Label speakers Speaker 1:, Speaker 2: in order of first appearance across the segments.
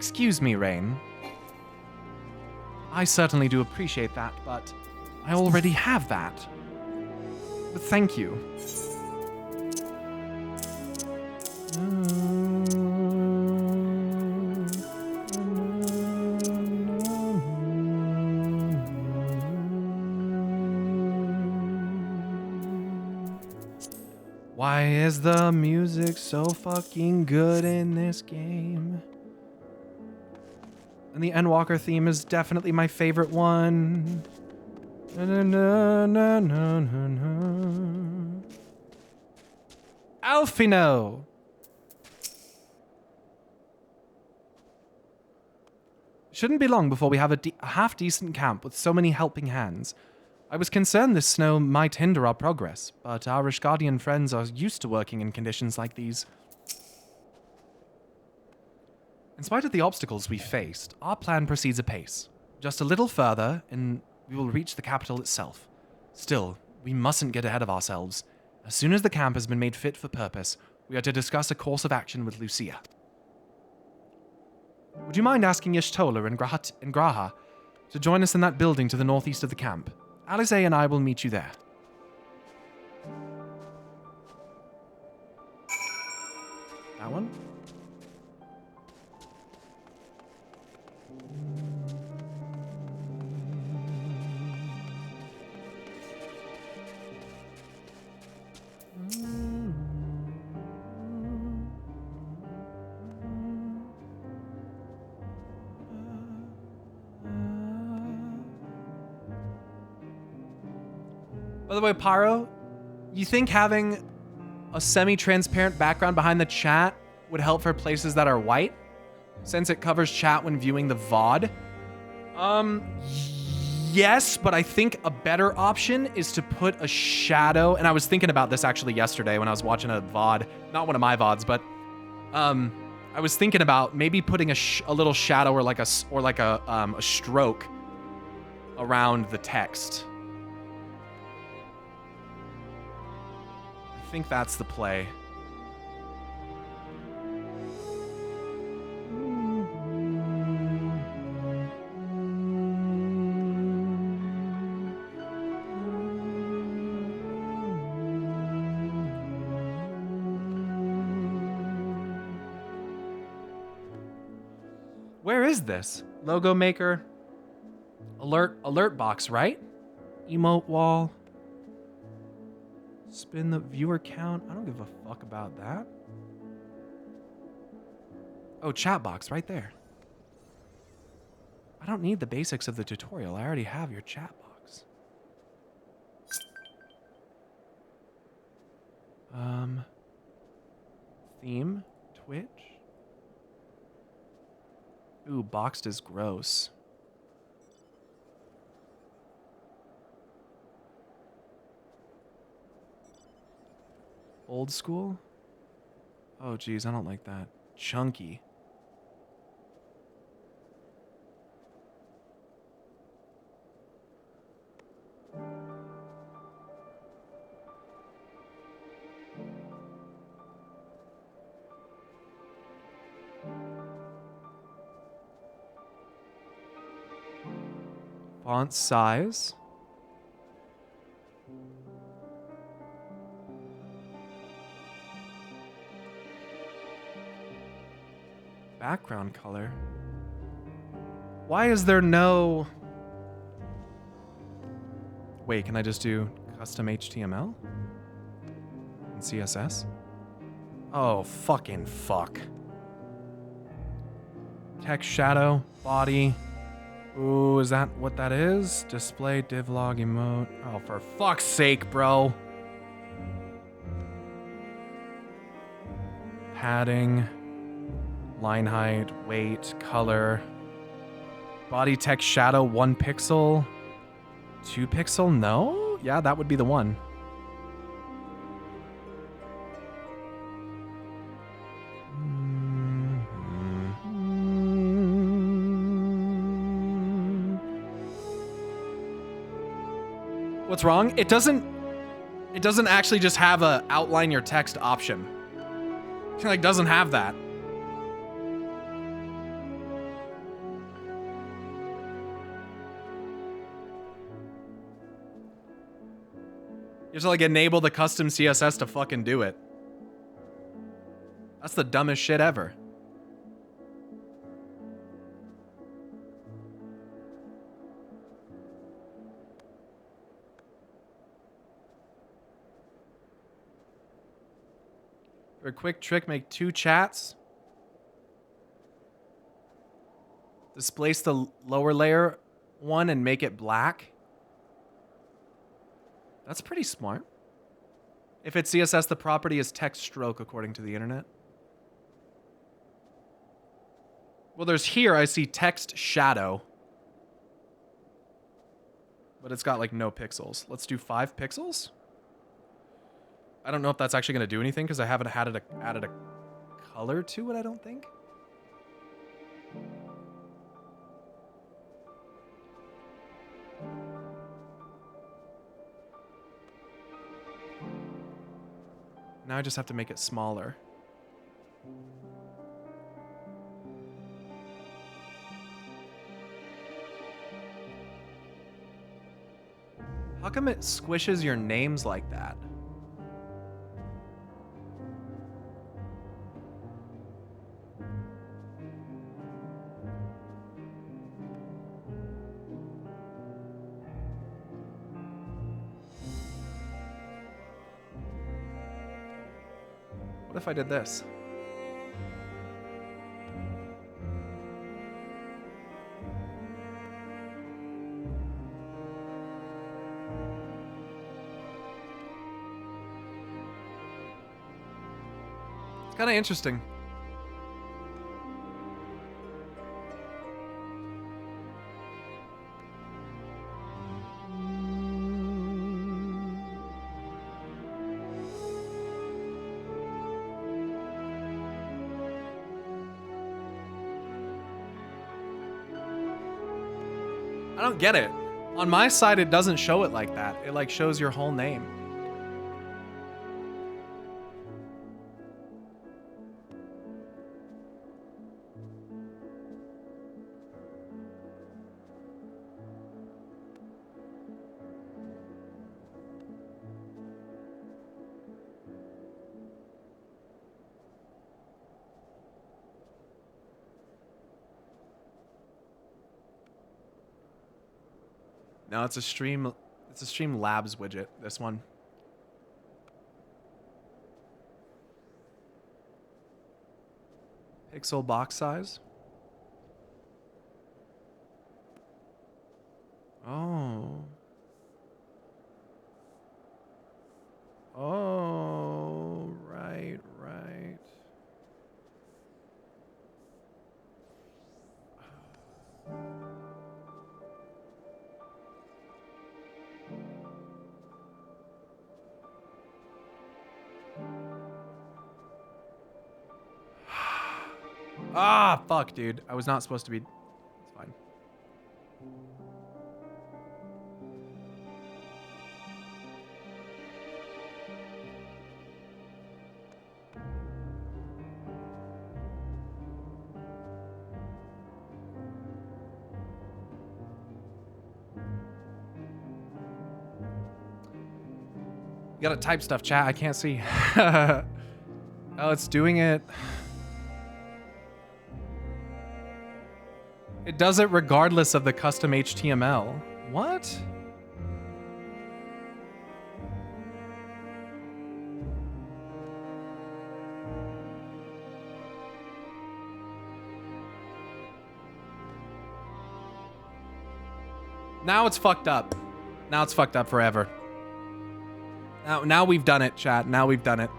Speaker 1: Excuse me, Rain. I certainly do appreciate that, but I already have that. But thank you. Why is the music so fucking good in this game? And the Endwalker theme is definitely my favorite one. Na, na, na, na, na, na, na. Alfino! Shouldn't be long before we have a half-decent camp with so many helping hands. I was concerned this snow might hinder our progress, but our Ishgardian friends are used to working in conditions like these. In spite of the obstacles we faced, our plan proceeds apace. Just a little further, and we will reach the capital itself. Still, we mustn't get ahead of ourselves. As soon as the camp has been made fit for purpose, we are to discuss a course of action with Lucia. Would you mind asking Y'shtola and Graha to join us in that building to the northeast of the camp? Alice and I will meet you there. That one? By the way, Pyro, you think having a semi-transparent background behind the chat would help for places that are white? Since it covers chat when viewing the VOD? Yes, but I think a better option is to put a shadow, and I was thinking about this actually yesterday when I was watching a VOD, not one of my VODs, but I was thinking about maybe putting a little shadow or like a stroke around the text. I think that's the play. Where is this? Logo maker. Alert box, right? Emote wall. Spin the viewer count. I don't give a fuck about that. Oh, chat box right there. I don't need the basics of the tutorial. I already have your chat box. Theme, Twitch. Ooh, boxed is gross. Old school? Oh, geez, I don't like that. Chunky. Font size. Background color. Why is there no... Wait, can I just do custom HTML? And CSS? Oh, fucking fuck. Text shadow, body. Ooh, is that what that is? Display, div log, emote. Oh, for fuck's sake, bro. Padding. Line height, weight, color. Body text shadow, 1 pixel. 2 pixel? No? Yeah, that would be the one. What's wrong? It doesn't actually just have a outline your text option. It like doesn't have that. You have to like enable the custom CSS to fucking do it. That's the dumbest shit ever. For a quick trick, make 2 chats. Displace the lower layer one and make it black. That's pretty smart. If it's CSS, the property is text stroke according to the internet. Well, there's here, I see text shadow. But it's got like no pixels. Let's do 5 pixels. I don't know if that's actually going to do anything because I haven't added a color to it, I don't think. Now I just have to make it smaller. How come it squishes your names like that? What if I did this? It's kind of interesting. I don't get it. On my side, it doesn't show it like that. It like shows your whole name. No, it's a Stream Labs widget, this one. Pixel box size. Oh. Oh, right. Ah, fuck, dude. I was not supposed to be... It's fine. You gotta type stuff, chat. I can't see. Oh, it's doing it... It does it regardless of the custom HTML. What? Now it's fucked up. Now it's fucked up forever. Now we've done it, chat. Now we've done it.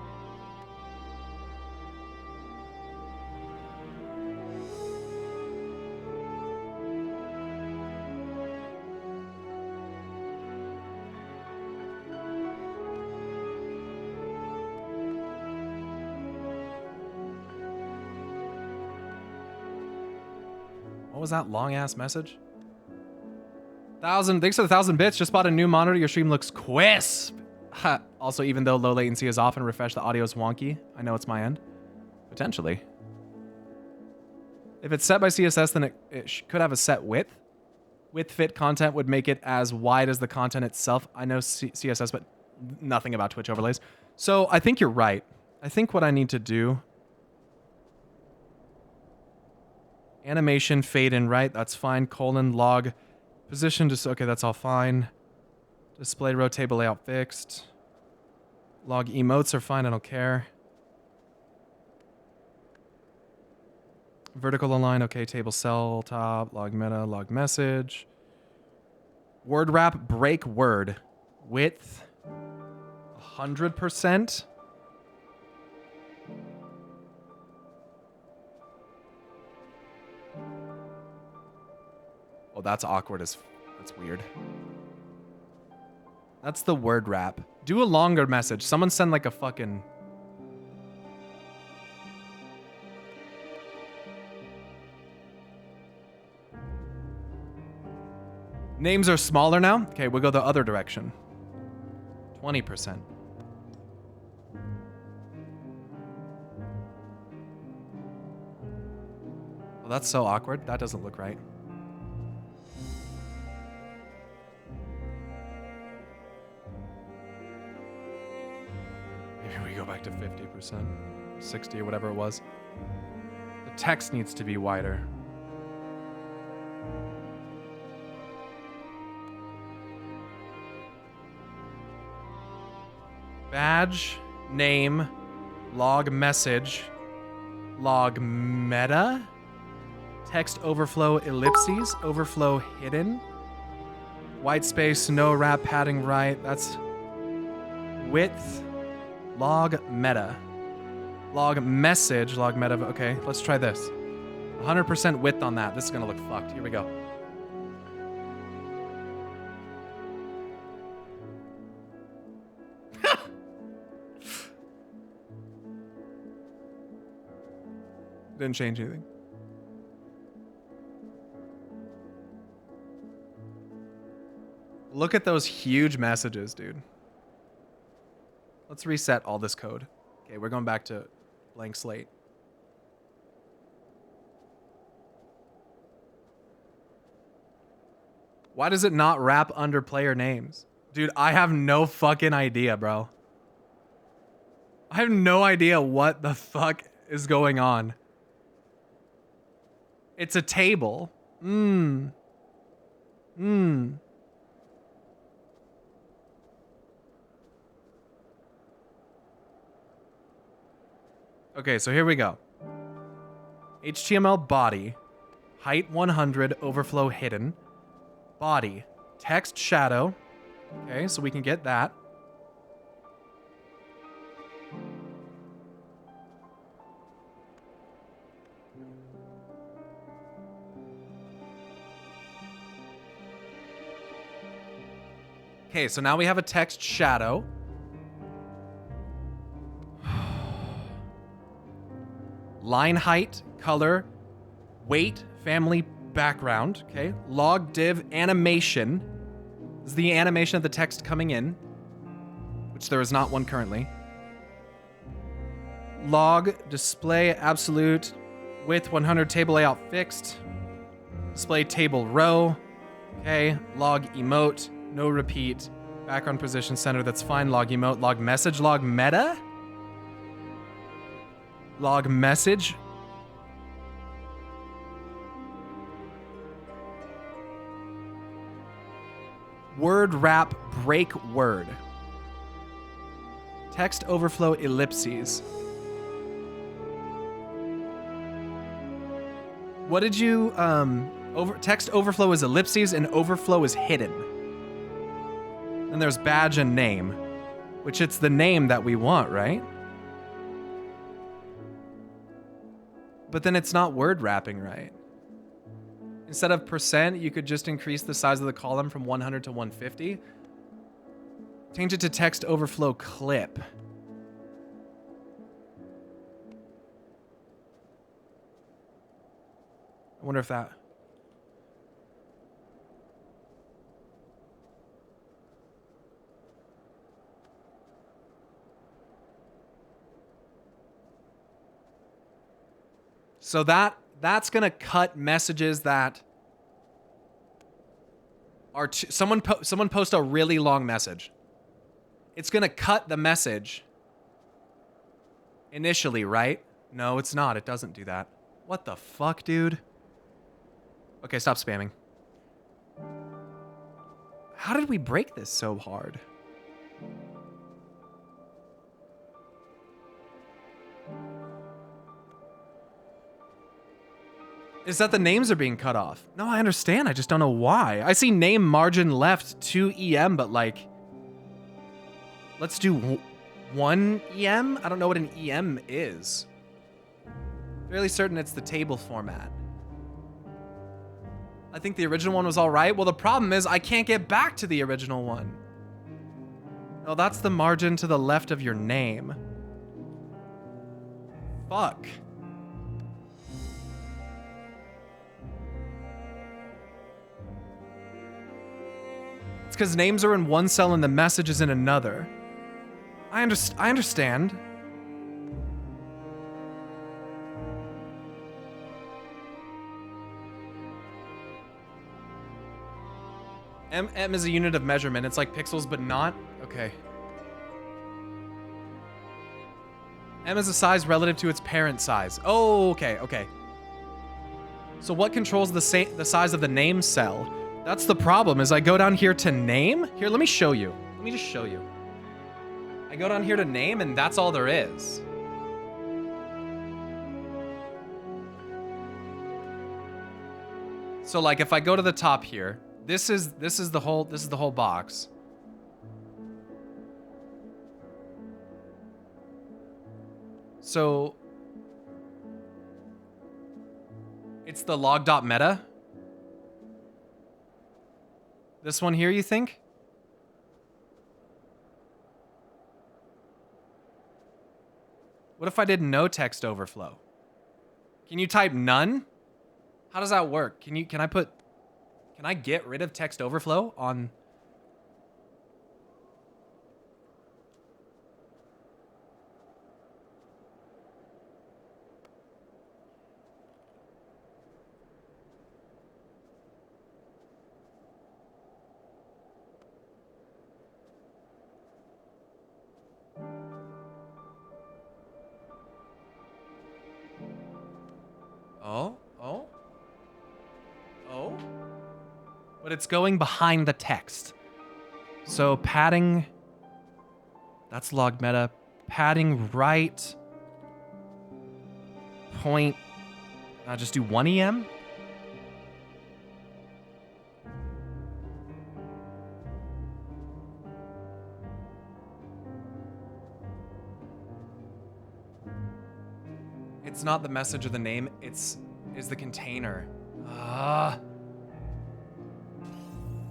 Speaker 1: What was that long ass message? 1,000, thanks for the 1,000 bits. Just bought a new monitor. Your stream looks crisp. Also, even though low latency is off and refresh, the audio is wonky. I know it's my end. Potentially. If it's set by CSS, then it could have a set width. Width fit content would make it as wide as the content itself. I know CSS, but nothing about Twitch overlays. So I think you're right. I think what I need to do... Animation, fade in right, that's fine. Colon, log, position, just, okay, that's all fine. Display, row, table layout fixed. Log emotes are fine, I don't care. Vertical align, okay, table cell, top, log meta, log message. Word wrap, break word. Width, 100%. Oh, that's awkward as... That's weird. That's the word wrap. Do a longer message. Someone send like a fucking... Names are smaller now? Okay, we'll go the other direction. 20%. Well, that's so awkward. That doesn't look right. Maybe we go back to 50%, 60 or whatever it was. The text needs to be wider. Badge, name, log message, log meta, text overflow ellipses, overflow hidden, white space, no wrap, padding right, that's width, log meta, log message, log meta, okay, let's try this. 100% width on that, this is gonna look fucked, here we go. Didn't change anything. Look at those huge messages, dude. Let's reset all this code. Okay, we're going back to blank slate. Why does it not wrap under player names? Dude, I have no fucking idea, bro. I have no idea what the fuck is going on. It's a table. Okay, so here we go. HTML body. Height 100, overflow hidden. Body. Text shadow. Okay, so we can get that. Okay, so now we have a text shadow. Line height, color, weight, family, background. Okay, log div animation. This is the animation of the text coming in, which there is not one currently. Log display absolute width 100 table layout fixed. Display table row. Okay, log emote. No repeat. Background position center, that's fine. Log emote, log message, log meta? Log message. Word wrap break word. Text overflow ellipses. What did you, text overflow is ellipses and overflow is hidden. Then there's badge and name, which it's the name that we want, right? But then it's not word wrapping right. Instead of percent, you could just increase the size of the column from 100 to 150. Change it to text overflow clip. I wonder if that... So that's gonna cut messages that are someone post a really long message, it's gonna cut the message initially, right? No, it's not. It doesn't do that. What the fuck, dude? Okay, stop spamming. How did we break this so hard? Is that the names are being cut off? No, I understand. I just don't know why. I see name margin left 2 EM, but like, let's do 1 EM? I don't know what an EM is. Fairly certain it's the table format. I think the original one was all right. Well, the problem is I can't get back to the original one. Oh, that's the margin to the left of your name. Fuck. It's because names are in one cell and the message is in another. I understand. M is a unit of measurement. It's like pixels, but not. Okay. M is a size relative to its parent size. Oh, okay, okay. So what controls the size of the name cell? That's the problem, is I go down here to name. Here, let me show you. Let me just show you. I go down here to name, and that's all there is. So like if I go to the top here, this is the whole box. So it's the log.meta. This one here, you think? What if I did no text overflow? Can you type none? How does that work? Can I get rid of text overflow on? But it's going behind the text. So padding, that's log meta. Padding right, point, just do 1 EM. It's not the message or the name, is the container.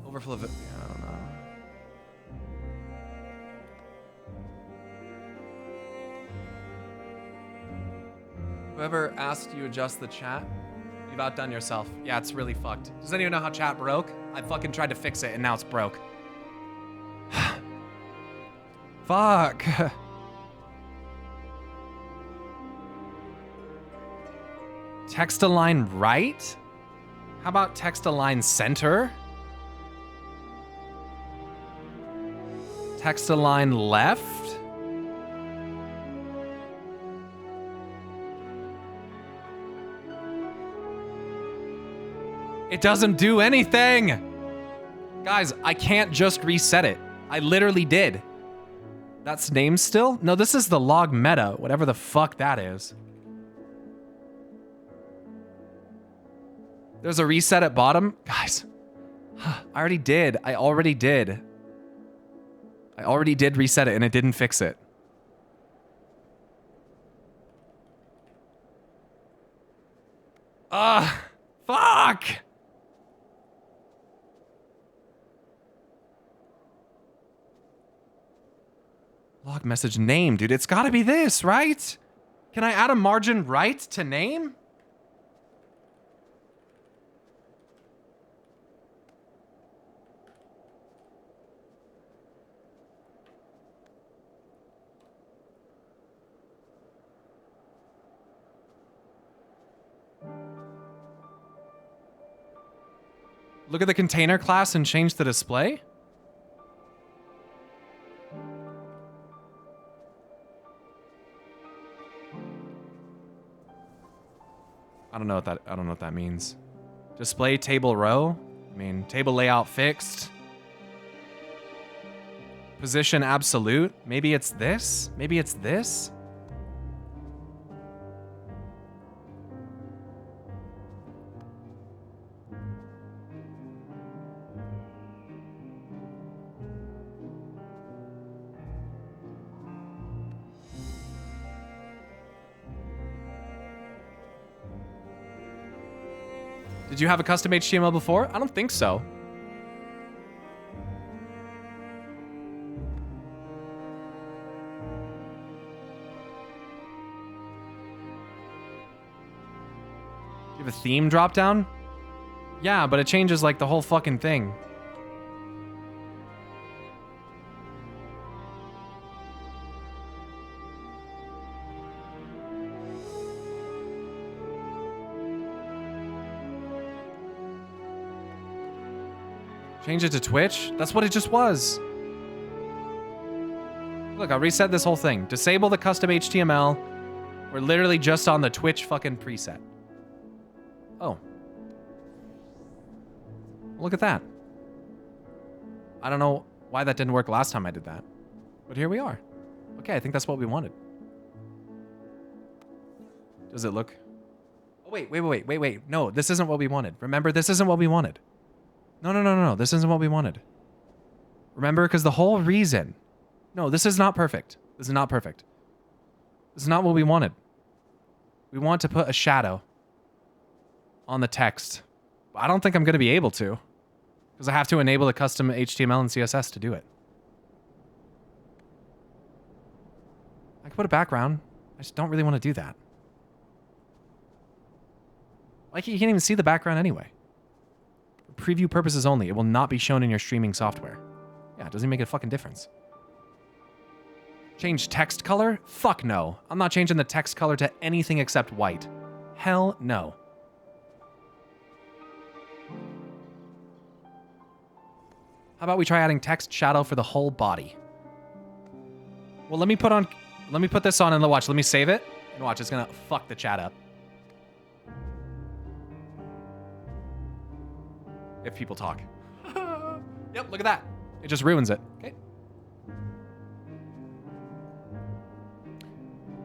Speaker 1: Overflow of it. I don't know. Whoever asked you adjust the chat, you've outdone yourself. Yeah, it's really fucked. Does anyone know how chat broke? I fucking tried to fix it and now it's broke. Fuck. Text align right? How about text align center? Text align left? It doesn't do anything! Guys, I can't just reset it. I literally did. That's name still? No, this is the log meta, whatever the fuck that is. There's a reset at bottom. Guys, I already did. I already did reset it and it didn't fix it. Fuck! Log message name, dude. It's gotta be this, right? Can I add a margin right to name? Look at the container class and change the display. I don't know what that means. Display table row? I mean, table layout fixed. Position absolute? Maybe it's this? Maybe it's this? Did you have a custom HTML before? I don't think so. Do you have a theme dropdown? Yeah, but it changes like the whole fucking thing. Change it to Twitch? That's what it just was. Look, I'll reset this whole thing. Disable the custom HTML. We're literally just on the Twitch fucking preset. Oh. Look at that. I don't know why that didn't work last time I did that. But here we are. Okay, I think that's what we wanted. Does it look... Oh, wait. No, this isn't what we wanted. Remember, this isn't what we wanted. No. This isn't what we wanted. Remember, because the whole reason... No, this is not perfect. This is not perfect. This is not what we wanted. We want to put a shadow on the text. I don't think I'm going to be able to, because I have to enable the custom HTML and CSS to do it. I can put a background. I just don't really want to do that. Like, you can't even see the background anyway. For preview purposes only, it will not be shown in your streaming software. Yeah, it doesn't make a fucking difference. Change text color? Fuck no. I'm not changing the text color to anything except white. Hell no. How about we try adding text shadow for the whole body? Well, let me put this on and watch. Let me save it. And watch, it's gonna fuck the chat up. If people talk. Yep, look at that. It just ruins it. Okay.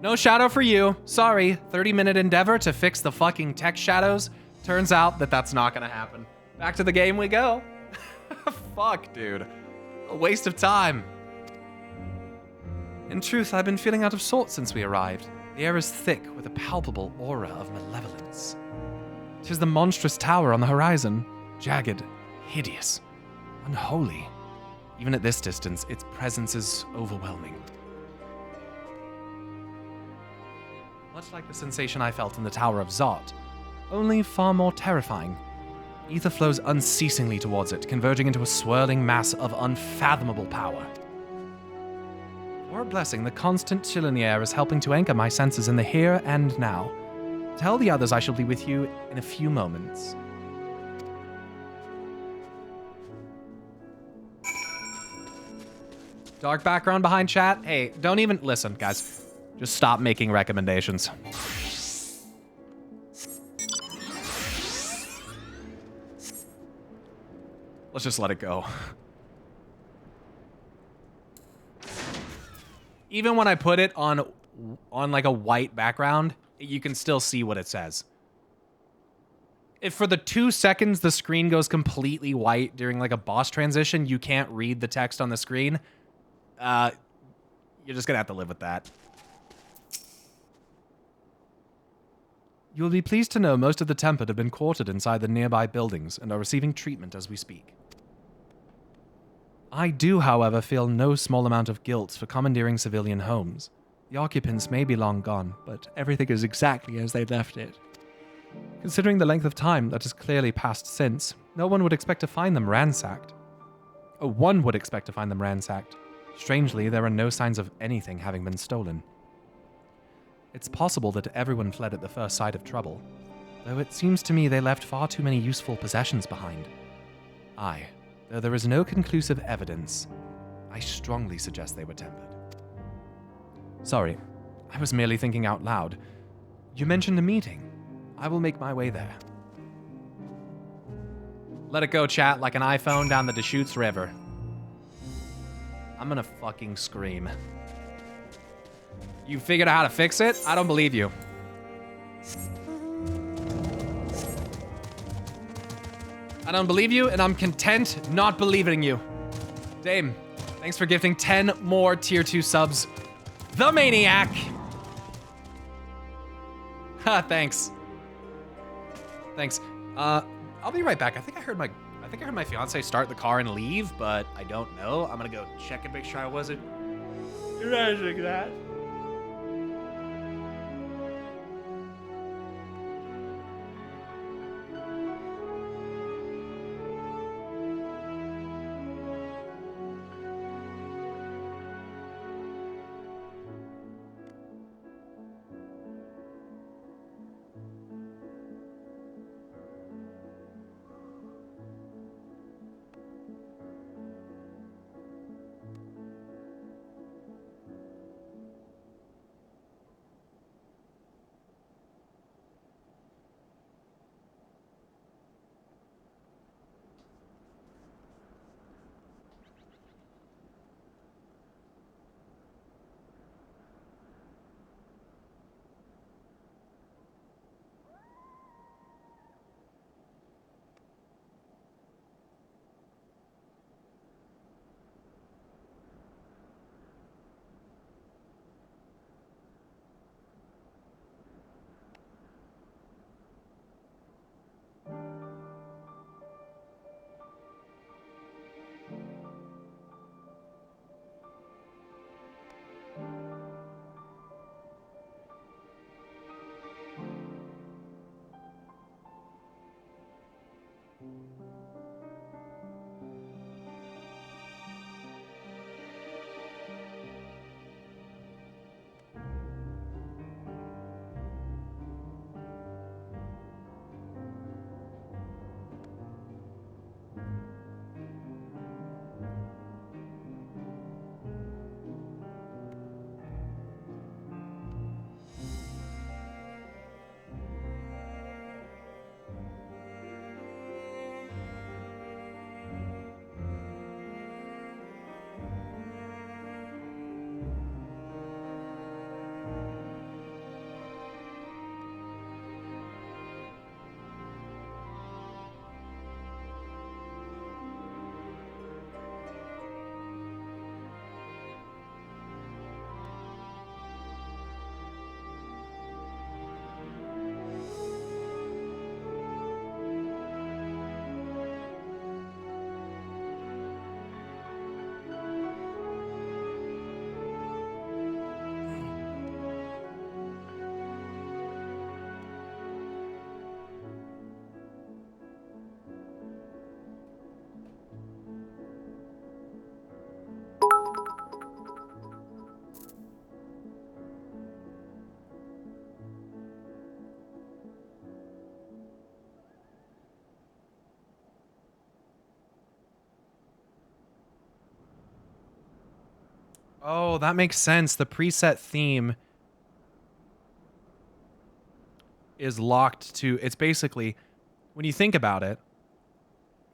Speaker 1: No shadow for you. Sorry. 30-minute endeavor to fix the fucking text shadows. Turns out that that's not gonna happen. Back to the game we go. Fuck, dude. A waste of time. In truth, I've been feeling out of sorts since we arrived. The air is thick with a palpable aura of malevolence. 'Tis the monstrous tower on the horizon. Jagged, hideous, unholy. Even at this distance, its presence is overwhelming. Much like the sensation I felt in the Tower of Zot, only far more terrifying. Ether flows unceasingly towards it, converging into a swirling mass of unfathomable power. For a blessing, the constant chill in the air is helping to anchor my senses in the here and now. Tell the others I shall be with you in a few moments. Dark background behind chat? Hey, don't even... Listen, guys. Just stop making recommendations. Let's just let it go. Even when I put it on like a white background, you can still see what it says. If for the 2 seconds the screen goes completely white during like a boss transition, you can't read the text on the screen, you're just gonna have to live with that. You will be pleased to know most of the Tempered have been quartered inside the nearby buildings and are receiving treatment as we speak. I do, however, feel no small amount of guilt for commandeering civilian homes. The occupants may be long gone, but everything is exactly as they left it. Considering the length of time that has clearly passed since, no one would expect to find them ransacked. Oh, one would expect to find them ransacked. Strangely, there are no signs of anything having been stolen. It's possible that everyone fled at the first sight of trouble, though it seems to me they left far too many useful possessions behind. Aye, though there is no conclusive evidence, I strongly suggest they were tempered. Sorry, I was merely thinking out loud. You mentioned a meeting. I will make my way there. Let it go, chat, like an iPhone down the Deschutes River. I'm gonna fucking scream. You figured out how to fix it? I don't believe you. I don't believe you, and I'm content not believing you. Dame, thanks for gifting 10 more tier 2 subs. The Maniac! Ha, thanks. Thanks. I'll be right back. I think I heard my fiance start the car and leave, but I don't know. I'm gonna go check and make sure I wasn't imagining that. Oh, that makes sense. The preset theme is locked to... It's basically, when you think about it,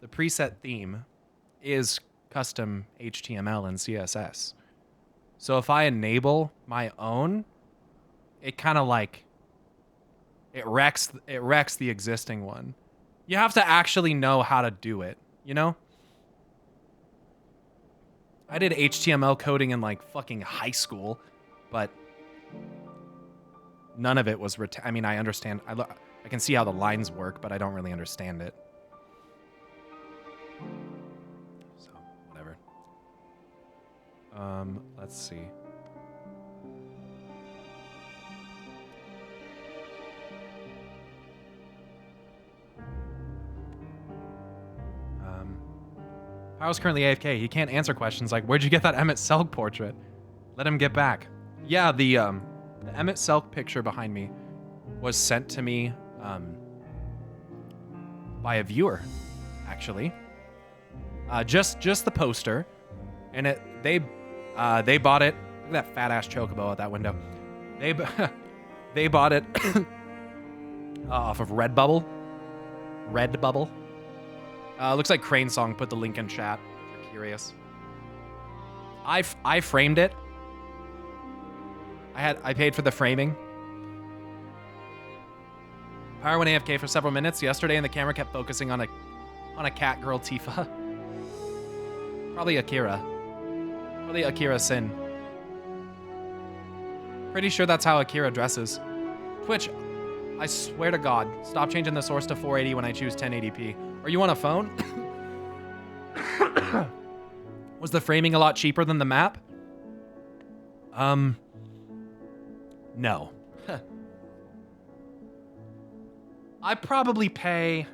Speaker 1: the preset theme is custom HTML and CSS. So if I enable my own, it kind of like... It wrecks the existing one. You have to actually know how to do it, you know? I did HTML coding in like fucking high school, but none of it was I mean, I understand. I can see how the lines work, but I don't really understand it. So, whatever. Let's see. Pyro's currently AFK. He can't answer questions like, where'd you get that Emmett Selk portrait? Let him get back. Yeah, the Emmett Selk picture behind me was sent to me by a viewer, actually. Just the poster, and they bought it. Look at that fat ass chocobo out that window. They bought it off of Redbubble. Redbubble. Looks like Crane Song put the link in chat, if you're curious. I framed it. I paid for the framing. Pyro went AFK for several minutes yesterday, and the camera kept focusing on a cat girl Tifa. Probably Akira. Probably Akira Sin. Pretty sure that's how Akira dresses. Twitch, I swear to God, stop changing the source to 480 when I choose 1080p. Are you on a phone? Was the framing a lot cheaper than the map? No. I probably pay...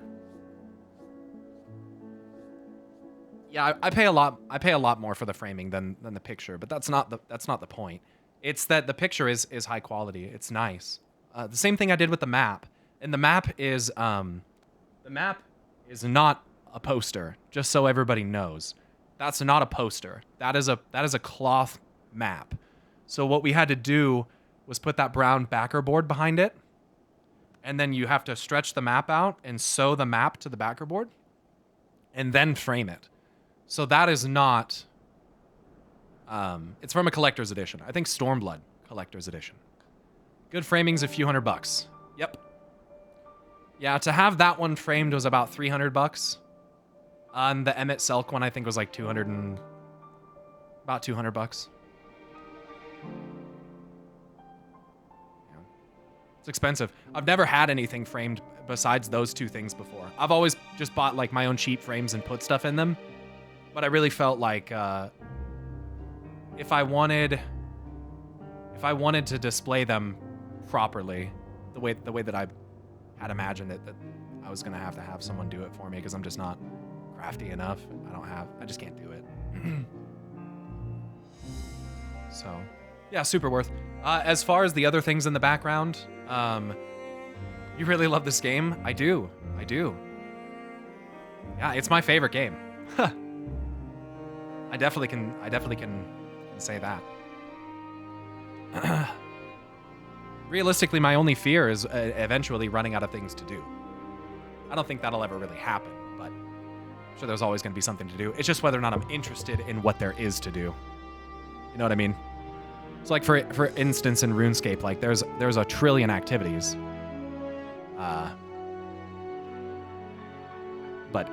Speaker 1: Yeah, I pay a lot more for the framing than the picture, but that's not the point. It's that the picture is high quality. It's nice. The same thing I did with the map. And the map is not a poster, just so everybody knows. That's not a poster. That is a cloth map. So what we had to do was put that brown backer board behind it, and then you have to stretch the map out and sew the map to the backer board, and then frame it. So that is not... it's from a collector's edition. I think Stormblood collector's edition. Good framing's a few $100. Yep. Yeah, to have that one framed was about $300. And the Emmett Selk one I think was like about $200. Yeah. It's expensive. I've never had anything framed besides those two things before. I've always just bought like my own cheap frames and put stuff in them. But I really felt like if I wanted to display them properly, the way that I had imagined it, that I was gonna have to have someone do it for me because I'm just not crafty enough. I just can't do it. So, yeah, super worth. As far as the other things in the background, you really love this game? I do. Yeah, it's my favorite game. I definitely can say that. Realistically, my only fear is eventually running out of things to do. I don't think that'll ever really happen, but I'm sure there's always going to be something to do. It's just whether or not I'm interested in what there is to do. You know what I mean? It's like, for instance, in RuneScape, like there's a trillion activities. But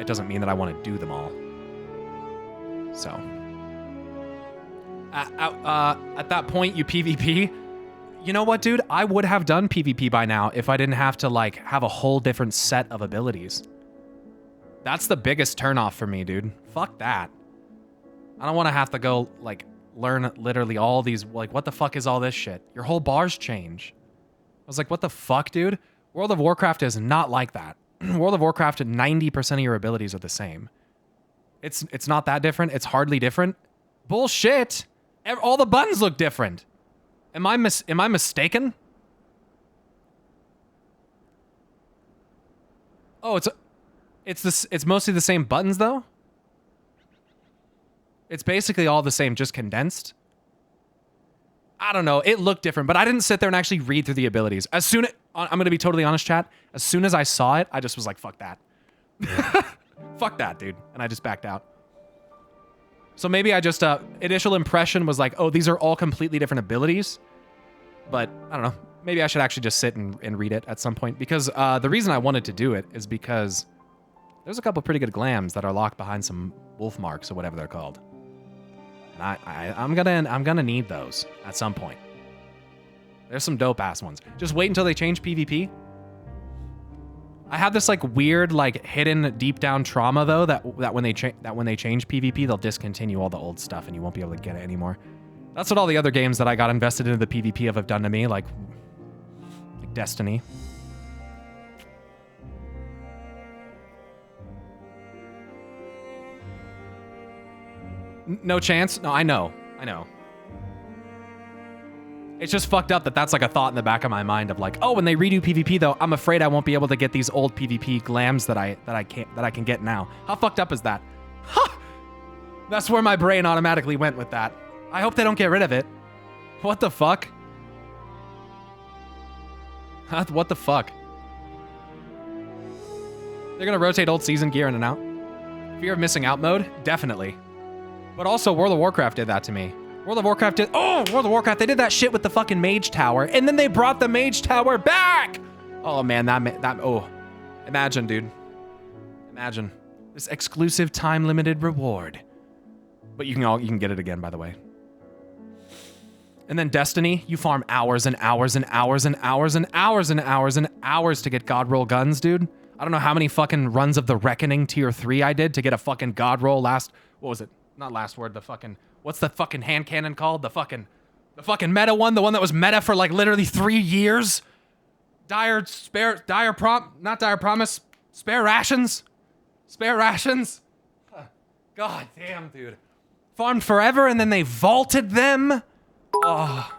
Speaker 1: it doesn't mean that I want to do them all. So, at that point, you PvP. You know what, dude? I would have done PvP by now if I didn't have to, like, have a whole different set of abilities. That's the biggest turnoff for me, dude. Fuck that. I don't want to have to go, like, learn literally all these, like, what the fuck is all this shit? Your whole bars change. I was like, what the fuck, dude? World of Warcraft is not like that. World of Warcraft, 90% of your abilities are the same. It's not that different. It's hardly different. Bullshit. All the buttons look different. Am I mistaken? Oh, it's mostly the same buttons though. It's basically all the same, just condensed. I don't know. It looked different, but I didn't sit there and actually read through the abilities. I'm going to be totally honest, chat. As soon as I saw it, I just was like, fuck that. Fuck that, dude. And I just backed out. So maybe I just, initial impression was like, oh, these are all completely different abilities. But I don't know. Maybe I should actually just sit and read it at some point. Because the reason I wanted to do it is because there's a couple pretty good glams that are locked behind some wolf marks or whatever they're called. And I'm gonna need those at some point. There's some dope ass ones. Just wait until they change PvP. I have this like weird like hidden deep down trauma though that when they change PvP they'll discontinue all the old stuff and you won't be able to get it anymore. That's what all the other games that I got invested into the PvP of have done to me, like Destiny. No chance? No, I know. It's just fucked up that that's like a thought in the back of my mind of like, oh, when they redo PvP though, I'm afraid I won't be able to get these old PvP glams that I can get now. How fucked up is that? Ha! That's where my brain automatically went with that. I hope they don't get rid of it. What the fuck? What the fuck? They're gonna rotate old season gear in and out. Fear of missing out mode? Definitely. But also, World of Warcraft did that to me. World of Warcraft, they did that shit with the fucking Mage Tower, and then they brought the Mage Tower back! Oh man, imagine, dude. Imagine. This exclusive time-limited reward. But you can get it again, by the way. And then Destiny, you farm hours and hours and hours and hours and hours and hours and hours to get God Roll guns, dude. I don't know how many fucking runs of the Reckoning tier 3 I did to get a fucking God Roll what was it? Not last word, what's the fucking hand cannon called? The fucking meta one, the one that was meta for like literally 3 years. Spare rations. God damn, dude. Farmed forever and then they vaulted them. Oh.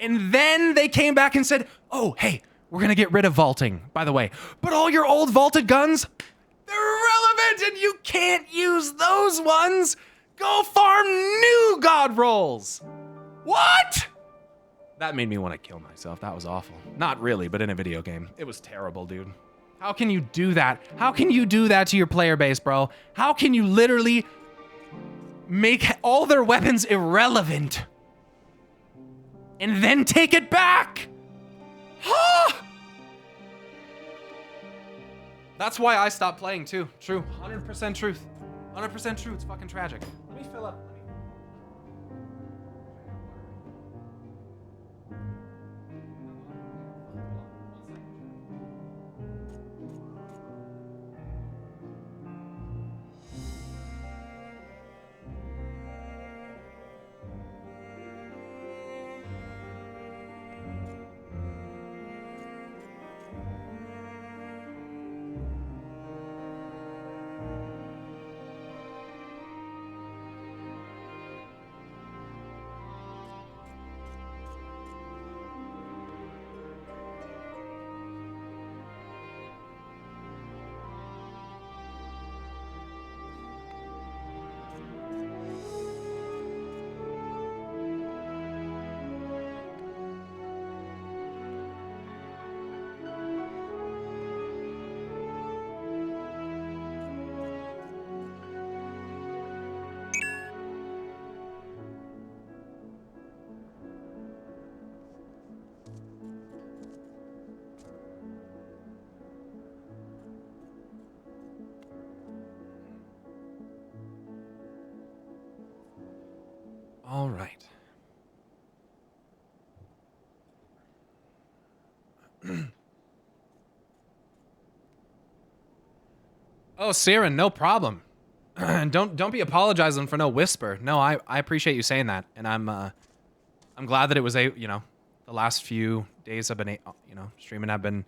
Speaker 1: And then they came back and said, oh, hey, we're gonna get rid of vaulting, by the way. But all your old vaulted guns, they're irrelevant and you can't use those ones. Go farm new God Rolls. What? That made me want to kill myself. That was awful. Not really, but in a video game. It was terrible, dude. How can you do that? How can you do that to your player base, bro? How can you literally make all their weapons irrelevant and then take it back? Huh? That's why I stopped playing too. True. 100% truth. 100% true. It's fucking tragic. Let me fill up. All right. Oh, Siren, no problem. Don't be apologizing for no whisper. No, I appreciate you saying that, and I'm glad that it was the last few days I've been streaming. I've been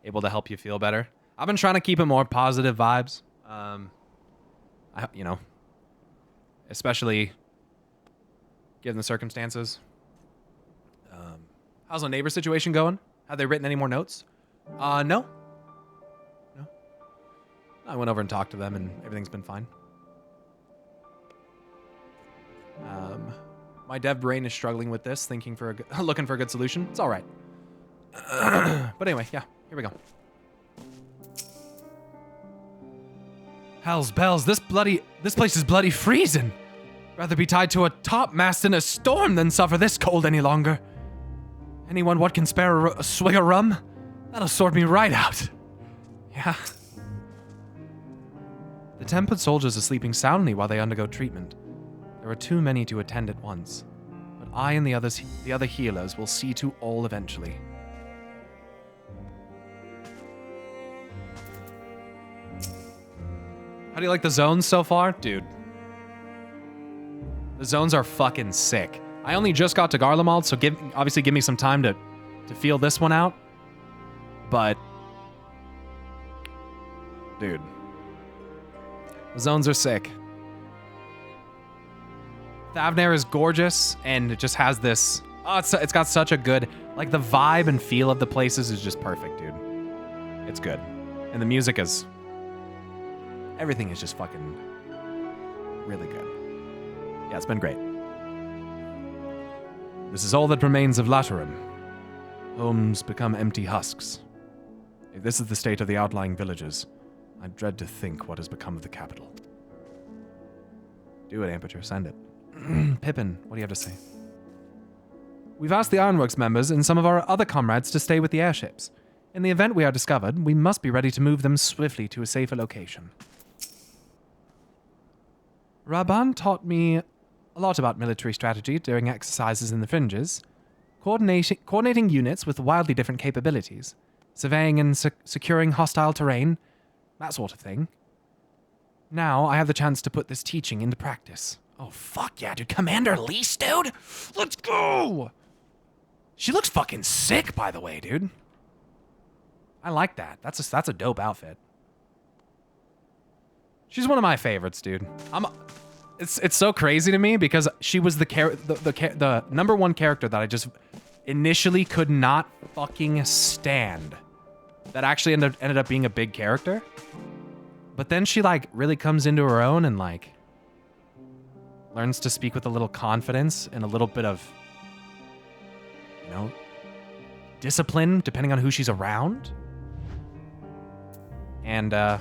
Speaker 1: able to help you feel better. I've been trying to keep it more positive vibes. Especially given the circumstances. How's the neighbor situation going? Have they written any more notes? No. I went over and talked to them, and everything's been fine. My dev brain is struggling with this, looking for a good solution. It's all right. But anyway, yeah, here we go. Hell's bells, this place is bloody freezing. Rather be tied to a topmast in a storm than suffer this cold any longer. Anyone what can spare a swig of rum? That'll sort me right out. Yeah. The tempered soldiers are sleeping soundly while they undergo treatment. There are too many to attend at once, but I and the other healers will see to all eventually. How do you like the zones so far? Dude. The zones are fucking sick. I only just got to Garlemald, so obviously give me some time to feel this one out. But, dude, the zones are sick. Thavnair is gorgeous, and it just has this. Oh, it's got such a good, like, the vibe and feel of the places is just perfect, dude. It's good, and the music is. Everything is just fucking really good. Yeah, it's been great. This is all that remains of Lateran. Homes become empty husks. If this is the state of the outlying villages, I dread to think what has become of the capital. Do it, Amperature. Send it. Pippin, what do you have to say? We've asked the Ironworks members and some of our other comrades to stay with the airships. In the event we are discovered, we must be ready to move them swiftly to a safer location. Raban taught me a lot about military strategy during exercises in the fringes, coordinating units with wildly different capabilities, surveying and securing hostile terrain, that sort of thing. Now I have the chance to put this teaching into practice. Oh, fuck yeah, dude. Commander Lease, dude? Let's go! She looks fucking sick, by the way, dude. I like that. That's a dope outfit. She's one of my favorites, dude. It's so crazy to me because she was the number one character that I just initially could not fucking stand. That actually ended up being a big character. But then she like really comes into her own and like learns to speak with a little confidence and a little bit of, you know, discipline depending on who she's around. And I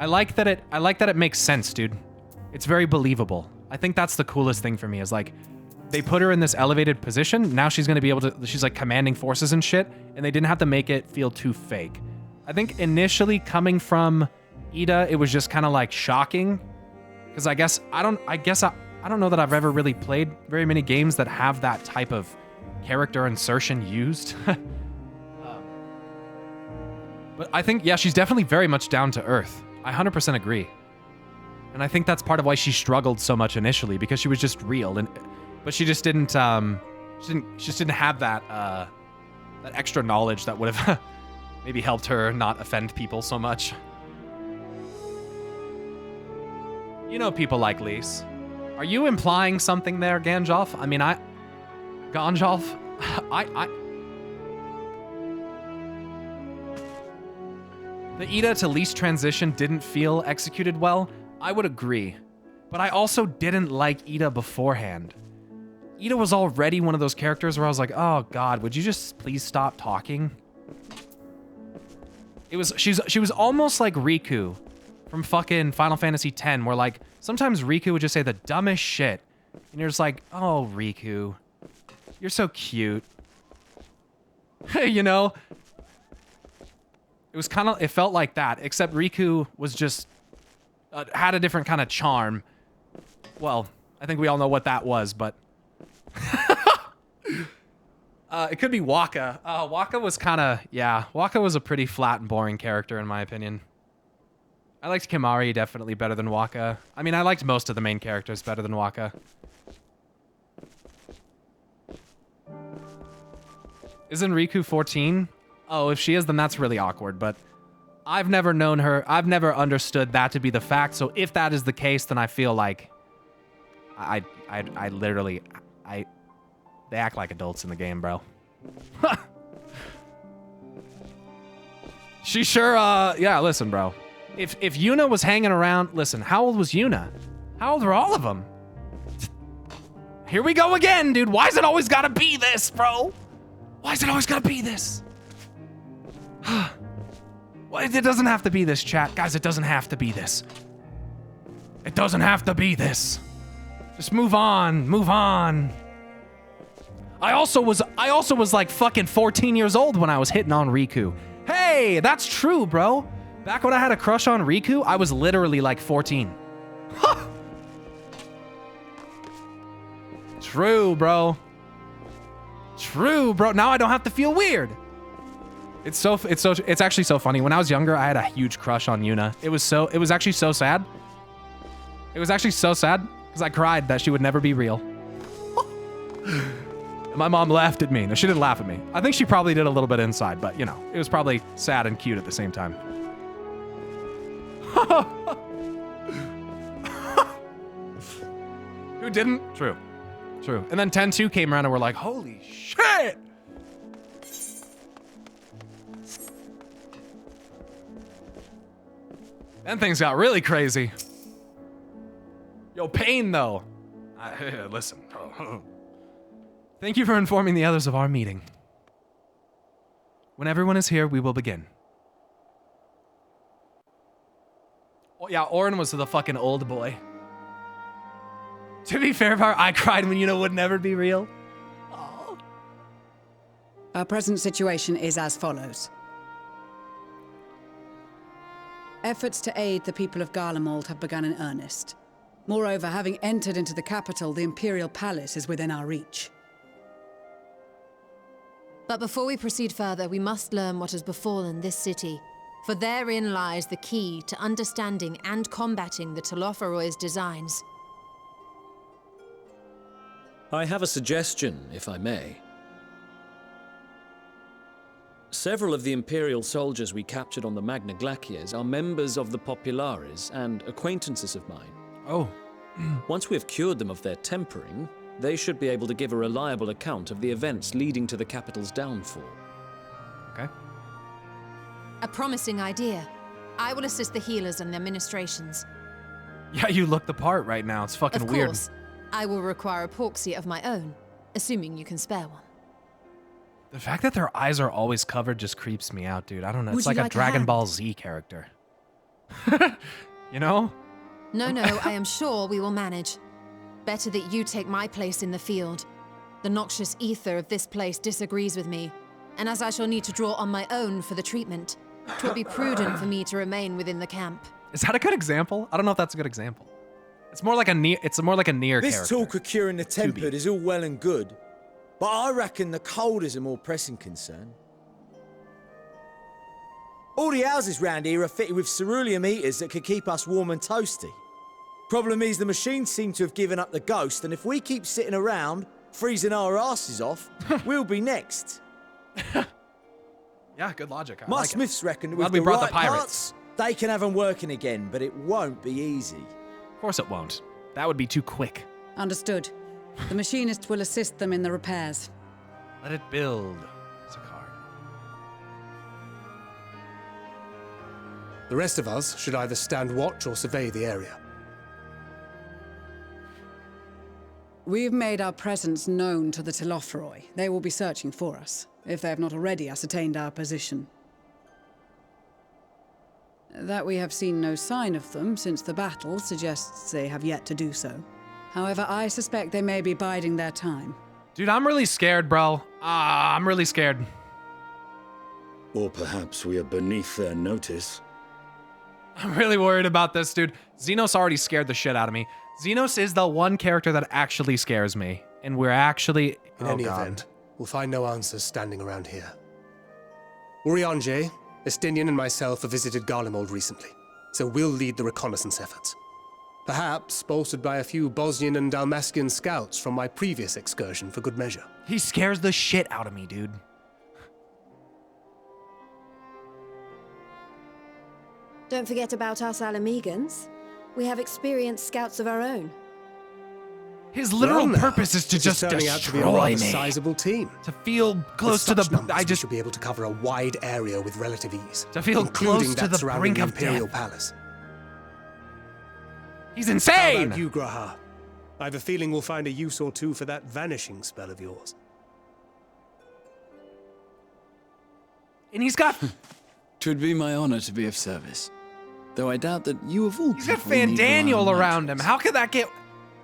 Speaker 1: like that it makes sense, dude. It's very believable. I think that's the coolest thing for me is like they put her in this elevated position. Now she's going to be able to, she's like commanding forces and shit, and they didn't have to make it feel too fake. I think initially coming from Ida, it was just kind of like shocking because I don't know that I've ever really played very many games that have that type of character insertion used. But I think, yeah, she's definitely very much down to earth. I 100% agree. And I think that's part of why she struggled so much initially, because she was just real, but she just didn't have that that extra knowledge that would have maybe helped her not offend people so much. You know people like Lise. Are you implying something there, Ganjolf? I mean, Ganjolf? The Ida to Lise transition didn't feel executed well. I would agree. But I also didn't like Ida beforehand. Ida was already one of those characters where I was like, oh god, would you just please stop talking? She was almost like Riku from fucking Final Fantasy X, where like sometimes Riku would just say the dumbest shit. And you're just like, oh, Riku, you're so cute. You know? It felt like that, except Riku was just, had a different kind of charm. Well, I think we all know what that was, but... it could be Waka. Waka was kind of, yeah, Waka was a pretty flat and boring character in my opinion. I liked Kimari definitely better than Waka. I mean, I liked most of the main characters better than Waka. Isn't Riku 14? Oh, if she is, then that's really awkward, but I've never known her. I've never understood that to be the fact, so if that is the case, then I feel like I literally, they act like adults in the game, bro. She sure, yeah, listen, bro. If Yuna was hanging around, listen, how old was Yuna? How old were all of them? Here we go again, dude. Why's it always gotta be this, bro? Why's it always gotta be this? Well, it doesn't have to be this, chat. Guys, it doesn't have to be this. It doesn't have to be this. Just move on, move on. I also was like fucking 14 years old when I was hitting on Riku. Hey, that's true, bro. Back when I had a crush on Riku, I was literally like 14. True, bro. True, bro. Now I don't have to feel weird. It's actually so funny. When I was younger, I had a huge crush on Yuna. It was actually so sad. It was actually so sad because I cried that she would never be real. My mom laughed at me. No, she didn't laugh at me. I think she probably did a little bit inside, but you know, it was probably sad and cute at the same time. Who didn't? True. True. And then 10-2 came around and we're like, holy shit! Then things got really crazy. Yo, Pain, though. Listen. Thank you for informing the others of our meeting. When everyone is here, we will begin. Yeah, Orin was the fucking old boy. To be fair, I cried when would never be real. Oh.
Speaker 2: Our present situation is as follows. Efforts to aid the people of Garlemald have begun in earnest. Moreover, having entered into the capital, the Imperial Palace is within our reach.
Speaker 3: But before we proceed further, we must learn what has befallen this city, for therein lies the key to understanding and combating the Telophoroid's designs.
Speaker 4: I have a suggestion, if I may. Several of the Imperial soldiers we captured on the Magna Glaciers are members of the Populares and acquaintances of mine.
Speaker 1: Oh.
Speaker 4: Once we have cured them of their tempering, they should be able to give a reliable account of the events leading to the capital's downfall.
Speaker 1: Okay.
Speaker 3: A promising idea. I will assist the healers and their ministrations.
Speaker 1: Yeah, you look the part right now. It's fucking weird.
Speaker 3: Of course, I will require a porxie of my own, assuming you can spare one.
Speaker 1: The fact that their eyes are always covered just creeps me out, dude. I don't know. It's
Speaker 3: Would
Speaker 1: like
Speaker 3: you
Speaker 1: a
Speaker 3: like a
Speaker 1: Dragon
Speaker 3: hand?
Speaker 1: Ball Z character. You know?
Speaker 3: No, I am sure we will manage. Better that you take my place in the field. The noxious ether of this place disagrees with me, and as I shall need to draw on my own for the treatment, 'twill be prudent for me to remain within the camp.
Speaker 1: Is that a good example? I don't know if that's a good example. It's more like a near. It's more like a near
Speaker 5: This
Speaker 1: character.
Speaker 5: talk of curing the tempered is all well and good, but I reckon the cold is a more pressing concern. All the houses round here are fitted with ceruleum heaters that could keep us warm and toasty. Problem is, the machines seem to have given up the ghost, and if we keep sitting around, freezing our asses off, we'll be next.
Speaker 1: Yeah, good logic. I
Speaker 5: My
Speaker 1: like
Speaker 5: smiths reckon
Speaker 1: Glad
Speaker 5: with
Speaker 1: we
Speaker 5: the
Speaker 1: brought the
Speaker 5: right
Speaker 1: pirates.
Speaker 5: parts, they can have them working again, but it won't be easy.
Speaker 1: Of course it won't. That would be too quick.
Speaker 2: Understood. The machinist will assist them in the repairs.
Speaker 1: Let it build. Zakar.
Speaker 6: The rest of us should either stand watch or survey the area.
Speaker 2: We've made our presence known to the Telophoroi. They will be searching for us, if they have not already ascertained our position. That we have seen no sign of them since the battle suggests they have yet to do so. However, I suspect they may be biding their time.
Speaker 1: Dude, I'm really scared, bro. I'm really scared.
Speaker 7: Or perhaps we are beneath their notice.
Speaker 1: I'm really worried about this, dude. Xenos already scared the shit out of me. Xenos is the one character that actually scares me. And we're actually...
Speaker 6: In any event, we'll find no answers standing around here. Urianger, Estinian and myself have visited Garlemald recently, so we'll lead the reconnaissance efforts. Perhaps bolstered by a few Bosnian and Dalmatian scouts from my previous excursion for good measure.
Speaker 1: He scares the shit out of me, dude.
Speaker 8: Don't forget about us Alamegans. We have experienced scouts of our own.
Speaker 1: His literal
Speaker 6: Well, now,
Speaker 1: purpose is to
Speaker 6: this
Speaker 1: just
Speaker 6: turning out to be a
Speaker 1: destroy
Speaker 6: rather
Speaker 1: me.
Speaker 6: sizable team.
Speaker 1: To feel close to
Speaker 6: With such
Speaker 1: the...
Speaker 6: numbers, we should be able to cover a wide area with relative ease.
Speaker 1: To feel
Speaker 6: including
Speaker 1: close to
Speaker 6: that
Speaker 1: the
Speaker 6: surrounding
Speaker 1: brink
Speaker 6: the
Speaker 1: of
Speaker 6: Imperial
Speaker 1: death.
Speaker 6: Palace.
Speaker 1: He's
Speaker 6: How
Speaker 1: insane!
Speaker 6: about you, Graha? I have a feeling we'll find a use or two for that vanishing spell of yours.
Speaker 1: And he's got...
Speaker 9: 'Twould be my honor to be of service. Though I doubt that you of all
Speaker 1: He's got
Speaker 9: people need
Speaker 1: Fandaniel
Speaker 9: rely on
Speaker 1: around him.
Speaker 9: matches.
Speaker 1: How could that get...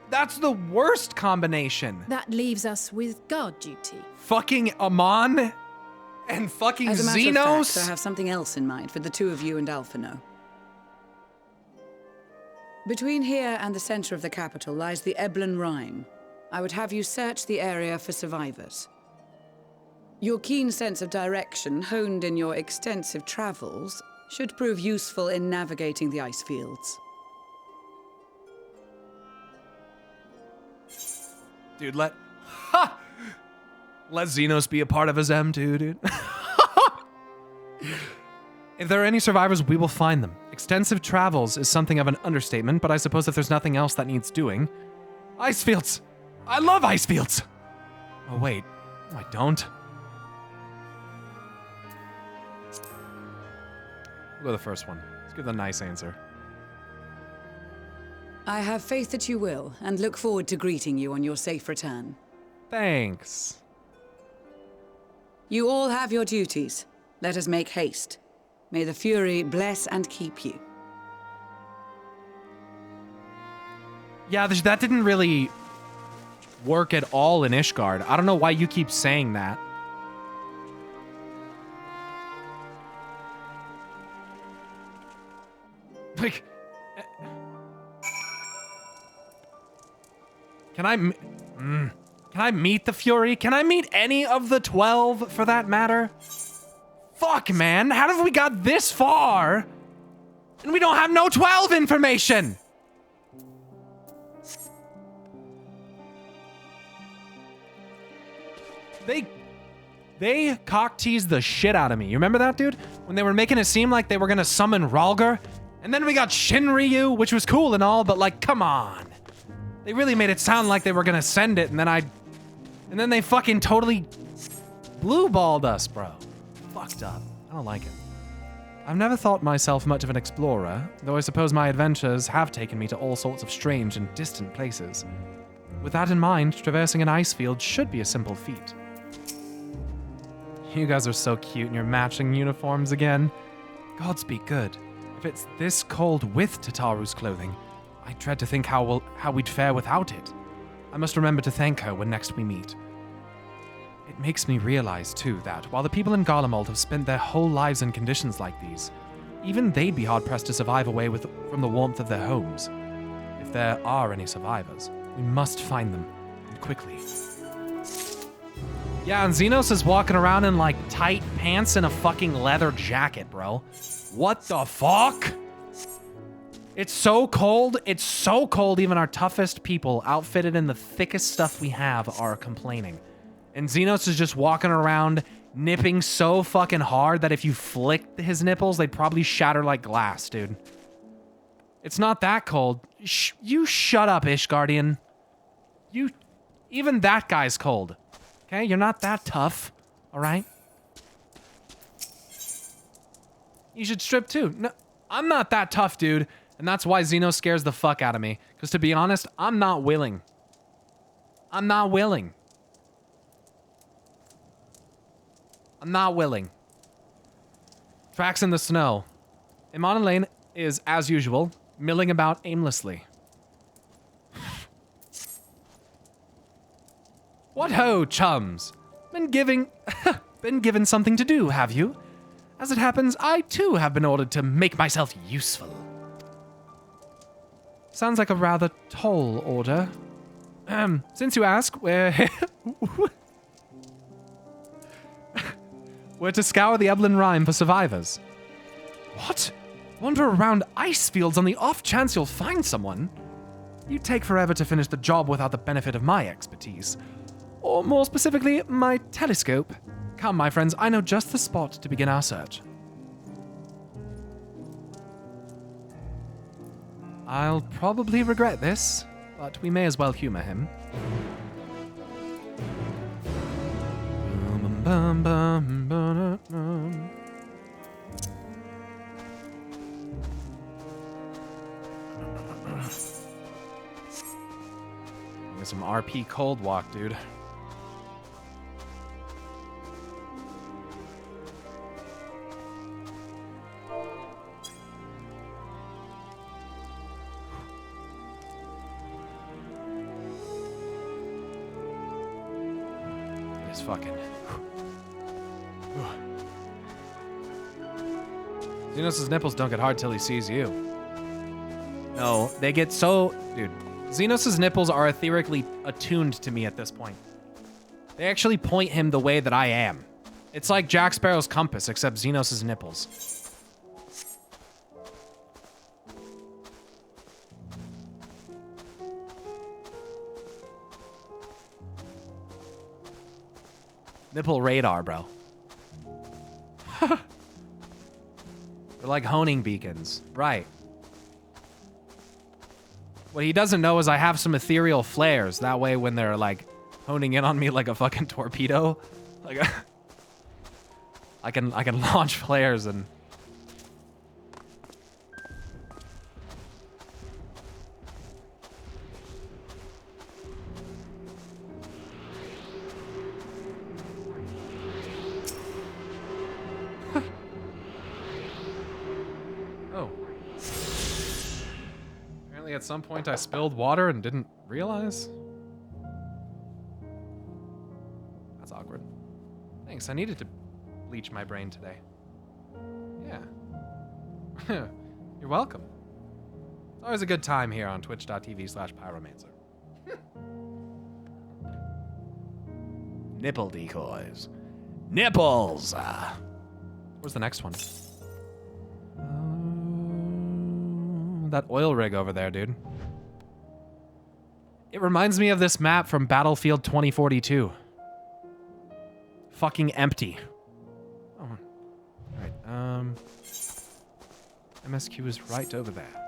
Speaker 1: That's the worst combination.
Speaker 8: That leaves us with guard duty.
Speaker 1: Fucking Amon and fucking
Speaker 2: As a matter
Speaker 1: Xenos.
Speaker 2: of fact, I have something else in mind for the two of you and Alphino. Between here and the center of the capital lies the Eblan Rhine. I would have you search the area for survivors. Your keen sense of direction, honed in your extensive travels, should prove useful in navigating the ice fields.
Speaker 1: Dude, let Xenos be a part of his M2, dude. If there are any survivors, we will find them. Extensive travels is something of an understatement, but I suppose if there's nothing else that needs doing... Ice fields! I love ice fields! Oh, wait. No, I don't. We'll go the first one. Let's give the nice answer.
Speaker 2: I have faith that you will, and look forward to greeting you on your safe return.
Speaker 1: Thanks.
Speaker 2: You all have your duties. Let us make haste. May the Fury bless and keep you.
Speaker 1: Yeah, that didn't really work at all in Ishgard. I don't know why you keep saying that. Like, can I meet the Fury? Can I meet any of the 12 for that matter? Fuck, man. How have we got this far and we don't have no 12 information? They cock-teased the shit out of me. You remember that, dude? When they were making it seem like they were gonna summon Rhalgr? And then we got Shinryu, which was cool and all, but like, come on. They really made it sound like they were gonna send it, and then they fucking totally blue-balled us, bro. Fucked up. I don't like it. I've never thought myself much of an explorer, though I suppose my adventures have taken me to all sorts of strange and distant places. With that in mind, traversing an ice field should be a simple feat. You guys are so cute in your matching uniforms again. Gods be good. If it's this cold with Tataru's clothing, I dread to think how we'd fare without it. I must remember to thank her when next we meet. It makes me realize, too, that while the people in Garlemald have spent their whole lives in conditions like these, even they'd be hard-pressed to survive away from the warmth of their homes. If there are any survivors, we must find them, and quickly. Yeah, and Xenos is walking around in, like, tight pants and a fucking leather jacket, bro. What the fuck? It's so cold. It's so cold, even our toughest people, outfitted in the thickest stuff we have, are complaining. And Xenos is just walking around, nipping so fucking hard that if you flicked his nipples, they'd probably shatter like glass, dude. It's not that cold. You shut up, Ishgardian. Even that guy's cold. Okay, you're not that tough, all right? You should strip too. No, I'm not that tough, dude. And that's why Xeno scares the fuck out of me. Because to be honest, I'm not willing. I'm not willing. I'm not willing. Tracks in the snow. Imanalain is, as usual, milling about aimlessly. What ho, chums? Been given something to do, have you? As it happens, I too have been ordered to make myself useful. Sounds like a rather tall order. Since you ask, we're to scour the Eblan Rime for survivors. What? Wander around ice fields on the off chance you'll find someone? You'd take forever to finish the job without the benefit of my expertise. Or more specifically, my telescope. Come, my friends, I know just the spot to begin our search. I'll probably regret this, but we may as well humor him. Get some RP cold walk, dude. Fucking. Xenos' nipples don't get hard till he sees you. No, they get so... Dude, Xenos' nipples are etherically attuned to me at this point. They actually point him the way that I am. It's like Jack Sparrow's compass, except Xenos' nipples. Nipple radar, bro. They're like honing beacons. Right. What he doesn't know is I have some ethereal flares. That way when they're like honing in on me like a fucking torpedo, like I can launch flares and... Apparently at some point I spilled water and didn't realize. That's awkward. Thanks, I needed to bleach my brain today. Yeah. You're welcome. It's always a good time here on twitch.tv/pyromancer. Nipple decoys. Nipples! Where's the next one? That oil rig over there, dude. It reminds me of this map from Battlefield 2042. Fucking empty. Oh. Alright, MSQ is right over there.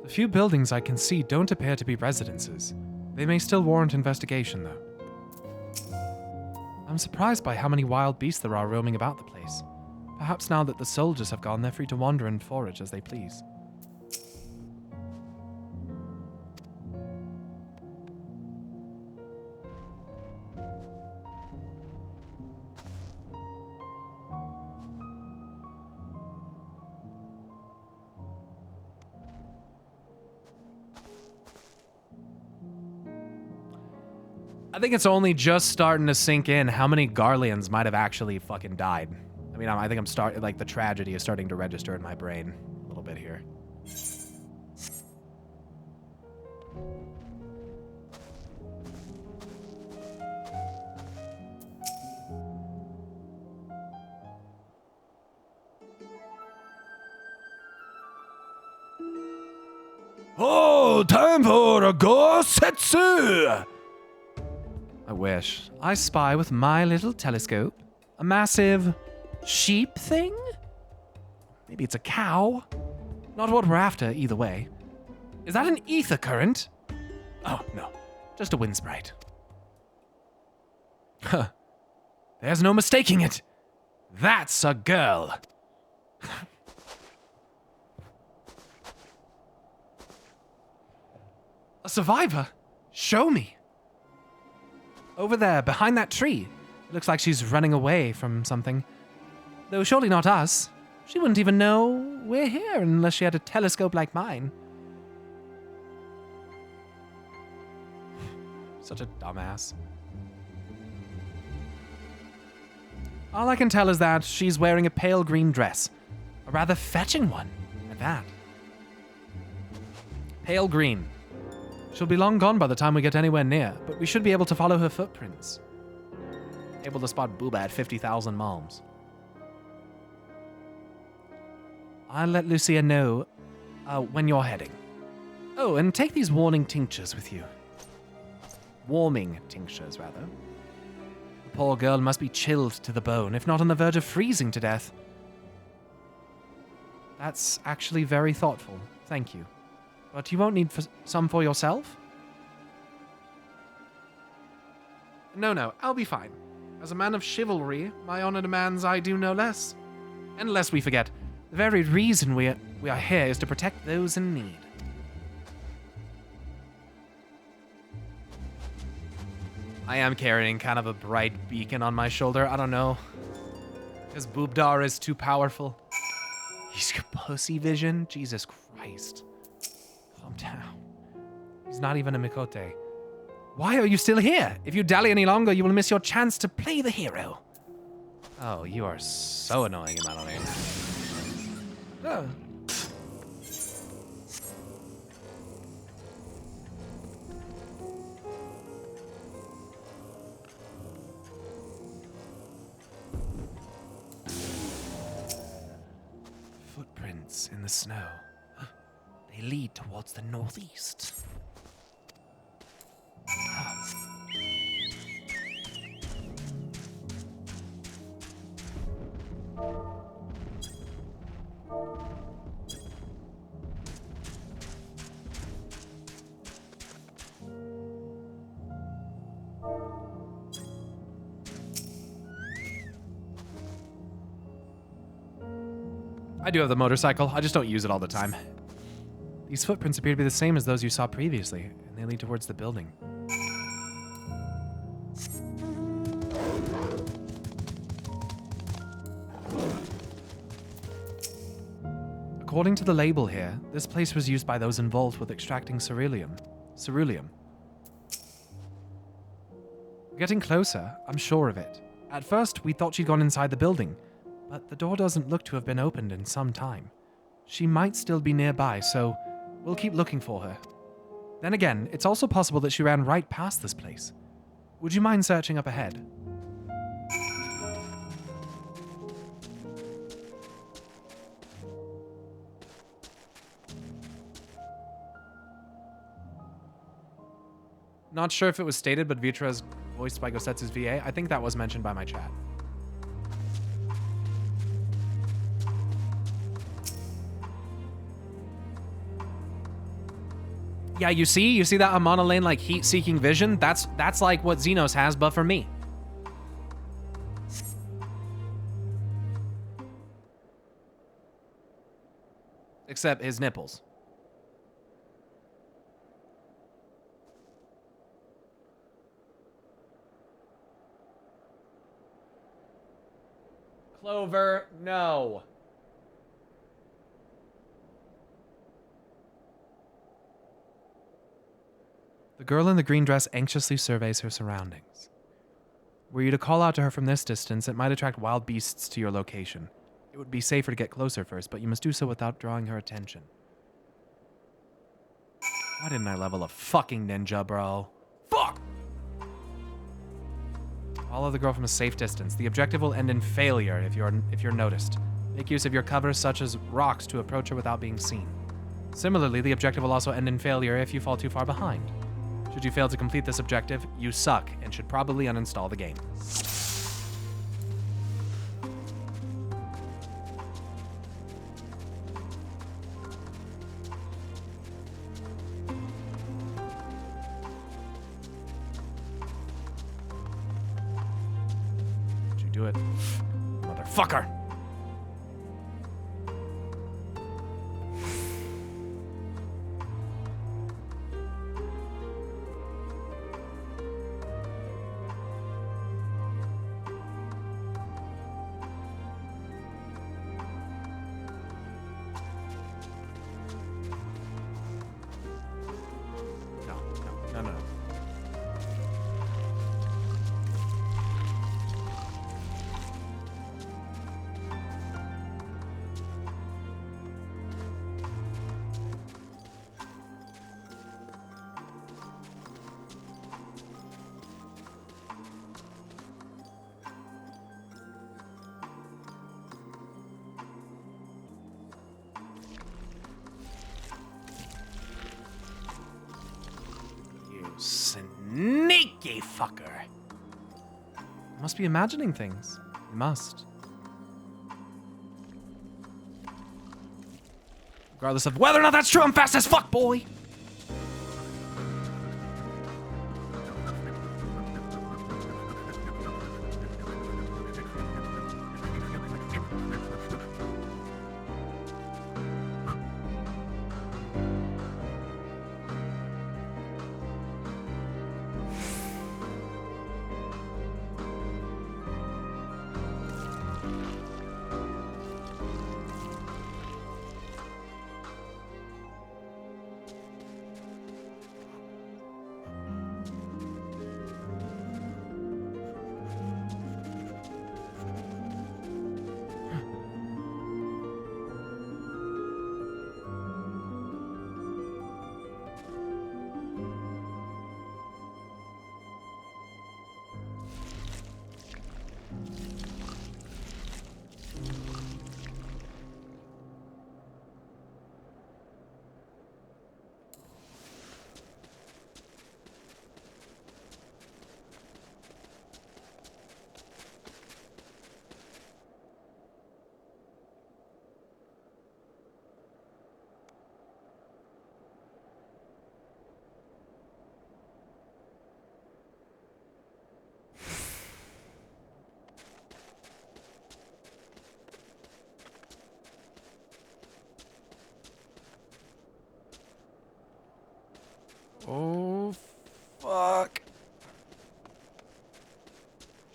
Speaker 1: The few buildings I can see don't appear to be residences. They may still warrant investigation, though. I'm surprised by how many wild beasts there are roaming about the place. Perhaps now that the soldiers have gone, they're free to wander and forage as they please. I think it's only just starting to sink in how many Garleans might have actually fucking died. I mean, I think like the tragedy is starting to register in my brain a little bit here. Oh, time for a Gosetsu! I wish. I spy with my little telescope a massive sheep thing? Maybe it's a cow? Not what we're after, either way. Is that an ether current? Oh, no. Just a wind sprite. Huh. There's no mistaking it. That's a girl. A survivor? Show me. Over there, behind that tree. It looks like she's running away from something. Though surely not us. She wouldn't even know we're here unless she had a telescope like mine. Such a dumbass. All I can tell is that she's wearing a pale green dress. A rather fetching one, at that. Pale green. She'll be long gone by the time we get anywhere near, but we should be able to follow her footprints. Able to spot Booba at 50,000 malms. I'll let Lucia know when you're heading. Oh, and take these warning tinctures with you. Warming tinctures, rather. The poor girl must be chilled to the bone, if not on the verge of freezing to death. That's actually very thoughtful. Thank you. But you won't need some for yourself? No, I'll be fine. As a man of chivalry, my honor demands I do no less. And lest we forget, the very reason we are here is to protect those in need. I am carrying kind of a bright beacon on my shoulder. I don't know. His boobdar is too powerful. He's got pussy vision? Jesus Christ. Calm down. He's not even a Mikote. Why are you still here? If you dally any longer, you will miss your chance to play the hero. Oh, you are so annoying, Melanie. Oh. Footprints in the snow. They lead towards the northeast. I do have the motorcycle. I just don't use it all the time. These footprints appear to be the same as those you saw previously, and they lead towards the building. According to the label here, this place was used by those involved with extracting ceruleum. Ceruleum. We're getting closer, I'm sure of it. At first, we thought she'd gone inside the building, but the door doesn't look to have been opened in some time. She might still be nearby, so we'll keep looking for her. Then again, it's also possible that she ran right past this place. Would you mind searching up ahead? Not sure if it was stated, but Vitra is voiced by Gosetsu's VA. I think that was mentioned by my chat. Yeah, you see that Amana Lane like heat-seeking vision? That's like what Xenos has, but for me. Except his nipples. Clover, no. The girl in the green dress anxiously surveys her surroundings. Were you to call out to her from this distance, it might attract wild beasts to your location. It would be safer to get closer first, but you must do so without drawing her attention. Why didn't I level a fucking ninja, bro? Fuck! Follow the girl from a safe distance. The objective will end in failure if you're noticed. Make use of your cover, such as rocks, to approach her without being seen. Similarly, the objective will also end in failure if you fall too far behind. Should you fail to complete this objective, you suck and should probably uninstall the game. Did you do it? Motherfucker! No. Sneaky fucker. You must be imagining things. You must. Regardless of whether or not that's true, I'm fast as fuck, boy!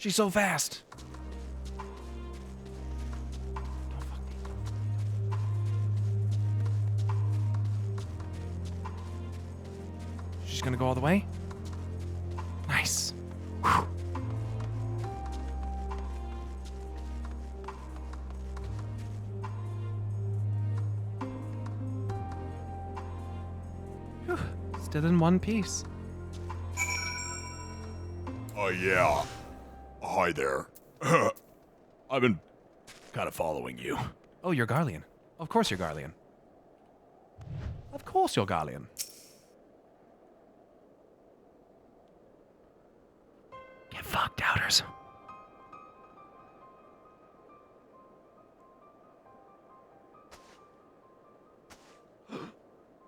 Speaker 1: She's so fast. She's gonna go all the way. Nice. Whew. Whew. Still in one piece.
Speaker 10: Oh, yeah. Hi there. I've been kind of following you.
Speaker 1: Oh, you're Garlean. Of course you're Garlean. Of course you're Garlean. Get fucked, doubters.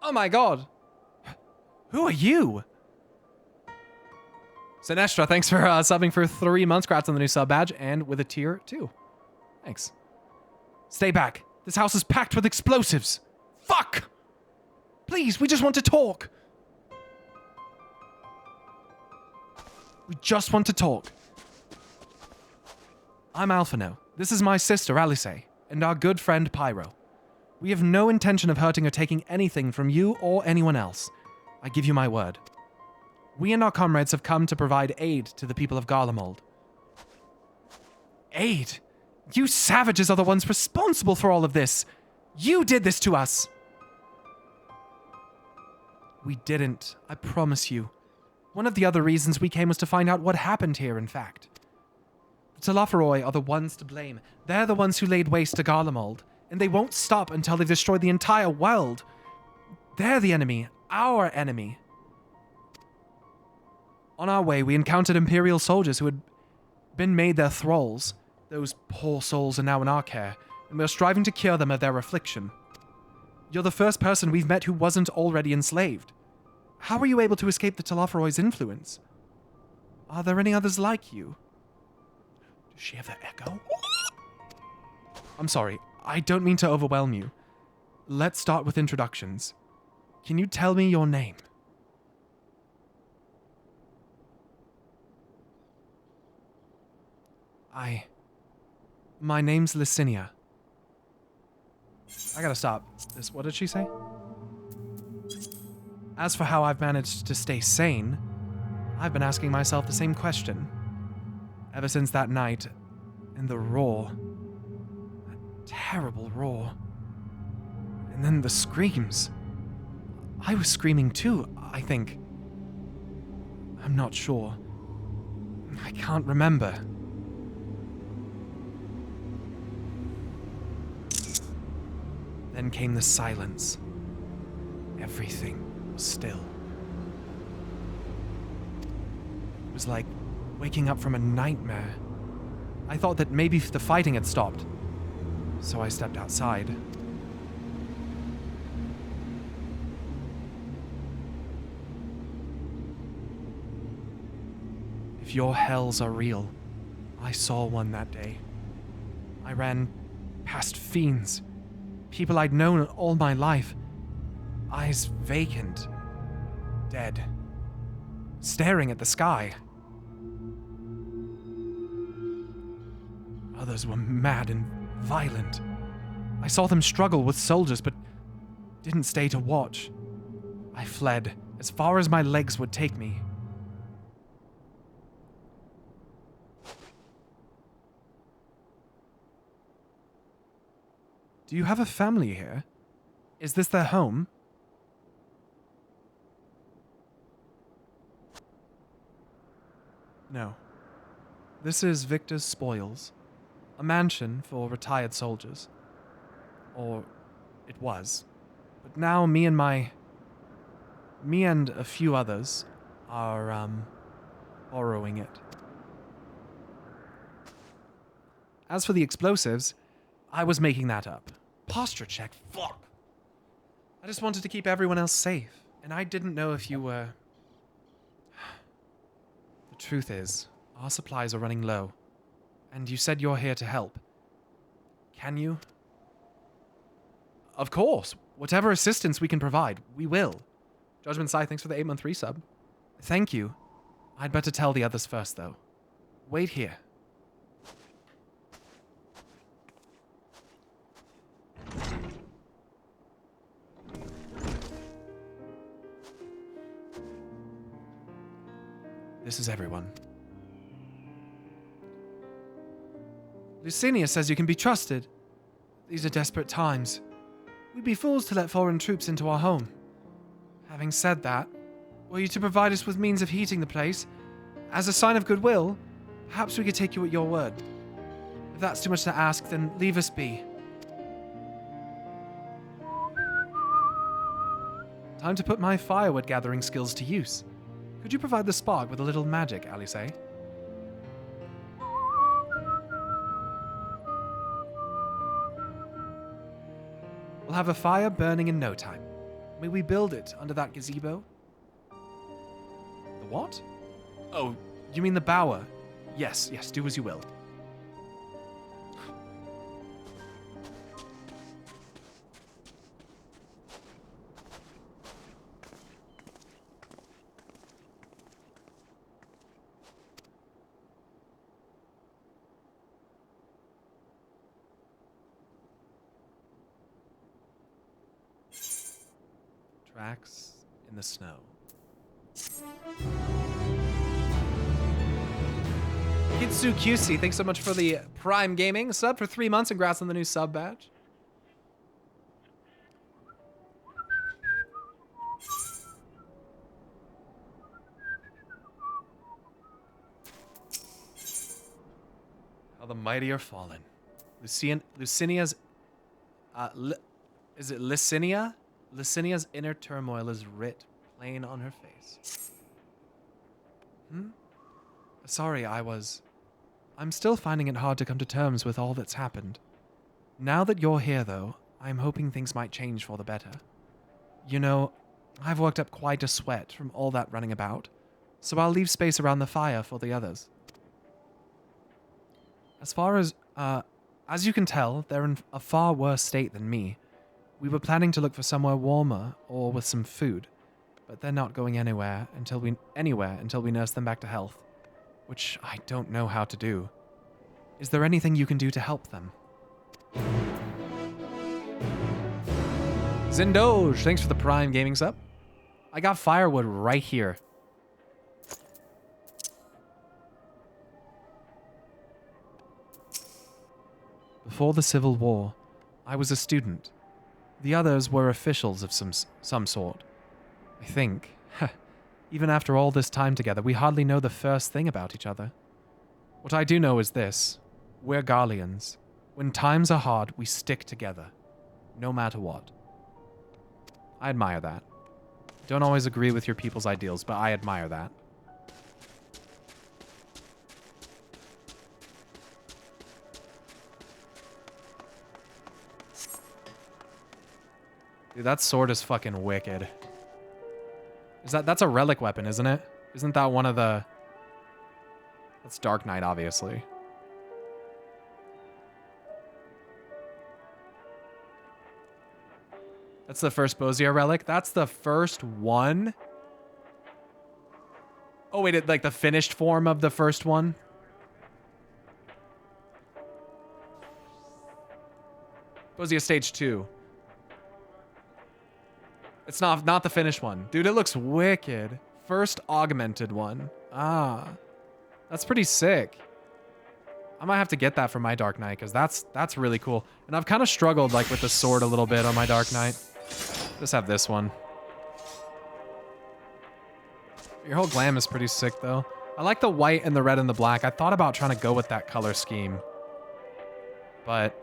Speaker 1: Oh my god. Who are you? Sinestra, thanks for subbing for 3 months. Congrats on the new sub badge and with a tier 2. Thanks. Stay back. This house is packed with explosives. Fuck! Please, we just want to talk. We just want to talk. I'm Alphino. This is my sister, Alice, and our good friend, Pyro. We have no intention of hurting or taking anything from you or anyone else. I give you my word. We and our comrades have come to provide aid to the people of Garlemald. Aid? You savages are the ones responsible for all of this. You did this to us. We didn't, I promise you. One of the other reasons we came was to find out what happened here, in fact. The Talafaroi are the ones to blame. They're the ones who laid waste to Garlemald, and they won't stop until they've destroyed the entire world. They're the enemy, our enemy. On our way, we encountered Imperial soldiers who had been made their thralls. Those poor souls are now in our care, and we're striving to cure them of their affliction. You're the first person we've met who wasn't already enslaved. How were you able to escape the Talafaroi's influence? Are there any others like you? Does she have that echo? I'm sorry, I don't mean to overwhelm you. Let's start with introductions. Can you tell me your name? My name's Licinia. I gotta stop. What did she say? As for how I've managed to stay sane, I've been asking myself the same question. Ever since that night, and the roar. That terrible roar. And then the screams. I was screaming too, I think. I'm not sure. I can't remember. Then came the silence. Everything was still. It was like waking up from a nightmare. I thought that maybe the fighting had stopped, so I stepped outside. If your hells are real, I saw one that day. I ran past fiends. People I'd known all my life. Eyes vacant. Dead. Staring at the sky. Others were mad and violent. I saw them struggle with soldiers, but didn't stay to watch. I fled as far as my legs would take me. Do you have a family here? Is this their home? No. This is Victor's Spoils, a mansion for retired soldiers. Or it was. But now me and a few others are, borrowing it. As for the explosives, I was making that up. Posture check, fuck. I just wanted to keep everyone else safe, and I didn't know if you were... The truth is, our supplies are running low, and you said you're here to help. Can you? Of course. Whatever assistance we can provide, we will. Judgment Sai, thanks for the 8-month resub. Thank you. I'd better tell the others first, though. Wait here. misses everyone. Lucinia says you can be trusted. These are desperate times. We'd be fools to let foreign troops into our home. Having said that, were you to provide us with means of heating the place, as a sign of goodwill, perhaps we could take you at your word. If that's too much to ask, then leave us be. Time to put my firewood gathering skills to use. Could you provide the spark with a little magic, Alice? We'll have a fire burning in no time. May we build it under that gazebo? The what? Oh, you mean the bower? Yes, do as you will. Tracks in the snow. Kitsu QC, thanks so much for the Prime Gaming sub for 3 months. Congrats on the new sub badge. How the mighty are fallen. Lucinia's... is it Licinia? Licinia's inner turmoil is writ plain on her face. Sorry, I'm still finding it hard to come to terms with all that's happened. Now that you're here, though, I'm hoping things might change for the better. You know, I've worked up quite a sweat from all that running about, so I'll leave space around the fire for the others. As you can tell, they're in a far worse state than me. We were planning to look for somewhere warmer or with some food, but they're not going anywhere until we nurse them back to health, which I don't know how to do. Is there anything you can do to help them? Zindoge, thanks for the Prime Gaming sub. I got firewood right here. Before the Civil War, I was a student. The others were officials of some sort. I think. Even after all this time together, we hardly know the first thing about each other. What I do know is this. We're Garleans. When times are hard, we stick together. No matter what. I admire that. Don't always agree with your people's ideals, but I admire that. Dude, that sword is fucking wicked. That's a relic weapon, isn't it? Isn't that one of the... That's Dark Knight, obviously. That's the first Bozia relic? That's the first one? Oh, wait, like the finished form of the first one? Bozia Stage 2. It's not the finished one. Dude, it looks wicked. First augmented one. Ah. That's pretty sick. I might have to get that for my Dark Knight, because that's really cool. And I've kind of struggled like with the sword a little bit on my Dark Knight. Just have this one. Your whole glam is pretty sick, though. I like the white and the red and the black. I thought about trying to go with that color scheme. But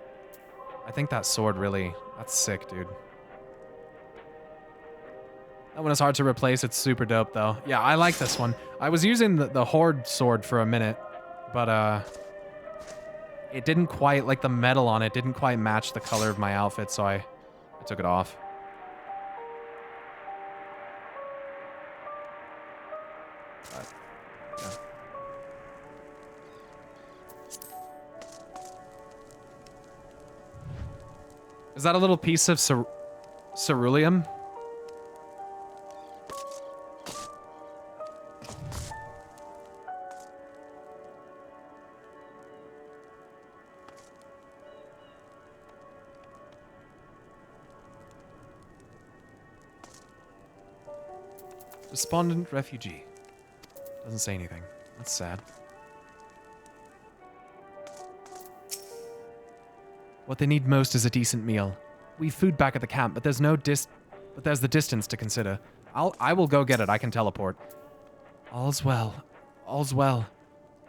Speaker 1: I think that sword really... That's sick, dude. That one is hard to replace. It's super dope, though. Yeah, I like this one. I was using the Horde sword for a minute, but it didn't quite, like the metal on it didn't quite match the color of my outfit, so I took it off. But, yeah. Is that a little piece of ceruleum? Despondent refugee. Doesn't say anything. That's sad. What they need most is a decent meal. We've food back at the camp, but there's the distance to consider. I will go get it. I can teleport. All's well. All's well.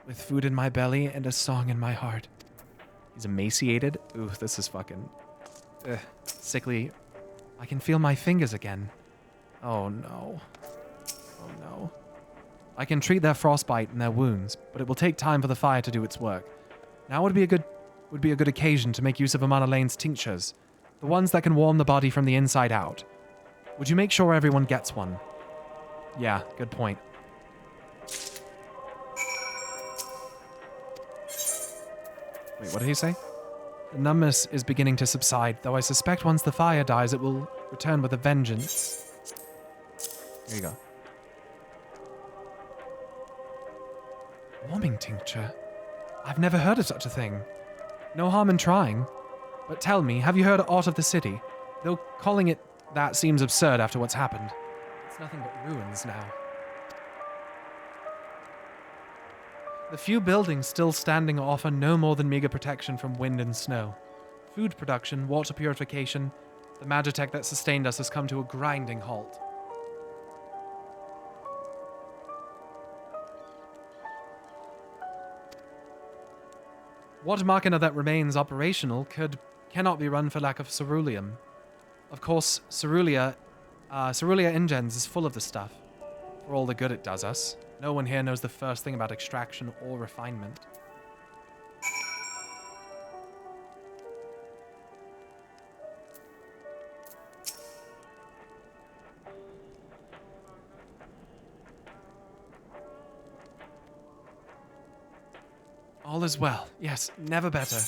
Speaker 1: With food in my belly and a song in my heart. He's emaciated. Ooh, this is fucking sickly. I can feel my fingers again. Oh no. Oh no. I can treat their frostbite and their wounds, but it will take time for the fire to do its work. Now would be a good occasion to make use of Amana Lane's tinctures, the ones that can warm the body from the inside out. Would you make sure everyone gets one? Yeah, good point. Wait, what did he say? The numbness is beginning to subside, though I suspect once the fire dies, it will return with a vengeance. Here you go. Warming tincture? I've never heard of such a thing. No harm in trying. But tell me, have you heard aught of the city? Though calling it that seems absurd after what's happened. It's nothing but ruins now. The few buildings still standing offer no more than meager protection from wind and snow. Food production, water purification, the magitech that sustained us has come to a grinding halt. What machina that remains operational cannot be run for lack of ceruleum. Of course, Cerulia Ingens is full of the stuff. For all the good it does us, no one here knows the first thing about extraction or refinement. All is well. Yes, never better.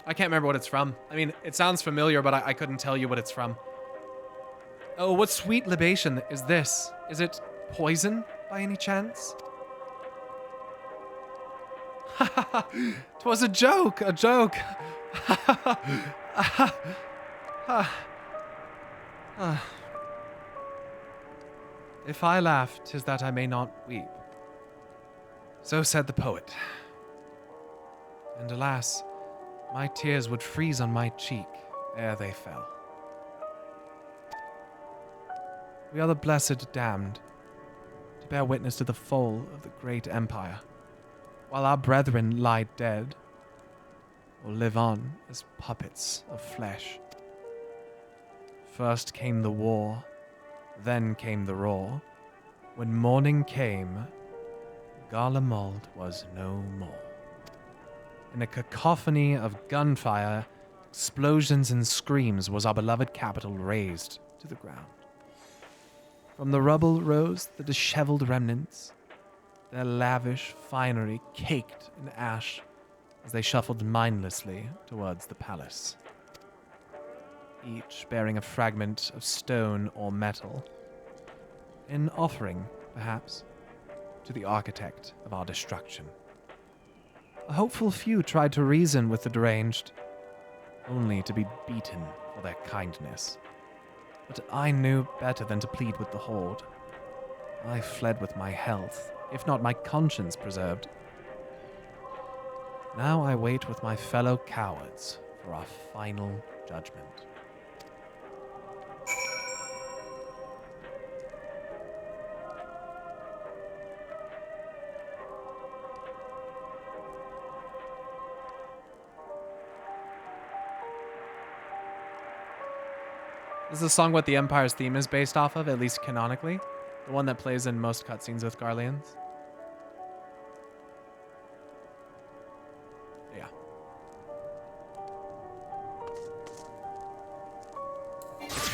Speaker 1: I can't remember what it's from. I mean, it sounds familiar, but I couldn't tell you what it's from. Oh, what sweet libation is this? Is it poison, by any chance? 'Twas a joke, a joke. If I laugh, 'tis that I may not weep. So said the poet. And alas, my tears would freeze on my cheek ere they fell. We are the blessed damned, to bear witness to the fall of the great empire, while our brethren lie dead, or live on as puppets of flesh. First came the war, then came the roar. When morning came, Garlemald was no more. In a cacophony of gunfire, explosions and screams was our beloved capital razed to the ground. From the rubble rose the disheveled remnants, their lavish finery caked in ash as they shuffled mindlessly towards the palace, each bearing a fragment of stone or metal, in offering, perhaps, to the architect of our destruction. A hopeful few tried to reason with the deranged, only to be beaten for their kindness. But I knew better than to plead with the horde. I fled with my health, if not my conscience preserved. Now I wait with my fellow cowards for our final judgment. This is a song what the Empire's theme is based off of, at least canonically. The one that plays in most cutscenes with Garleans. Yeah.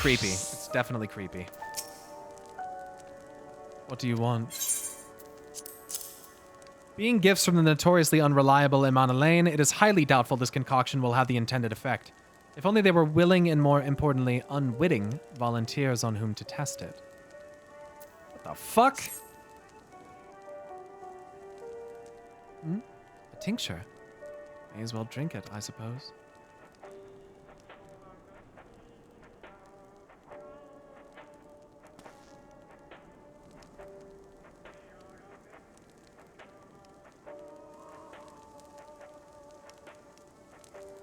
Speaker 1: creepy. It's definitely creepy. What do you want? Being gifts from the notoriously unreliable Imana Lane, it is highly doubtful this concoction will have the intended effect. If only they were willing and, more importantly, unwitting volunteers on whom to test it. What the fuck? A tincture. May as well drink it, I suppose.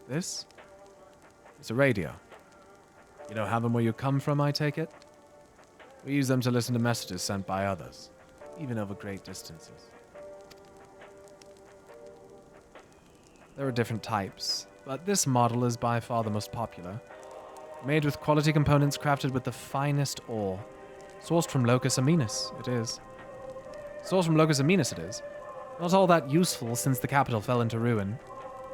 Speaker 1: This? It's a radio. You don't have them where you come from, I take it? We use them to listen to messages sent by others, even over great distances. There are different types, but this model is by far the most popular. Made with quality components crafted with the finest ore. Sourced from Locus Aminus, it is. Not all that useful since the capital fell into ruin.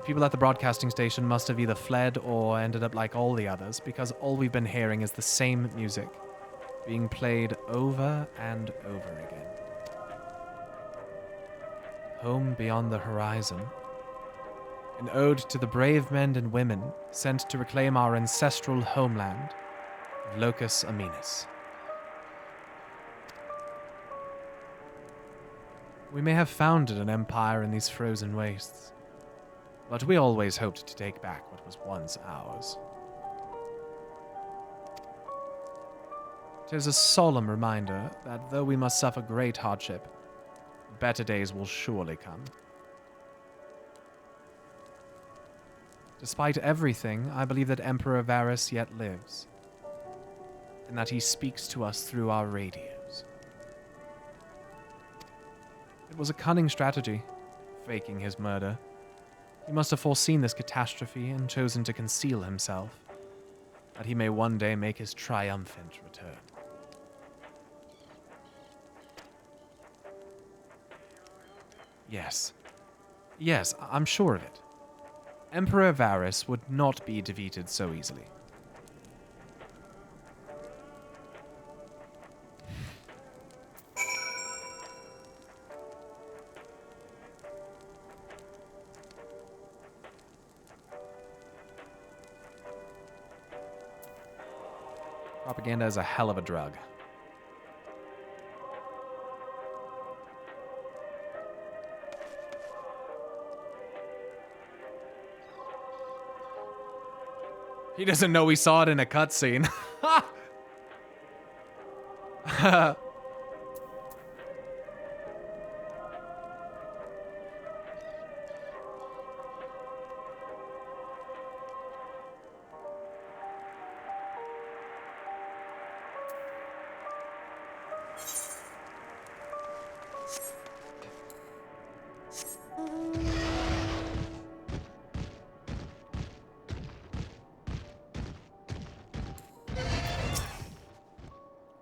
Speaker 1: People at the broadcasting station must have either fled or ended up like all the others, because all we've been hearing is the same music, being played over and over again. Home beyond the horizon. An ode to the brave men and women sent to reclaim our ancestral homeland of Locus Aminus. We may have founded an empire in these frozen wastes, but we always hoped to take back what was once ours. 'Tis a solemn reminder that though we must suffer great hardship, better days will surely come. Despite everything, I believe that Emperor Varus yet lives, and that he speaks to us through our radios. It was a cunning strategy, faking his murder. He must have foreseen this catastrophe and chosen to conceal himself, that he may one day make his triumphant return. Yes, I'm sure of it. Emperor Varus would not be defeated so easily. Propaganda is a hell of a drug. He doesn't know we saw it in a cutscene.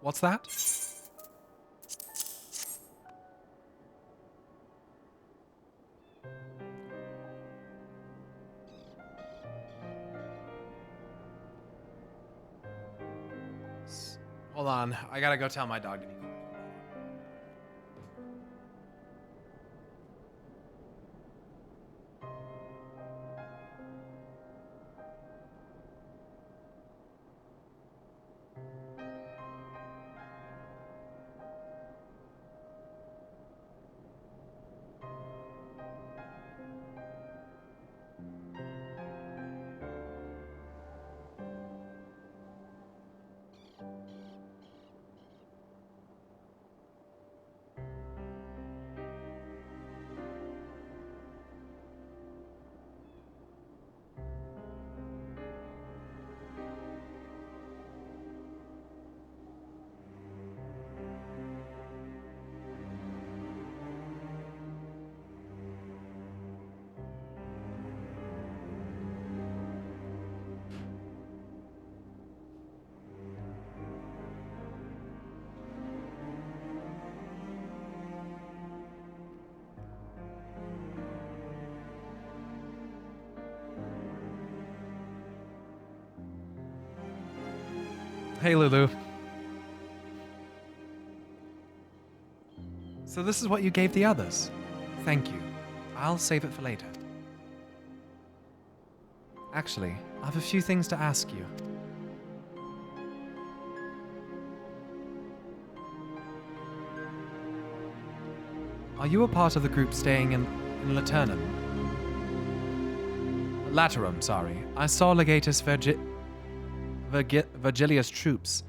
Speaker 1: What's that? Hold on, I gotta go tell my dog to be quiet. Hey, Lulu. So this is what you gave the others. Thank you. I'll save it for later. Actually, I have a few things to ask you. Are you a part of the group staying in Laternum? Laterum, sorry. I saw Legatus Virgilius troops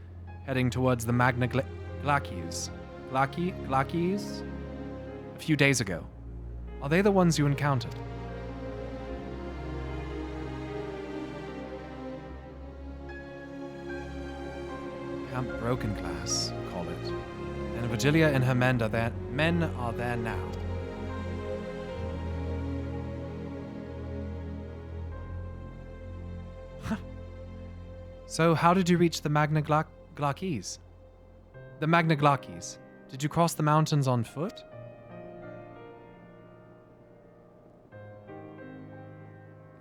Speaker 1: heading towards the Magna Glacies. Glacies? A few days ago. Are they the ones you encountered? Camp Broken Glass, call it. And Virgilia and her men are there now. So how did you reach the Magna Glacies? The Magna Glacies. Did you cross the mountains on foot?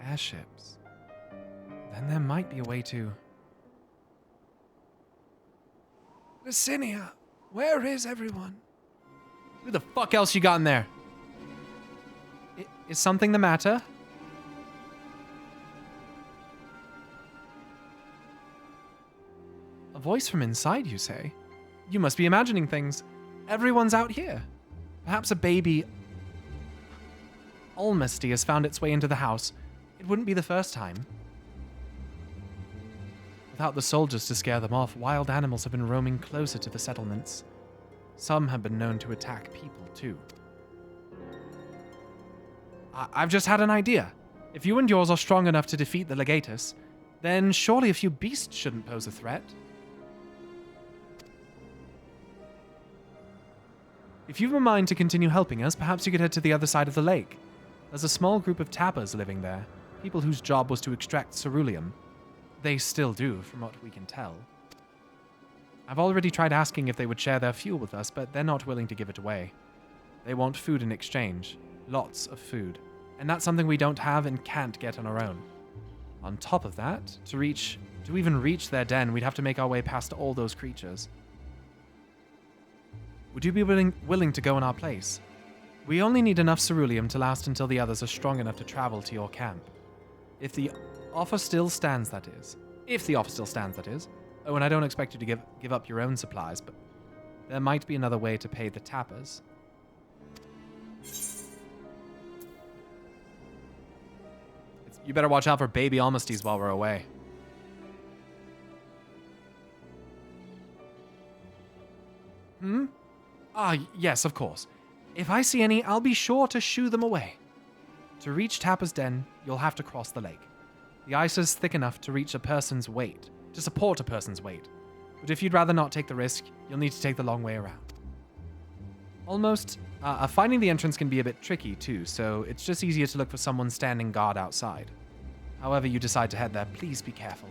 Speaker 1: Airships. Then there might be a way to... Licinia, where is everyone? Who the fuck else you got in there? Is something the matter? A voice from inside, you say? You must be imagining things. Everyone's out here. Perhaps a baby... Almasty has found its way into the house. It wouldn't be the first time. Without the soldiers to scare them off, wild animals have been roaming closer to the settlements. Some have been known to attack people, too. I've just had an idea. If you and yours are strong enough to defeat the Legatus, then surely a few beasts shouldn't pose a threat. If you've a mind to continue helping us, perhaps you could head to the other side of the lake. There's a small group of tappers living there, people whose job was to extract ceruleum. They still do, from what we can tell. I've already tried asking if they would share their fuel with us, but they're not willing to give it away. They want food in exchange. Lots of food. And that's something we don't have and can't get on our own. On top of that, to even reach their den, we'd have to make our way past all those creatures. Would you be willing to go in our place? We only need enough ceruleum to last until the others are strong enough to travel to your camp. If the offer still stands, that is. Oh, and I don't expect you to give up your own supplies, but there might be another way to pay the tappers. You better watch out for baby Almasties while we're away. Yes, of course. If I see any, I'll be sure to shoo them away. To reach Tapper's Den, you'll have to cross the lake. The ice is thick enough to reach a person's weight, to support a person's weight. But if you'd rather not take the risk, you'll need to take the long way around. Finding the entrance can be a bit tricky too, so it's just easier to look for someone standing guard outside. However you decide to head there, please be careful.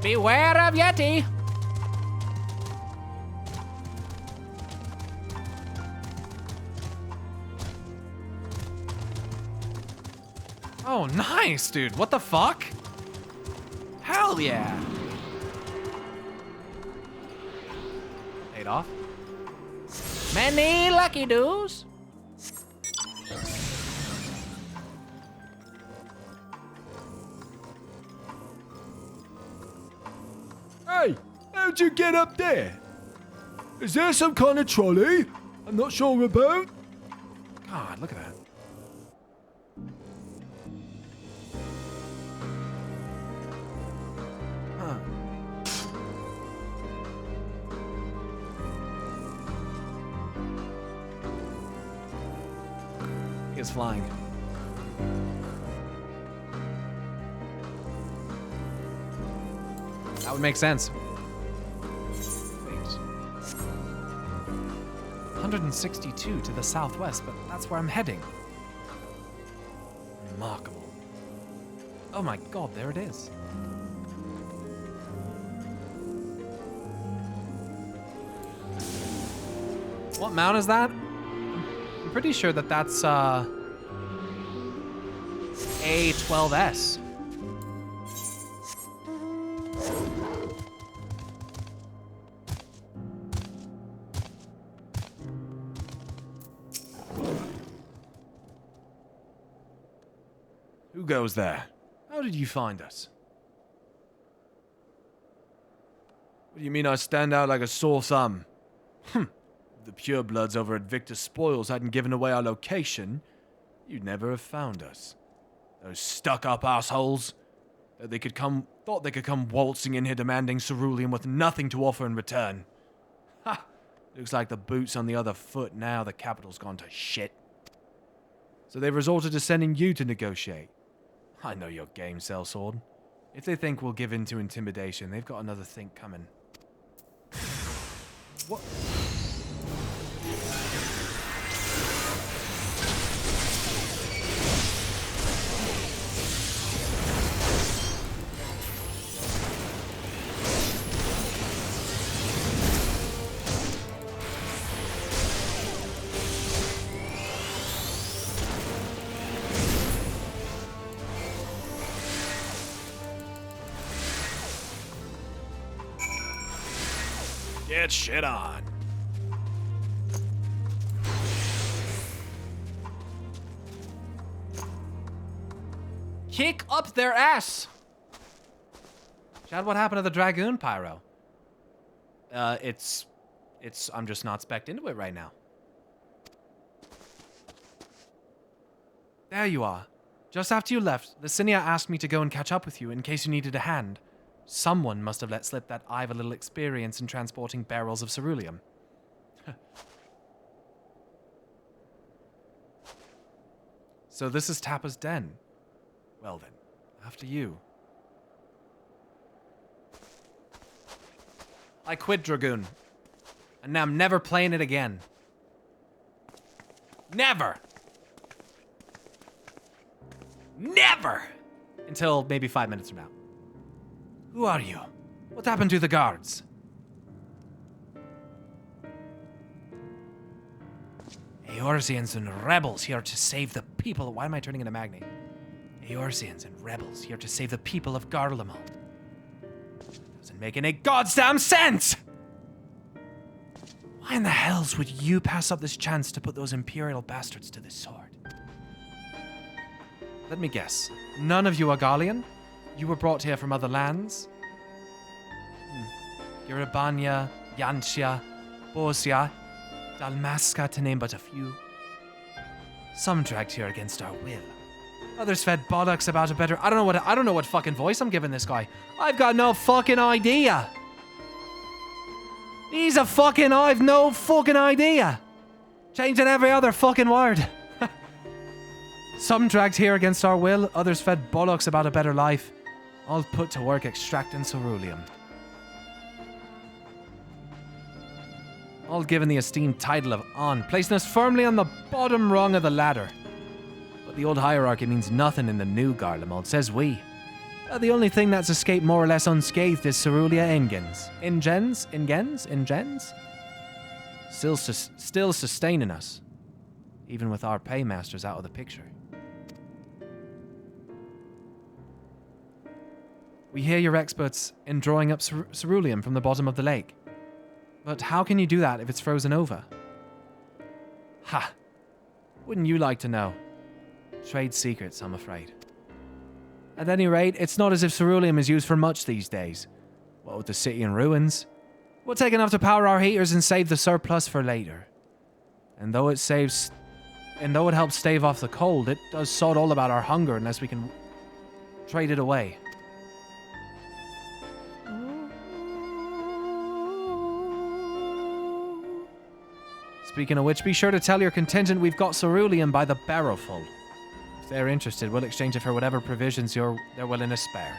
Speaker 1: Beware of Yeti! Oh, nice, dude. What the fuck? Hell yeah. off. Many lucky doos.
Speaker 10: Hey, how'd you get up there? Is there some kind of trolley I'm not sure about?
Speaker 1: God, look at that. Huh. He is flying. That would make sense. Wait. 162 to the southwest, but that's where I'm heading. Remarkable. Oh my god, there it is. What mount is that? I'm pretty sure that that's A12S.
Speaker 10: Who goes there?
Speaker 1: How did you find us?
Speaker 10: What do you mean I stand out like a sore thumb? If the purebloods over at Victor Spoils hadn't given away our location, you'd never have found us. Those stuck-up assholes. Thought they could come waltzing in here demanding cerulean with nothing to offer in return. Ha! Looks like the boot's on the other foot now the capital's gone to shit. So they've resorted to sending you to negotiate. I know your game, Sellsword. If they think we'll give in to intimidation, they've got another think coming. What? Get shit on.
Speaker 1: Kick up their ass! Chad, what happened to the Dragoon Pyro? I'm just not spec'd into it right now. There you are. Just after you left, the Cinia asked me to go and catch up with you in case you needed a hand. Someone must have let slip that I have a little experience in transporting barrels of ceruleum. So this is Tappa's den. Well then, after you. I quit Dragoon. And now I'm never playing it again. Never! Never! Until maybe 5 minutes from now. Who are you? What happened to the guards? Eorzeans and rebels here to save the people. Why am I turning into Magni? Eorzeans and rebels here to save the people of Garlemald. Doesn't make any goddamn sense! Why in the hells would you pass up this chance to put those Imperial bastards to the sword? Let me guess. None of you are Garlean? You were brought here from other lands? Giribania, Yantia, Borsia, Dalmasca, to name but a few. Some dragged here against our will. Others fed bollocks about a better... I don't know what fucking voice I'm giving this guy. I've got no fucking idea. I've no fucking idea. Changing every other fucking word. Some dragged here against our will, others fed bollocks about a better life. All put to work extracting ceruleum. All given the esteemed title of On, placing us firmly on the bottom rung of the ladder. But the old hierarchy means nothing in the new Garlemald, says we. The only thing that's escaped more or less unscathed is Cerulia Ingens. Ingens? Still sustaining us. Even with our paymasters out of the picture. We hear you're experts in drawing up ceruleum from the bottom of the lake. But how can you do that if it's frozen over? Ha! Wouldn't you like to know? Trade secrets, I'm afraid. At any rate, it's not as if ceruleum is used for much these days. What with the city in ruins, we'll take enough to power our heaters and save the surplus for later. And though it helps stave off the cold, it does sod all about our hunger unless we can trade it away. Speaking of which, be sure to tell your contingent we've got ceruleum by the barrelful. If they're interested, we'll exchange it for whatever provisions they're willing to spare.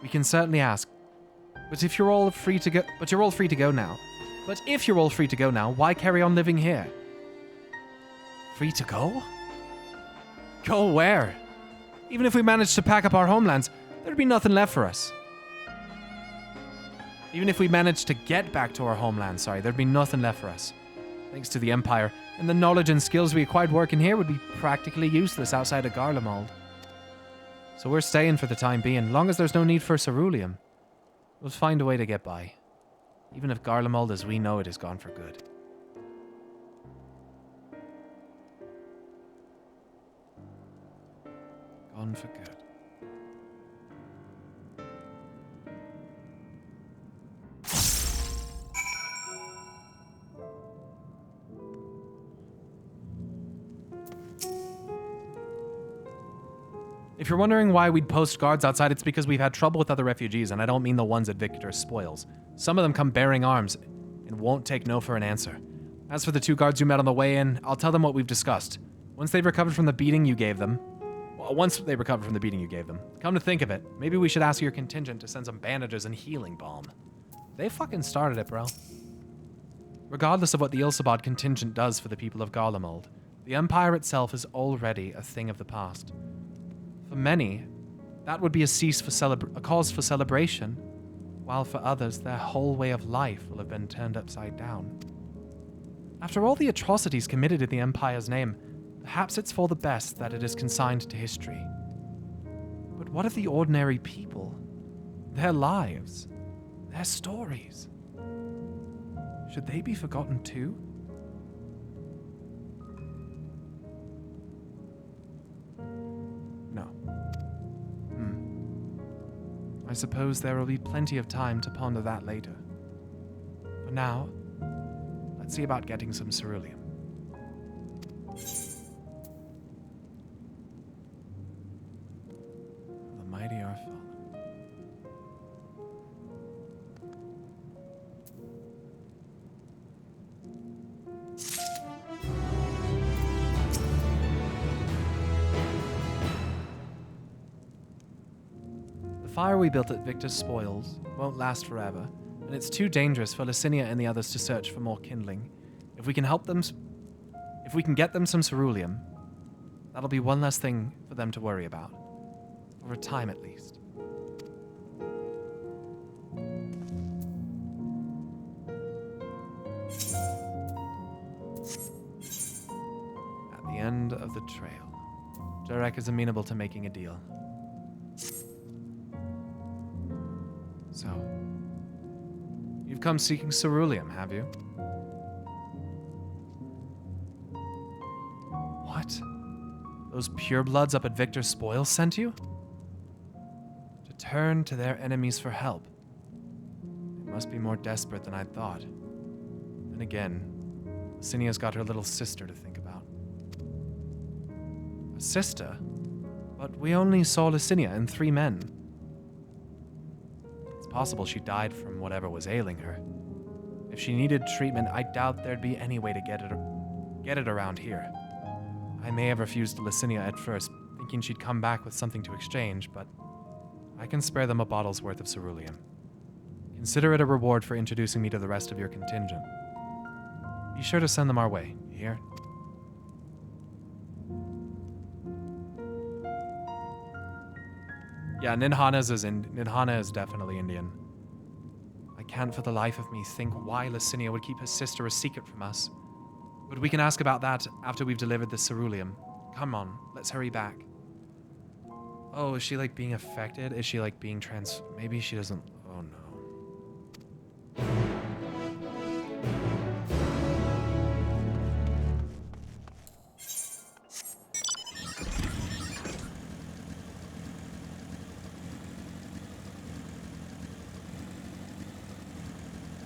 Speaker 1: We can certainly ask. But if you're all free to go now, why carry on living here? Free to go? Go where? Even if we managed to pack up our homelands, there'd be nothing left for us. Even if we managed to get back to our homeland, there'd be nothing left for us. Thanks to the Empire, and the knowledge and skills we acquired working here would be practically useless outside of Garlemald. So we're staying for the time being, long as there's no need for ceruleum. We'll find a way to get by. Even if Garlemald as we know it is gone for good. Gone for good. If you're wondering why we'd post guards outside, it's because we've had trouble with other refugees, and I don't mean the ones at Victor's spoils. Some of them come bearing arms and won't take no for an answer. As for the 2 guards you met on the way in, I'll tell them what we've discussed. Once they've recovered from the beating you gave them, come to think of it, maybe we should ask your contingent to send some bandages and healing balm. They fucking started it, bro. Regardless of what the Ilsabad contingent does for the people of Garlemald, the Empire itself is already a thing of the past. For many, that would be a cause for celebration, while for others, their whole way of life will have been turned upside down. After all the atrocities committed in the Empire's name, perhaps it's for the best that it is consigned to history. But what of the ordinary people? Their lives? Their stories? Should they be forgotten too? No. I suppose there will be plenty of time to ponder that later. For now, let's see about getting some ceruleum. The mighty are fallen. The fire we built at Victor's spoils won't last forever, and it's too dangerous for Licinia and the others to search for more kindling. If we can get them some ceruleum, that'll be one less thing for them to worry about. For a time at least. At the end of the trail, Durek is amenable to making a deal. So, you've come seeking ceruleum, have you? What? Those purebloods up at Victor's spoils sent you? To turn to their enemies for help. It must be more desperate than I'd thought. And again, Lysinia's got her little sister to think about. A sister? But we only saw Lysinia and 3 men. Possible she died from whatever was ailing her. If she needed treatment, I doubt there'd be any way to get it around here. I may have refused Licinia at first, thinking she'd come back with something to exchange, but I can spare them a bottle's worth of ceruleum. Consider it a reward for introducing me to the rest of your contingent. Be sure to send them our way, you hear? Yeah, Ninhana is definitely Indian. I can't for the life of me think why Licinia would keep her sister a secret from us. But we can ask about that after we've delivered the ceruleum. Come on, let's hurry back. Oh, is she like being affected? Is she like being maybe she doesn't... Oh no.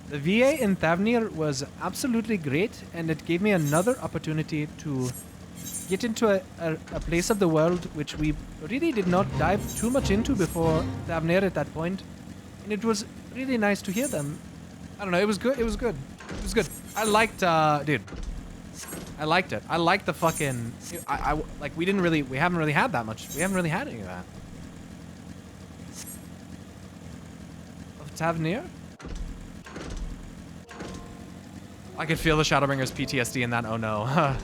Speaker 1: The VA in Thavnir was absolutely great, and it gave me another opportunity to get into a place of the world which we really did not dive too much into before Thavnir at that point. And it was really nice to hear them. I don't know, it was good. It was good. It was good. I liked, dude. I liked it. I liked the fucking... like, we haven't really had that much. We haven't really had any of that. Of Thavnir? I could feel the Shadowbringer's PTSD in that, oh no.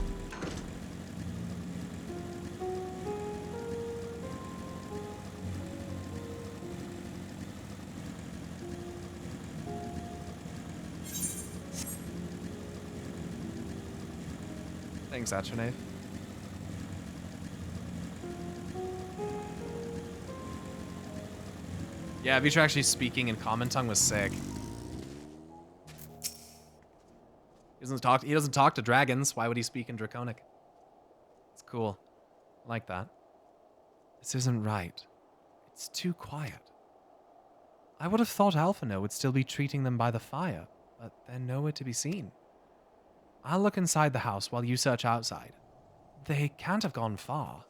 Speaker 1: Thanks, Atronave. Yeah, Vitra actually speaking in Common Tongue was sick. He doesn't talk to dragons. Why would he speak in Draconic? It's cool. I like that. This isn't right. It's too quiet. I would have thought Alphino would still be treating them by the fire, but they're nowhere to be seen. I'll look inside the house while you search outside. They can't have gone far.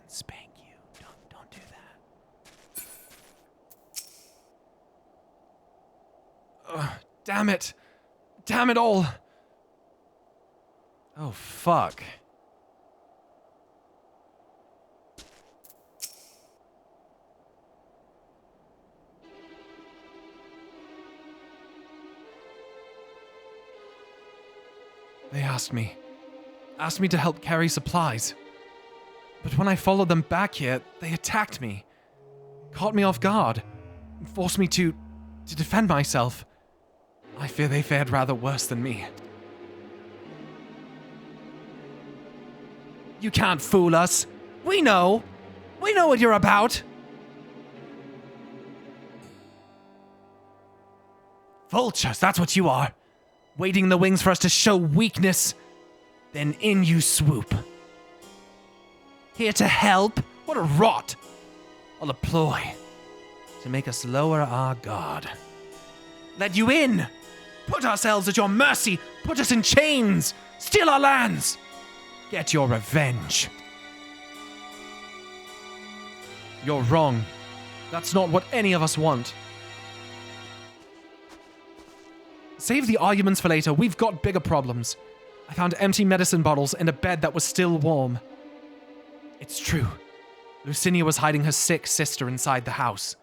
Speaker 1: Spank you. Don't do that. Ugh, damn it. Damn it all. Oh, fuck. They asked me to help carry supplies. But when I followed them back here, they attacked me, caught me off guard, and forced me to defend myself. I fear they fared rather worse than me. You can't fool us. We know. We know what you're about. Vultures, that's what you are. Waiting in the wings for us to show weakness. Then in you swoop. Here to help? What a rot! All a ploy to make us lower our guard. Let you in! Put ourselves at your mercy! Put us in chains! Steal our lands! Get your revenge. You're wrong. That's not what any of us want. Save the arguments for later. We've got bigger problems. I found empty medicine bottles and a bed that was still warm. It's true. Lucinia was hiding her sick sister inside the house.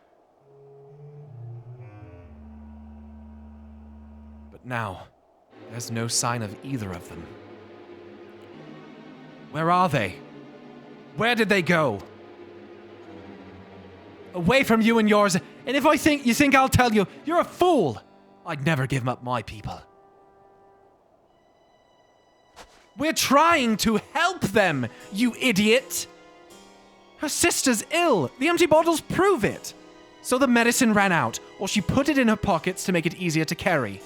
Speaker 1: But now, there's no sign of either of them. Where are they? Where did they go? Away from you and yours, and if you think I'll tell you, you're a fool! I'd never give up my people. We're trying to help them, you idiot! Her sister's ill. The empty bottles prove it. So the medicine ran out, or she put it in her pockets to make it easier to carry,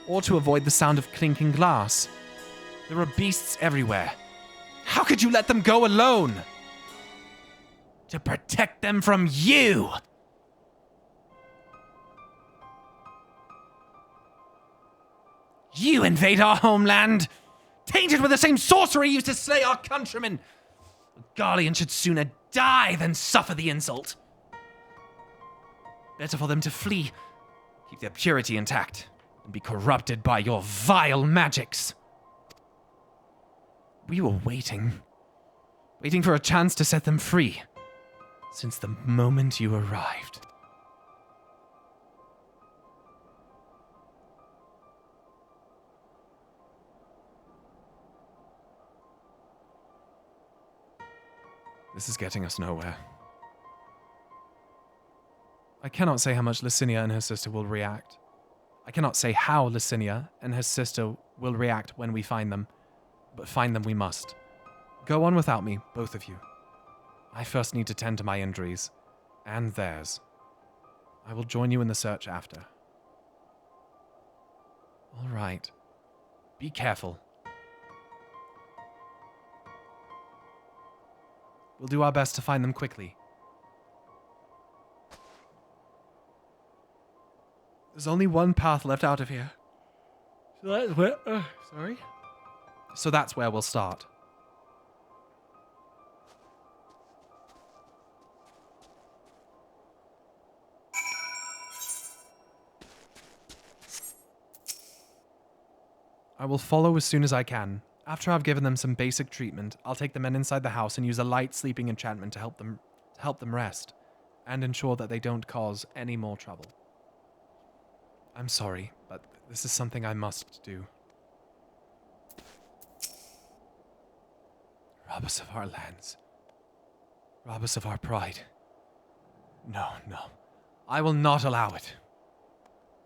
Speaker 1: or to avoid the sound of clinking glass. There are beasts everywhere. How could you let them go alone? To protect them from you! You invade our homeland, tainted with the same sorcery used to slay our countrymen. Garleans should sooner die than suffer the insult. Better for them to flee, keep their purity intact, and be corrupted by your vile magics. We were waiting for a chance to set them free, since the moment you arrived. This is getting us nowhere. I cannot say how much Licinia and her sister will react. I cannot say how Licinia and her sister will react when we find them, but find them we must. Go on without me, both of you. I first need to tend to my injuries, and theirs. I will join you in the search after. All right. Be careful. We'll do our best to find them quickly. There's only one path left out of here. So that's where... sorry? So that's where we'll start. I will follow as soon as I can. After I've given them some basic treatment, I'll take the men inside the house and use a light sleeping enchantment to help them rest, and ensure that they don't cause any more trouble. I'm sorry, but this is something I must do. Rob us of our lands. Rob us of our pride. No, no. I will not allow it.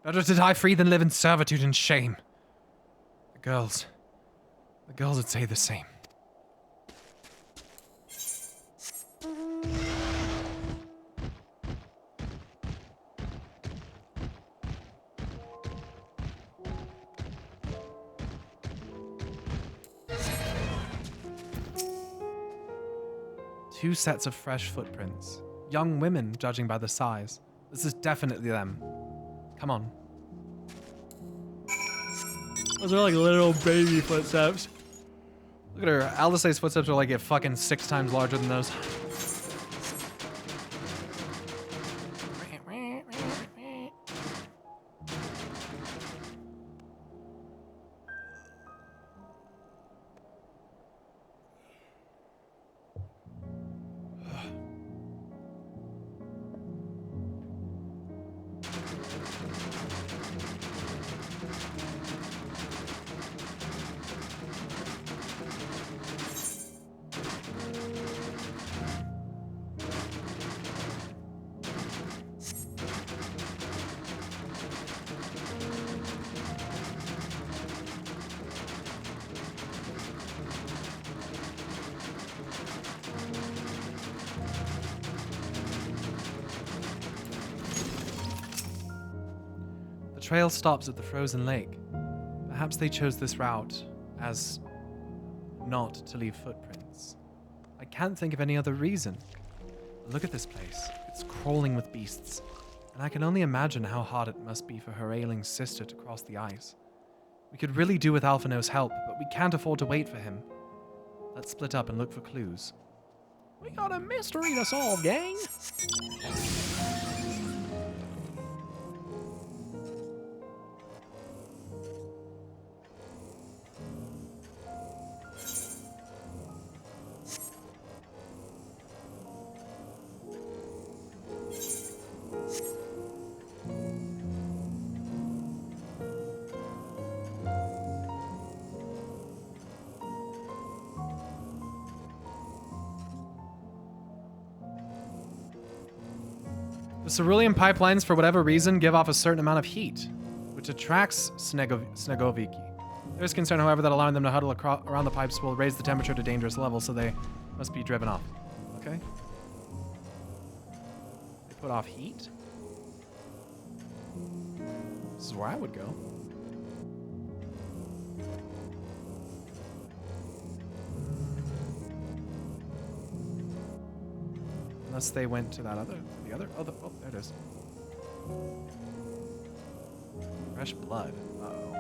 Speaker 1: Better to die free than live in servitude and shame. The girls would say the same. Two sets of fresh footprints. Young women, judging by the size. This is definitely them. Come on. Those are like little baby footsteps. Look at her. Aldisay's footsteps are like a fucking 6 times larger than those. The trail stops at the frozen lake. Perhaps they chose this route as not to leave footprints. I can't think of any other reason. Look at this place. It's crawling with beasts, and I can only imagine how hard it must be for her ailing sister to cross the ice. We could really do with Alphino's help, but we can't afford to wait for him. Let's split up and look for clues. We got a mystery to solve, gang! The cerulean pipelines, for whatever reason, give off a certain amount of heat, which attracts Snegoviki. There is concern, however, that allowing them to huddle around the pipes will raise the temperature to dangerous levels, so they must be driven off. Okay. They put off heat? This is where I would go. Unless they went to that other, oh, there it is. Fresh blood. Uh-oh.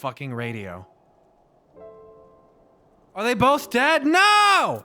Speaker 1: fucking radio. Are they both dead? No!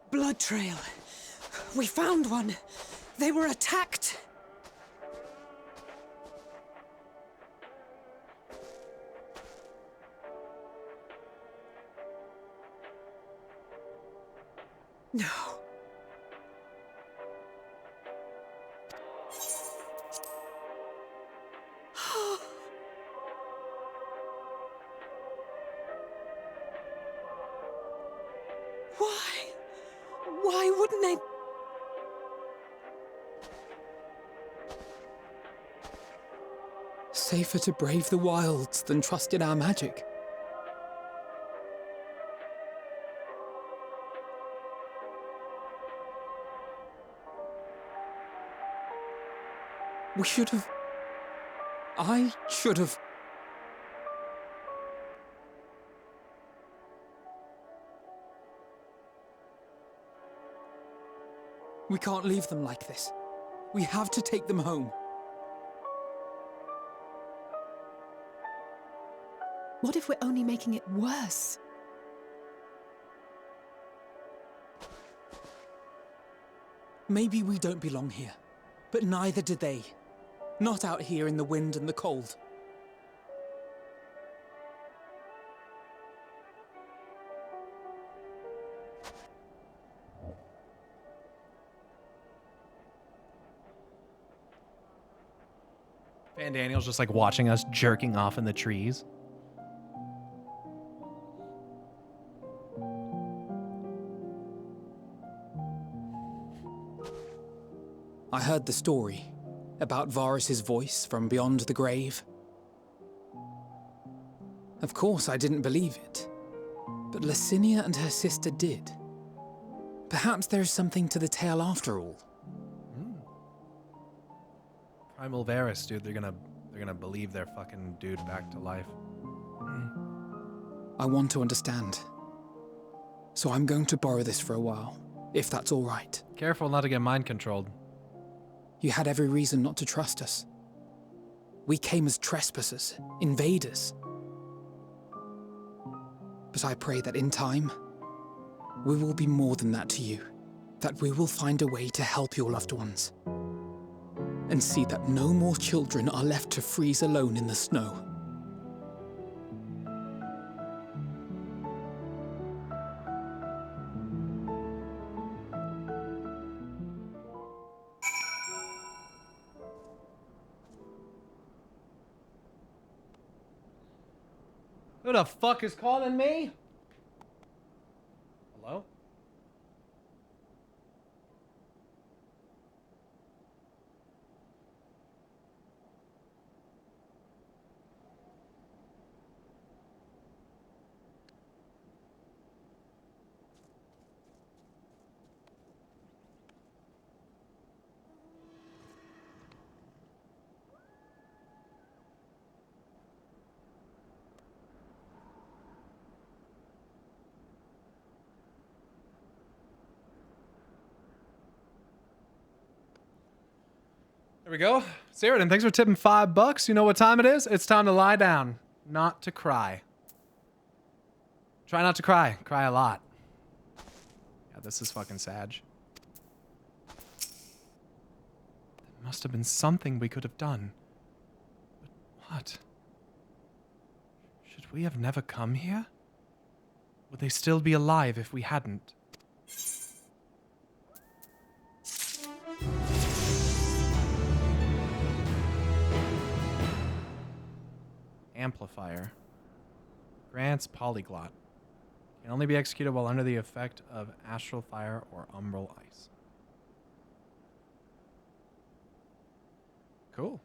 Speaker 11: Blood trail. We found one. They were attacked. No. Why wouldn't they?
Speaker 12: Safer to brave the wilds than trust in our magic. We should have... I should have... We can't leave them like this. We have to take them home.
Speaker 11: What if we're only making it worse?
Speaker 12: Maybe we don't belong here, but neither do they. Not out here in the wind and the cold.
Speaker 1: Van Daniel's just like watching us jerking off in the trees.
Speaker 12: I heard the story about Varus's voice from beyond the grave. Of course, I didn't believe it, but Licinia and her sister did. Perhaps there is something to the tale after all.
Speaker 1: Primal Varus, dude, they're gonna believe their fucking dude back to life.
Speaker 12: I want to understand. So I'm going to borrow this for a while, if that's all right.
Speaker 1: Careful not to get mind controlled.
Speaker 12: You had every reason not to trust us. We came as trespassers, invaders. But I pray that in time, we will be more than that to you. That we will find a way to help your loved ones. And see that no more children are left to freeze alone in the snow.
Speaker 1: Who the fuck is calling me? Hello? There we go. Sheridan, thanks for tipping $5. You know what time it is? It's time to lie down, not to cry. Try not to cry. Cry a lot. Yeah, this is fucking sad. There must have been something we could have done. But what? Should we have never come here? Would they still be alive if we hadn't? Amplifier. Grants polyglot. Can only be executed while under the effect of astral fire or umbral ice. Cool.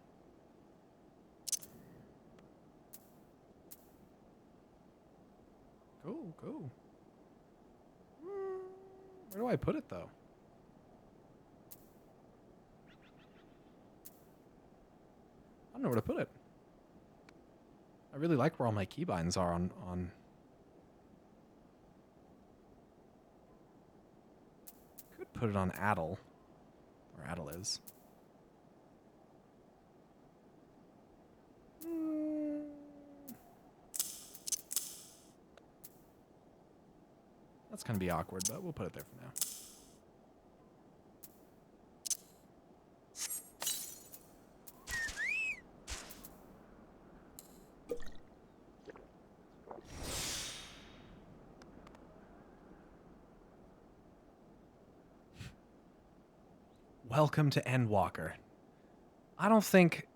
Speaker 1: Cool, cool. Where do I put it, though? I don't know where to put it. I really like where all my keybinds are on... Could put it on Addle. Where Addle is. That's going to be awkward, but we'll put it there for now. Welcome to Endwalker. I don't think...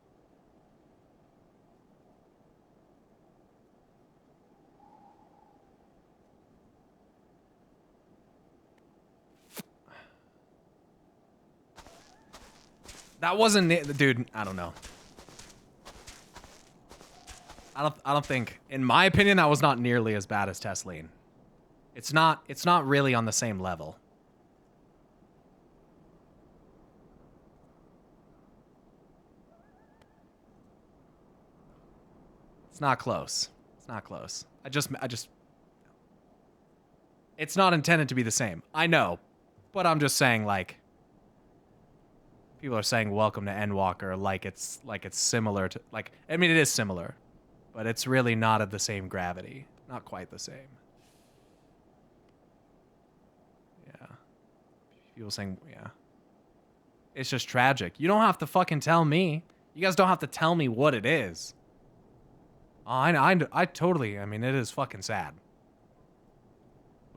Speaker 1: That wasn't it, dude. I don't know. I don't think, in my opinion, that was not nearly as bad as Tesleen. It's not really on the same level. It's not close. It's not close. I just it's not intended to be the same. I know, but I'm just saying, like, people are saying welcome to Endwalker like it's similar to, like, I mean, it is similar, but it's really not at the same gravity. Not quite the same. Yeah. People saying, yeah. It's just tragic. You don't have to fucking tell me. You guys don't have to tell me what it is. Oh, I totally, I mean, it is fucking sad.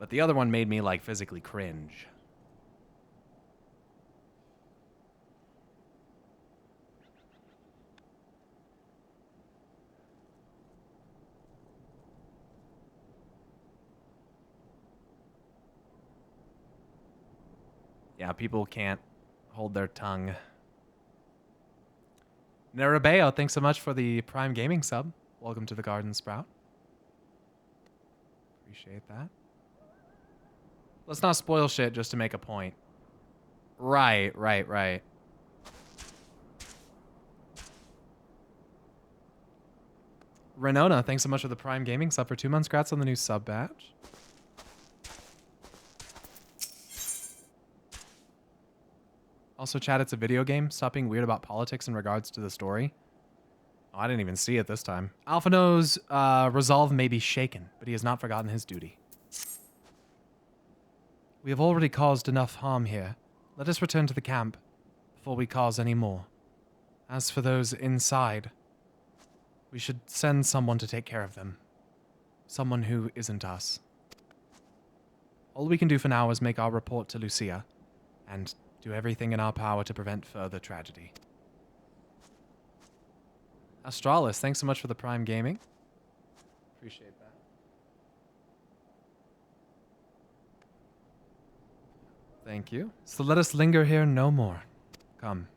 Speaker 1: But the other one made me, like, physically cringe. Yeah, people can't hold their tongue. Narabeo, thanks so much for the Prime Gaming sub. Welcome to the Garden Sprout. Appreciate that. Let's not spoil shit just to make a point. Right. Renona, thanks so much for the Prime Gaming sub for 2 months. Congrats on the new sub badge. Also, chat, it's a video game. Stop being weird about politics in regards to the story. Oh, I didn't even see it this time. Alpha knows resolve may be shaken, but he has not forgotten his duty. We have already caused enough harm here. Let us return to the camp before we cause any more. As for those inside, we should send someone to take care of them. Someone who isn't us. All we can do for now is make our report to Lucia, and do everything in our power to prevent further tragedy. Astralis, thanks so much for the Prime Gaming. Appreciate that. Thank you. So let us linger here no more. Come.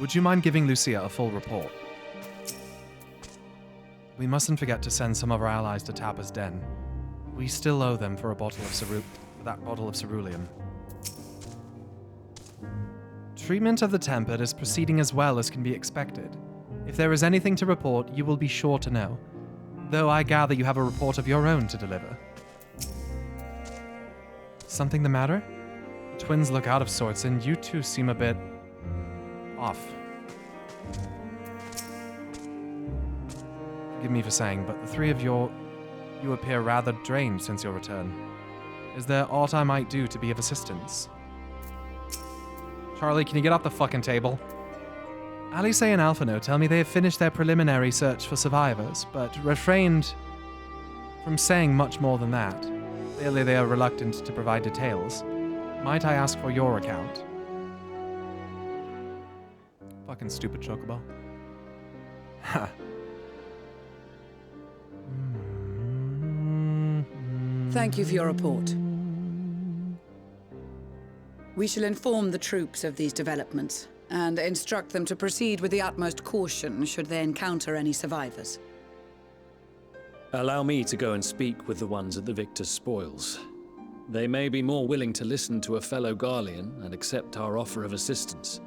Speaker 1: would you mind giving Lucia a full report? We mustn't forget to send some of our allies to Tappa's den. We still owe them for that bottle of ceruleum. Treatment of the Tempered is proceeding as well as can be expected. If there is anything to report, you will be sure to know. Though I gather you have a report of your own to deliver. Something the matter? The twins look out of sorts, and you two seem a bit off. Forgive me for saying, but the three of you appear rather drained since your return. Is there aught I might do to be of assistance? Charlie, can you get off the fucking table? Alice and Alphino tell me they have finished their preliminary search for survivors, but refrained from saying much more than that. Clearly they are reluctant to provide details. Might I ask for your account? Fucking stupid chocobo. Ha.
Speaker 2: Thank you for your report. We shall inform the troops of these developments and instruct them to proceed with the utmost caution should they encounter any survivors.
Speaker 4: Allow me to go and speak with the ones at the victor's spoils. They may be more willing to listen to a fellow Garlean and accept our offer of assistance.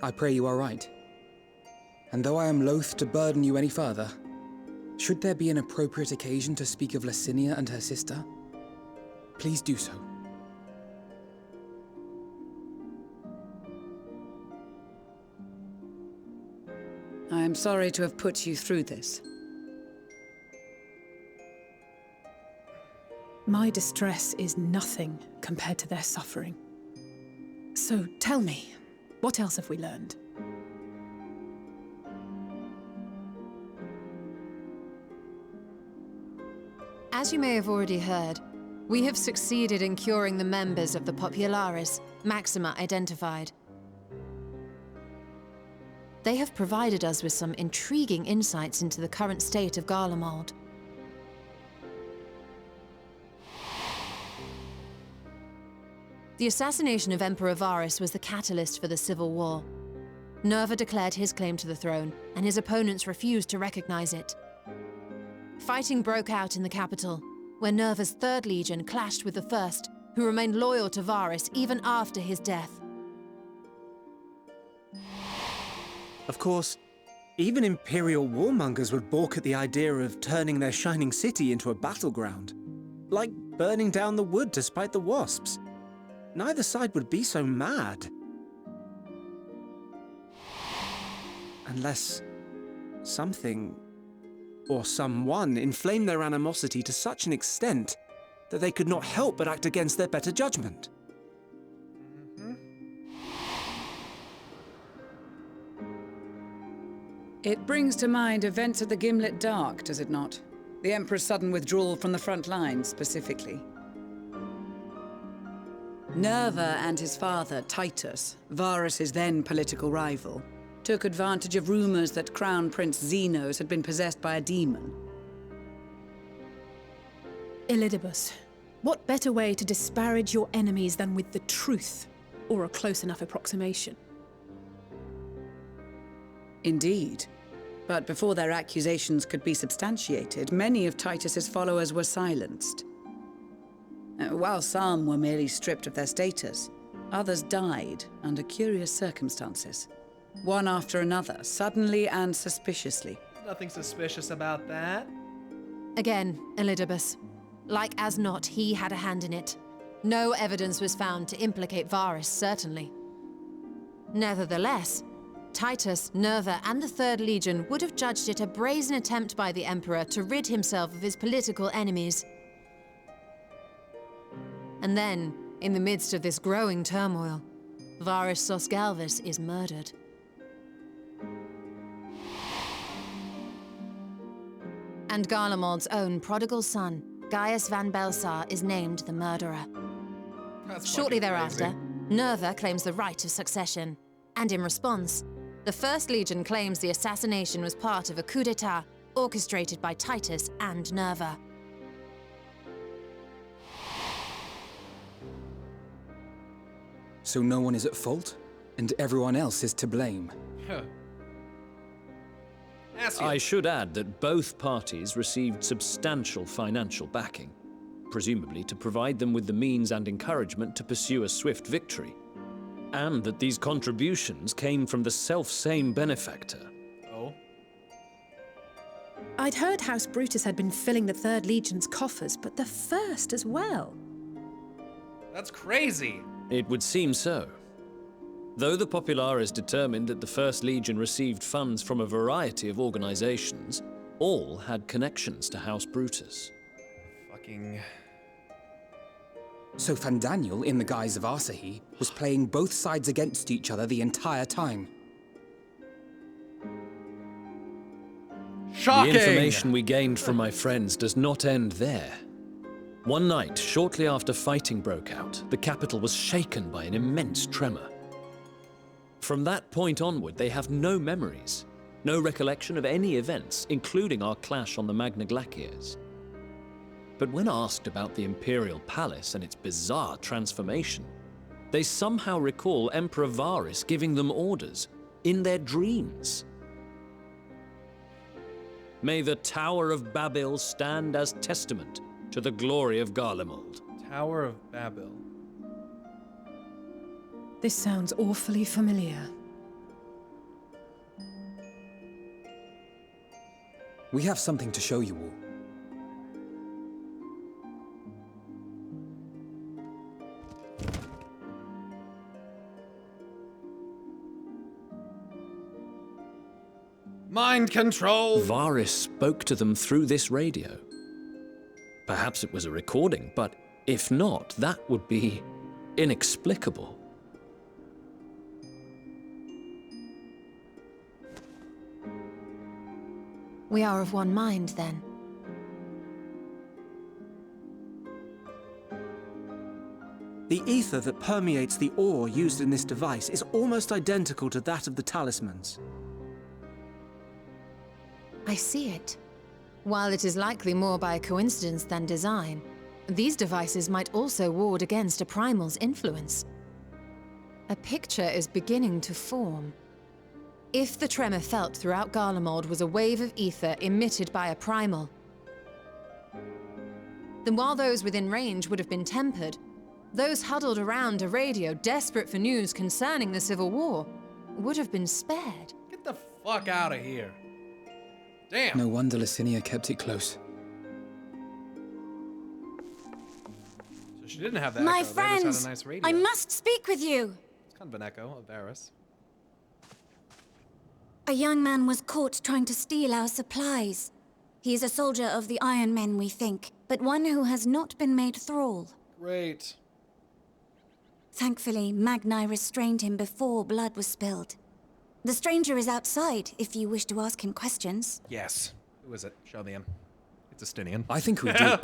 Speaker 12: I pray you are right. And though I am loath to burden you any further, should there be an appropriate occasion to speak of Licinia and her sister, please do so.
Speaker 2: I am sorry to have put you through this.
Speaker 11: My distress is nothing compared to their suffering. So tell me, what else have we learned?
Speaker 3: As you may have already heard, we have succeeded in curing the members of the Popularis, Maxima identified. They have provided us with some intriguing insights into the current state of Garlemald. The assassination of Emperor Varus was the catalyst for the civil war. Nerva declared his claim to the throne, and his opponents refused to recognize it. Fighting broke out in the capital, where Nerva's 3rd Legion clashed with the 1st, who remained loyal to Varus even after his death.
Speaker 13: Of course, even Imperial warmongers would balk at the idea of turning their shining city into a battleground. Like burning down the wood to spite the wasps. Neither side would be so mad. Unless something or someone inflamed their animosity to such an extent that they could not help but act against their better judgment.
Speaker 2: It brings to mind events at the Gimlet Dark, does it not? The Emperor's sudden withdrawal from the front lines, specifically. Nerva and his father, Titus, Varus's then political rival, took advantage of rumors that Crown Prince Zenos had been possessed by a demon.
Speaker 11: Elidibus, what better way to disparage your enemies than with the truth, or a close enough approximation?
Speaker 2: Indeed. But before their accusations could be substantiated, many of Titus's followers were silenced. While some were merely stripped of their status, others died under curious circumstances. One after another, suddenly and suspiciously.
Speaker 1: Nothing suspicious about that.
Speaker 3: Again, Elidibus. Like as not, he had a hand in it. No evidence was found to implicate Varus, certainly. Nevertheless, Titus, Nerva, and the 3rd Legion would have judged it a brazen attempt by the Emperor to rid himself of his political enemies. And then, in the midst of this growing turmoil, Varus Sosgalvis is murdered. And Garlemald's own prodigal son, Gaius van Belsar, is named the murderer. Shortly thereafter, Nerva claims the right of succession, and in response, the 1st Legion claims the assassination was part of a coup d'etat orchestrated by Titus and Nerva.
Speaker 12: So no one is at fault, and everyone else is to blame.
Speaker 4: I should add that both parties received substantial financial backing, presumably to provide them with the means and encouragement to pursue a swift victory, and that these contributions came from the self-same benefactor.
Speaker 1: Oh?
Speaker 11: I'd heard House Brutus had been filling the Third Legion's coffers, but the First as well.
Speaker 1: That's crazy.
Speaker 4: It would seem so. Though the Populares determined that the First Legion received funds from a variety of organizations, all had connections to House Brutus.
Speaker 1: Fucking...
Speaker 12: So Fandaniel, in the guise of Asahi, was playing both sides against each other the entire time.
Speaker 1: Shocking!
Speaker 4: The information we gained from my friends does not end there. One night, shortly after fighting broke out, the capital was shaken by an immense tremor. From that point onward, they have no memories, no recollection of any events, including our clash on the Magna Glaciers. But when asked about the Imperial Palace and its bizarre transformation, they somehow recall Emperor Varys giving them orders in their dreams. May the Tower of Babel stand as testament to the glory of Garlemald.
Speaker 1: Tower of Babel.
Speaker 11: This sounds awfully familiar.
Speaker 12: We have something to show you all.
Speaker 1: Mind control!
Speaker 4: Varys spoke to them through this radio. Perhaps it was a recording, but if not, that would be inexplicable.
Speaker 3: We are of one mind, then.
Speaker 13: The ether that permeates the ore used in this device is almost identical to that of the talismans.
Speaker 3: I see it. While it is likely more by coincidence than design, these devices might also ward against a primal's influence. A picture is beginning to form. If the tremor felt throughout Garlemald was a wave of ether emitted by a primal, then while those within range would have been tempered, those huddled around a radio desperate for news concerning the Civil War would have been spared.
Speaker 1: Get the fuck out of here. Damn.
Speaker 12: No wonder Licinia kept it close.
Speaker 1: So she didn't have that
Speaker 14: My
Speaker 1: echo. They just
Speaker 14: friends,
Speaker 1: had a nice radio.
Speaker 14: I must speak with you.
Speaker 1: It's kind of an echo of Varys.
Speaker 14: A young man was caught trying to steal our supplies. He is a soldier of the Iron Men, we think, but one who has not been made thrall.
Speaker 1: Great.
Speaker 14: Thankfully, Magni restrained him before blood was spilled. The stranger is outside, if you wish to ask him questions.
Speaker 1: Yes. Who is it? Show me him. It's a Stinian.
Speaker 12: I think we do.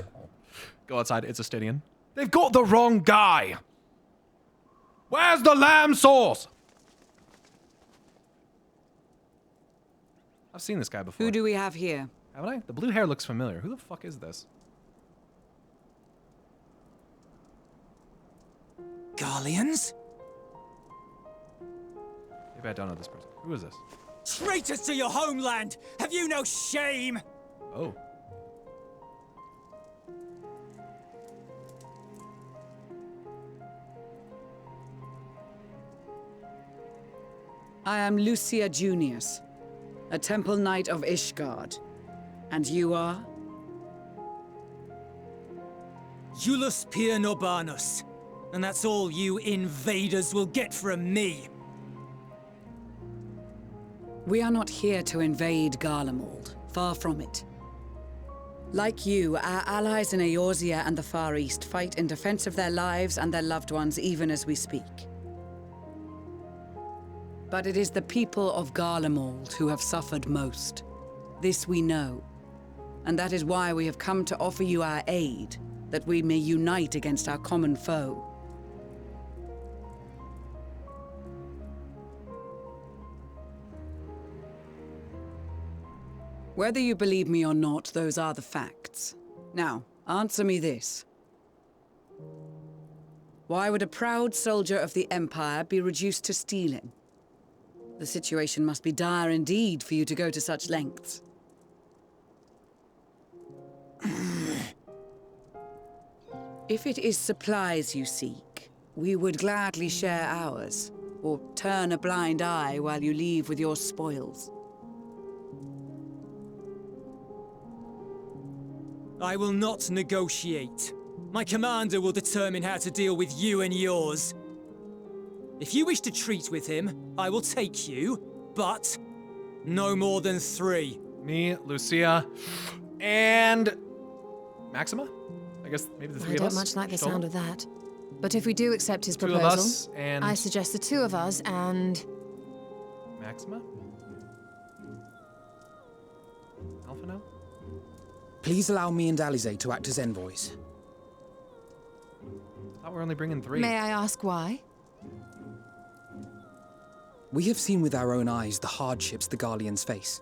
Speaker 1: Go outside. It's a Stinian. They've got the wrong guy. Where's the lamb sauce? I've seen this guy before.
Speaker 2: Who do we have here?
Speaker 1: Haven't I? The blue hair looks familiar. Who the fuck is this?
Speaker 15: Garleans?
Speaker 1: Maybe I don't know this person. Who is this?
Speaker 15: Traitors to your homeland! Have you no shame?
Speaker 1: Oh.
Speaker 2: I am Lucia Junius, a temple knight of Ishgard. And you are?
Speaker 15: Iulus Pier Norbanus. And that's all you invaders will get from me.
Speaker 2: We are not here to invade Garlemald. Far from it. Like you, our allies in Eorzea and the Far East fight in defense of their lives and their loved ones even as we speak. But it is the people of Garlemald who have suffered most. This we know. And that is why we have come to offer you our aid, that we may unite against our common foe. Whether you believe me or not, those are the facts. Now, answer me this. Why would a proud soldier of the Empire be reduced to stealing? The situation must be dire indeed for you to go to such lengths. If it is supplies you seek, we would gladly share ours, or turn a blind eye while you leave with your spoils.
Speaker 15: I will not negotiate. My commander will determine how to deal with you and yours. If you wish to treat with him, I will take you, but no more than 3.
Speaker 1: Me, Lucia, and Maxima? I guess maybe the 3
Speaker 3: I
Speaker 1: of us?
Speaker 3: don't much like the
Speaker 1: Stola?
Speaker 3: sound of that. But if we do accept his
Speaker 1: 2 of
Speaker 3: proposal,
Speaker 1: us and
Speaker 3: I suggest the 2 of us and...
Speaker 1: Maxima? Alphino?
Speaker 12: Please allow me and Alize to act as envoys.
Speaker 1: I thought we're only bringing 3.
Speaker 3: May I ask why?
Speaker 12: We have seen with our own eyes the hardships the Garleans face.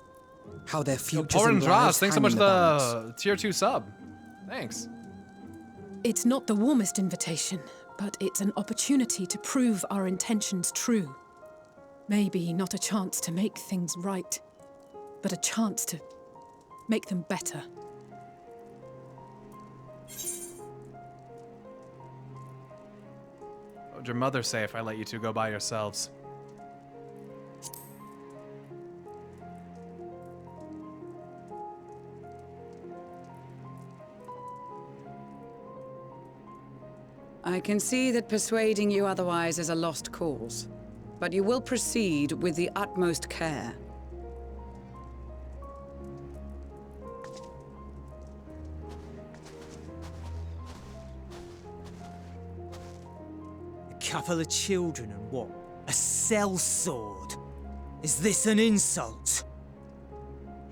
Speaker 12: How their futures
Speaker 1: Porin
Speaker 12: and
Speaker 1: Dras,
Speaker 12: lives
Speaker 1: thanks so
Speaker 12: hang
Speaker 1: much
Speaker 12: in
Speaker 1: for
Speaker 12: the balance.
Speaker 1: the tier 2 sub. Thanks.
Speaker 11: It's not the warmest invitation, but it's an opportunity to prove our intentions true. Maybe not a chance to make things right, but a chance to make them better.
Speaker 1: What would your mother say if I let you 2 go by yourselves?
Speaker 2: I can see that persuading you otherwise is a lost cause, but you will proceed with the utmost care.
Speaker 15: A couple of children and what? A sellsword? Is this an insult?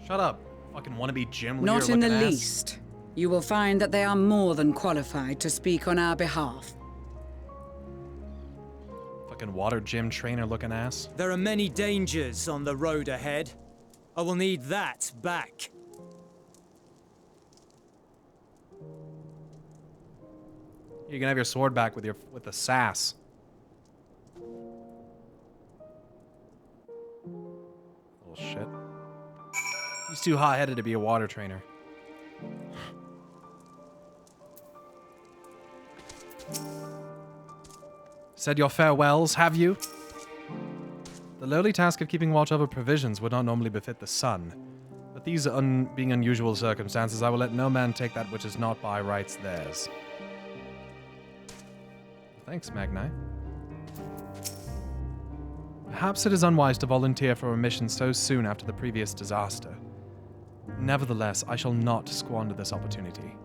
Speaker 1: Shut up, fucking wannabe gym leader
Speaker 2: Not in the
Speaker 1: looking ass.
Speaker 2: least. You will find that they are more than qualified to speak on our behalf.
Speaker 1: Fucking water gym trainer looking ass.
Speaker 15: There are many dangers on the road ahead. I will need that back.
Speaker 1: You can have your sword back with the sass. Little shit. He's too hot-headed to be a water trainer. Said your farewells, have you? The lowly task of keeping watch over provisions would not normally befit the sun. But these being unusual circumstances, I will let no man take that which is not by rights theirs. Thanks, Magni. Perhaps it is unwise to volunteer for a mission so soon after the previous disaster. Nevertheless, I shall not squander this opportunity.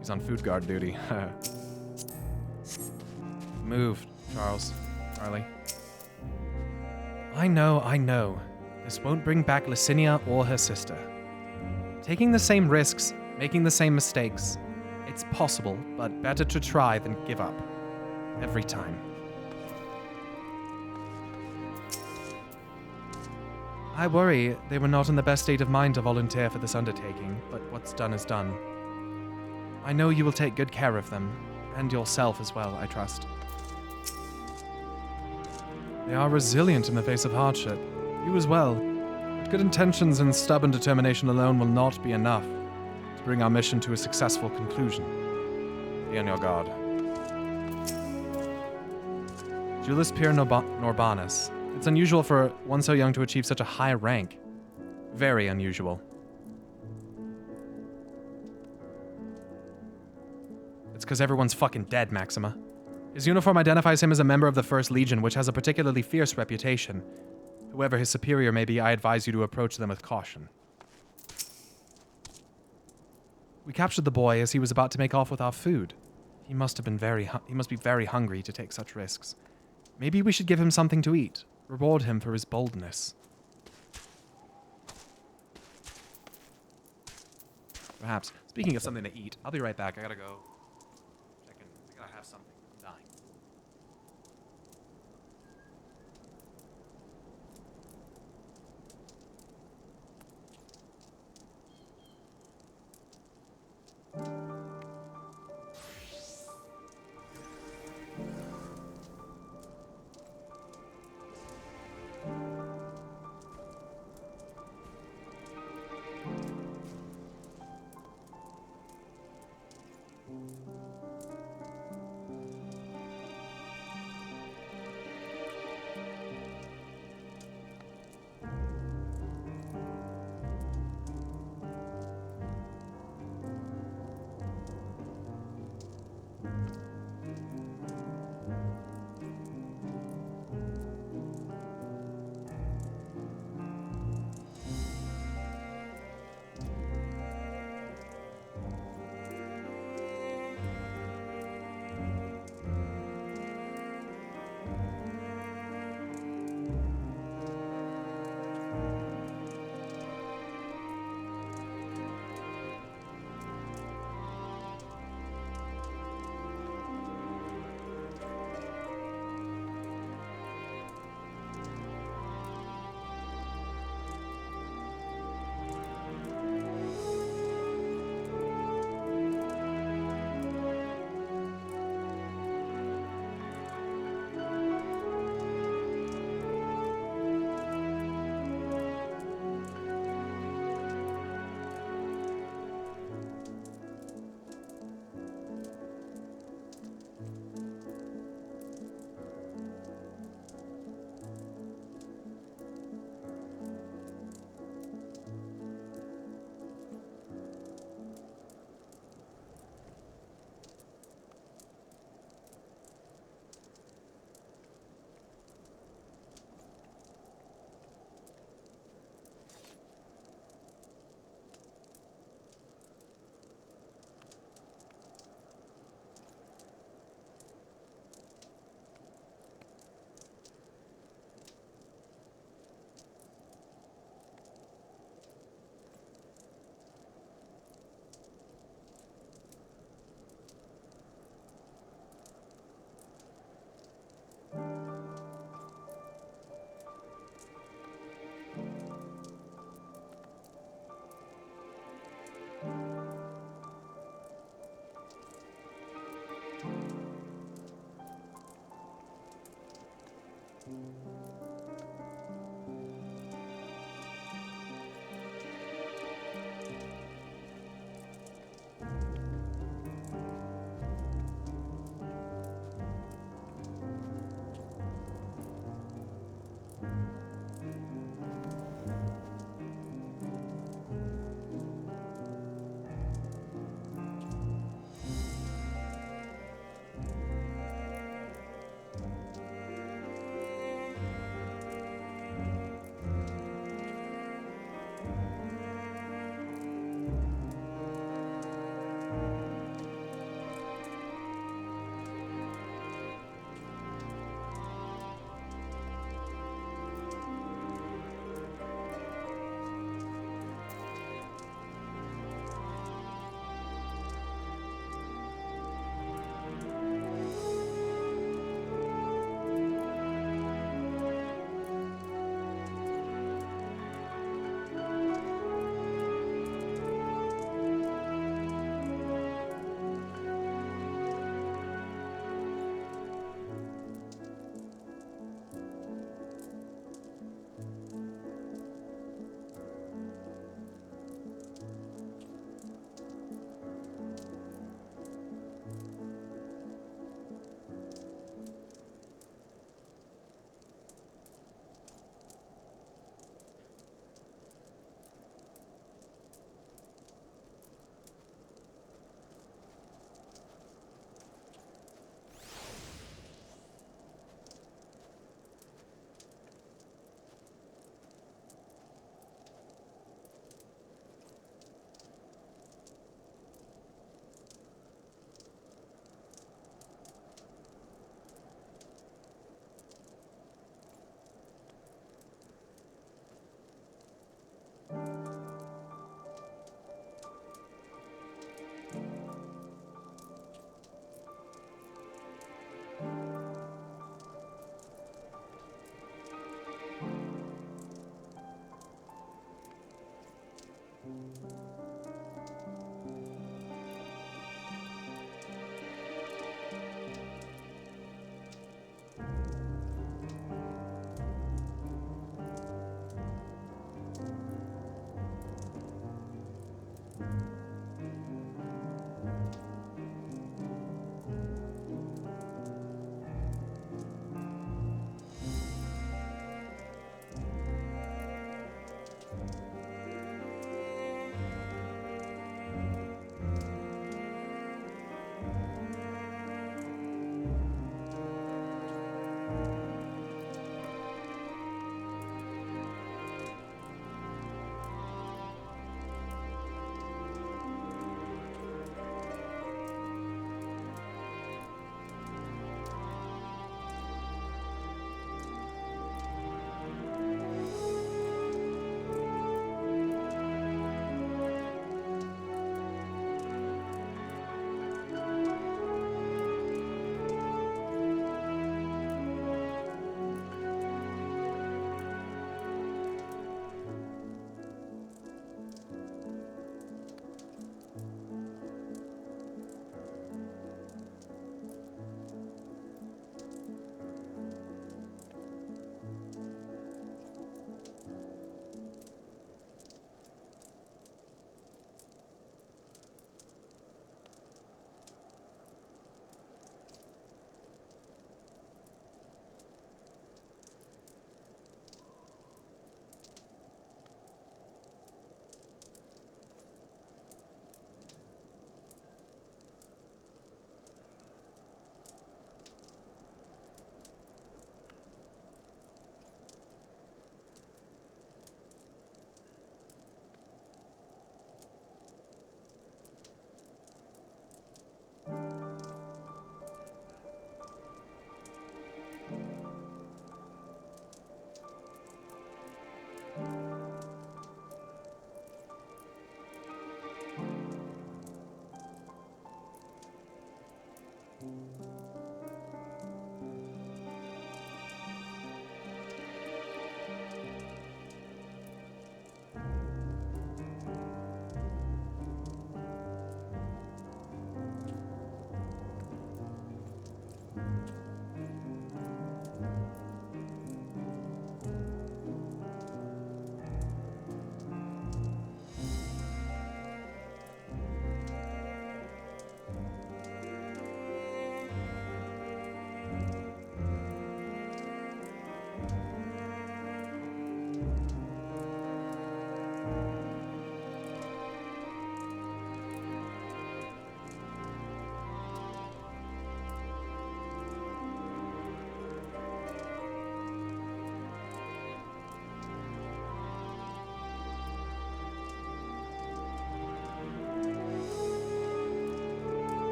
Speaker 1: He's on food guard duty. Move, Charlie. I know. This won't bring back Licinia or her sister. Taking the same risks, making the same mistakes. It's possible, but better to try than give up. Every time. I worry they were not in the best state of mind to volunteer for this undertaking, but what's done is done. I know you will take good care of them, and yourself as well, I trust. They are resilient in the face of hardship. You as well. But good intentions and stubborn determination alone will not be enough to bring our mission to a successful conclusion. Be on your guard. Julius Pierre Norbanus. It's unusual for one so young to achieve such a high rank. Very unusual. It's because everyone's fucking dead, Maxima. His uniform identifies him as a member of the 1st Legion, which has a particularly fierce reputation. Whoever his superior may be, I advise you to approach them with caution. We captured the boy as he was about to make off with our food. He must be very hungry to take such risks. Maybe we should give him something to eat. Reward him for his boldness. Perhaps. Speaking of something to eat, I'll be right back. I gotta go. I gotta have something. I'm dying.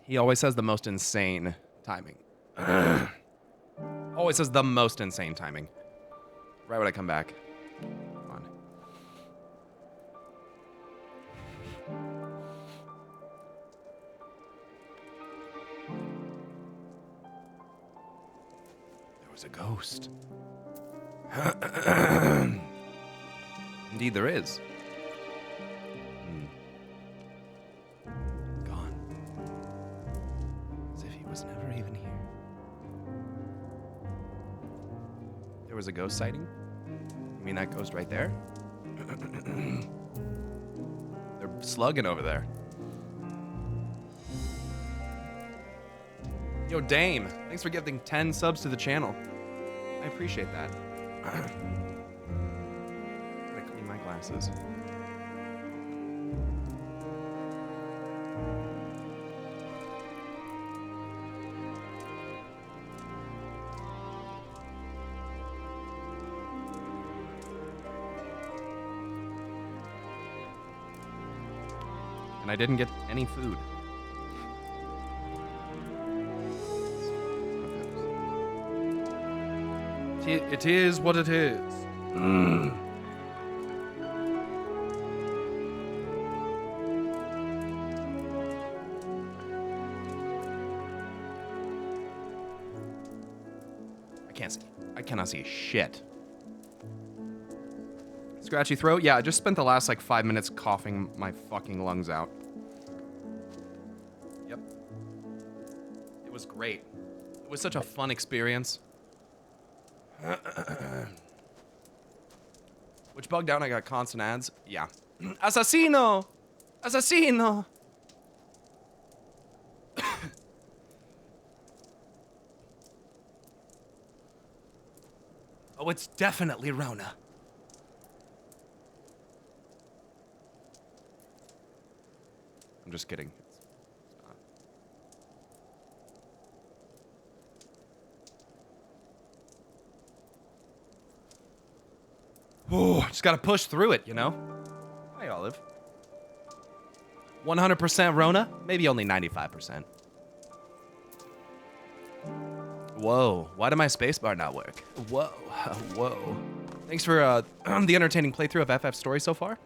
Speaker 1: He always has the most insane timing. Always has the most insane timing. Right when I come back. Come on. There was a ghost. Indeed there is. Never even here. There was a ghost sighting? You mean that ghost right there? They're slugging over there. Yo, Dame, thanks for giving 10 subs to the channel. I appreciate that. Gotta clean my glasses. And I didn't get any food. It is what it is. I can't see. I cannot see shit. Scratchy throat? Yeah, I just spent the last like 5 minutes coughing my fucking lungs out. Yep. It was great. It was such a fun experience. Which bugged out, I got constant ads. Yeah. Assassino! Assassino! Oh, it's definitely Rona. I'm just kidding. It's not. Oh, just gotta push through it, you know? Hi, Olive. 100% Rona? Maybe only 95%. Whoa, why did my spacebar not work? Whoa, whoa. Thanks for the entertaining playthrough of FF Story so far.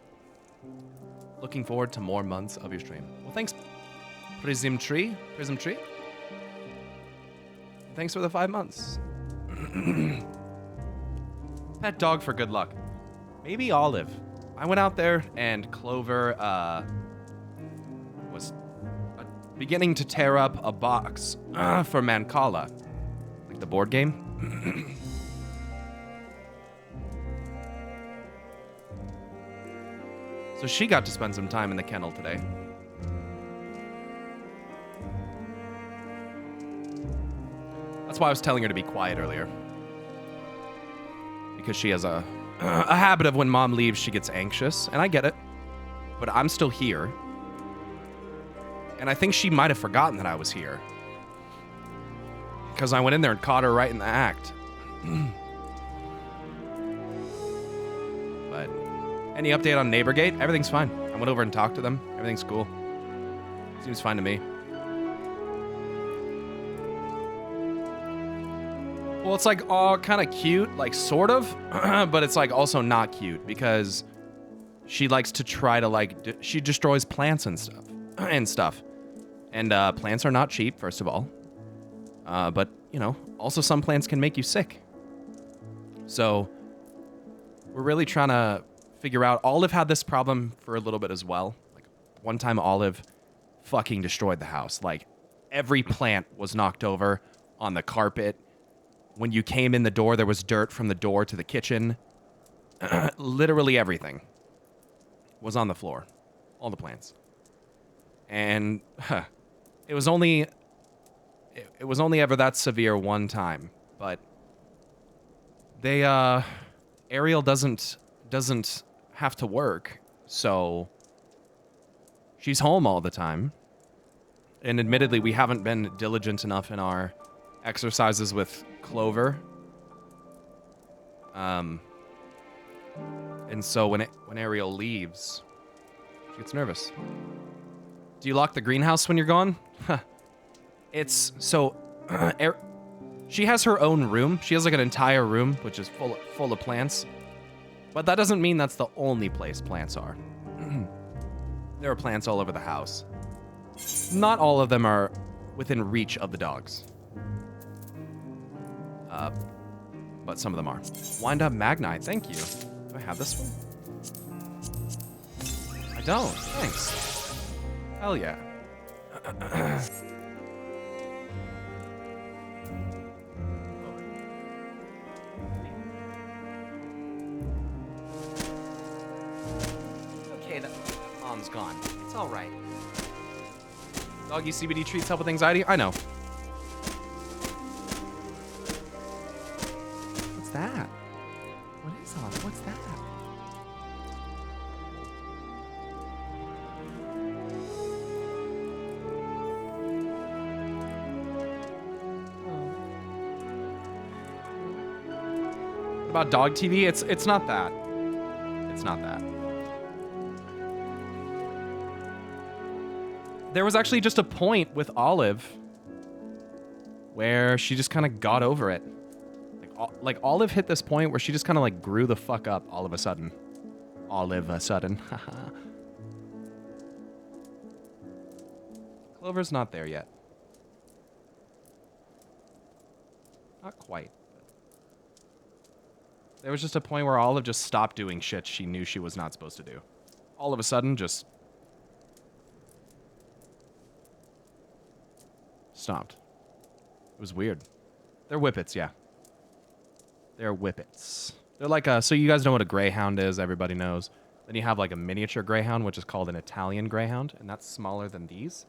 Speaker 1: Looking forward to more months of your stream. Well, thanks, Prism Tree. Thanks for the 5 months. Pet dog for good luck. Maybe Olive. I went out there and Clover was beginning to tear up a box for Mancala. Like the board game. So she got to spend some time in the kennel today. That's why I was telling her to be quiet earlier. Because she has a habit of when mom leaves, she gets anxious, and I get it. But I'm still here. And I think she might have forgotten that I was here. Because I went in there and caught her right in the act. But any update on Neighborgate? Everything's fine. I went over and talked to them. Everything's cool. Seems fine to me. Well, it's like all kind of cute, like sort of, but it's like also not cute because she likes to try to like, she destroys plants and stuff. And plants are not cheap, first of all. But, you know, also some plants can make you sick. So we're really trying to figure out. Olive had this problem for a little bit as well. Like one time Olive fucking destroyed the house. Like every plant was knocked over on the carpet. When you came in the door, there was dirt from the door to the kitchen. Literally everything was on the floor. All the plants. And it was only ever that severe one time, but they Ariel doesn't have to work, so she's home all the time. And admittedly, we haven't been diligent enough in our exercises with Clover. And so when Ariel leaves, she gets nervous. Do you lock the greenhouse when you're gone? It's so she has her own room. She has like an entire room which is full of plants. But that doesn't mean that's the only place plants are. There are plants all over the house. Not all of them are within reach of the dogs. But some of them are. Wind up Magnite, thank you. Do I have this one? I don't, thanks. Hell yeah. Okay, that mom's gone. It's all right. Doggy CBD treats help with anxiety? I know. What's that? What is all? What's that? About dog TV? It's not that. It's not that. There was actually just a point with Olive where she just kind of got over it. Like Olive hit this point where she just kind of like grew the fuck up all of a sudden. All of a sudden. Clover's not there yet. Not quite. There was just a point where Olive just stopped doing shit she knew she was not supposed to do. All of a sudden, just stopped. It was weird. They're whippets, yeah. They're whippets. They're like so you guys know what a greyhound is, everybody knows. Then you have like a miniature greyhound, which is called an Italian greyhound, and that's smaller than these.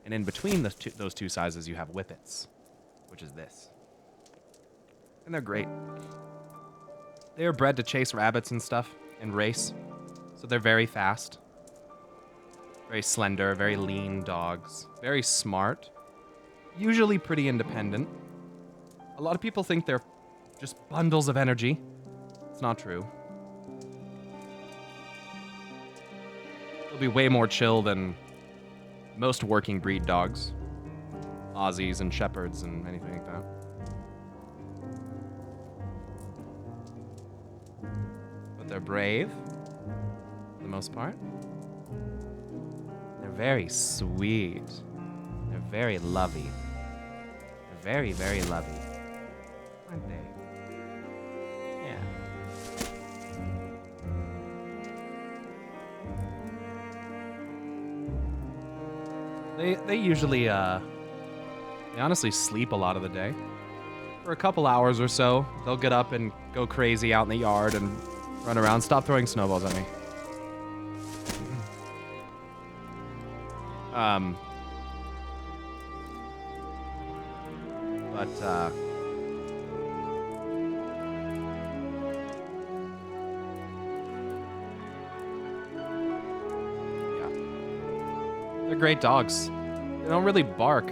Speaker 1: And in between those two sizes, you have whippets, which is this. And they're great. They are bred to chase rabbits and stuff and race. So they're very fast. Very slender, very lean dogs. Very smart. Usually pretty independent. A lot of people think they're just bundles of energy. It's not true. They'll be way more chill than most working breed dogs. Aussies and Shepherds and anything like that. They're brave, for the most part. They're very sweet. They're very lovey. They're very, very lovey. Aren't they? Yeah. They usually, they honestly sleep a lot of the day. For a couple hours or so, they'll get up and go crazy out in the yard and run around. Stop throwing snowballs at me. Yeah. They're great dogs. They don't really bark.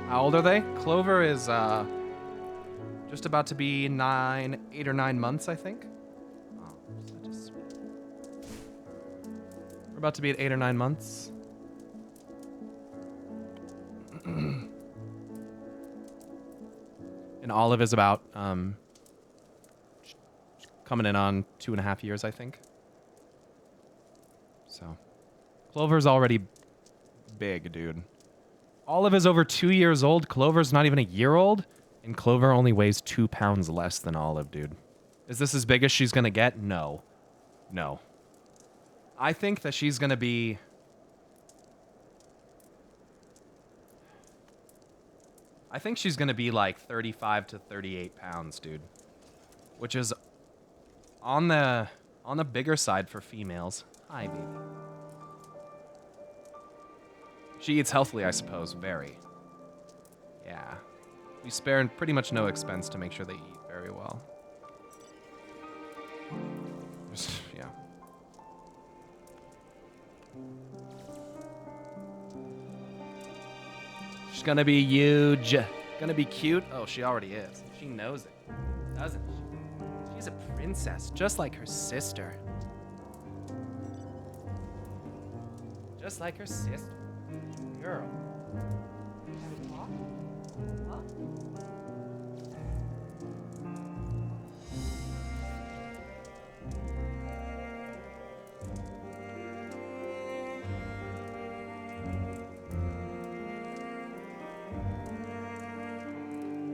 Speaker 1: How old are they? Clover is, just about to be 8 or 9 months, I think. Oh, such a sweet. We're about to be at 8 or 9 months. And Olive is about coming in on 2.5 years, I think. So Clover's already big, dude. Olive is over 2 years old. Clover's not even a year old. And Clover only weighs 2 pounds less than Olive, dude. Is this as big as she's gonna get? No. No. I think that she's gonna be... I think she's gonna be like 35 to 38 pounds, dude. Which is on the bigger side for females. Hi, baby. She eats healthily, I suppose. Very. Yeah. We spare pretty much no expense to make sure they eat very well. Yeah. She's gonna be huge. Gonna be cute. Oh, she already is. She knows it, doesn't she? She's a princess, just like her sister. Just like her sister. Girl.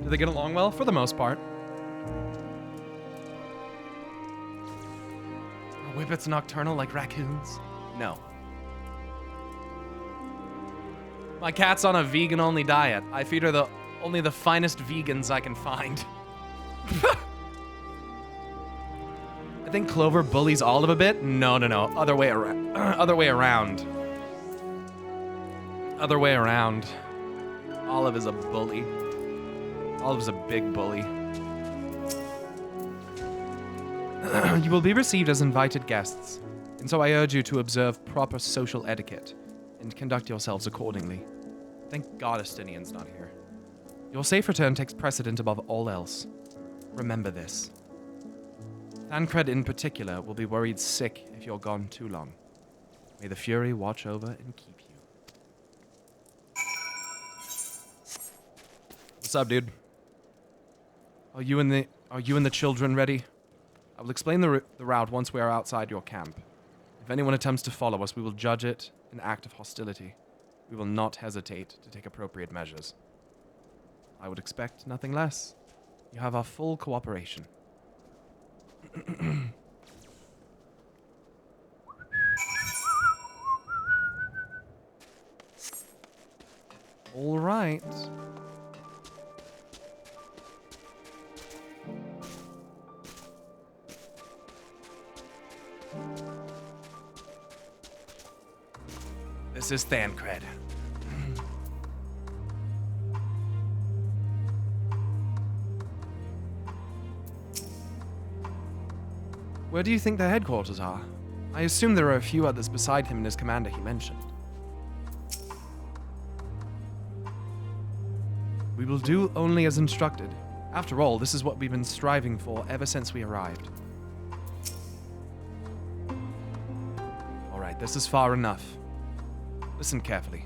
Speaker 1: Do they get along well? For the most part. Are whippets nocturnal like raccoons? No. My cat's on a vegan-only diet. I feed her only the finest vegans I can find. I think Clover bullies Olive a bit. No. Other way around. Other way around. Other way around. Olive is a bully. Olive's a big bully. You will be received as invited guests, and so I urge you to observe proper social etiquette and conduct yourselves accordingly. Thank God Estinian's not here. Your safe return takes precedent above all else. Remember this. Thancred in particular will be worried sick if you're gone too long. May the Fury watch over and keep you. What's up, dude? Are you and the children ready? I will explain the route once we are outside your camp. If anyone attempts to follow us, we will judge it an act of hostility. We will not hesitate to take appropriate measures. I would expect nothing less. You have our full cooperation. All right. This is Thancred. Where do you think their headquarters are? I assume there are a few others beside him and his commander he mentioned. We will do only as instructed. After all, this is what we've been striving for ever since we arrived. All right, this is far enough. Listen carefully.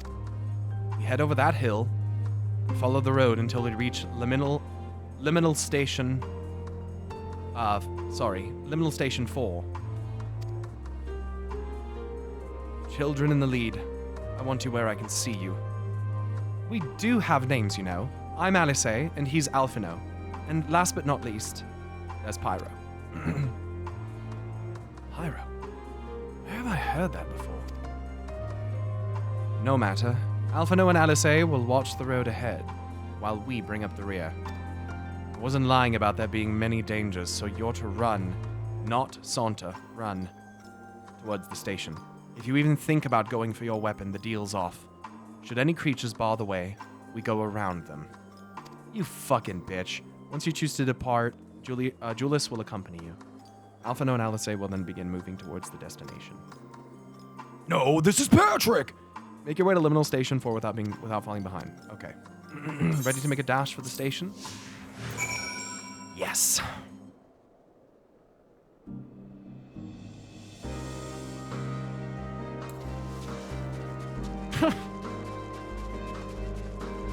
Speaker 1: We head over that hill and follow the road until we reach Liminal Station. Liminal Station 4. Children in the lead. I want you where I can see you. We do have names, you know. I'm Alice, and he's Alphino. And last but not least, there's Pyro. Pyro? Where have I heard that before? No matter. Alphino and Alice will watch the road ahead, while we bring up the rear. I wasn't lying about there being many dangers, so you're to run, not saunter, run, towards the station. If you even think about going for your weapon, the deal's off. Should any creatures bar the way, we go around them. You fucking bitch. Once you choose to depart, Julius will accompany you. Alphino and Alice will then begin moving towards the destination. No, this is Patrick! Make your way to Liminal Station 4 without falling behind. Okay. Ready to make a dash for the station? Yes.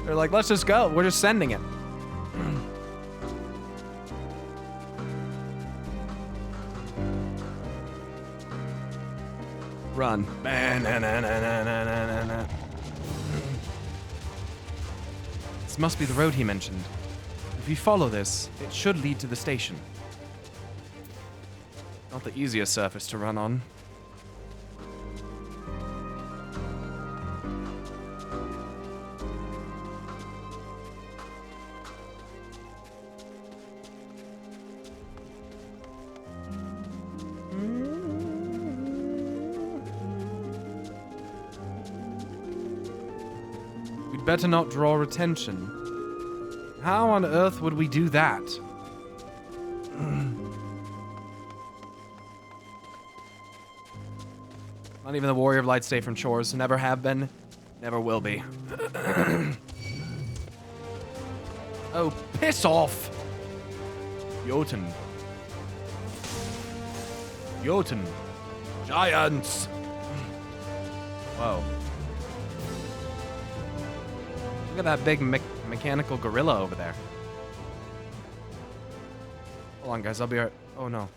Speaker 1: They're like, let's just go. We're just sending it. Run. This must be the road he mentioned. If we follow this, it should lead to the station. Not the easiest surface to run on. We'd better not draw attention. How on earth would we do that? Not even the Warrior of Light stay from chores. Never have been. Never will be. Oh, piss off! Jotun. Jotun. Giants! Whoa. Look at that big mechanical gorilla over there. Hold on, guys. I'll be right. Oh, no.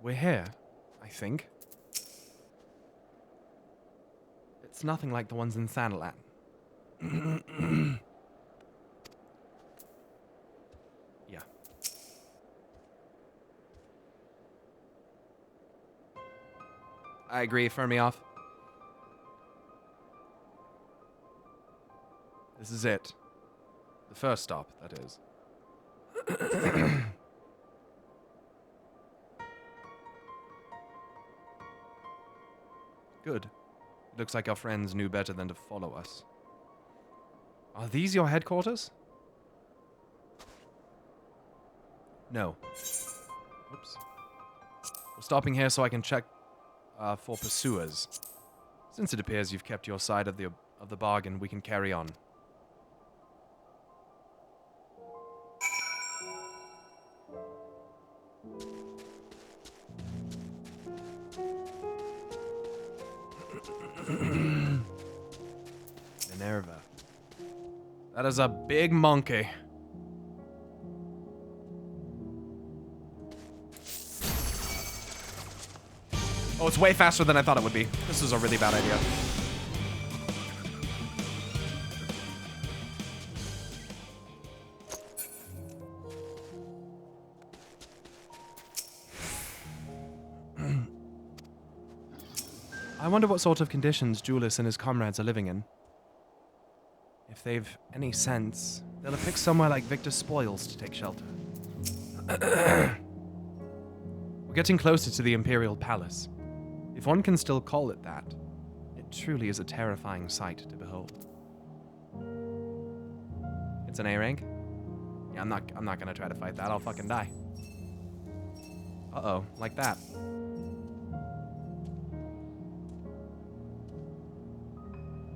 Speaker 1: We're here, I think. It's nothing like the ones in Sandland. Yeah. I agree, Fermioff. This is it. The first stop, that is. Good. Looks like our friends knew better than to follow us. Are these your headquarters? No. Oops. We're stopping here so I can check for pursuers. Since it appears you've kept your side of the bargain, we can carry on. Minerva. That is a big monkey. Oh, it's way faster than I thought it would be. This is a really bad idea. I wonder what sort of conditions Julius and his comrades are living in. If they've any sense, they'll have picked somewhere like Victor's Spoils to take shelter. We're getting closer to the Imperial Palace. If one can still call it that, it truly is a terrifying sight to behold. It's an A rank? Yeah, I'm not gonna try to fight that. I'll fucking die. Uh-oh, like that.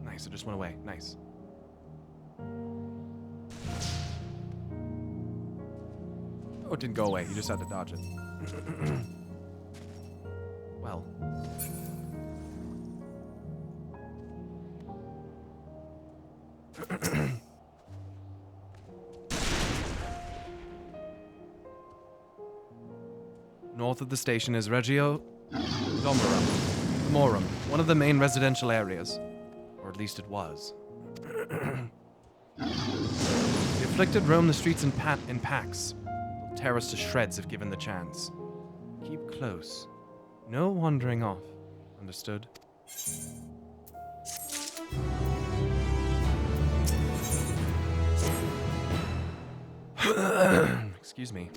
Speaker 1: Nice, it just went away. Nice. Oh, it didn't go away. You just had to dodge it. Well. North of the station is Regio Domorum, one of the main residential areas. Or at least it was. The afflicted roam the streets in packs. They'll tear us to shreds if given the chance. Keep close. No wandering off. Understood? Excuse me.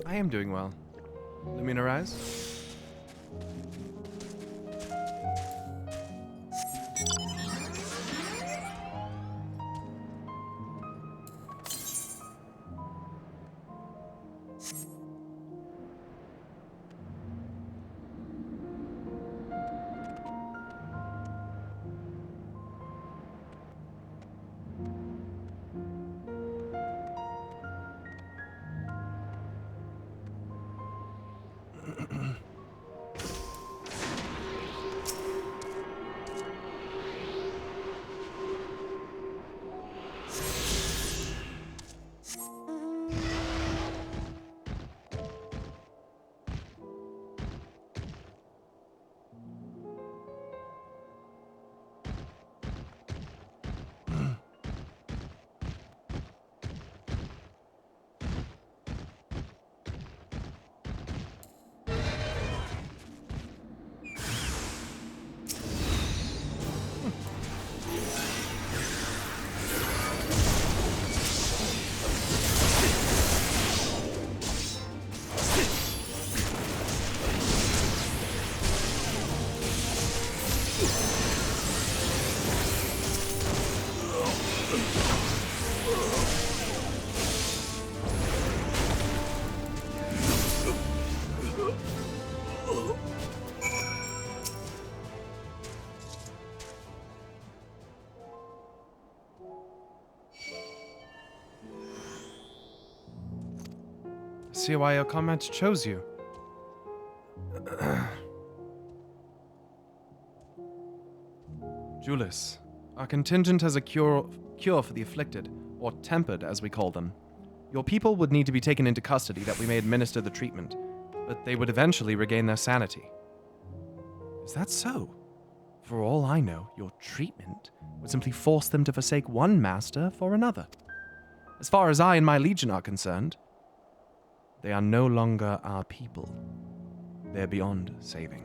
Speaker 1: I am doing well. Lumina Rise? See why your comrades chose you. Julius, our contingent has a cure for the afflicted, or tempered as we call them. Your people would need to be taken into custody that we may administer the treatment, but they would eventually regain their sanity. Is that so? For all I know, your treatment would simply force them to forsake one master for another. As far as I and my legion are concerned, they are no longer our people. They're beyond saving.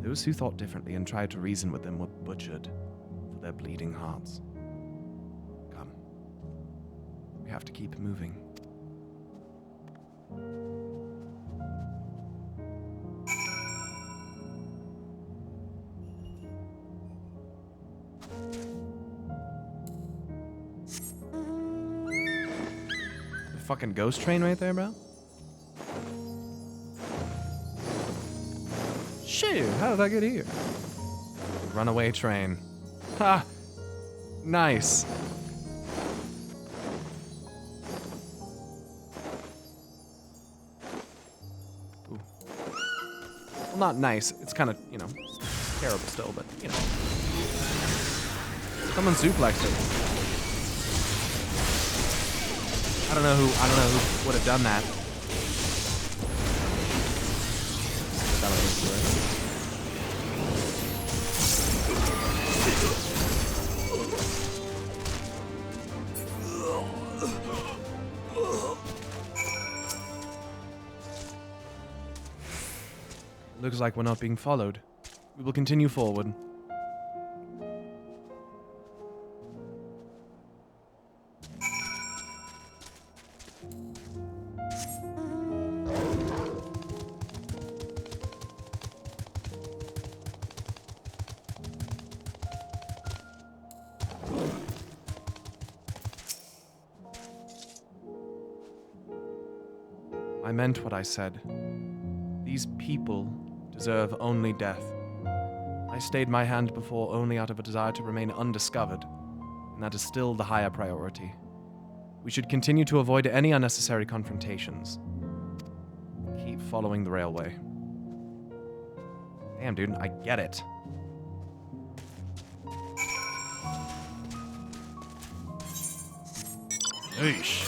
Speaker 1: Those who thought differently and tried to reason with them were butchered for their bleeding hearts. Come. We have to keep moving. Fucking ghost train right there, bro. Shit, how did I get here? Runaway train. Ha! Nice. Ooh. Well, not nice. It's kind of, you know, terrible still, but, you know. Someone suplexed it. I don't know who would have done that. Looks like we're not being followed. We will continue forward. I meant what I said. These people deserve only death. I stayed my hand before only out of a desire to remain undiscovered, and that is still the higher priority. We should continue to avoid any unnecessary confrontations. Keep following the railway. Damn, dude, I get it. Eesh.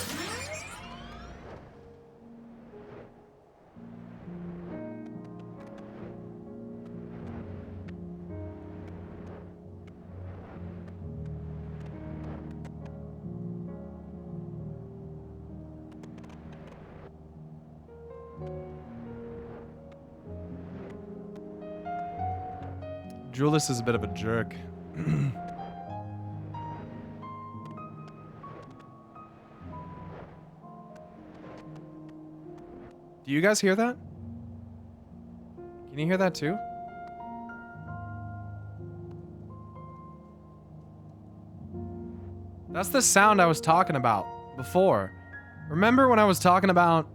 Speaker 1: Julius is a bit of a jerk. Do you guys hear that? Can you hear that too? That's the sound I was talking about before. Remember when I was talking about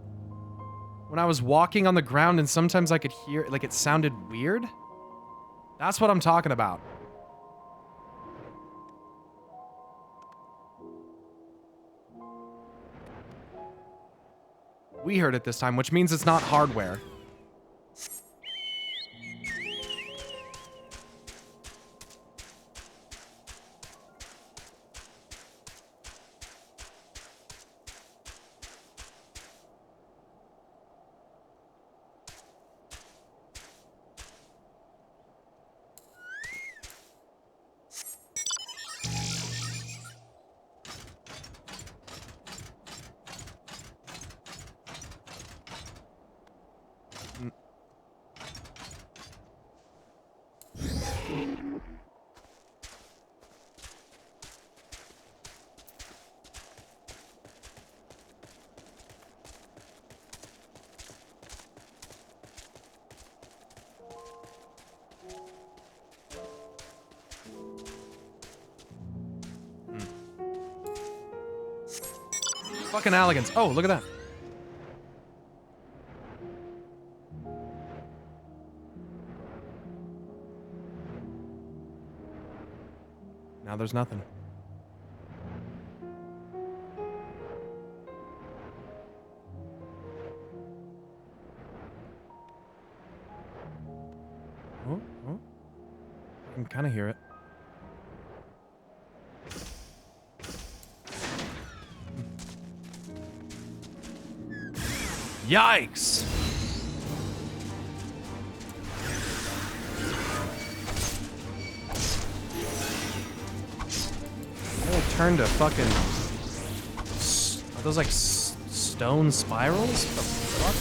Speaker 1: when I was walking on the ground and sometimes I could hear, like, it sounded weird? That's what I'm talking about. We heard it this time, which means it's not hardware. Fucking elegance. Oh, look at that. Now there's nothing. Oh, oh. I can kind of hear it. Yikes! It turned to fucking... Are those like stone spirals? What the fuck?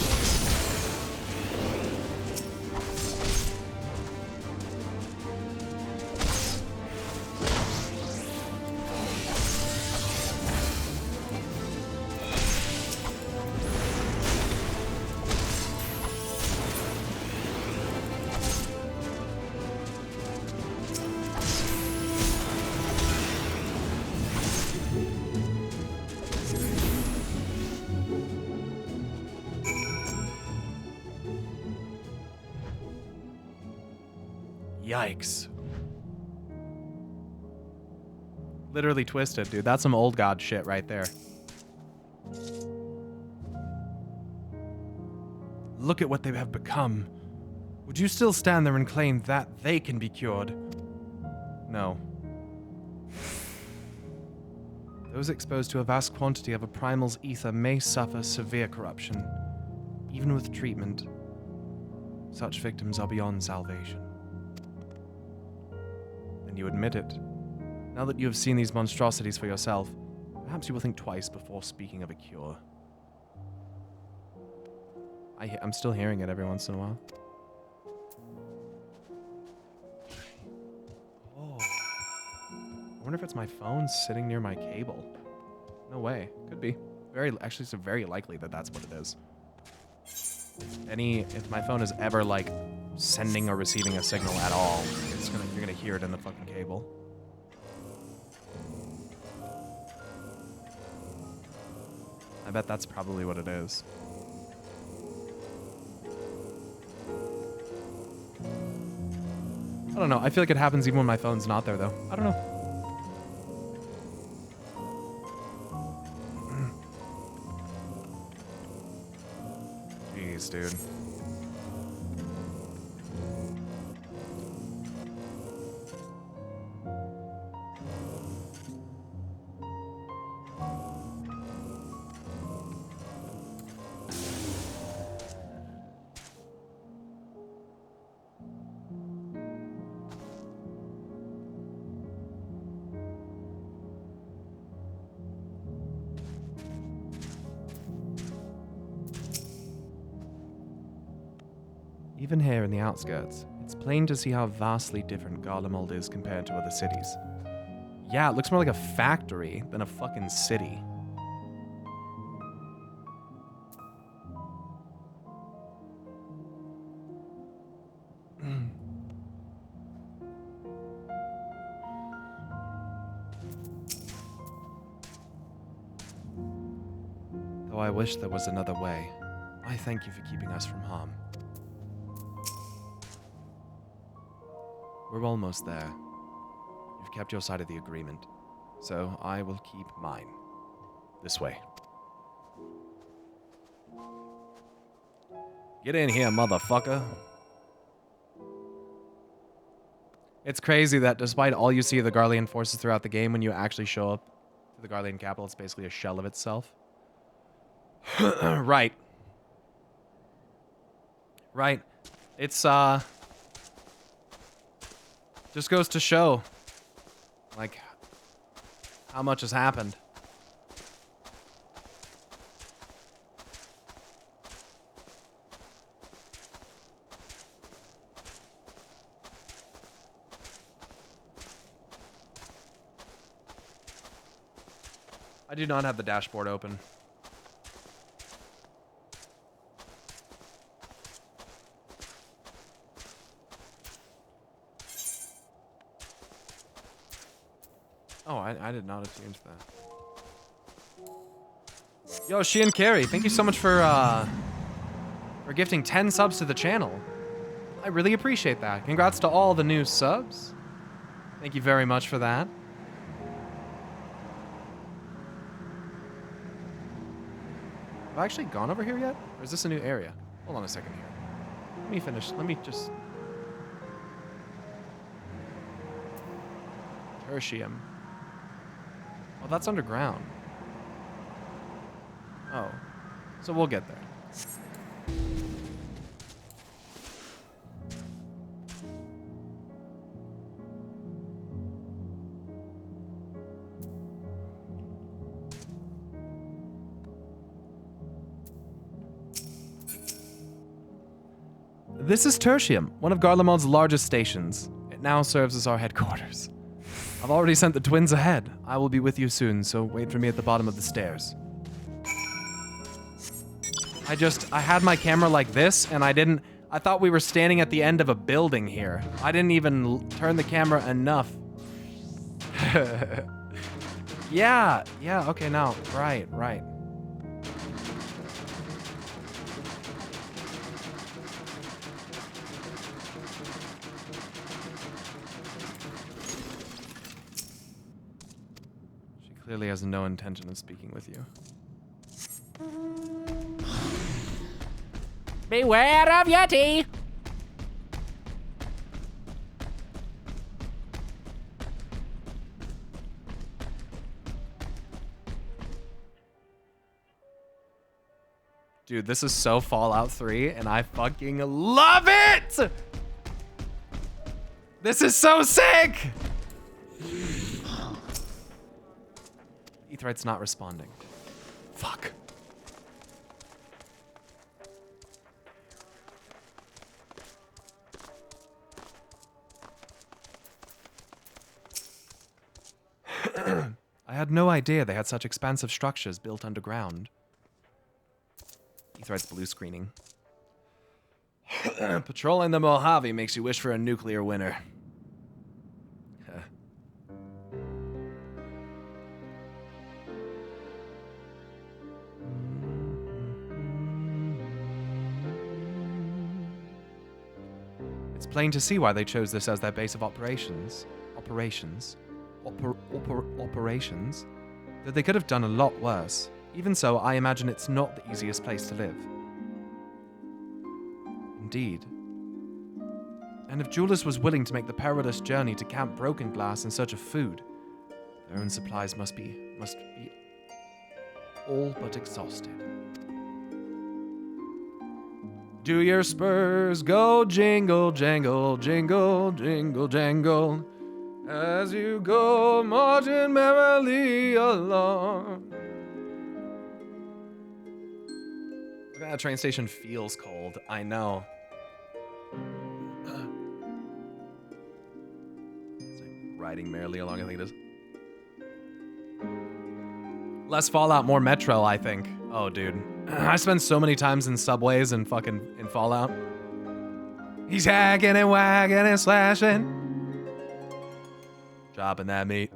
Speaker 1: Yikes. Literally twisted, dude. That's some old god shit right there. Look at what they have become. Would you still stand there and claim that they can be cured? No. Those exposed to a vast quantity of a primal's ether may suffer severe corruption. Even with treatment, such victims are beyond salvation. And you admit it. Now that you have seen these monstrosities for yourself, perhaps you will think twice before speaking of a cure. I'm still hearing it every once in a while. Oh. I wonder if it's my phone sitting near my cable. No way. Could be. Actually, it's very likely that that's what it is. If my phone is ever like sending or receiving a signal at all, you're gonna hear it in the fucking cable. I bet that's probably what it is. I don't know. I feel like it happens even when my phone's not there, though. I don't know. Jeez, dude. Even here in the outskirts, it's plain to see how vastly different Garlemald is compared to other cities. Yeah, it looks more like a factory than a fucking city. Though I wish there was another way. I thank you for keeping us from harm. We're almost there. You've kept your side of the agreement, so I will keep mine. This way. Get in here, motherfucker. It's crazy that despite all you see of the Garlean forces throughout the game, when you actually show up to the Garlean capital, it's basically a shell of itself. Right. Right. It's, just goes to show, like, how much has happened. I do not have the dashboard open. Oh, I did not have changed that. Yo, Sheehan Carey, thank you so much for gifting 10 subs to the channel. I really appreciate that. Congrats to all the new subs. Thank you very much for that. Have I actually gone over here yet? Or is this a new area? Hold on a second here. Let me finish. Let me just... Tertium. Oh, that's underground. Oh. So we'll get there. This is Tertium, one of Garlemald's largest stations. It now serves as our headquarters. I've already sent the twins ahead. I will be with you soon, so wait for me at the bottom of the stairs. I had my camera like this, and I thought we were standing at the end of a building here. I didn't even turn the camera enough. Yeah, okay, now, right. Clearly has no intention of speaking with you. Beware of Yeti! Dude, this is so Fallout 3, and I fucking love it! This is so sick! Aetheryte's not responding. Fuck. I had no idea they had such expansive structures built underground. Aetheryte's blue screening. Patrolling the Mojave makes you wish for a nuclear winter. plain to see why they chose this as their base of operations. Operations. That they could have done a lot worse. Even so, I imagine it's not the easiest place to live. Indeed. And if Julius was willing to make the perilous journey to Camp Broken Glass in search of food, their own supplies must be all but exhausted. Do your spurs go jingle, jangle, jingle, jingle, jangle, as you go marching merrily along. Look at that train station feels cold. I know. It's like riding merrily along, I think it is. Less Fallout, more Metro, I think. Oh, dude. I spent so many times in subways and fucking in Fallout. He's hacking and wagging and slashing. Chopping that meat.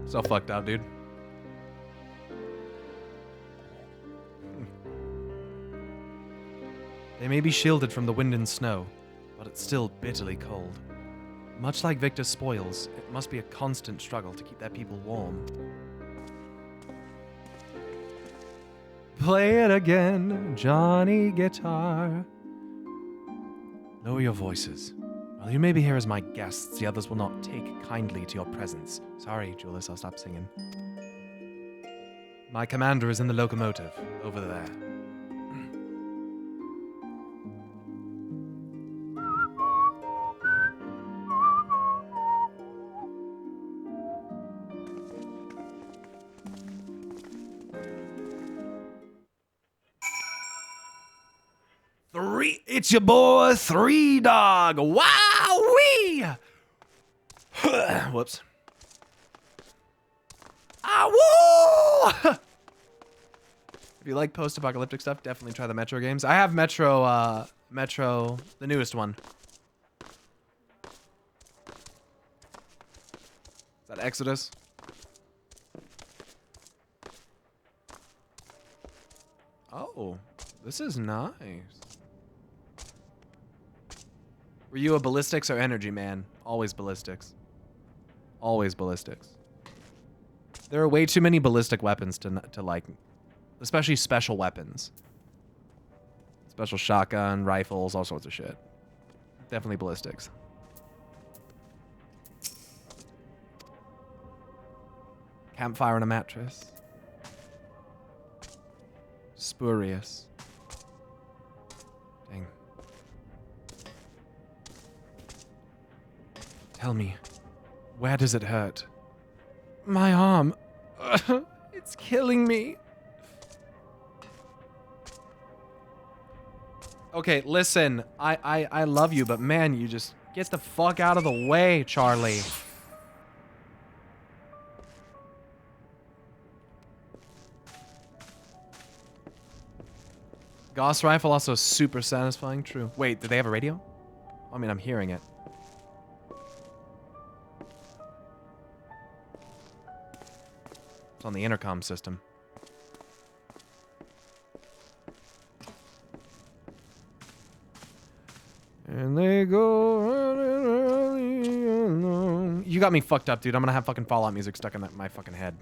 Speaker 1: So fucked up, dude. They may be shielded from the wind and snow, but it's still bitterly cold. Much like Victor's spoils, it must be a constant struggle to keep their people warm. Play it again, Johnny Guitar. Lower your voices. While you may be here as my guests, the others will not take kindly to your presence. Sorry, Julius, I'll stop singing. My commander is in the locomotive, over there. It's your boy, 3 Dog. Wow-wee! Whoops. Ah, woo! If you like post-apocalyptic stuff, definitely try the Metro games. I have Metro, the newest one. Is that Exodus? Oh, this is nice. Were you a ballistics or energy man? Always ballistics. Always ballistics. There are way too many ballistic weapons to like, especially special weapons. Special shotgun, rifles, all sorts of shit. Definitely ballistics. Campfire on a mattress. Spurious. Dang. Tell me, where does it hurt? My arm. It's killing me. Okay, listen. I love you, but man, you just get the fuck out of the way, Charlie. Gauss rifle also super satisfying. True. Wait, do they have a radio? I mean, I'm hearing it. It's on the intercom system. And they go running early along. You got me fucked up, dude. I'm gonna have fucking Fallout music stuck in my fucking head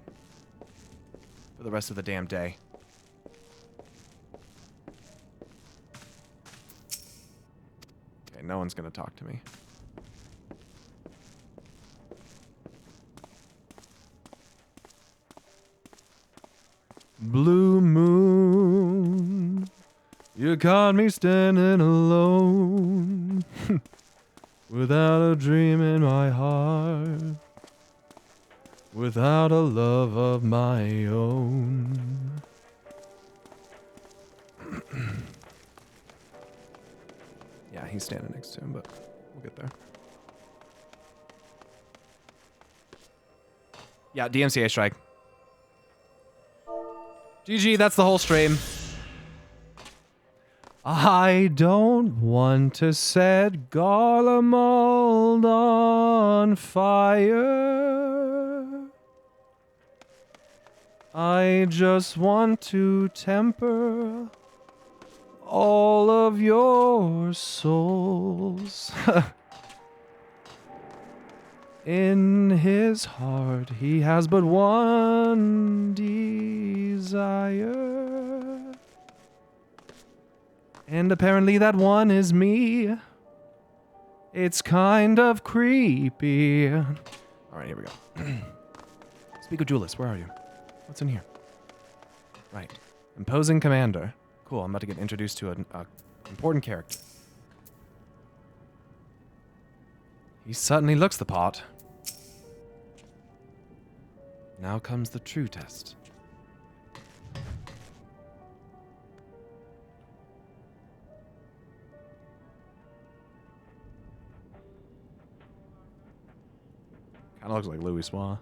Speaker 1: for the rest of the damn day. Okay, no one's gonna talk to me. Blue moon, you caught me standing alone, without a dream in my heart, without a love of my own. Yeah, he's standing next to him, but we'll get there. Yeah, DMCA strike. GG, that's the whole stream. I don't want to set Garlemald on fire. I just want to temper all of your souls. In his heart, he has but one desire. And apparently that one is me. It's kind of creepy. All right, here we go. Speak of Julius, where are you? What's in here? Right. Imposing commander. Cool, I'm about to get introduced to an important character. He certainly looks the part. Now comes the true test. Kinda looks like Louis Swa.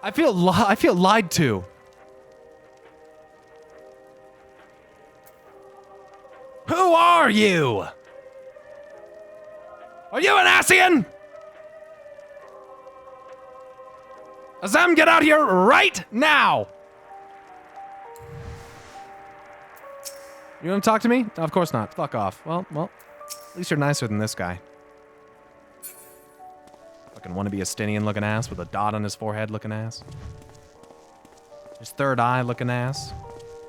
Speaker 1: I feel lied to. Who are you? Are you an Ascian? Azam, get out here right now! You want to talk to me? No, of course not. Fuck off. Well, at least you're nicer than this guy. Fucking wanna be a Estinian looking ass with a dot on his forehead looking ass. His third eye looking ass.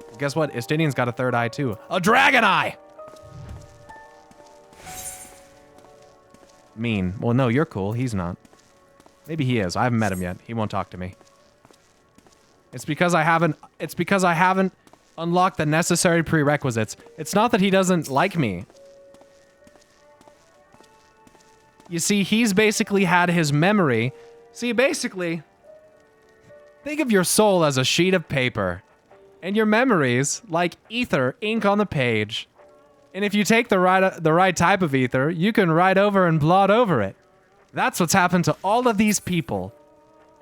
Speaker 1: Well, guess what? Estinian's got a third eye too. A dragon eye! Mean. Well, no, you're cool. He's not. Maybe he is. I haven't met him yet. He won't talk to me. It's because I haven't unlocked the necessary prerequisites. It's not that he doesn't like me. You see, he's basically had his memory. See, basically, think of your soul as a sheet of paper. And your memories, like ether, ink on the page. And if you take the right type of ether, you can write over and blot over it. That's what's happened to all of these people.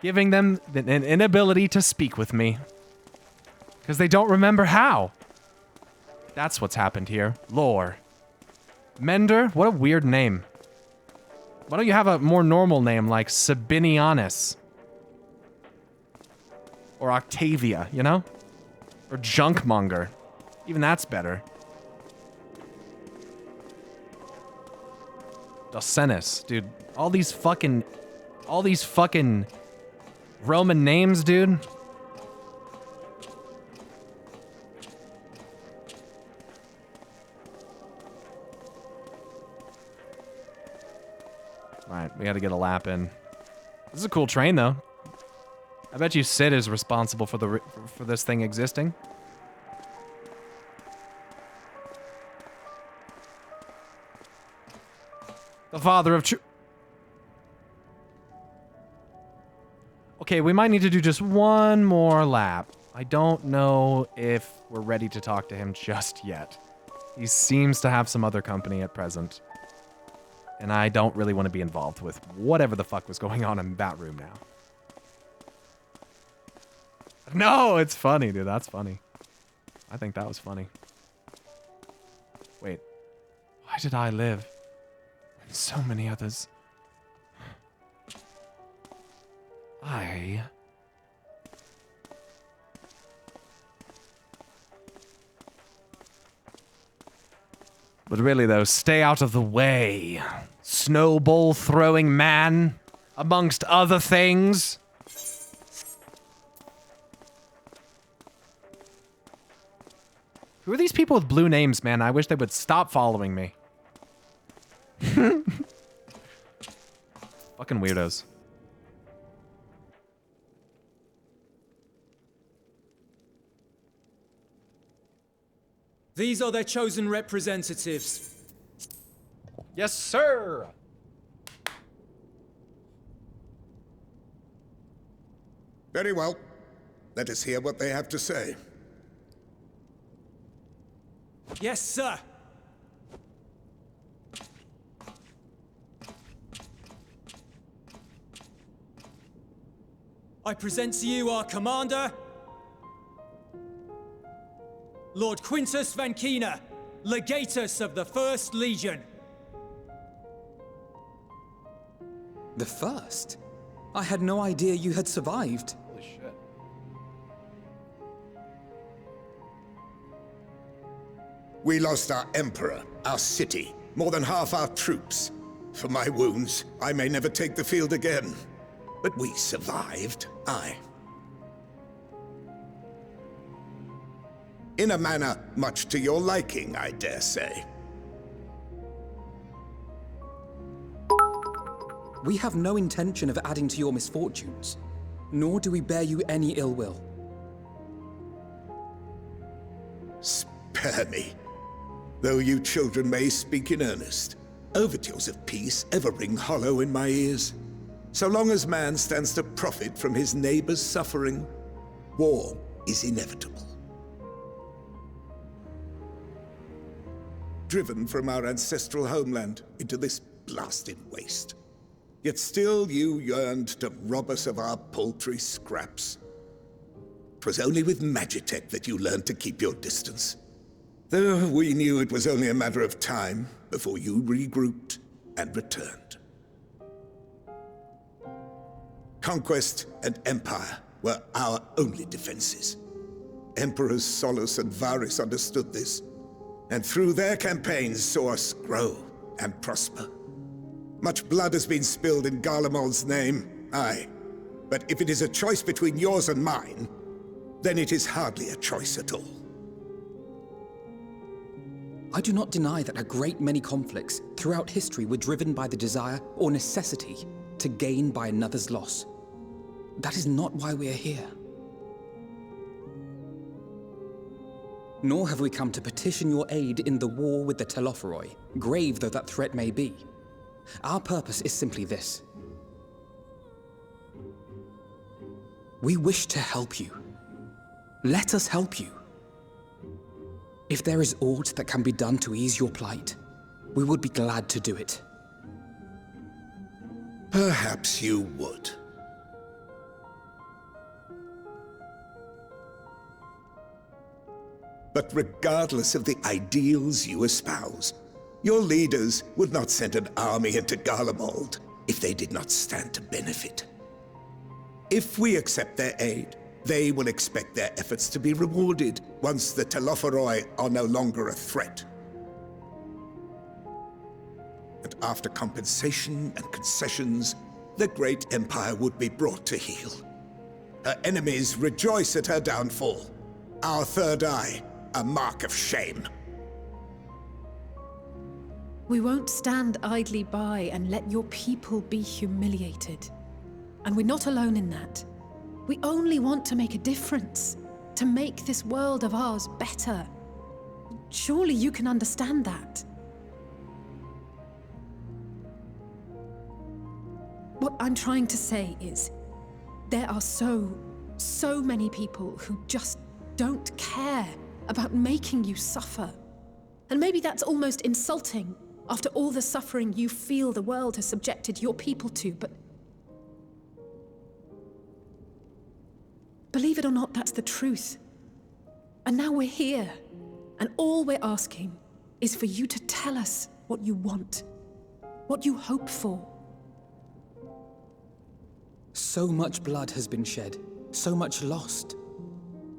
Speaker 1: Giving them an inability to speak with me. Because they don't remember how. That's what's happened here. Lore. Mender? What a weird name. Why don't you have a more normal name like Sabinianus? Or Octavia, you know? Or Junkmonger. Even that's better. Docenis, dude. All these fucking Roman names, dude. Alright, we gotta get a lap in. This is a cool train, though. I bet you Sid is responsible for this thing existing. The father of true... Okay, we might need to do just one more lap. I don't know if we're ready to talk to him just yet. He seems to have some other company at present. And I don't really want to be involved with whatever the fuck was going on in that room now. No, it's funny, dude. That's funny. I think that was funny. Wait. Why did I live? When so many others... But really though, stay out of the way. Snowball throwing man, amongst other things. Who are these people with blue names, man? I wish they would stop following me. Fucking weirdos.
Speaker 15: These are their chosen representatives.
Speaker 1: Yes, sir!
Speaker 16: Very well. Let us hear what they have to say.
Speaker 15: Yes, sir. I present to you our commander, Lord Quintus Van Kina, Legatus of the First Legion.
Speaker 12: The first? I had no idea you had survived.
Speaker 1: Holy shit.
Speaker 16: We lost our emperor, our city, more than half our troops. For my wounds, I may never take the field again. But we survived, aye. In a manner much to your liking, I dare say.
Speaker 12: We have no intention of adding to your misfortunes, nor do we bear you any ill will.
Speaker 16: Spare me. Though you children may speak in earnest, overtures of peace ever ring hollow in my ears. So long as man stands to profit from his neighbor's suffering, war is inevitable. Driven from our ancestral homeland into this blasted waste. Yet still you yearned to rob us of our paltry scraps. 'Twas only with Magitech that you learned to keep your distance. Though we knew it was only a matter of time before you regrouped and returned. Conquest and empire were our only defenses. Emperors Solus and Varus understood this, and through their campaigns saw us grow and prosper. Much blood has been spilled in Garlemald's name, aye. But if it is a choice between yours and mine, then it is hardly a choice at all.
Speaker 12: I do not deny that a great many conflicts throughout history were driven by the desire or necessity to gain by another's loss. That is not why we are here. Nor have we come to petition your aid in the war with the Telophoroi, grave though that threat may be. Our purpose is simply this. We wish to help you. Let us help you. If there is aught that can be done to ease your plight, we would be glad to do it.
Speaker 16: Perhaps you would. But regardless of the ideals you espouse, your leaders would not send an army into Garlemald if they did not stand to benefit. If we accept their aid, they will expect their efforts to be rewarded once the Telophoroi are no longer a threat. And after compensation and concessions, the great empire would be brought to heel. Her enemies rejoice at her downfall. Our third eye, a mark of shame.
Speaker 11: We won't stand idly by and let your people be humiliated. And we're not alone in that. We only want to make a difference, to make this world of ours better. Surely you can understand that. What I'm trying to say is, there are so many people who just don't care about making you suffer. And maybe that's almost insulting after all the suffering you feel the world has subjected your people to, but believe it or not, that's the truth. And now we're here, and all we're asking is for you to tell us what you want, what you hope for.
Speaker 12: So much blood has been shed, so much lost.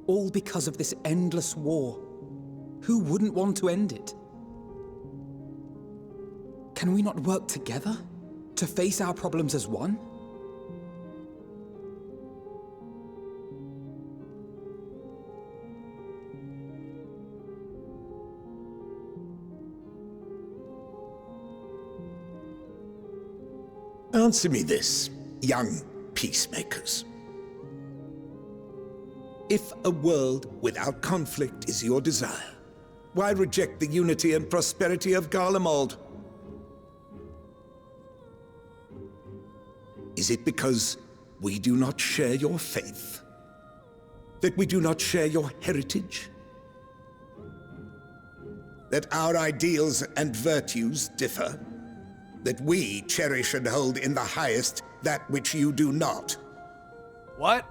Speaker 12: All because of this endless war. Who wouldn't want to end it? Can we not work together to face our problems as one?
Speaker 16: Answer me this, young peacemakers. If a world without conflict is your desire, why reject the unity and prosperity of Garlemald? Is it because we do not share your faith? That we do not share your heritage? That our ideals and virtues differ? That we cherish and hold in the highest that which you do not?
Speaker 1: What?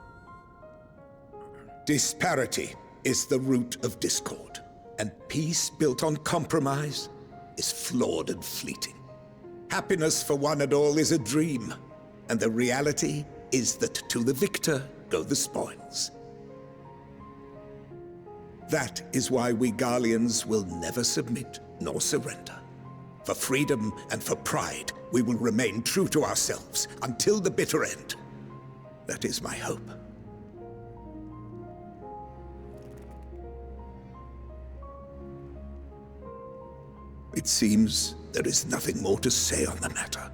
Speaker 16: Disparity is the root of discord, and peace built on compromise is flawed and fleeting. Happiness for one and all is a dream, and the reality is that to the victor go the spoils. That is why we Garleans will never submit nor surrender. For freedom and for pride, we will remain true to ourselves until the bitter end. That is my hope. It seems there is nothing more to say on the matter.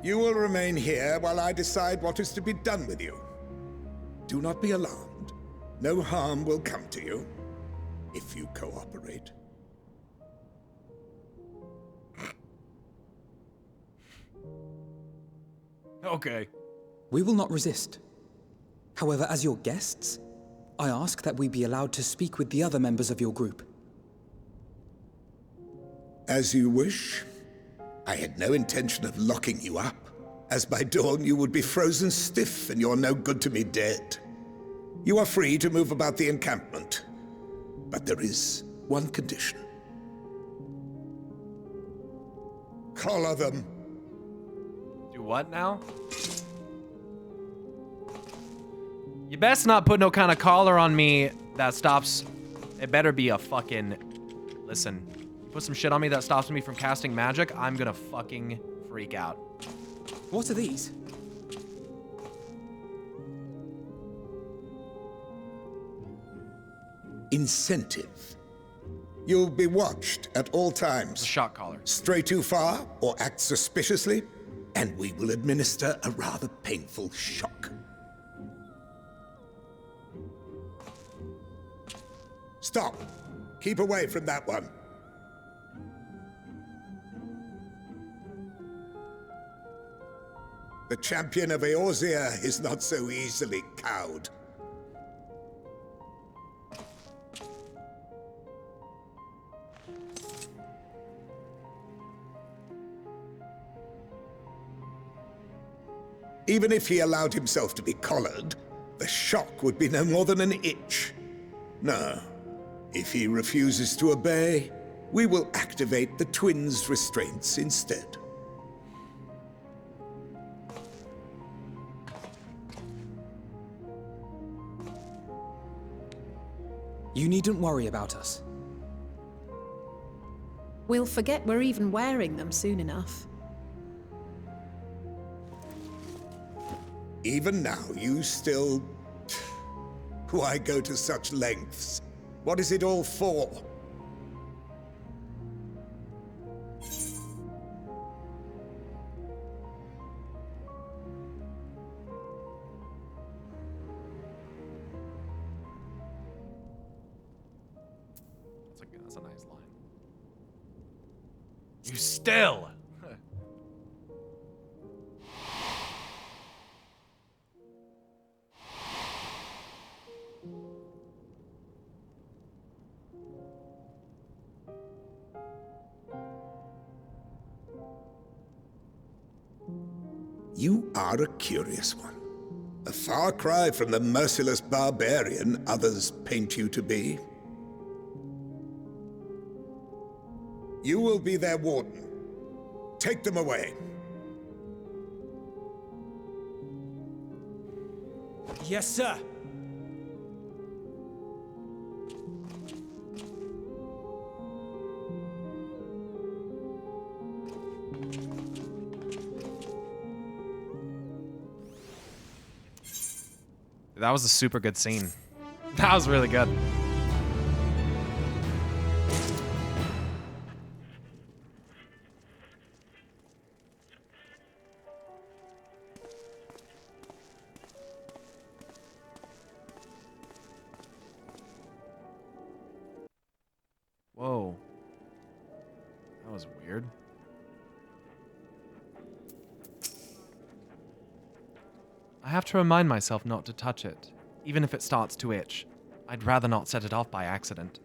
Speaker 16: You will remain here while I decide what is to be done with you. Do not be alarmed. No harm will come to you if you cooperate.
Speaker 1: Okay.
Speaker 12: We will not resist. However, as your guests, I ask that we be allowed to speak with the other members of your group.
Speaker 16: As you wish. I had no intention of locking you up, as by dawn you would be frozen stiff and you're no good to me dead. You are free to move about the encampment, but there is one condition. Collar them.
Speaker 1: Do what now? You best not put no kind of collar on me that stops... It better be a fucking... Listen. Put some shit on me that stops me from casting magic, I'm gonna fucking freak out.
Speaker 12: What are these?
Speaker 16: Incentive. You'll be watched at all times.
Speaker 1: A shot collar.
Speaker 16: Stray too far or act suspiciously, and we will administer a rather painful shock. Stop. Keep away from that one. The champion of Eorzea is not so easily cowed. Even if he allowed himself to be collared, the shock would be no more than an itch. No. If he refuses to obey, we will activate the twins' restraints instead.
Speaker 12: You needn't worry about us.
Speaker 11: We'll forget we're even wearing them soon enough.
Speaker 16: Even now, you still... Why go to such lengths? What is it all for?
Speaker 1: That's a nice line. You still...
Speaker 16: You are a curious one. A far cry from the merciless barbarian others paint you to be. You will be their warden. Take them away.
Speaker 15: Yes, sir.
Speaker 1: That was a super good scene. That was really good. Whoa. was weird. I have to remind myself not to touch it, even if it starts to itch. I'd rather not set it off by accident.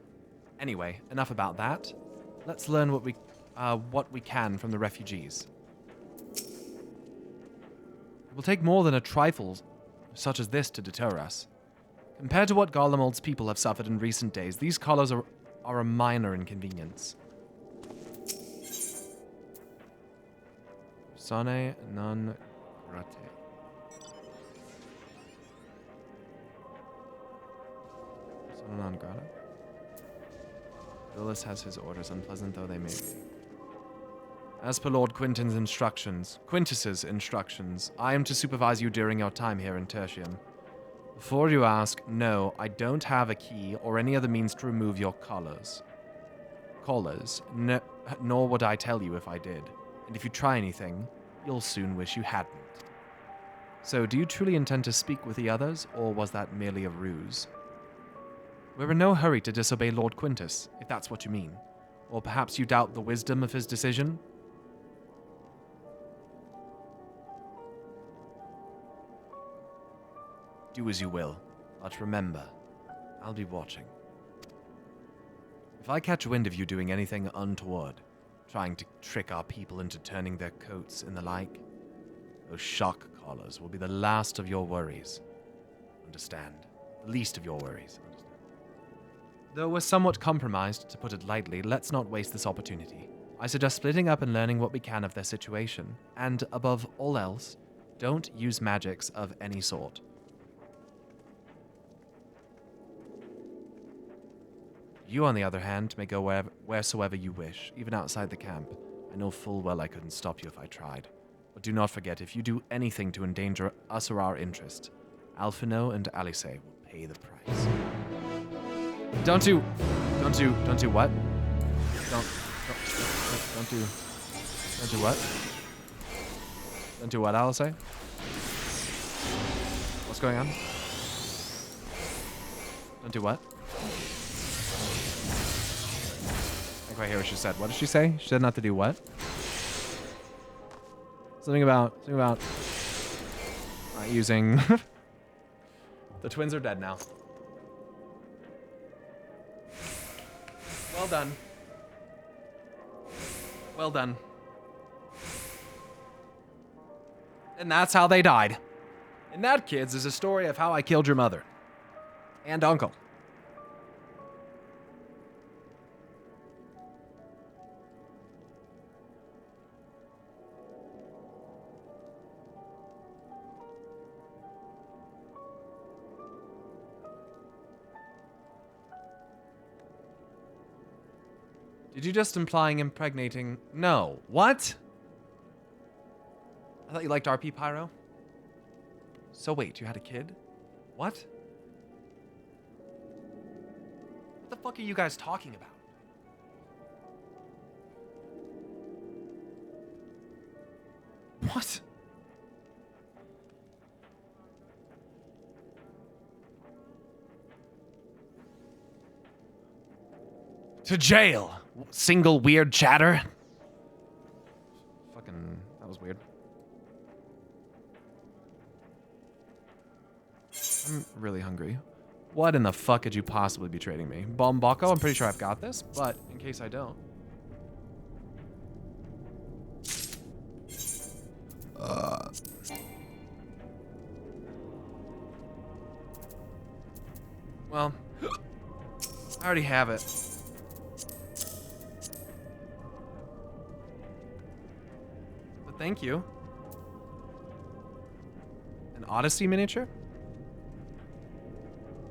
Speaker 1: Anyway, enough about that. Let's learn what we can from the refugees. It will take more than a trifle such as this to deter us. Compared to what Garlemald's people have suffered in recent days, these collars are a minor inconvenience. Sane non grate. Sane non grata? Villas has his orders, unpleasant though they may be. As per Lord Quintus's instructions, I am to supervise you during your time here in Tertium. Before you ask, no, I don't have a key or any other means to remove your collars. Nor would I tell you if I did. And if you try anything, you'll soon wish you hadn't. So, do you truly intend to speak with the others, or was that merely a ruse? We're in no hurry to disobey Lord Quintus, if that's what you mean. Or perhaps you doubt the wisdom of his decision? Do as you will, but remember, I'll be watching. If I catch wind of you doing anything untoward, trying to trick our people into turning their coats and the like, those shock collars will be the last of your worries. Understand? The least of your worries. Understand? Though we're somewhat compromised, to put it lightly, let's not waste this opportunity. I suggest splitting up and learning what we can of their situation, and above all else, don't use magics of any sort. You, on the other hand, may go wheresoever you wish, even outside the camp. I know full well I couldn't stop you if I tried. But do not forget, if you do anything to endanger us or our interest, Alphino and Alice will pay the price. Don't do what? Don't do what? Don't do what, Alice? What's going on? Don't do what? I think I hear what she said. What did she say? She said not to do what? Something about not using. The twins are dead now. Well done. Well done. And that's how they died. And that, kids, is a story of how I killed your mother. And uncle. Did you just implying impregnating? No. What? I thought you liked RP Pyro. So wait, you had a kid? What? What the fuck are you guys talking about? What? To jail! Single weird chatter? Fucking, that was weird. I'm really hungry. What in the fuck could you possibly be trading me? Bombako? I'm pretty sure I've got this, but in case I don't. Well, I already have it. But thank you. An Odyssey miniature?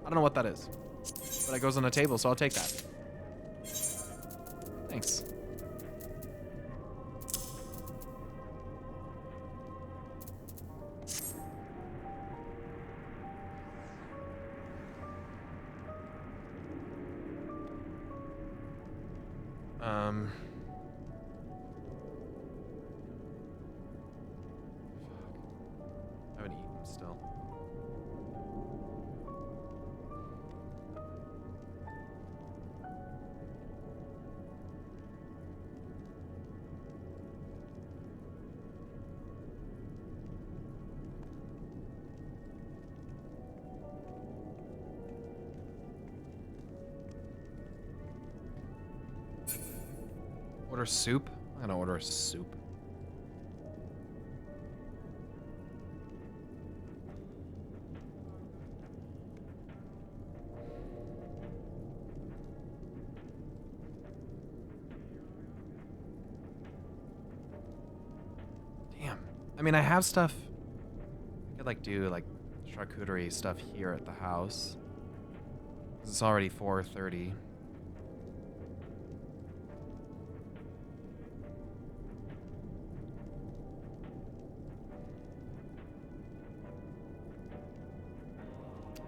Speaker 1: I don't know what that is. But it goes on a table, so I'll take that. Thanks. I haven't eaten still. Order soup? I'm gonna order a soup. Damn. I mean, I have stuff. I could like do like charcuterie stuff here at the house. It's already 4:30.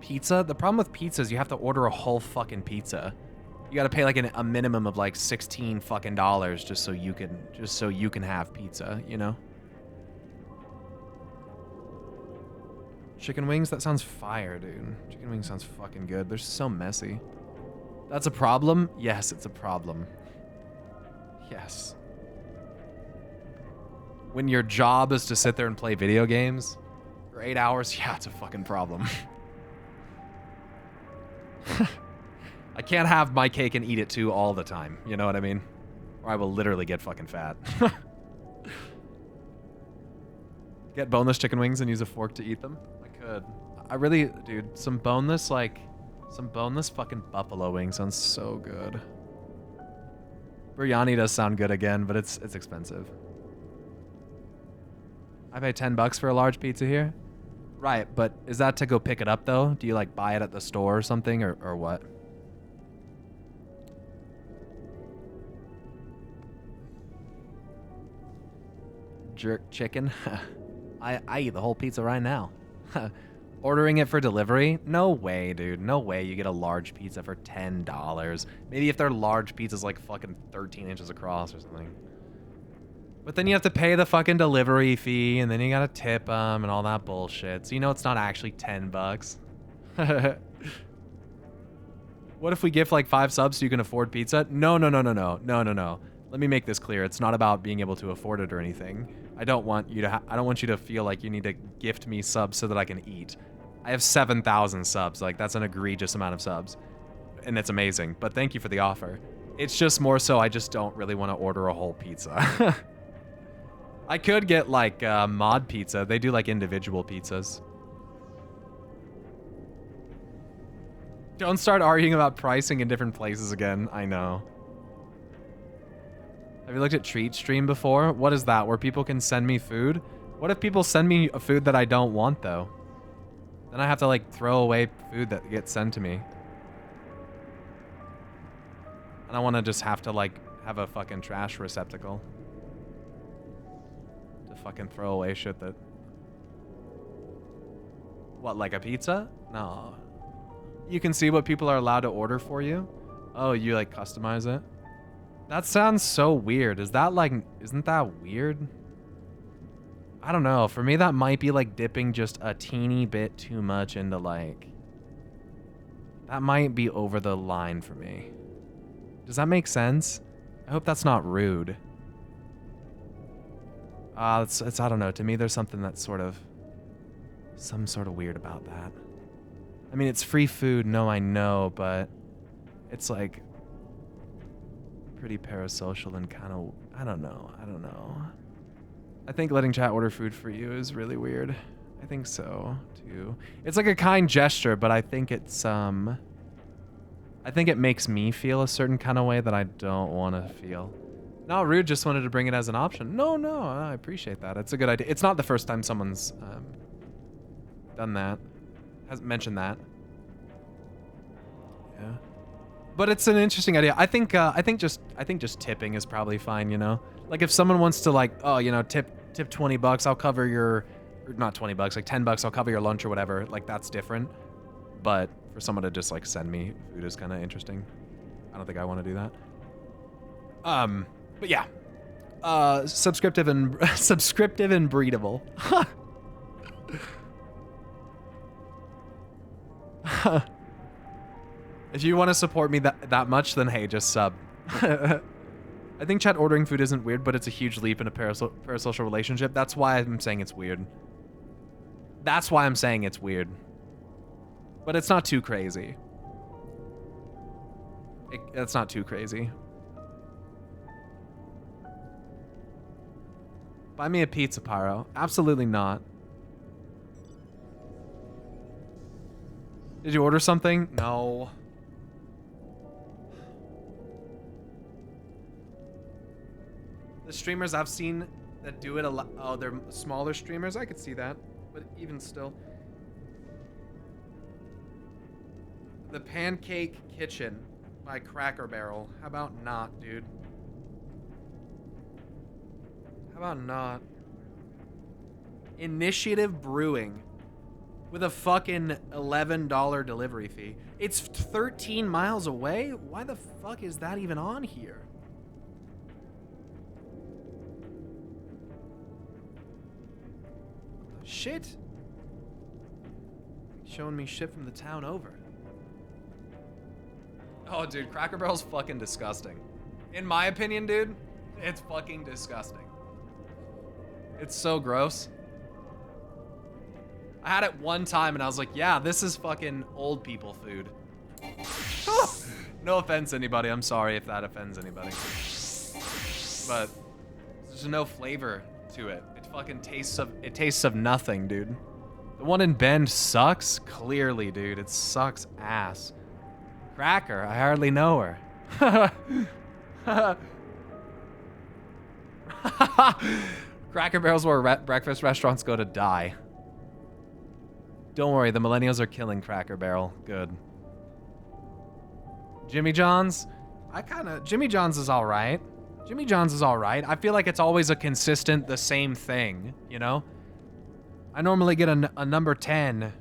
Speaker 1: Pizza? The problem with pizza is you have to order a whole fucking pizza. You gotta pay like a minimum of like $16 fucking just so you can have pizza, you know? Chicken wings? That sounds fire, dude. Chicken wings sounds fucking good. They're so messy. That's a problem? Yes, it's a problem. Yes. When your job is to sit there and play video games for 8 hours, yeah, it's a fucking problem. I can't have my cake and eat it too all the time. You know what I mean? Or I will literally get fucking fat. Get boneless chicken wings and use a fork to eat them? I could. I really, dude, some boneless fucking buffalo wings sounds so good. Biryani does sound good again, but it's expensive. I pay $10 for a large pizza here? Right, but is that to go pick it up though? Do you like buy it at the store or something or what? Jerk chicken? I eat the whole pizza right now. Ordering it for delivery? No way, dude. No way you get a large pizza for $10. Maybe if their large pizza's like fucking 13 inches across or something. But then you have to pay the fucking delivery fee, and then you gotta tip them and all that bullshit. So you know it's not actually $10. What if we give like 5 subs so you can afford pizza? No. Let me make this clear. It's not about being able to afford it or anything. I don't want you to feel like you need to gift me subs so that I can eat. I have 7,000 subs. Like, that's an egregious amount of subs. And it's amazing. But thank you for the offer. It's just more so I just don't really want to order a whole pizza. I could get, like, mod pizza. They do, like, individual pizzas. Don't start arguing about pricing in different places again. I know. Have you looked at Treat Stream before? What is that? Where people can send me food? What if people send me a food that I don't want, though? Then I have to, like, throw away food that gets sent to me. And I want to just have to, like, have a fucking trash receptacle. To fucking throw away shit that... What, like a pizza? No. You can see what people are allowed to order for you? Oh, you, like, customize it? That sounds so weird. Is that, like... Isn't that weird? I don't know. For me, that might be, like, dipping just a teeny bit too much into, like... That might be over the line for me. Does that make sense? I hope that's not rude. It's I don't know. To me, there's something that's sort of... Some sort of weird about that. I mean, it's free food. No, I know, but... It's, like... pretty parasocial and kind of... I don't know. I think letting chat order food for you is really weird. I think so, too. It's like a kind gesture, but I think it's, I think it makes me feel a certain kind of way that I don't want to feel. Not rude, just wanted to bring it as an option. No, I appreciate that. It's a good idea. It's not the first time someone's done that. Has mentioned that. Yeah. But it's an interesting idea. I think just tipping is probably fine, you know? Like if someone wants to like, oh, you know, tip $20, I'll cover your, or not $20, like $10, I'll cover your lunch or whatever. Like that's different. But for someone to just like send me food is kind of interesting. I don't think I want to do that. But yeah. Subscriptive and breedable. If you want to support me that much, then hey, just sub. I think chat ordering food isn't weird, but it's a huge leap in a parasocial relationship. That's why I'm saying it's weird. But it's not too crazy. It's not too crazy. Buy me a pizza, Pyro. Absolutely not. Did you order something? No. The streamers I've seen that do it a lot. Oh, they're smaller streamers. I could see that. But even still. The Pancake Kitchen by Cracker Barrel. How about not, dude? How about not? Initiative Brewing with a fucking $11 delivery fee. It's 13 miles away? Why the fuck is that even on here? Shit. Showing me shit from the town over. Oh, dude, Cracker Barrel's fucking disgusting. In my opinion, dude, it's fucking disgusting. It's so gross. I had it one time and I was like, yeah, this is fucking old people food. No offense, anybody. I'm sorry if that offends anybody. But there's no flavor to it. It fucking tastes of nothing, dude. The one in Bend sucks? Clearly, dude. It sucks ass. Cracker, I hardly know her. Cracker Barrel's where breakfast restaurants go to die. Don't worry, the millennials are killing Cracker Barrel. Good. Jimmy John's? Jimmy John's is alright. Jimmy John's is alright. I feel like it's always a consistent, the same thing, you know? I normally get a number 10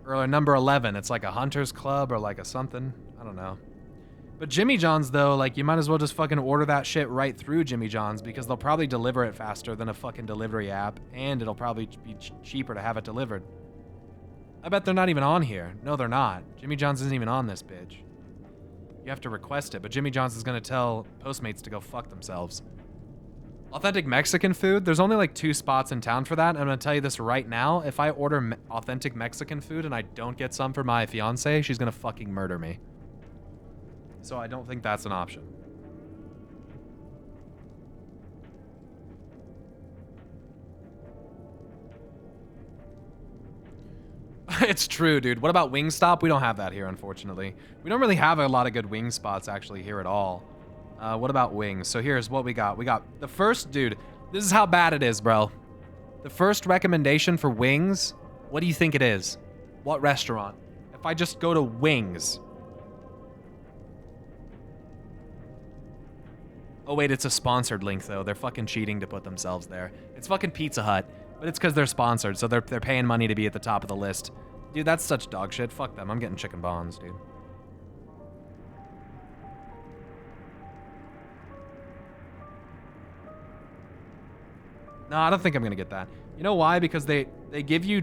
Speaker 1: or a number 11. It's like a Hunter's Club or like a something. I don't know. But Jimmy John's, though, like, you might as well just fucking order that shit right through Jimmy John's because they'll probably deliver it faster than a fucking delivery app, and it'll probably be cheaper to have it delivered. I bet they're not even on here. No, they're not. Jimmy John's isn't even on this bitch. You have to request it, but Jimmy John's is gonna tell Postmates to go fuck themselves. Authentic Mexican food? There's only like 2 spots in town for that, and I'm gonna tell you this right now. If I order authentic Mexican food and I don't get some for my fiance, she's gonna fucking murder me. So I don't think that's an option. It's true, dude. What about Wingstop? We don't have that here, unfortunately. We don't really have a lot of good wing spots actually here at all. What about wings? So here's what we got. We got the first, dude, this is how bad it is, bro. The first recommendation for wings, what do you think it is? What restaurant? If I just go to Wings. Oh wait, it's a sponsored link though. They're fucking cheating to put themselves there. It's fucking Pizza Hut, but it's because they're sponsored, so they're paying money to be at the top of the list. Dude, that's such dog shit. Fuck them. I'm getting chicken bonds, dude. No, I don't think I'm gonna get that. You know why? Because they give you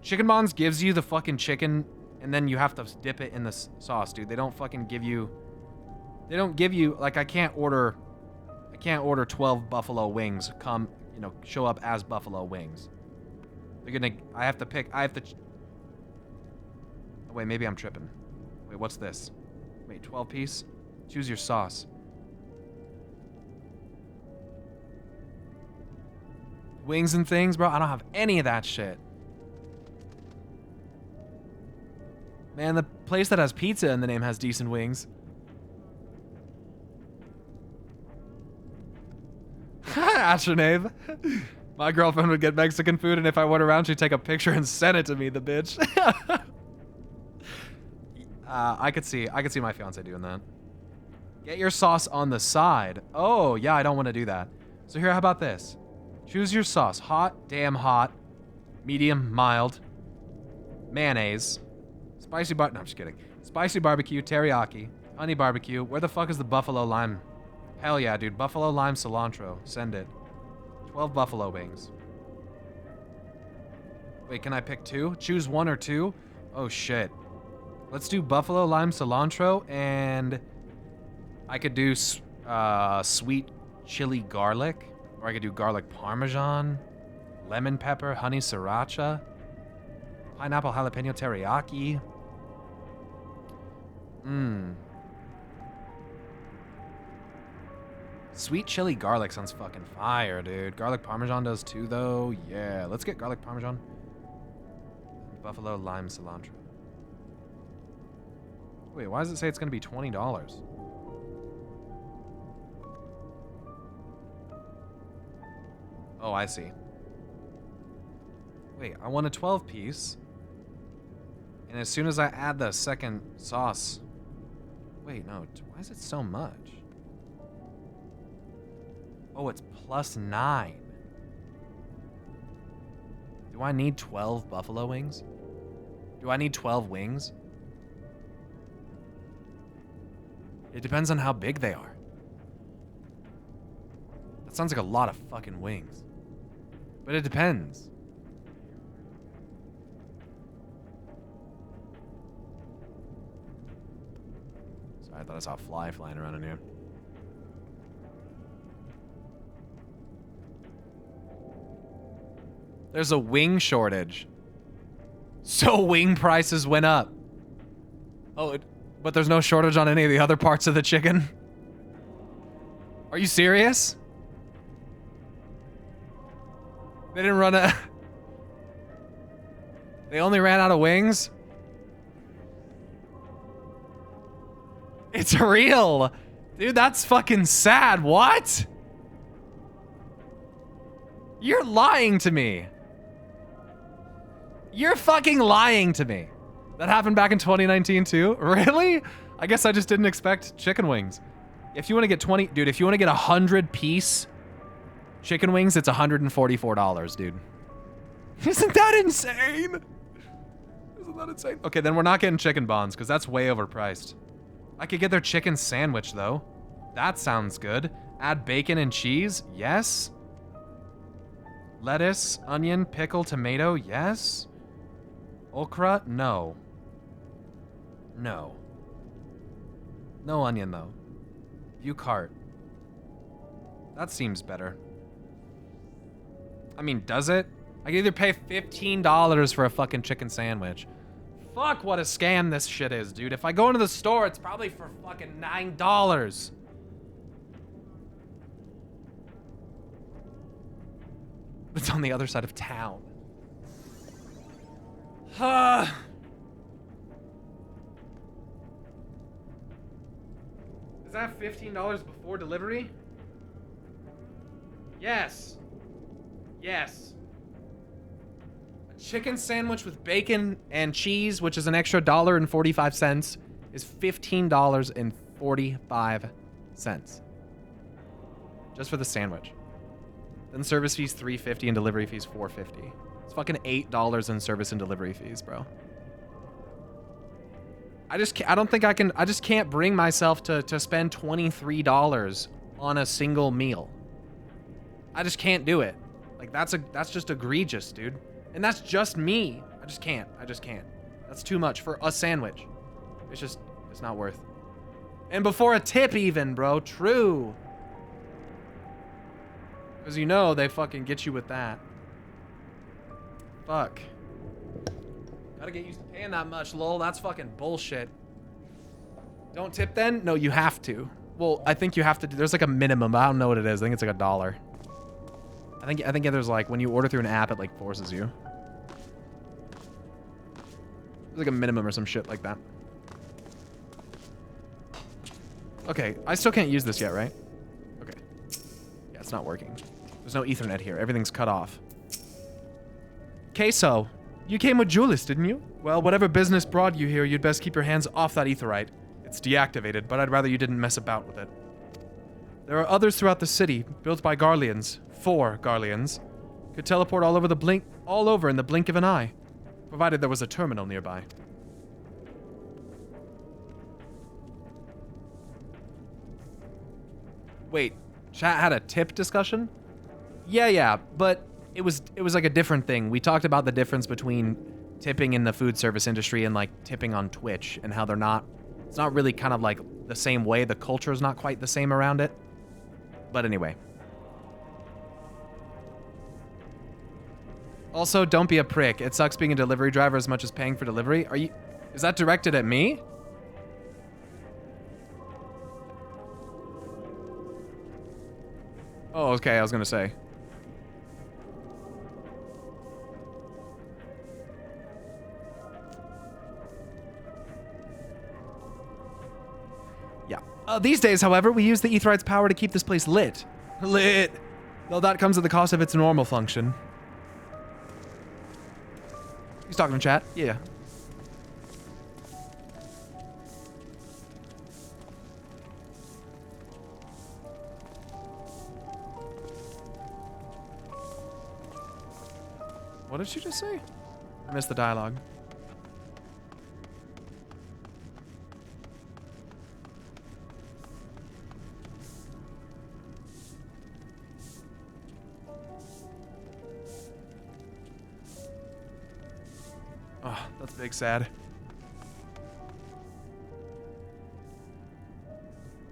Speaker 1: chicken bonds gives you the fucking chicken, and then you have to dip it in the sauce, dude. They don't fucking give you. They don't give you, like, I can't order 12 buffalo wings show up as buffalo wings. I have to oh, wait, maybe I'm tripping. Wait, what's this? Wait, 12 piece? Choose your sauce. Wings and things, bro? I don't have any of that shit. Man, the place that has pizza in the name has decent wings. Astronave. My girlfriend would get Mexican food, and if I went around, she'd take a picture and send it to me, the bitch. I could see my fiance doing that. Get your sauce on the side. Oh, yeah, I don't want to do that. So here, how about this? Choose your sauce. Hot, damn hot, medium, mild, mayonnaise, spicy no, I'm just kidding. Spicy barbecue, teriyaki, honey barbecue. Where the fuck is the buffalo lime? Hell yeah, dude. Buffalo lime cilantro. Send it. 12 buffalo wings. Wait, can I pick 2? Choose 1 or 2? Oh, shit. Let's do buffalo lime cilantro, and I could do sweet chili garlic, or I could do garlic parmesan, lemon pepper, honey sriracha, pineapple jalapeno teriyaki. Sweet chili garlic sounds fucking fire, dude. Garlic parmesan does too, though. Yeah, let's get garlic parmesan. Buffalo lime cilantro. Wait, why does it say it's gonna be $20? Oh, I see. Wait, I want a 12-piece. And as soon as I add the second sauce... Wait, no. Why is it so much? Oh, it's +9. Do I need 12 buffalo wings? Do I need 12 wings? It depends on how big they are. That sounds like a lot of fucking wings. But it depends. Sorry, I thought I saw a fly flying around in here. There's a wing shortage. So wing prices went up. Oh, but there's no shortage on any of the other parts of the chicken? Are you serious? They didn't run a... They only ran out of wings? It's real! Dude, that's fucking sad. What? You're lying to me. You're fucking lying to me. That happened back in 2019 too? Really? I guess I just didn't expect chicken wings. If you want to get 20... Dude, if you want to get 100-piece chicken wings, it's $144, dude. Isn't that insane? Isn't that insane? Okay, then we're not getting chicken bonds, because that's way overpriced. I could get their chicken sandwich, though. That sounds good. Add bacon and cheese? Yes. Lettuce, onion, pickle, tomato? Yes. Okra? No. No. No onion, though. View cart. That seems better. I mean, does it? I can either pay $15 for a fucking chicken sandwich. Fuck, what a scam this shit is, dude. If I go into the store, it's probably for fucking $9. It's on the other side of town. Is that $15 before delivery? Yes. Yes. A chicken sandwich with bacon and cheese, which is an extra $1.45, is $15.45. Just for the sandwich. Then service fees $3.50 and delivery fees $4.50. It's fucking $8 in service and delivery fees, bro. I don't think I can. I just can't bring myself to spend $23 on a single meal. I just can't do it. Like that's just egregious, dude. And that's just me. I just can't. That's too much for a sandwich. It's not worth. And before a tip even, bro. True. Because you know they fucking get you with that. Fuck. Gotta get used to paying that much, lol. That's fucking bullshit. Don't tip then? No, you have to. Well, I think you have to. There's like a minimum, but I don't know what it is. I think it's like $1. I think there's like, when you order through an app, it like forces you. There's like a minimum or some shit like that. Okay, I still can't use this yet, right? Okay. Yeah, it's not working. There's no Ethernet here. Everything's cut off. Queso, you came with Julius, didn't you? Well, whatever business brought you here, you'd best keep your hands off that aetherite. It's deactivated, but I'd rather you didn't mess about with it. There are others throughout the city, built by Garleans. 4 Garleans. Could teleport all over in the blink of an eye, provided there was a terminal nearby. Wait, chat had a tip discussion? Yeah, but it was like a different thing. We talked about the difference between tipping in the food service industry and like tipping on Twitch and how it's not really kind of like the same way. The culture is not quite the same around it. But anyway. Also, don't be a prick. It sucks being a delivery driver as much as paying for delivery. Is that directed at me? Oh, okay, I was gonna say. Yeah. These days, however, we use the Aetheryte's power to keep this place lit. Lit! Though that comes at the cost of its normal function. He's talking in chat? Yeah. What did she just say? I missed the dialogue. Oh, that's big sad.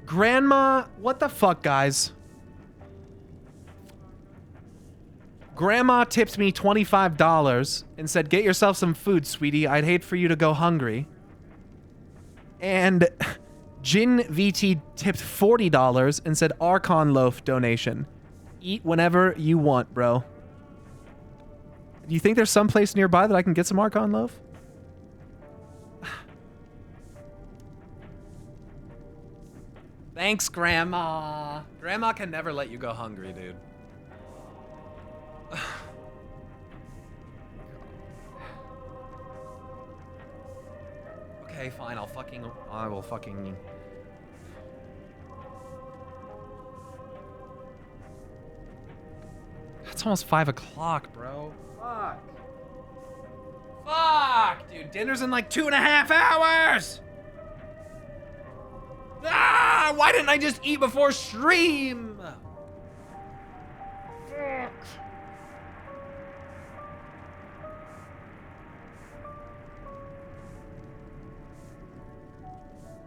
Speaker 1: Grandma, what the fuck, guys? Grandma tipped me $25 and said, get yourself some food, sweetie. I'd hate for you to go hungry. And Jin VT tipped $40 and said, Archon loaf donation. Eat whenever you want, bro. Do you think there's some place nearby that I can get some Archon loaf? Thanks, Grandma. Grandma can never let you go hungry, dude. Okay, fine. I will fucking. It's almost 5 o'clock, bro. Fuck. Fuck, dude. Dinner's in like 2.5 hours. Ah, why didn't I just eat before stream? Fuck.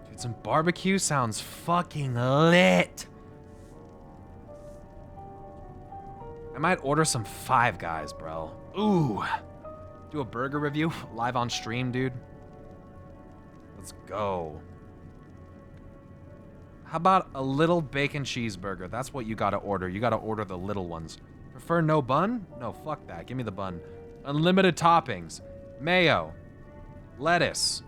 Speaker 1: Dude, some barbecue sounds fucking lit. I might order some Five Guys, bro. Ooh. Do a burger review live on stream, dude. Let's go. How about a little bacon cheeseburger? That's what you gotta order. You gotta order the little ones. Prefer no bun? No, fuck that. Give me the bun. Unlimited toppings. Mayo. Lettuce.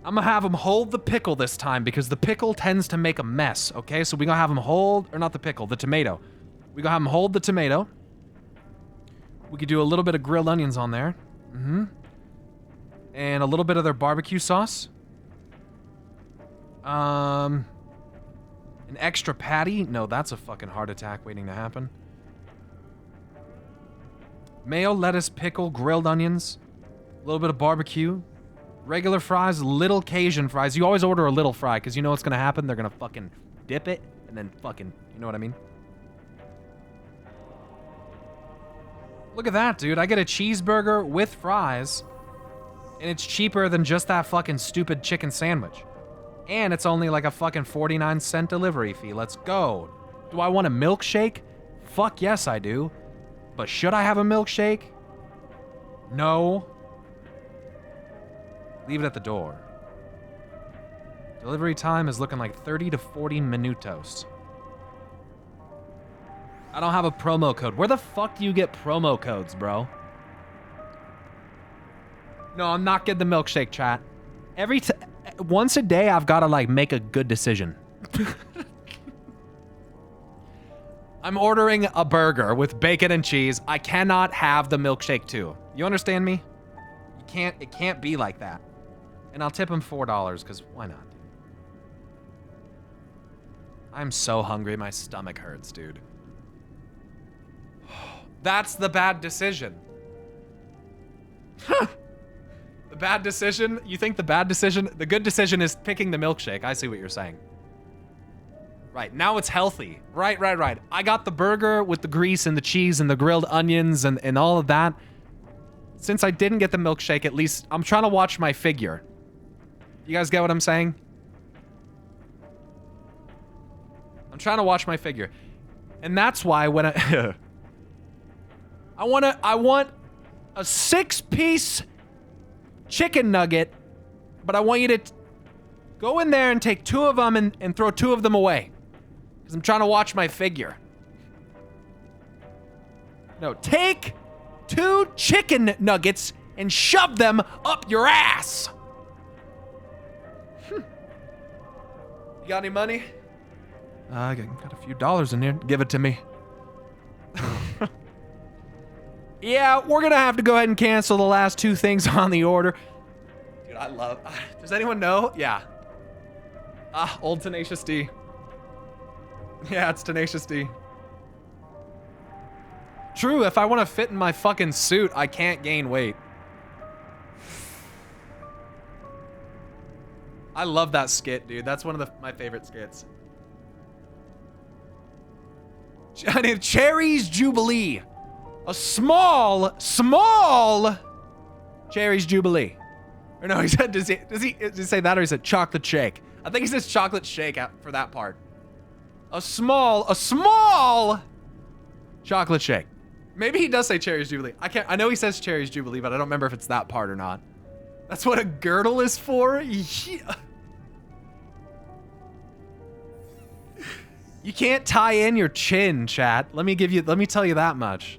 Speaker 1: I'm gonna have them hold the pickle this time because the pickle tends to make a mess, okay? So we gonna have them hold, or not the pickle, the tomato. We gonna have them hold the tomato. We could do a little bit of grilled onions on there. Mm-hmm. And a little bit of their barbecue sauce. An extra patty? No, that's a fucking heart attack waiting to happen. Mayo, lettuce, pickle, grilled onions. A little bit of barbecue. Regular fries, little Cajun fries. You always order a little fry because you know what's gonna happen. They're gonna fucking dip it and then fucking, you know what I mean? Look at that, dude. I get a cheeseburger with fries, and it's cheaper than just that fucking stupid chicken sandwich. And it's only like a fucking 49-cent delivery fee. Let's go. Do I want a milkshake? Fuck yes, I do. But should I have a milkshake? No. Leave it at the door. Delivery time is looking like 30 to 40 minutos. I don't have a promo code. Where the fuck do you get promo codes, bro? No, I'm not getting the milkshake, chat. Once a day, I've got to, like, make a good decision. I'm ordering a burger with bacon and cheese. I cannot have the milkshake, too. You understand me? It can't be like that. And I'll tip him $4, because why not? I'm so hungry, my stomach hurts, dude. That's the bad decision. The bad decision? You think the bad decision? The good decision is picking the milkshake. I see what you're saying. Right, now it's healthy. Right. I got the burger with the grease and the cheese and the grilled onions and all of that. Since I didn't get the milkshake, at least I'm trying to watch my figure. You guys get what I'm saying? I'm trying to watch my figure. And that's why when I want a 6-piece chicken nugget, but I want you to go in there and take 2 of them and throw 2 of them away. Because I'm trying to watch my figure. No, take 2 chicken nuggets and shove them up your ass. You got any money? I got a few dollars in here. Give it to me. Yeah, we're gonna have to go ahead and cancel the last 2 things on the order. Dude, I love... Does anyone know? Yeah. Old Tenacious D. Yeah, it's Tenacious D. True, if I want to fit in my fucking suit, I can't gain weight. I love that skit, dude. That's one of my favorite skits. I need Cherry's Jubilee. A small Cherry's Jubilee. Or no, he said, does he say that, or he said chocolate shake? I think he says chocolate shake for that part. A small chocolate shake. Maybe he does say Cherry's Jubilee. I know he says Cherry's Jubilee, but I don't remember if it's that part or not. That's what a girdle is for? Yeah. You can't tie in your chin, chat. Let me tell you that much.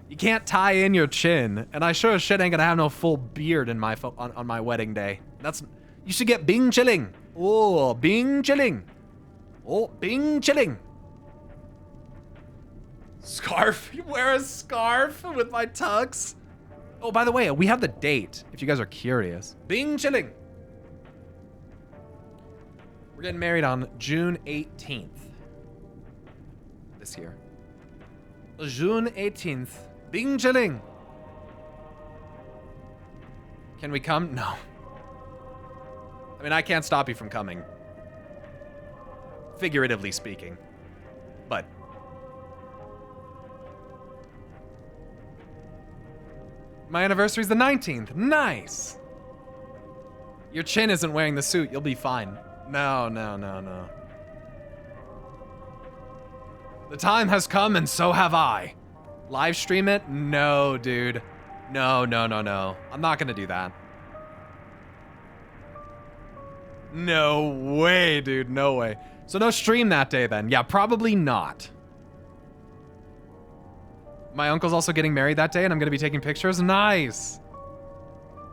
Speaker 1: You can't tie in your chin, and I sure as shit ain't gonna have no full beard in on my wedding day. You should get Bing Chilling. Oh, Bing Chilling. Oh, Bing Chilling. Scarf. You wear a scarf with my tux. Oh, by the way, we have the date, if you guys are curious. Bing Chilling. We're getting married on June 18th. This year. June 18th. Bing Chilling. Can we come? No. I mean, I can't stop you from coming. Figuratively speaking. But. My anniversary's the 19th. Nice. Your chin isn't wearing the suit. You'll be fine. No. The time has come and so have I. Live stream it? No, dude. No. I'm not gonna do that. No way, dude. No way. So no stream that day then. Yeah, probably not. My uncle's also getting married that day and I'm gonna be taking pictures. Nice.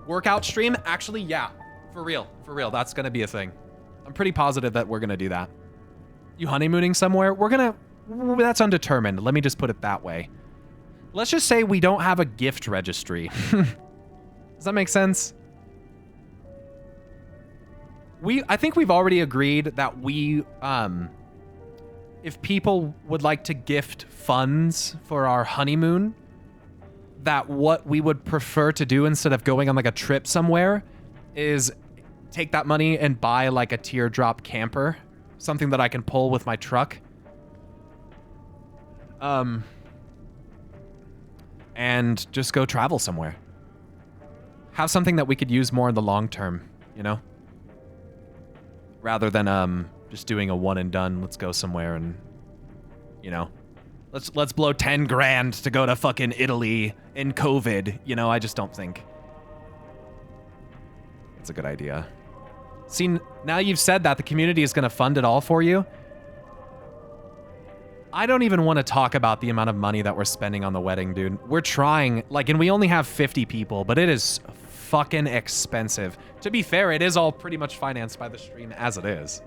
Speaker 1: Workout stream? Actually, yeah. For real. That's gonna be a thing. I'm pretty positive that we're gonna do that. You honeymooning somewhere? That's undetermined. Let me just put it that way. Let's just say we don't have a gift registry. Does that make sense? I think we've already agreed that if people would like to gift funds for our honeymoon, that what we would prefer to do instead of going on like a trip somewhere is take that money and buy like a teardrop camper, something that I can pull with my truck. And just go travel somewhere. Have something that we could use more in the long term, you know? Rather than just doing a one and done. Let's go somewhere and, you know, let's blow 10 grand to go to fucking Italy in COVID. You know, I just don't think it's a good idea. See, now you've said that, the community is going to fund it all for you. I don't even want to talk about the amount of money that we're spending on the wedding, dude. We're trying, like, and we only have 50 people, but it is fucking expensive. To be fair, it is all pretty much financed by the stream as it is.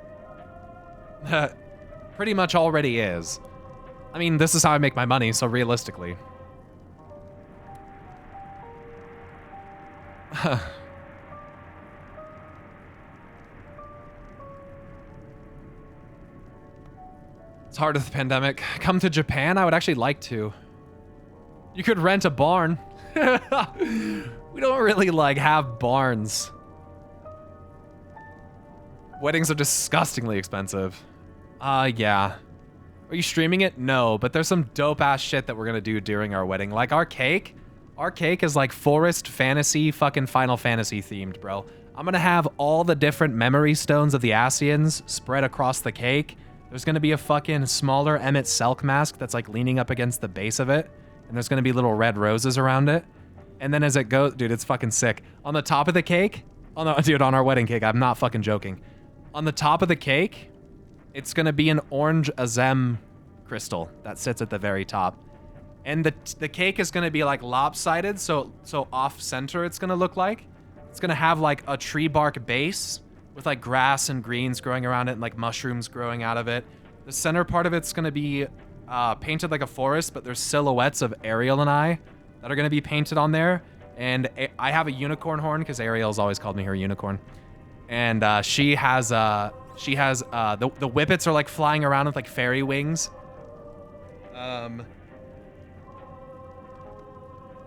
Speaker 1: Pretty much already is. I mean, this is how I make my money, so realistically. It's hard with the pandemic. Come to Japan? I would actually like to. You could rent a barn. We don't really, like, have barns. Weddings are disgustingly expensive. Yeah. Are you streaming it? No, but there's some dope-ass shit that we're gonna do during our wedding. Like, our cake is, like, forest fantasy fucking Final Fantasy themed, bro. I'm gonna have all the different memory stones of the Ascians spread across the cake. There's gonna be a fucking smaller Emmett Selk mask that's like leaning up against the base of it. And there's gonna be little red roses around it. And then as it goes, dude, it's fucking sick. On the top of the cake, on our wedding cake, I'm not fucking joking. On the top of the cake, it's gonna be an orange Azem crystal that sits at the very top. And the cake is gonna be like lopsided, so off center it's gonna look like. It's gonna have like a tree bark base with like grass and greens growing around it and like mushrooms growing out of it. The center part of it's gonna be painted like a forest, but there's silhouettes of Ariel and I that are gonna be painted on there. And I have a unicorn horn because Ariel's always called me her unicorn. And she has the whippets are like flying around with like fairy wings.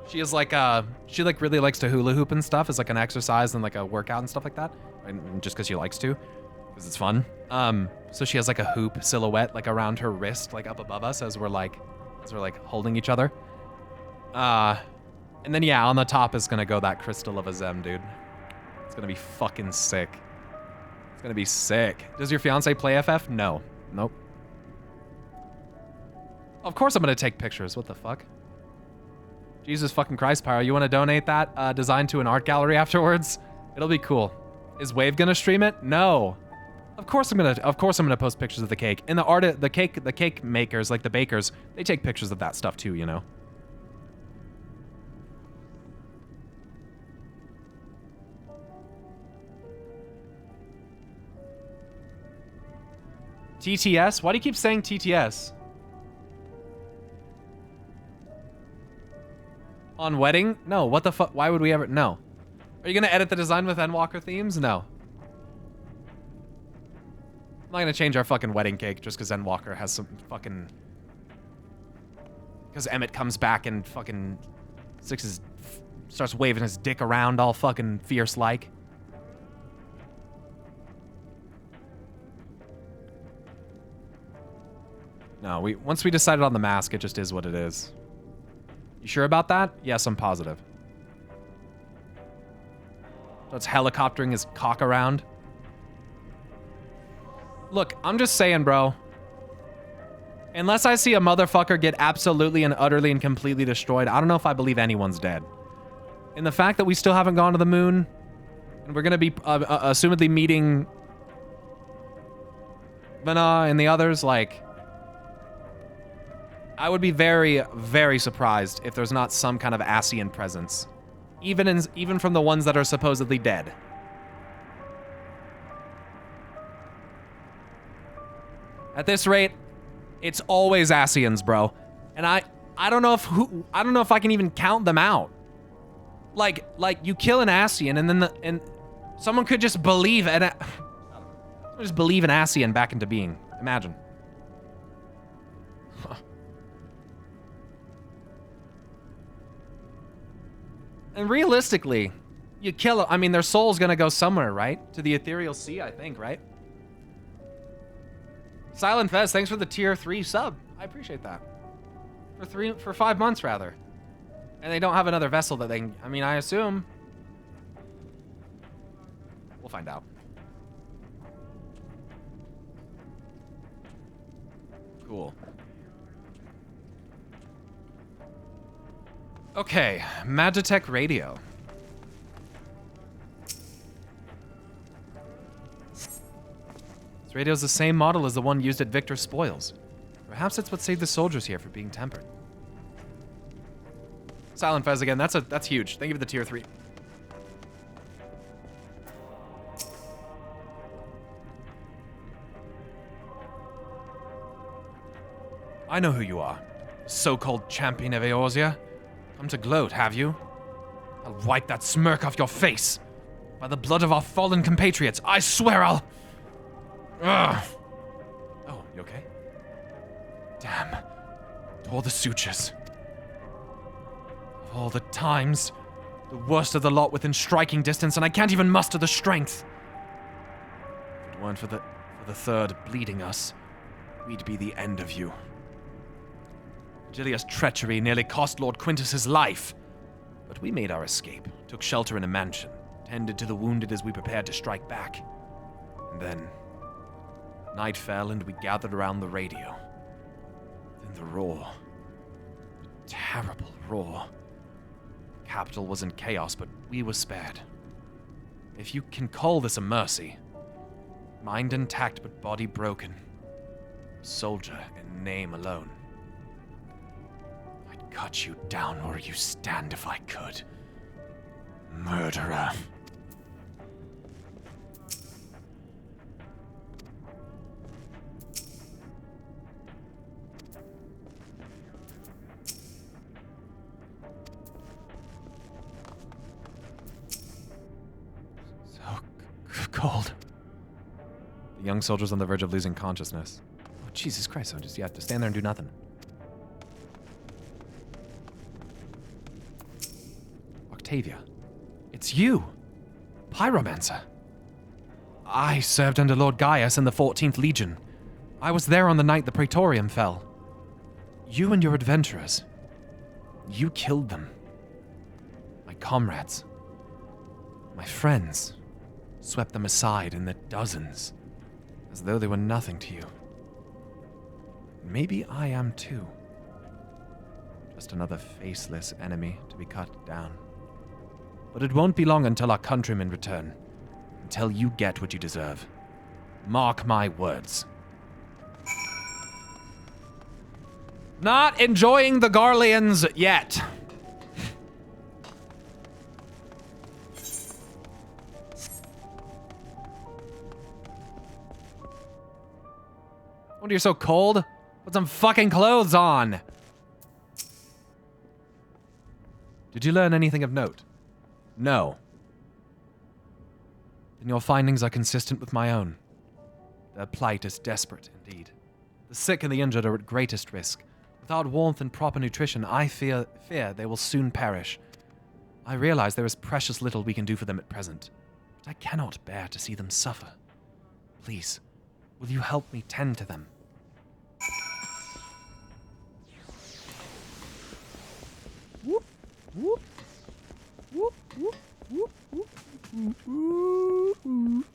Speaker 1: She really likes to hula hoop and stuff as like an exercise and like a workout and stuff like that. And just because she likes to, because it's fun. So she has like a hoop silhouette like around her wrist, like up above us as we're like holding each other. And then yeah, on the top is gonna go that crystal of Azem, dude. It's gonna be fucking sick. It's gonna be sick. Does your fiance play FF? No. Nope. Of course I'm gonna take pictures. What the fuck? Jesus fucking Christ, Pyro. You wanna donate that design to an art gallery afterwards? It'll be cool. Is Wave gonna stream it? No. Of course I'm gonna post pictures of the cake. And the cake makers, like the bakers, they take pictures of that stuff too, you know? TTS? Why do you keep saying TTS? On wedding? No, what the fuck? Why would we ever? No. Are you gonna edit the design with Endwalker themes? No. I'm not gonna change our fucking wedding cake just because Endwalker has some fucking... Because Emmett comes back and fucking starts waving his dick around all fucking fierce-like. No, once we decided on the mask, it just is what it is. You sure about that? Yes, I'm positive. So it's helicoptering his cock around. Look, I'm just saying, bro. Unless I see a motherfucker get absolutely and utterly and completely destroyed, I don't know if I believe anyone's dead. And the fact that we still haven't gone to the moon, and we're gonna be assumedly meeting Vana and the others, like... I would be very, very surprised if there's not some kind of Ascian presence. Even from the ones that are supposedly dead. At this rate, it's always Ascians, bro. And I don't know if I can even count them out. Like you kill an Ascian and then someone could just believe an Ascian back into being. Imagine. And realistically, you kill them. I mean, their soul's gonna go somewhere, right? To the ethereal sea, I think, right? Silent Fez, thanks for the tier 3 sub. I appreciate that. For 5 months, rather. And they don't have another vessel that they can... I mean, I assume... We'll find out. Cool. Okay, Magitech Radio. This radio is the same model as the one used at Victor's spoils. Perhaps that's what saved the soldiers here from being tempered. Silent Fez again, that's huge. Thank you for the tier 3. I know who you are. So-called champion of Eorzea. Come to gloat, have you? I'll wipe that smirk off your face. By the blood of our fallen compatriots, I swear I'll... Ugh. Oh, you okay? Damn. All the sutures. Of all the times, the worst of the lot within striking distance, and I can't even muster the strength. If it weren't for the third bleeding us, we'd be the end of you. Gilia's treachery nearly cost Lord Quintus his life. But we made our escape, took shelter in a mansion, tended to the wounded as we prepared to strike back. And then, night fell and we gathered around the radio. Then the roar. The terrible roar. The capital was in chaos, but we were spared. If you can call this a mercy. Mind intact, but body broken. Soldier in name alone. I'd cut you down where you stand if I could. Murderer. Cold. The young soldier's on the verge of losing consciousness. Oh, Jesus Christ, you have to stand there and do nothing. Octavia, it's you! Pyromancer! I served under Lord Gaius in the 14th Legion. I was there on the night the Praetorium fell. You and your adventurers. You killed them. My comrades. My friends. Swept them aside in their dozens, as though they were nothing to you. Maybe I am too. Just another faceless enemy to be cut down. But it won't be long until our countrymen return, until you get what you deserve. Mark my words. Not enjoying the Garleans yet. What, you're so cold? Put some fucking clothes on! Did you learn anything of note? No. Then your findings are consistent with my own. Their plight is desperate indeed. The sick and the injured are at greatest risk. Without warmth and proper nutrition, I fear they will soon perish. I realize there is precious little we can do for them at present, but I cannot bear to see them suffer. Please, will you help me tend to them? Whoop, whoop, whoop, whoop, whoop, whoop, whoop, whoop.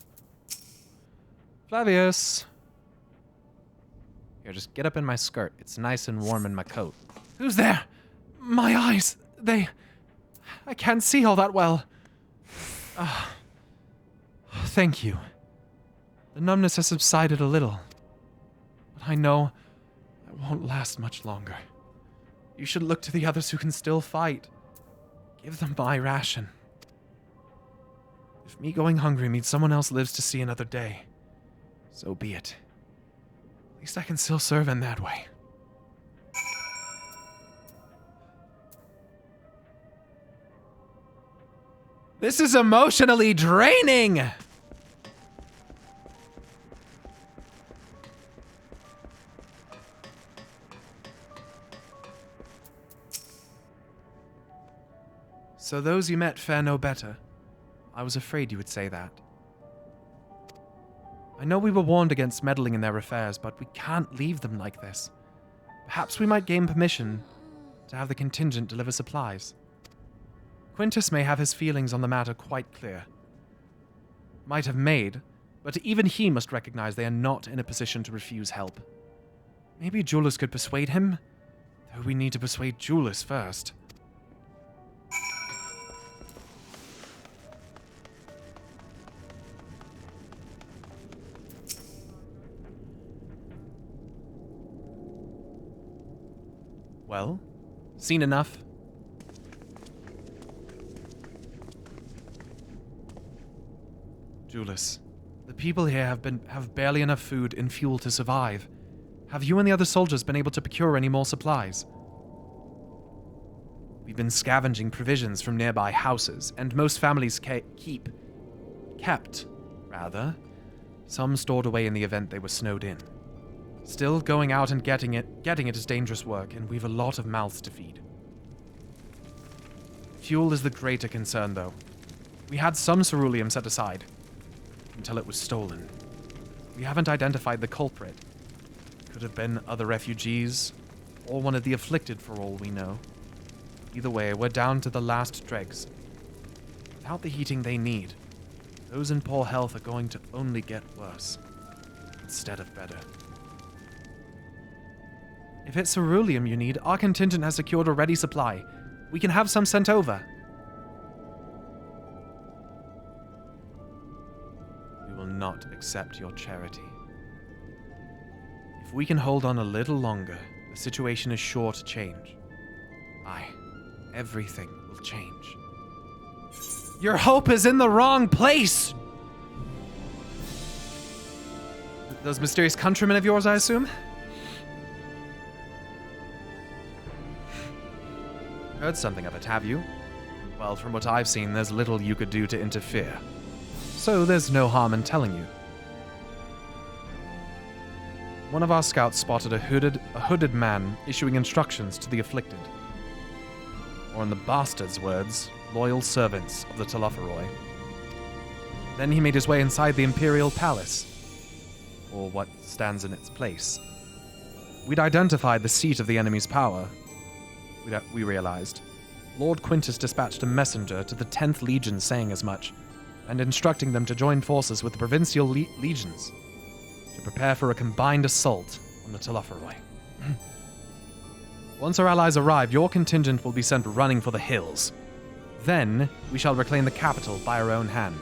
Speaker 1: Flavius. Here, just get up in my skirt. It's nice and warm in my coat. Who's there? My eyes, I can't see all that well. Thank you. The numbness has subsided a little. But I know it won't last much longer. You should look to the others who can still fight. Give them my ration. If me going hungry means someone else lives to see another day, so be it. At least I can still serve in that way. This is emotionally draining! So those you met fare no better. I was afraid you would say that. I know we were warned against meddling in their affairs, but we can't leave them like this. Perhaps we might gain permission to have the contingent deliver supplies. Quintus may have his feelings on the matter quite clear. Might have made, but even he must recognize they are not in a position to refuse help. Maybe Julius could persuade him, though we need to persuade Julius first. Well, seen enough? Julius, the people here have barely enough food and fuel to survive. Have you and the other soldiers been able to procure any more supplies? We've been scavenging provisions from nearby houses, and most families kept, some stored away in the event they were snowed in. Still, going out and getting it is dangerous work, and we've a lot of mouths to feed. Fuel is the greater concern, though. We had some ceruleum set aside, until it was stolen. We haven't identified the culprit. Could have been other refugees, or one of the afflicted for all we know. Either way, we're down to the last dregs. Without the heating they need, those in poor health are going to only get worse, instead of better. If it's ceruleum you need, our contingent has secured a ready supply. We can have some sent over. We will not accept your charity. If we can hold on a little longer, the situation is sure to change. Aye, everything will change. Your hope is in the wrong place! Those mysterious countrymen of yours, I assume? Heard something of it, have you? Well, from what I've seen, there's little you could do to interfere. So there's no harm in telling you. One of our scouts spotted a hooded man issuing instructions to the afflicted. Or in the bastard's words, loyal servants of the Telophoroi. Then he made his way inside the Imperial Palace, or what stands in its place. We'd identified the seat of the enemy's power, we realized. Lord Quintus dispatched a messenger to the 10th Legion saying as much, and instructing them to join forces with the provincial legions to prepare for a combined assault on the Telophoroi. Once our allies arrive, your contingent will be sent running for the hills. Then, we shall reclaim the capital by our own hand.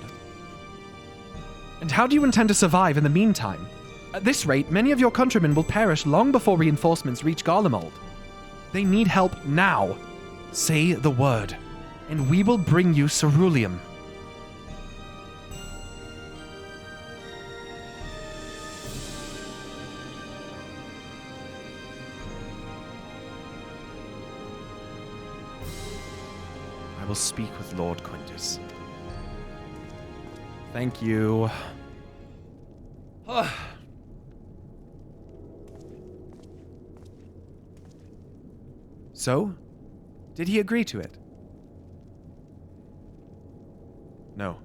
Speaker 1: And how do you intend to survive in the meantime? At this rate, many of your countrymen will perish long before reinforcements reach Garlemald. They need help now. Say the word, and we will bring you ceruleum. I will speak with Lord Quintus. Thank you. So, did he agree to it? No.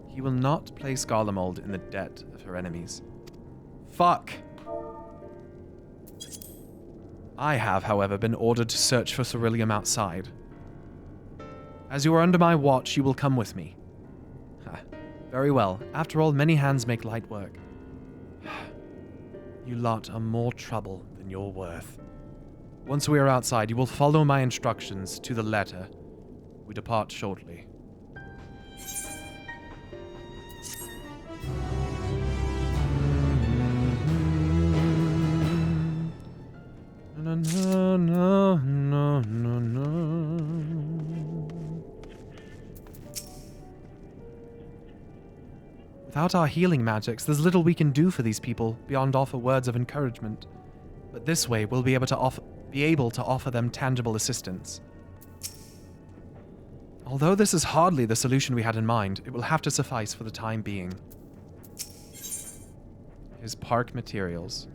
Speaker 1: He will not place Garlemald in the debt of her enemies. Fuck. I have, however, been ordered to search for ceruleum outside. As you are under my watch, you will come with me. Very well. After all, many hands make light work. You lot are more trouble than you're worth. Once we are outside, you will follow my instructions to the letter. We depart shortly. No, no, no, no, no, no. Without our healing magics, there's little we can do for these people beyond offer words of encouragement. But this way, we'll be able to offer them tangible assistance. Although this is hardly the solution we had in mind, it will have to suffice for the time being. His park materials.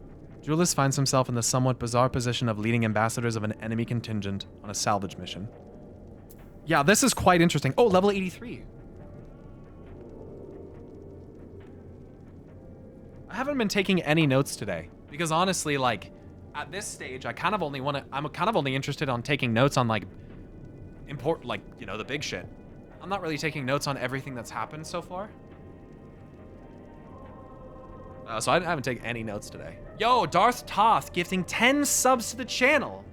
Speaker 1: Julius finds himself in the somewhat bizarre position of leading ambassadors of an enemy contingent on a salvage mission. Yeah, this is quite interesting. Oh, level 83. I haven't been taking any notes today because honestly, like, at this stage, I'm kind of only interested on taking notes on, like, the big shit. I'm not really taking notes on everything that's happened so far. So I haven't taken any notes today. Yo, Darth Toth gifting 10 subs to the channel.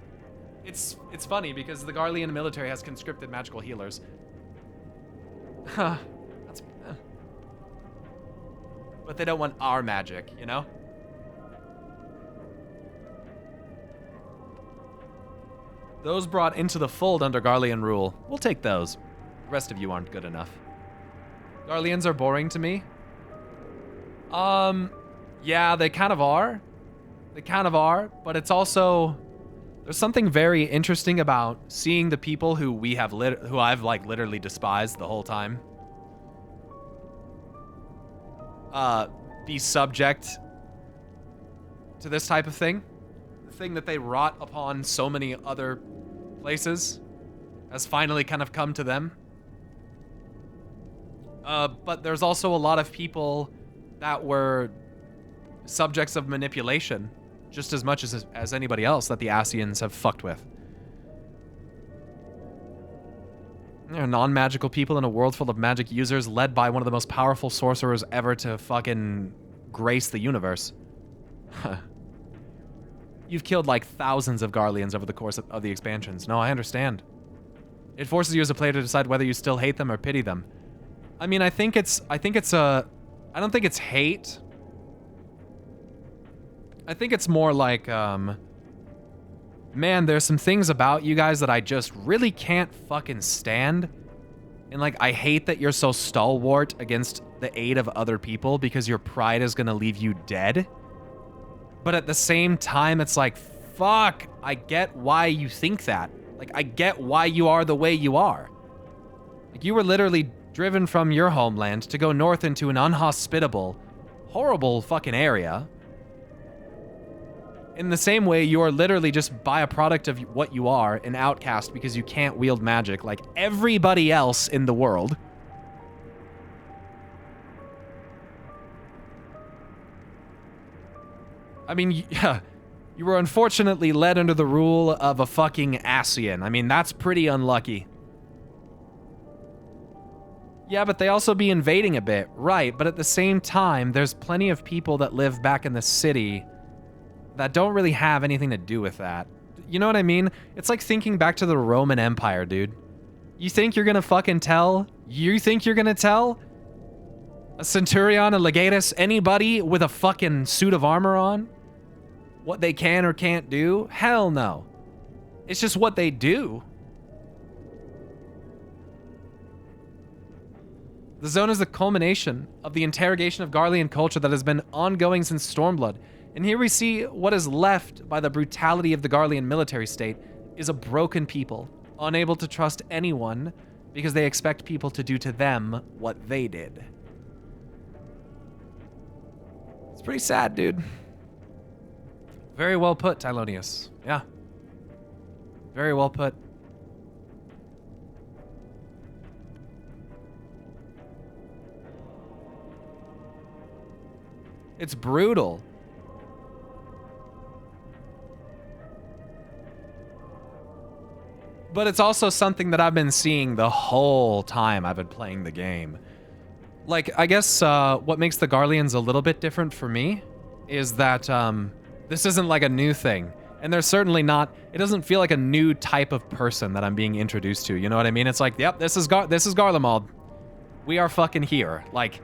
Speaker 1: It's funny because the Garlean military has conscripted magical healers. But they don't want our magic, you know? Those brought into the fold under Garlean rule. We'll take those. The rest of you aren't good enough. Garleans are boring to me. Yeah, they kind of are. They kind of are, but it's also... There's something very interesting about seeing the people who I've like literally despised the whole time. Be subject to this type of thing. The thing that they wrought upon so many other places has finally kind of come to them. But there's also a lot of people that were subjects of manipulation just as much as anybody else that the Asians have fucked with. They're non-magical people in a world full of magic users led by one of the most powerful sorcerers ever to fucking grace the universe. You've killed like thousands of Garleans over the course of the expansions. No, I understand. It forces you as a player to decide whether you still hate them or pity them. I mean, I don't think it's hate. I think it's more like, man, there's some things about you guys that I just really can't fucking stand. And like, I hate that you're so stalwart against the aid of other people because your pride is gonna leave you dead. But at the same time, it's like, fuck, I get why you think that. Like, I get why you are the way you are. Like, you were literally driven from your homeland to go north into an unhospitable, horrible fucking area. In the same way, you are literally just by a product of what you are, an outcast because you can't wield magic like everybody else in the world. I mean, yeah, you were unfortunately led under the rule of a fucking Ascian. I mean, that's pretty unlucky. Yeah, but they also be invading a bit, right? But at the same time, there's plenty of people that live back in the city that don't really have anything to do with that. You know what I mean? It's like thinking back to the Roman Empire, dude. You think you're gonna fucking tell? You think you're gonna tell a centurion, a legatus, anybody with a fucking suit of armor on what they can or can't do? Hell no. It's just what they do. The zone is the culmination of the interrogation of Garlean culture that has been ongoing since Stormblood. And here we see what is left by the brutality of the Garlean military state is a broken people, unable to trust anyone because they expect people to do to them what they did. It's pretty sad, dude. Very well put, Tylonius. Yeah. Very well put. It's brutal. But it's also something that I've been seeing the whole time I've been playing the game. Like, I guess what makes the Garleans a little bit different for me is that this isn't like a new thing. And there's certainly not, it doesn't feel like a new type of person that I'm being introduced to. You know what I mean? It's like, yep, this is Garlemald. We are fucking here. Like,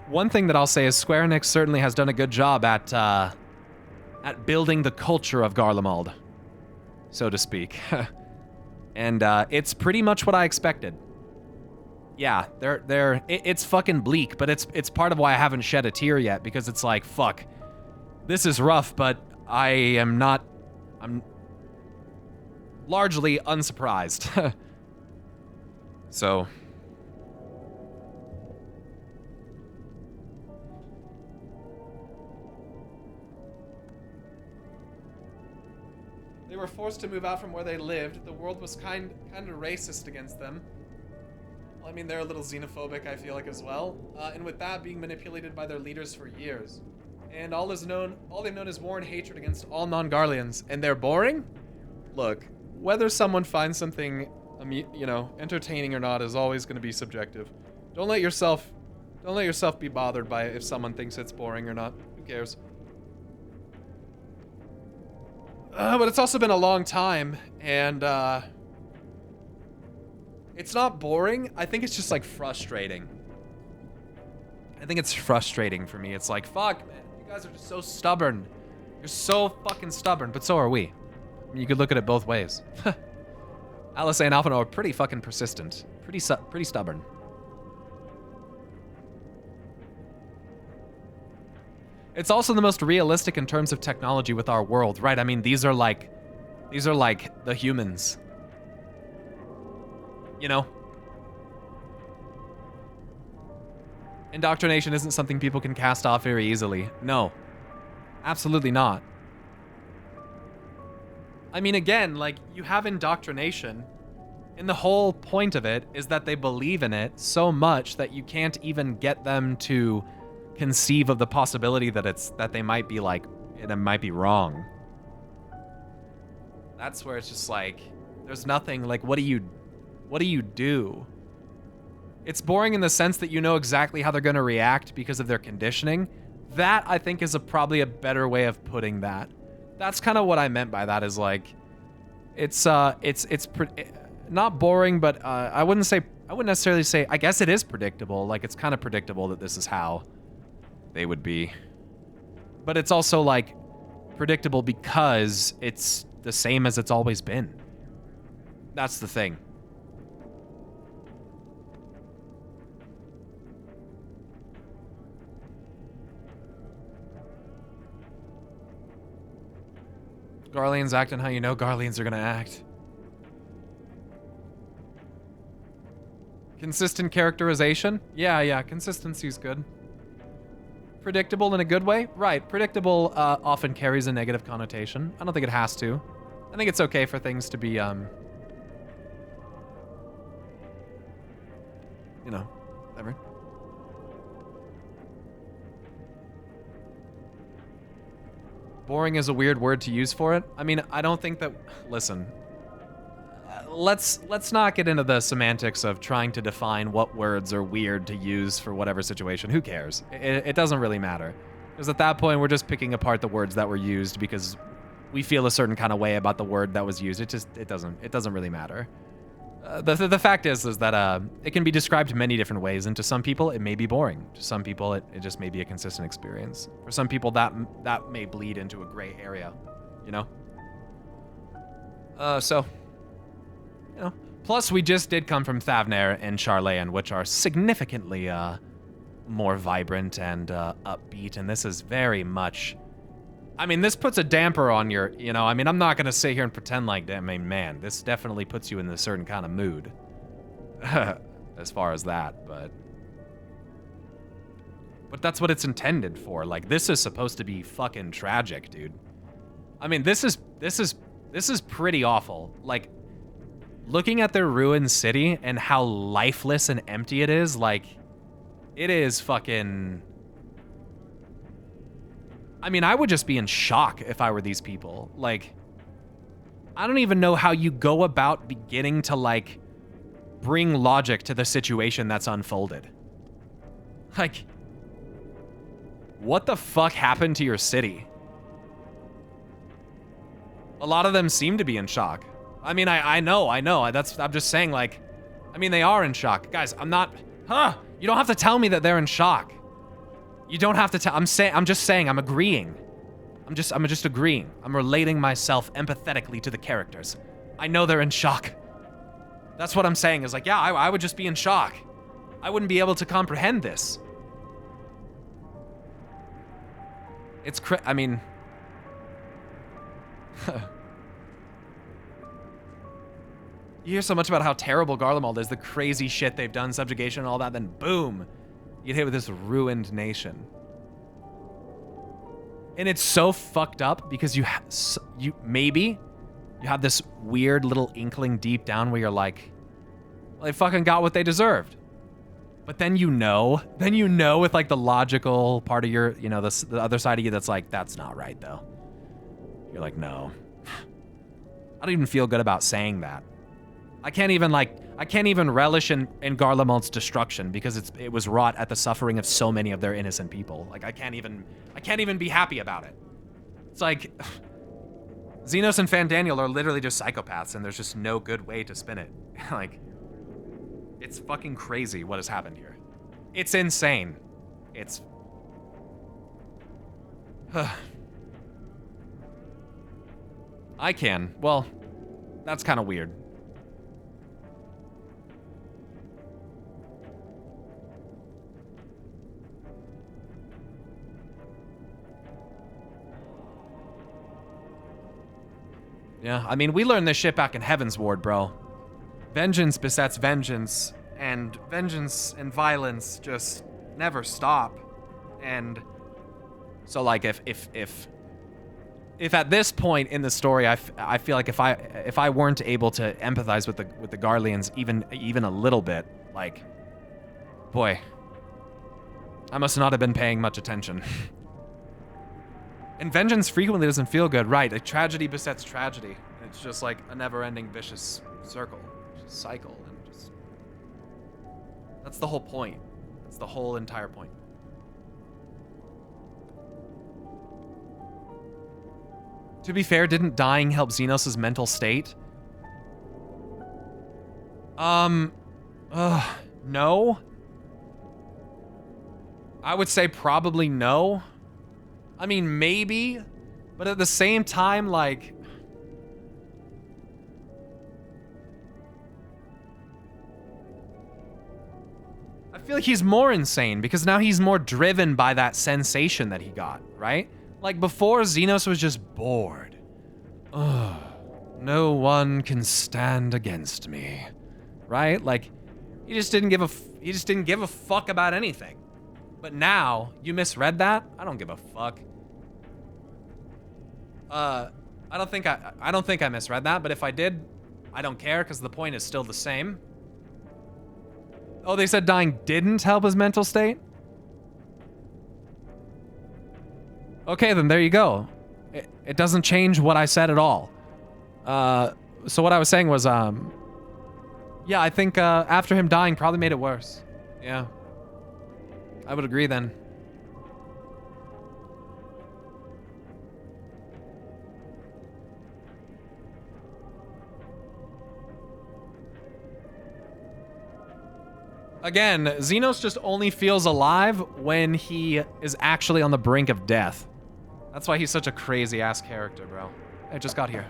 Speaker 1: one thing that I'll say is Square Enix certainly has done a good job at building the culture of Garlemald, so to speak. And it's pretty much what I expected. Yeah, it's fucking bleak, but it's part of why I haven't shed a tear yet, because it's like, fuck, this is rough, but I'm largely unsurprised. So. They were forced to move out from where they lived. The world was kind of racist against them. Well, I mean, they're a little xenophobic, I feel like, as well. And with that, being manipulated by their leaders for years. And all they've known is war and hatred against all non-Garleans. And they're boring? Look, whether someone finds something, you know, entertaining or not is always going to be subjective. Don't let yourself be bothered by it if someone thinks it's boring or not. Who cares? But it's also been a long time, and it's not boring. I think it's just like frustrating. I think it's frustrating for me. It's like, fuck, man, you guys are just so stubborn. You're so fucking stubborn, but so are we. I mean, you could look at it both ways. Alice and Alphino are pretty fucking persistent. Pretty stubborn. It's also the most realistic in terms of technology with our world, right? I mean, these are like the humans. You know? Indoctrination isn't something people can cast off very easily. No. Absolutely not. I mean, again, like, you have indoctrination, and the whole point of it is that they believe in it so much that you can't even get them to conceive of the possibility that they might be like, it might be wrong. That's where it's just like, there's nothing, like, what do you do? It's boring in the sense that you know exactly how they're going to react because of their conditioning. That, I think, is probably a better way of putting that. That's kind of what I meant by that, is like, it's not boring, but I wouldn't necessarily say, I guess it is predictable. Like, it's kind of predictable that this is how they would be. But it's also like, predictable because it's the same as it's always been. That's the thing. Garleans acting how you know Garleans are gonna act. Consistent characterization? Yeah, consistency's good. Predictable in a good way? Right, predictable often carries a negative connotation. I don't think it has to. I think it's okay for things to be, you know, whatever. Boring is a weird word to use for it. I mean, I don't think that... Listen. Let's not get into the semantics of trying to define what words are weird to use for whatever situation. Who cares? It doesn't really matter. Because at that point, we're just picking apart the words that were used because we feel a certain kind of way about the word that was used. It doesn't really matter. The fact is that it can be described many different ways, and to some people it may be boring. To some people it just may be a consistent experience. For some people that may bleed into a gray area, you know. So, you know. Plus, we just did come from Thavnair and Charlayan, which are significantly more vibrant and upbeat, and this is very much. I mean, this puts a damper on your, you know, I mean, I'm not going to sit here and pretend like, I mean, man, this definitely puts you in a certain kind of mood. As far as that, but that's what it's intended for. Like, this is supposed to be fucking tragic, dude. I mean, this is pretty awful. Like, looking at their ruined city and how lifeless and empty it is, like, it is fucking... I mean, I would just be in shock if I were these people. Like, I don't even know how you go about beginning to, like, bring logic to the situation that's unfolded. Like, what the fuck happened to your city? A lot of them seem to be in shock. I mean, I know. I'm just saying, like, I mean, they are in shock. Guys, I'm not, you don't have to tell me that they're in shock. You don't have to tell, I'm just saying, I'm agreeing. I'm just agreeing. I'm relating myself empathetically to the characters. I know they're in shock. That's what I'm saying, is like, yeah, I would just be in shock. I wouldn't be able to comprehend this. It's I mean... You hear so much about how terrible Garlemald is, the crazy shit they've done, subjugation and all that, then boom, you get hit with this ruined nation. And it's so fucked up because you have this weird little inkling deep down where you're like, well, they fucking got what they deserved. But then you know with like the logical part of your, you know, the other side of you that's like, that's not right though. You're like, no. I don't even feel good about saying that. I can't even relish in Garlemald's destruction because it was wrought at the suffering of so many of their innocent people. Like, I can't even be happy about it. It's like, Xenos and Fandaniel are literally just psychopaths and there's just no good way to spin it. Like, it's fucking crazy what has happened here. It's insane. It's... I can. Well, that's kind of weird. Yeah, I mean, we learned this shit back in Heaven's Ward, bro. Vengeance besets vengeance, and vengeance and violence just never stop. And so, like, if at this point in the story, I feel like if I weren't able to empathize with the Garleans even a little bit, like, boy, I must not have been paying much attention. And vengeance frequently doesn't feel good, right? A tragedy besets tragedy. It's just like a never-ending vicious cycle, and just... That's the whole point. That's the whole entire point. To be fair, didn't dying help Xenos' mental state? No. I would say probably no. I mean, maybe, But at the same time, like... I feel like he's more insane because now he's more driven by that sensation that he got, right? Like before, Xenos was just bored. Ugh. No one can stand against me. Right? Like, he just didn't give a fuck about anything. But now, you misread that? I don't give a fuck. I don't think I misread that, but if I did, I don't care because the point is still the same. Oh, they said dying didn't help his mental state? Okay, then there you go. It doesn't change what I said at all. So what I was saying was, yeah, I think after him dying probably made it worse. Yeah. I would agree then. Again, Xenos just only feels alive when he is actually on the brink of death. That's why he's such a crazy-ass character, bro. I just got here.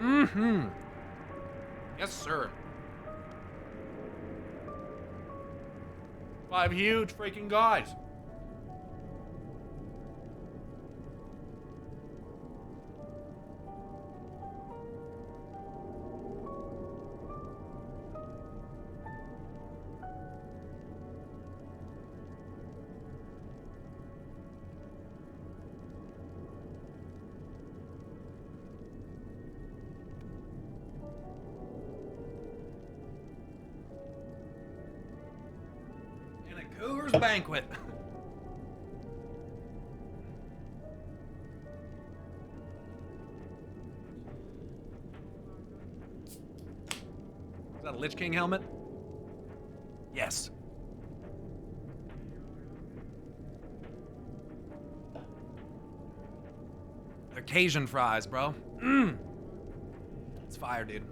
Speaker 1: Mm-hmm. Yes, sir. 5 huge freaking guys. Coors Banquet. Is that a Lich King helmet? Yes. They're Cajun fries, bro. Mmm. It's fire, dude.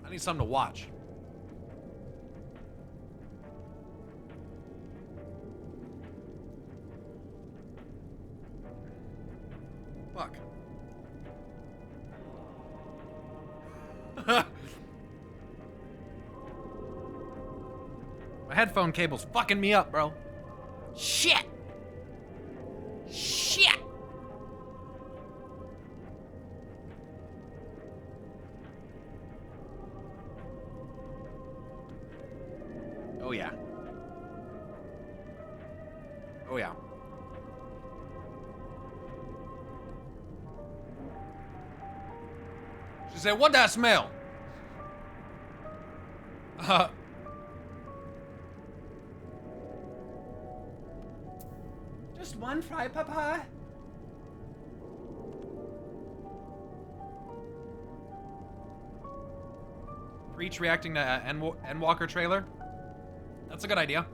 Speaker 1: I need something to watch. Fuck. My headphone cable's fucking me up, bro. Shit. Shit. Oh yeah. Oh yeah. She said, "What that smell?" Just one fry, Papa. Reach reacting to Endwalker trailer. That's a good idea.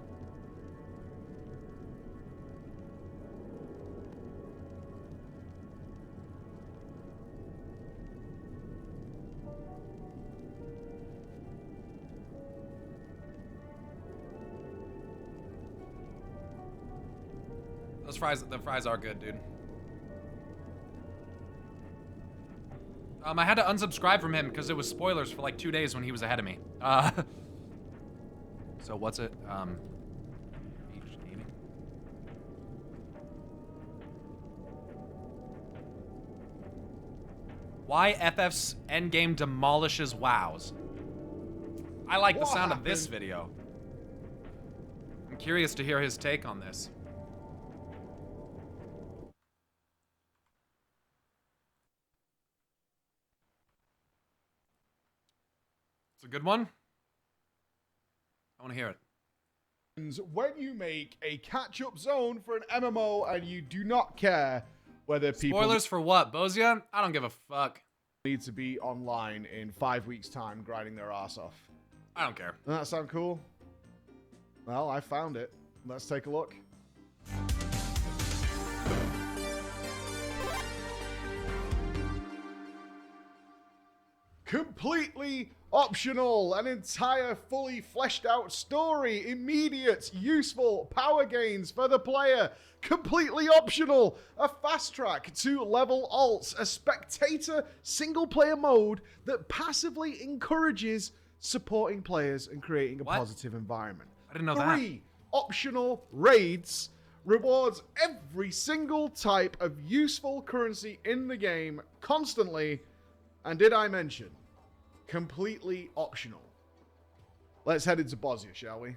Speaker 1: Those fries, the fries are good, dude. I had to unsubscribe from him because it was spoilers for like 2 days when he was ahead of me. So what's it? Why FF's endgame demolishes WoWs? I like the sound of this video. I'm curious to hear his take on this. It's a good one. I want to hear it.
Speaker 17: When you make a catch-up zone for an MMO and you do not care whether people...
Speaker 1: Spoilers for what, Bozia? I don't give a fuck.
Speaker 17: ...need to be online in 5 weeks' time grinding their ass off.
Speaker 1: I don't care.
Speaker 17: Doesn't that sound cool? Well, I found it. Let's take a look. Completely optional, an entire fully fleshed out story, immediate, useful power gains for the player, completely optional, a fast track to level alts, a spectator single player mode that passively encourages supporting players and creating a positive environment.
Speaker 1: I didn't know that.
Speaker 17: 3 optional raids, rewards every single type of useful currency in the game constantly. And did I mention, completely optional? Let's head into Bosnia, shall we?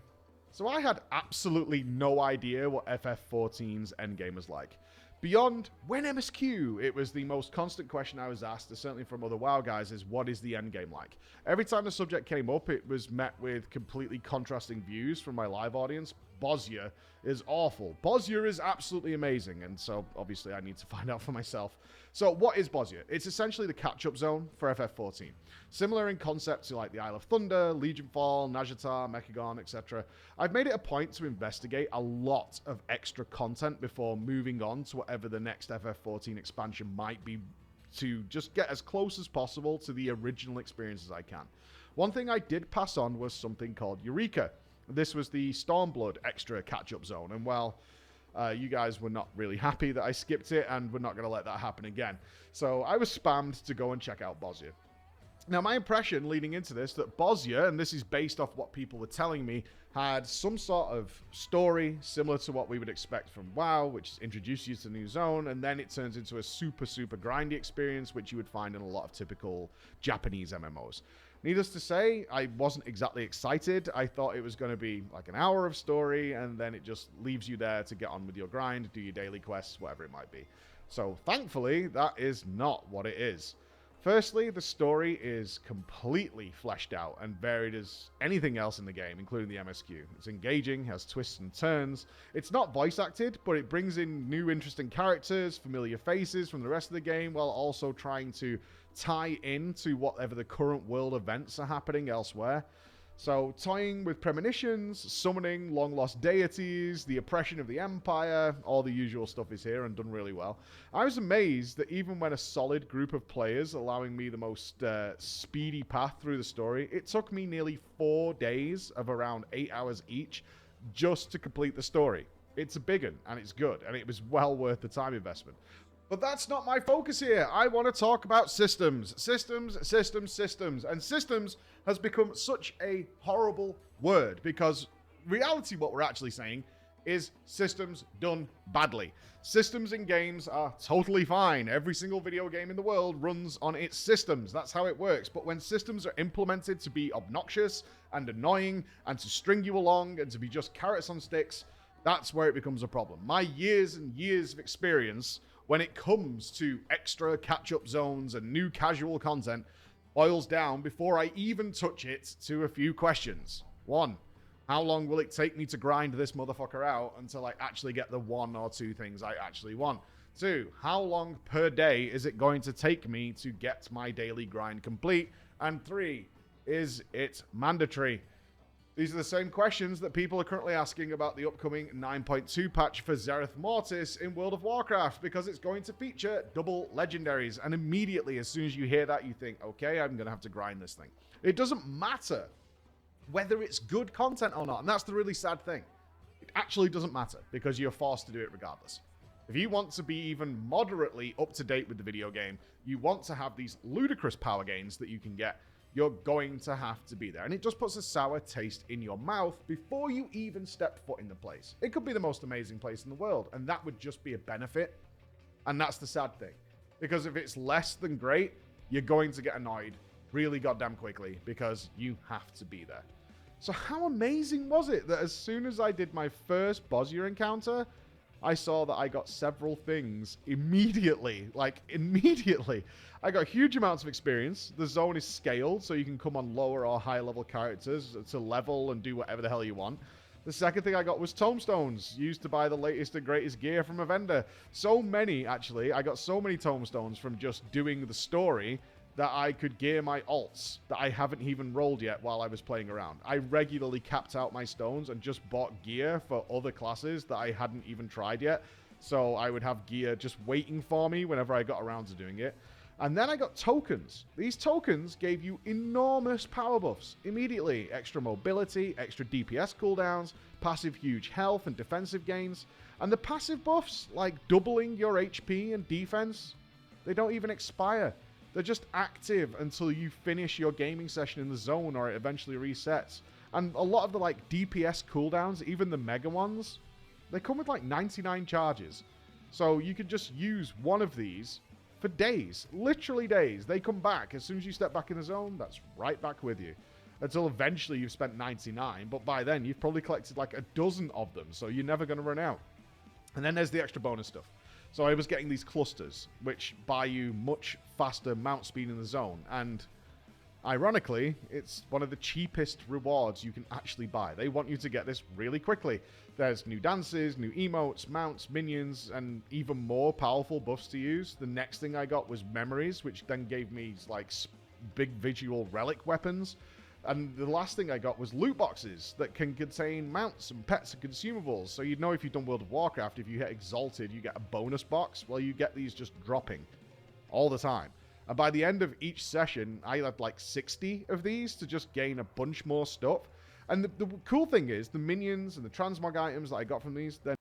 Speaker 17: So I had absolutely no idea what FF14's endgame was like. Beyond when MSQ, it was the most constant question I was asked, certainly from other WoW guys, is what is the endgame like? Every time the subject came up, it was met with completely contrasting views from my live audience. Bosnia is awful. Bosnia is absolutely amazing, and so obviously I need to find out for myself. So what is Bosnia? It's essentially the catch-up zone for FF14. Similar in concept to like the Isle of Thunder, Legionfall, Nazjatar, Mechagon, etc. I've made it a point to investigate a lot of extra content before moving on to whatever the next FF14 expansion might be, to just get as close as possible to the original experience as I can. One thing I did pass on was something called Eureka. This was the Stormblood extra catch-up zone, and well, you guys were not really happy that I skipped it, and we're not going to let that happen again. So I was spammed to go and check out Bosnia. Now, my impression leading into this, that Bosnia, and this is based off what people were telling me, had some sort of story similar to what we would expect from WoW, which introduces you to the new zone, and then it turns into a super, super grindy experience, which you would find in a lot of typical Japanese MMOs. Needless to say, I wasn't exactly excited. I thought it was going to be like an hour of story, and then it just leaves you there to get on with your grind, do your daily quests, whatever it might be. So, thankfully, that is not what it is. Firstly, the story is completely fleshed out and varied as anything else in the game, including the MSQ. It's engaging, has twists and turns. It's not voice acted, but it brings in new interesting characters, familiar faces from the rest of the game, while also trying to tie into whatever the current world events are happening elsewhere. So, toying with premonitions, summoning long-lost deities, the oppression of the Empire, all the usual stuff is here and done really well. I was amazed that even when a solid group of players allowing me the most speedy path through the story, it took me nearly 4 days of around 8 hours each just to complete the story. It's a big one, and it's good, and it was well worth the time investment. But that's not my focus here. I want to talk about systems. Systems. And systems has become such a horrible word because reality, what we're actually saying is systems done badly. Systems in games are totally fine. Every single video game in the world runs on its systems. That's how it works. But when systems are implemented to be obnoxious and annoying and to string you along and to be just carrots on sticks, that's where it becomes a problem. My years and years of experience when it comes to extra catch-up zones and new casual content boils down, before I even touch it, to a few questions. 1, how long will it take me to grind this motherfucker out until I actually get the 1 or 2 things I actually want? 2, how long per day is it going to take me to get my daily grind complete? And 3, Is it mandatory? These are the same questions that people are currently asking about the upcoming 9.2 patch for Zereth Mortis in World of Warcraft, because it's going to feature double legendaries. And immediately, as soon as you hear that, you think, okay, I'm going to have to grind this thing. It doesn't matter whether it's good content or not. And that's the really sad thing. It actually doesn't matter, because you're forced to do it regardless. If you want to be even moderately up to date with the video game, you want to have these ludicrous power gains that you can get, you're going to have to be there. And it just puts a sour taste in your mouth before you even step foot in the place. It could be the most amazing place in the world, and that would just be a benefit. And that's the sad thing. Because if it's less than great, you're going to get annoyed really goddamn quickly, because you have to be there. So how amazing was it that as soon as I did my first Bosnia encounter, I saw that I got several things immediately. Like, immediately. I got huge amounts of experience. The zone is scaled, so you can come on lower or higher level characters to level and do whatever the hell you want. The second thing I got was tomestones, used to buy the latest and greatest gear from a vendor. So many, actually. I got so many tomestones from just doing the story that I could gear my alts that I haven't even rolled yet while I was playing around. I regularly capped out my stones and just bought gear for other classes that I hadn't even tried yet. So I would have gear just waiting for me whenever I got around to doing it. And then I got tokens. These tokens gave you enormous power buffs immediately. Extra mobility, extra DPS cooldowns, passive huge health and defensive gains. And the passive buffs, like doubling your HP and defense, they don't even expire. They're just active until you finish your gaming session in the zone or it eventually resets. And a lot of the like DPS cooldowns, even the mega ones, they come with like 99 charges. So you can just use one of these for days, literally days. They come back. As soon as you step back in the zone, that's right back with you. Until eventually you've spent 99, but by then you've probably collected like a dozen of them, so you're never going to run out. And then there's the extra bonus stuff. So I was getting these clusters, which buy you much faster mount speed in the zone. And ironically, it's one of the cheapest rewards you can actually buy. They want you to get this really quickly. There's new dances, new emotes, mounts, minions, and even more powerful buffs to use. The next thing I got was memories, which then gave me like big visual relic weapons. And the last thing I got was loot boxes that can contain mounts and pets and consumables. So you'd know if you've done World of Warcraft, if you hit Exalted, you get a bonus box. Well, you get these just dropping all the time. And by the end of each session, I had like 60 of these to just gain a bunch more stuff. And the cool thing is, the minions and the transmog items that I got from these, they're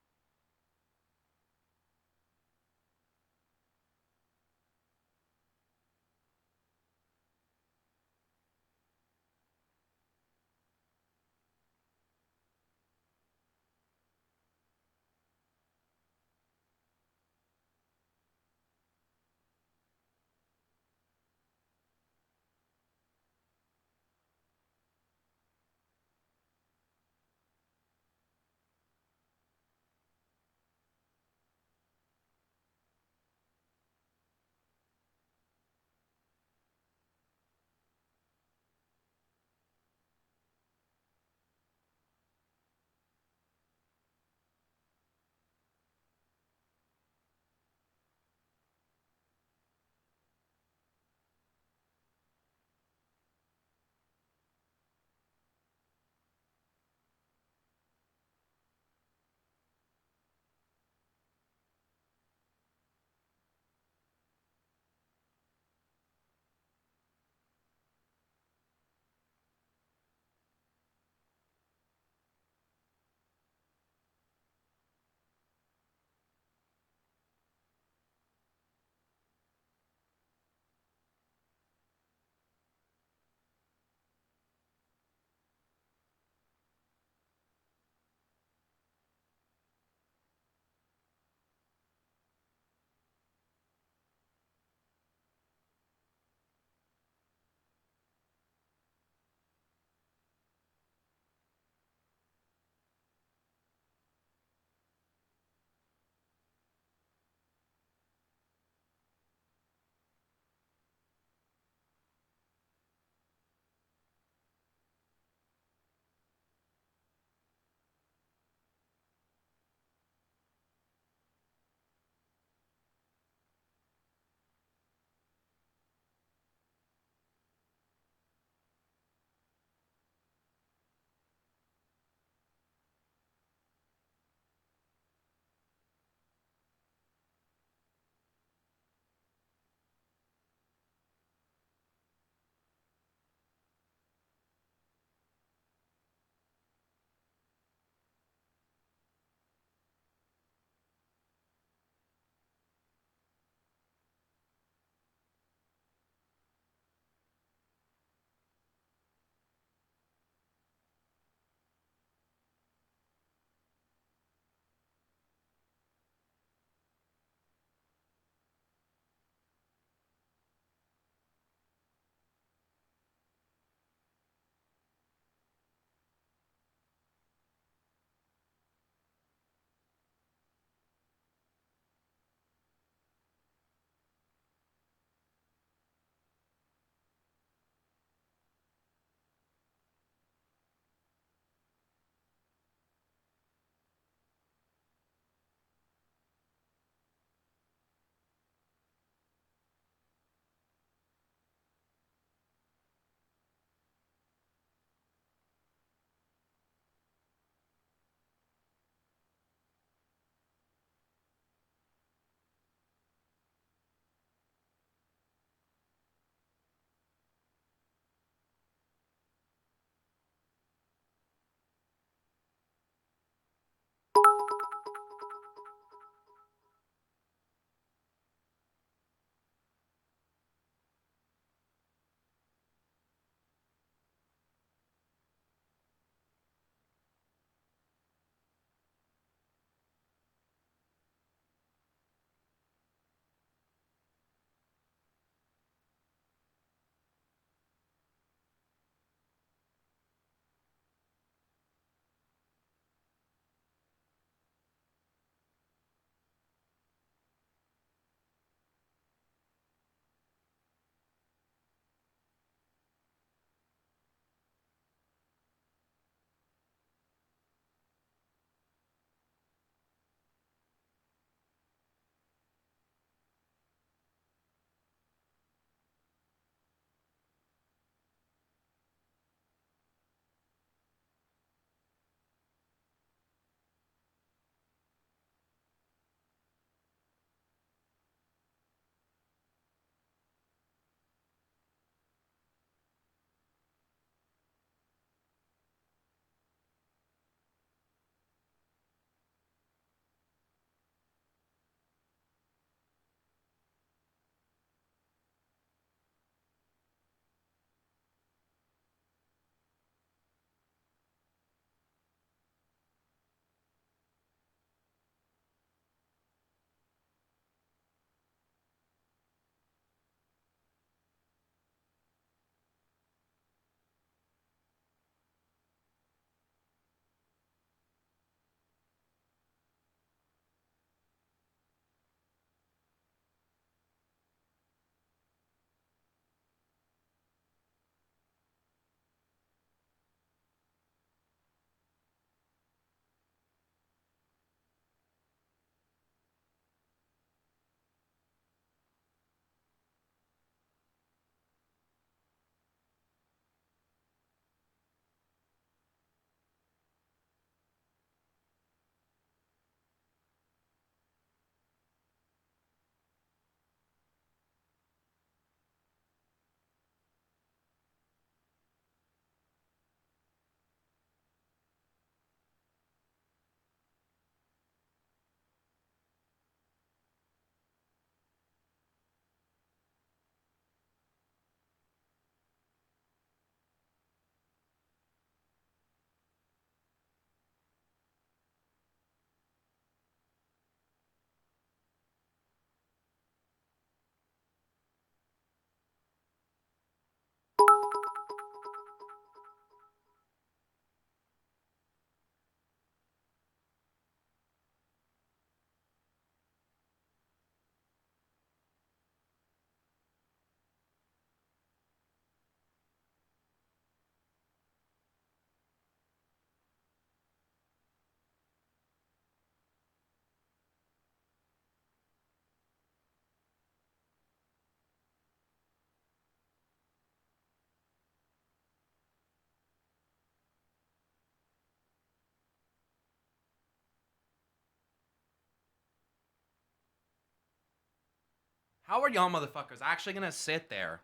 Speaker 1: How are y'all motherfuckers actually gonna sit there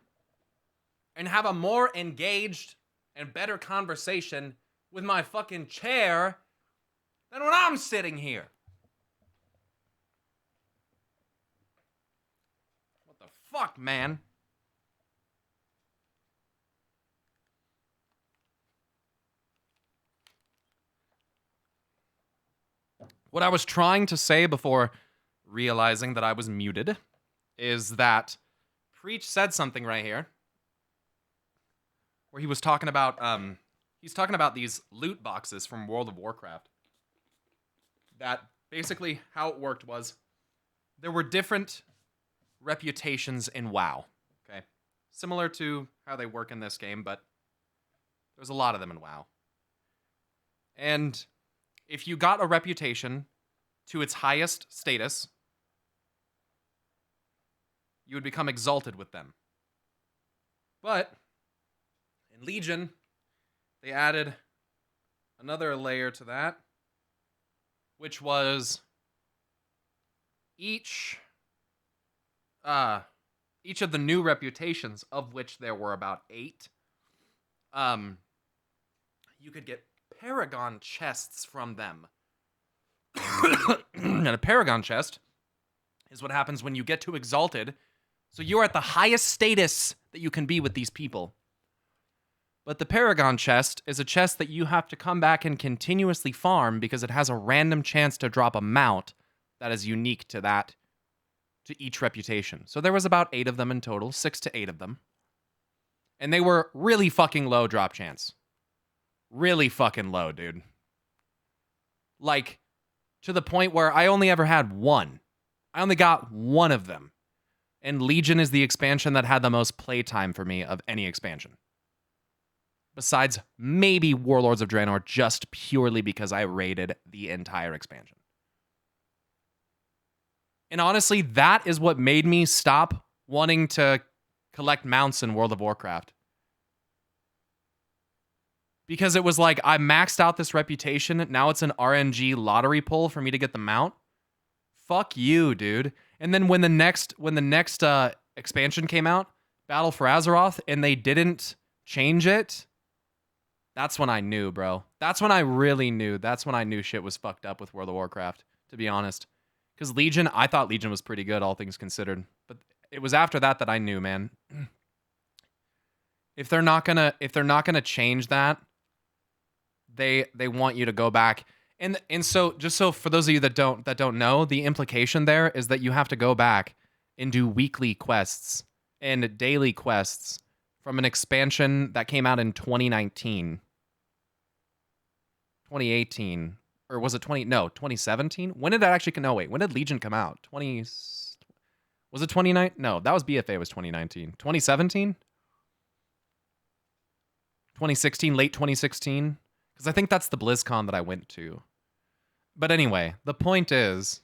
Speaker 1: and have a more engaged and better conversation with my fucking chair than when I'm sitting here? What the fuck, man? What I was trying to say before realizing that I was muted is that Preach said something right here where he was talking about these loot boxes from World of Warcraft. That basically how it worked was there were different reputations in WoW, okay? Similar to how they work in this game, but there's a lot of them in WoW. And if you got a reputation to its highest status, you would become exalted with them. But in Legion, they added another layer to that, which was each of the new reputations, of which there were about 8, you could get Paragon chests from them. And a Paragon chest is what happens when you get to Exalted. So you're at the highest status that you can be with these people. But the Paragon chest is a chest that you have to come back and continuously farm because it has a random chance to drop a mount that is unique to each reputation. So there was about 8 of them in total, 6 to 8 of them. And they were really fucking low drop chance. Really fucking low, dude. Like, to the point where I only ever had one. I only got one of them. And Legion is the expansion that had the most playtime for me of any expansion. Besides maybe Warlords of Draenor, just purely because I raided the entire expansion. And honestly, that is what made me stop wanting to collect mounts in World of Warcraft. Because it was like, I maxed out this reputation, now it's an RNG lottery pull for me to get the mount. Fuck you, dude. And then when the next expansion came out, Battle for Azeroth, and they didn't change it, that's when I knew, bro. That's when I really knew. That's when I knew shit was fucked up with World of Warcraft, to be honest. Because Legion, I thought Legion was pretty good, all things considered. But it was after that I knew, man. If they're not gonna change that, they want you to go back. And so just so for those of you that don't know, the implication there is that you have to go back and do weekly quests and daily quests from an expansion that came out in 2019. 2018. Or was it 2017? When did that actually when did Legion come out? Was it 2019? No, that was BFA was 2019. 2017? 2016, late 2016? Because I think that's the BlizzCon that I went to. But anyway, the point is...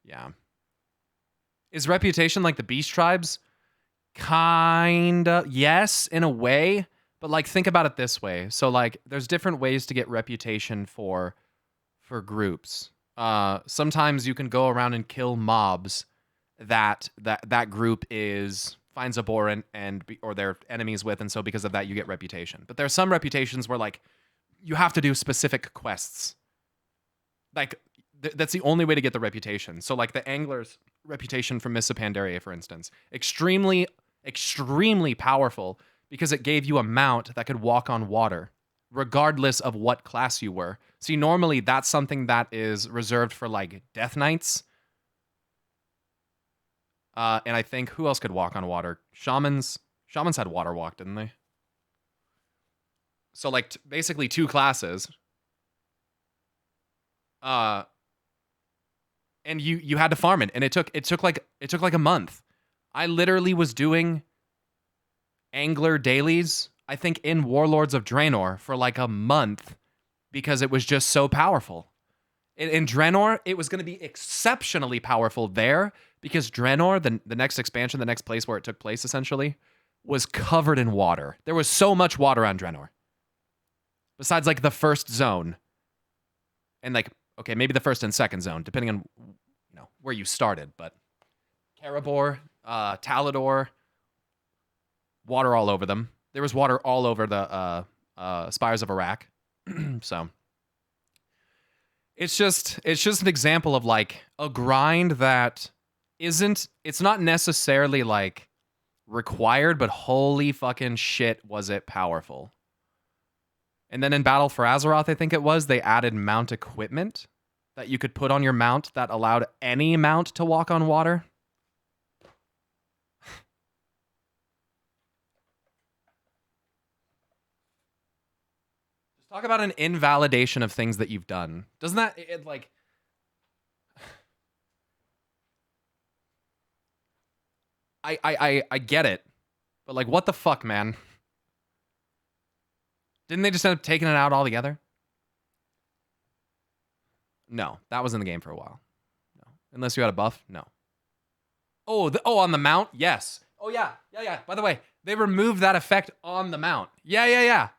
Speaker 1: Yeah. Is reputation like the Beast Tribes? Kinda. Yes, in a way. But like, think about it this way. So like, there's different ways to get reputation for groups. Sometimes you can go around and kill mobs that group finds abhorrent or they're enemies with, and so because of that you get reputation. But there are some reputations where like you have to do specific quests. Like that's the only way to get the reputation. So like the Angler's reputation from Mists of Pandaria, for instance, extremely powerful because it gave you a mount that could walk on water, regardless of what class you were. See, normally that's something that is reserved for like Death Knights. And I think, who else could walk on water? Shamans had water walk, didn't they? So like basically 2 classes. And you had to farm it, and it took like a month. I literally was doing Angler dailies, I think, in Warlords of Draenor for like a month because it was just so powerful. In Draenor, it was going to be exceptionally powerful there because Draenor, the next expansion, the next place where it took place, essentially, was covered in water. There was so much water on Draenor. Besides, like, the first zone. And, like, okay, maybe the first and second zone, depending on, where you started, but Karabor, Talador, water all over them. There was water all over the spires of Iraq. So it's just an example of like a grind that it's not necessarily like required, but holy fucking shit was it powerful. And then in Battle for Azeroth, I think it was, they added mount equipment that you could put on your mount that allowed any mount to walk on water. Just talk about an invalidation of things that you've done. Doesn't that, like... I get it, but like, what the fuck, man? Didn't they just end up taking it out altogether? No, that was in the game for a while. No, unless you had a buff. No. Oh, on the mount, yes. Oh yeah. By the way, they removed that effect on the mount. Yeah.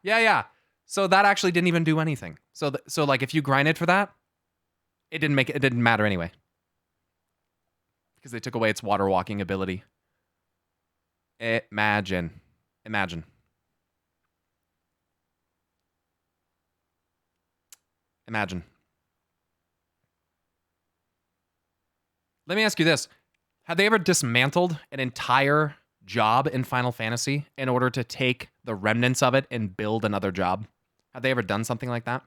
Speaker 1: So that actually didn't even do anything. So like, if you grinded for that, it didn't matter anyway, because they took away its water walking ability. Imagine. Let me ask you this. Have they ever dismantled an entire job in Final Fantasy in order to take the remnants of it and build another job? Have they ever done something like that?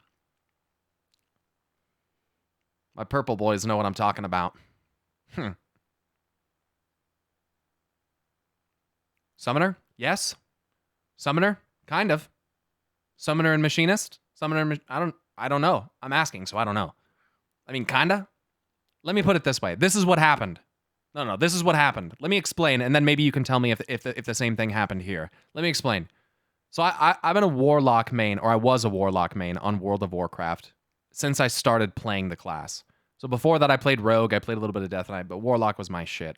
Speaker 1: My purple boys know what I'm talking about. Summoner? Yes. Summoner? Kind of. Summoner and Machinist? Summoner and... I don't know. I'm asking, so I don't know. I mean, kinda. Let me put it this way. This is what happened. No, this is what happened. Let me explain, and then maybe you can tell me if the same thing happened here. Let me explain. So I've been a Warlock main, or I was a Warlock main on World of Warcraft since I started playing the class. So before that, I played Rogue, I played a little bit of Death Knight, but Warlock was my shit.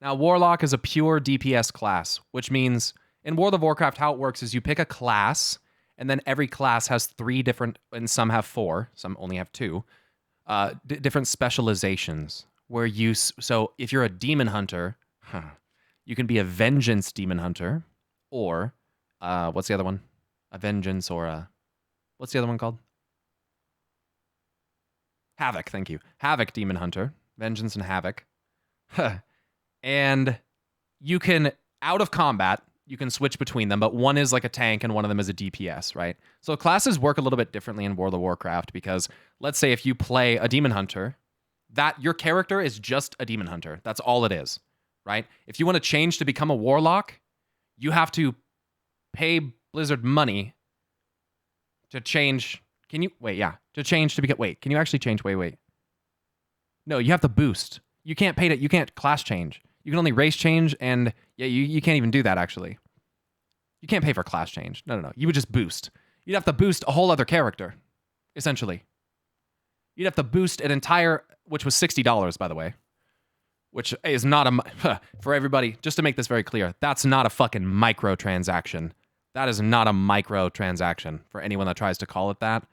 Speaker 1: Now, Warlock is a pure DPS class, which means in World of Warcraft, how it works is you pick a class, and then every class has 3 different, and some have 4, some only have 2, different specializations. Where so if you're a demon hunter, you can be a vengeance demon hunter, or what's the other one? A vengeance, or a, what's the other one called? Havoc, thank you. Havoc demon hunter, vengeance and havoc. And you can, out of combat, you can switch between them, but one is like a tank and one of them is a DPS, right? So classes work a little bit differently in World of Warcraft because let's say if you play a demon hunter, that your character is just a demon hunter. That's all it is, right? If you want to change to become a warlock, you have to pay Blizzard money to change. Can you, wait, yeah, to change to become, wait, can you actually change? Wait. No, you have to boost. You can't pay it, you can't class change. You can only race change, and yeah, you can't even do that, actually. You can't pay for class change. No. You would just boost. You'd have to boost a whole other character, essentially. You'd have to boost an entire, which was $60, by the way, which is not a, for everybody, just to make this very clear, that's not a fucking microtransaction. That is not a microtransaction for anyone that tries to call it that.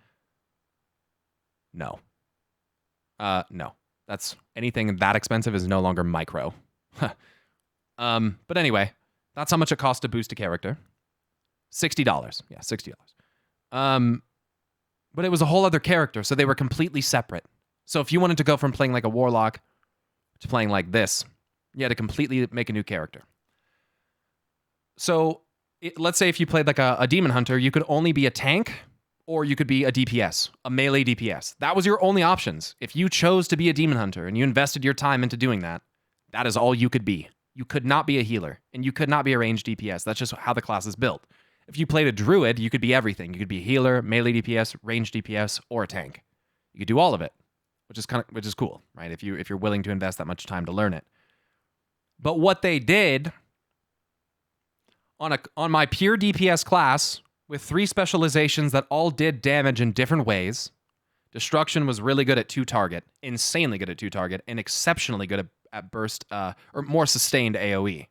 Speaker 1: No. No. That's, anything that expensive is no longer micro. But anyway, that's how much it costs to boost a character. $60. Yeah, $60. But it was a whole other character, so they were completely separate. So if you wanted to go from playing like a warlock to playing like this, you had to completely make a new character. So let's say if you played like a demon hunter, you could only be a tank, or you could be a DPS, a melee DPS. That was your only options. If you chose to be a demon hunter and you invested your time into doing that, that is all you could be. You could not be a healer, and you could not be a ranged DPS. That's just how the class is built. If you played a druid, you could be everything. You could be a healer, melee DPS, ranged DPS, or a tank. You could do all of it, which is cool, right? If you're willing to invest that much time to learn it. But what they did on my pure DPS class with 3 specializations that all did damage in different ways, Destruction was really good at 2-target, insanely good at 2-target, and exceptionally good at burst, or more sustained AoE.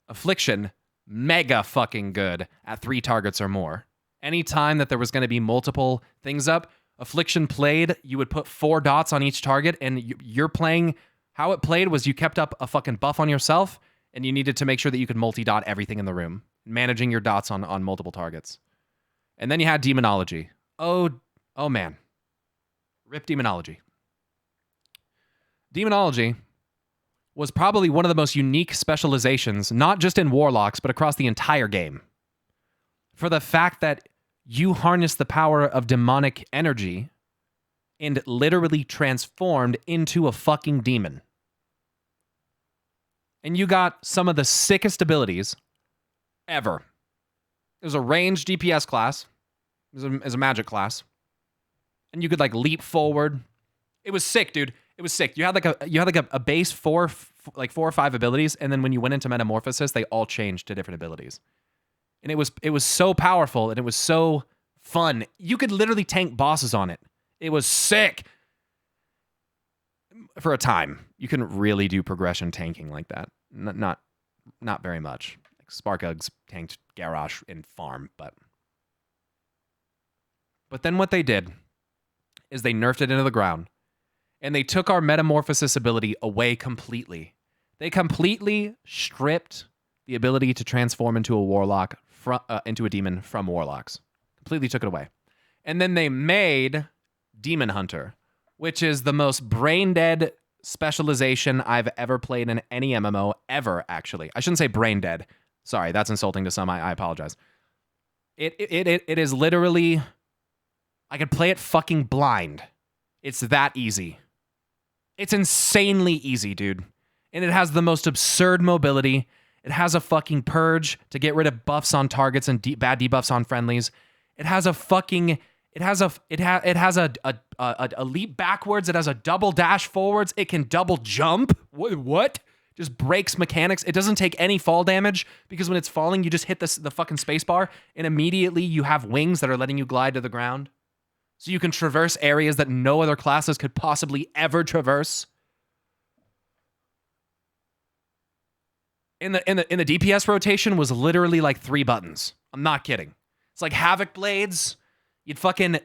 Speaker 1: Affliction, mega fucking good at 3 targets or more. Anytime that there was going to be multiple things up, Affliction played, you would put 4 dots on each target, and you're playing, how it played was you kept up a fucking buff on yourself, and you needed to make sure that you could multi-dot everything in the room, managing your dots on multiple targets. And then you had Demonology. Oh man. Rip Demonology. Demonology was probably one of the most unique specializations, not just in Warlocks, but across the entire game. For the fact that you harness the power of demonic energy and literally transformed into a fucking demon. And you got some of the sickest abilities ever. It was a ranged DPS class. It was a magic class. And you could like leap forward. It was sick, dude. It was sick. You had like a base 4 or 5 abilities, and then when you went into Metamorphosis, they all changed to different abilities. And it was so powerful, and it was so fun. You could literally tank bosses on it. It was sick. For a time, you couldn't really do progression tanking like that. Not very much. Like Sparkugs tanked Garrosh in Farm, but then what they did is they nerfed it into the ground, and they took our Metamorphosis ability away completely. They completely stripped the ability to transform into a Warlock, into a demon from Warlocks. Completely took it away. And then they made Demon Hunter, which is the most brain-dead specialization I've ever played in any MMO ever, actually. I shouldn't say brain-dead. Sorry, that's insulting to some. I apologize. It is literally... I could play it fucking blind. It's that easy. It's insanely easy, dude. And it has the most absurd mobility. It has a fucking purge to get rid of buffs on targets and bad debuffs on friendlies. It has a fucking... It has a leap backwards. It has a double dash forwards. It can double jump. What? Just breaks mechanics. It doesn't take any fall damage because when it's falling, you just hit the fucking spacebar and immediately you have wings that are letting you glide to the ground. So you can traverse areas that no other classes could possibly ever traverse. In the DPS rotation was literally like 3 buttons. I'm not kidding. It's like Havoc Blades. You'd fucking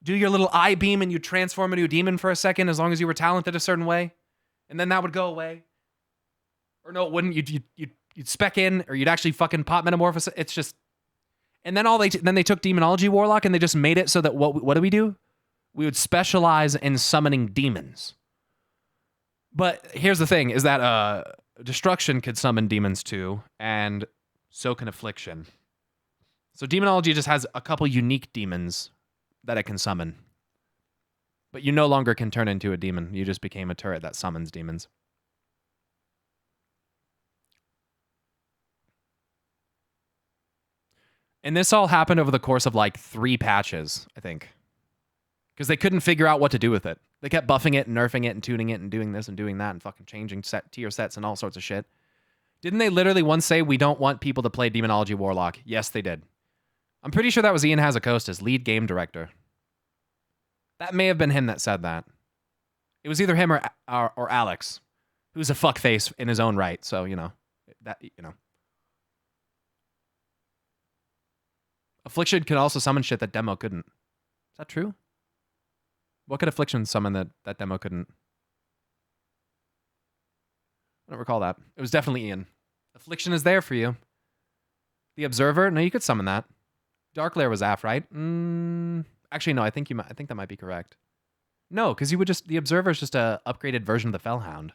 Speaker 1: do your little eye beam and you'd transform into a demon for a second as long as you were talented a certain way. And then that would go away. Or no, it wouldn't. You'd spec in, or you'd actually fucking pop Metamorphosis. It's just... And then then they took Demonology Warlock and they just made it so that what do we do? We would specialize in summoning demons. But here's the thing, is that Destruction could summon demons too, and so can Affliction. So Demonology just has a couple unique demons that it can summon. But you no longer can turn into a demon. You just became a turret that summons demons. And this all happened over the course of like 3 patches, I think. Because they couldn't figure out what to do with it. They kept buffing it and nerfing it and tuning it and doing this and doing that and fucking changing tier sets and all sorts of shit. Didn't they literally once say, we don't want people to play Demonology Warlock? Yes, they did. I'm pretty sure that was Ian Hazacosta's lead game director. That may have been him that said that. It was either him or Alex, who's a fuckface in his own right. So, Affliction can also summon shit that Demo couldn't. Is that true? What could Affliction summon that Demo couldn't? I don't recall that. It was definitely Ian. Affliction is there for you. The Observer? No, you could summon that. Darklair was AF, right? Actually, no, I think that might be correct. No, because you would just... The Observer is just a upgraded version of the Fellhound.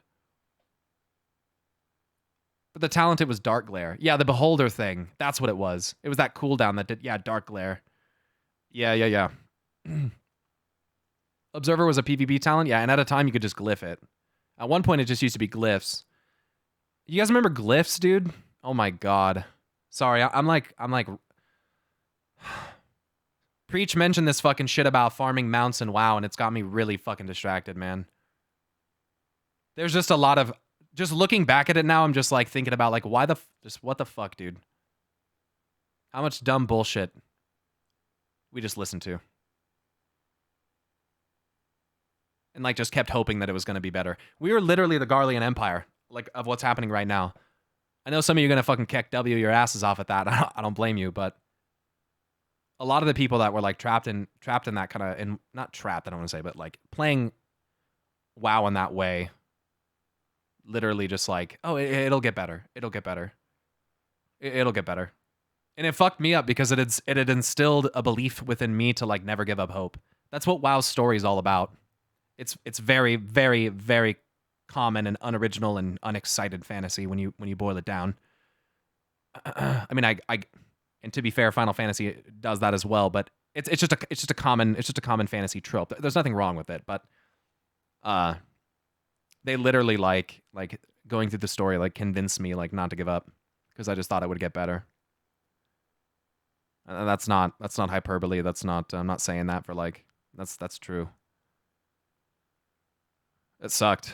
Speaker 1: But the talented was Darkglare. Yeah, the Beholder thing. That's what it was. It was that cooldown that did... Yeah, Darkglare. Yeah. Observer was a PvP talent? Yeah, and at a time you could just glyph it. At one point it just used to be glyphs. You guys remember glyphs, dude? Oh my god. Sorry, I'm like... Preach mentioned this fucking shit about farming mounts and WoW, and it's got me really fucking distracted, man. There's just a lot of... Just looking back at it now, I'm just like thinking about like, what the fuck, dude? How much dumb bullshit we just listened to. And like just kept hoping that it was going to be better. We were literally the Garlean Empire, like, of what's happening right now. I know some of you are going to fucking kick W your asses off at that. I don't blame you, but a lot of the people that were like trapped in that kind of, and not trapped, I don't want to say, but like playing WoW in that way, literally just like, oh, it'll get better. It'll get better. It'll get better. And it fucked me up because it had instilled a belief within me to like never give up hope. That's what WoW's story is all about. It's very, very, very common and unoriginal and unexcited fantasy when you boil it down. I mean, and to be fair, Final Fantasy does that as well, but it's just a common fantasy trope. There's nothing wrong with it, but they literally like going through the story like convinced me like not to give up because I just thought it would get better. And that's not hyperbole. That's not, I'm not saying that for like, that's true. It sucked.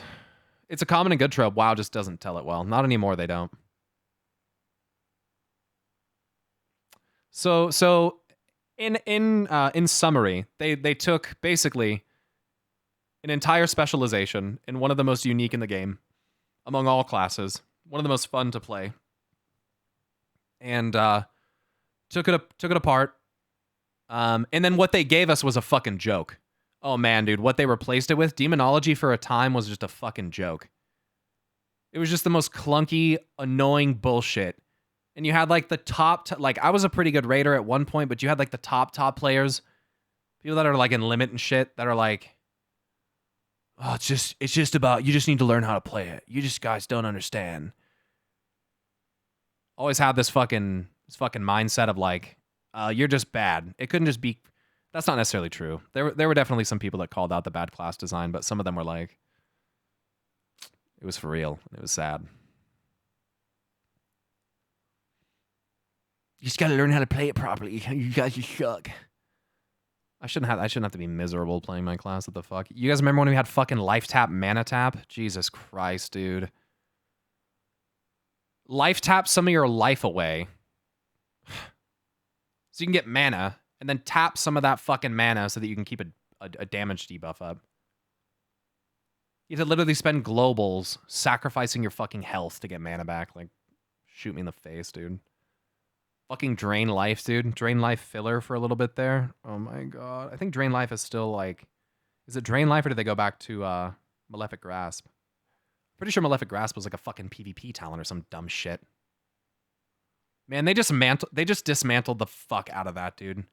Speaker 1: It's a common and good trope. WoW just doesn't tell it well. Not anymore, they don't. So in summary, they took basically an entire specialization in one of the most unique in the game among all classes, one of the most fun to play, and took it apart. And then what they gave us was a fucking joke. Oh man, dude, what they replaced it with, demonology for a time was just a fucking joke. It was just the most clunky, annoying bullshit. And you had like the top, like I was a pretty good raider at one point, but you had like the top players, people that are like in limit and shit that are like, oh, it's just about, you just need to learn how to play it. You just guys don't understand. Always had this fucking mindset of like, you're just bad. It couldn't just be. That's not necessarily true. There were definitely some people that called out the bad class design, but some of them were like, it was for real. It was sad. You just gotta learn how to play it properly. You guys just suck. I shouldn't have to be miserable playing my class. What the fuck? You guys remember when we had fucking life tap, mana tap? Jesus Christ, dude. Life tap some of your life away. So you can get mana, and then tap some of that fucking mana so that you can keep a damage debuff up. You have to literally spend globals sacrificing your fucking health to get mana back. Like, shoot me in the face, dude. Fucking drain life, dude. Drain life filler for a little bit there. Oh my god. I think drain life is still like... Is it drain life or did they go back to Malefic Grasp? Pretty sure Malefic Grasp was like a fucking PvP talent or some dumb shit. Man, they just dismantled the fuck out of that, dude.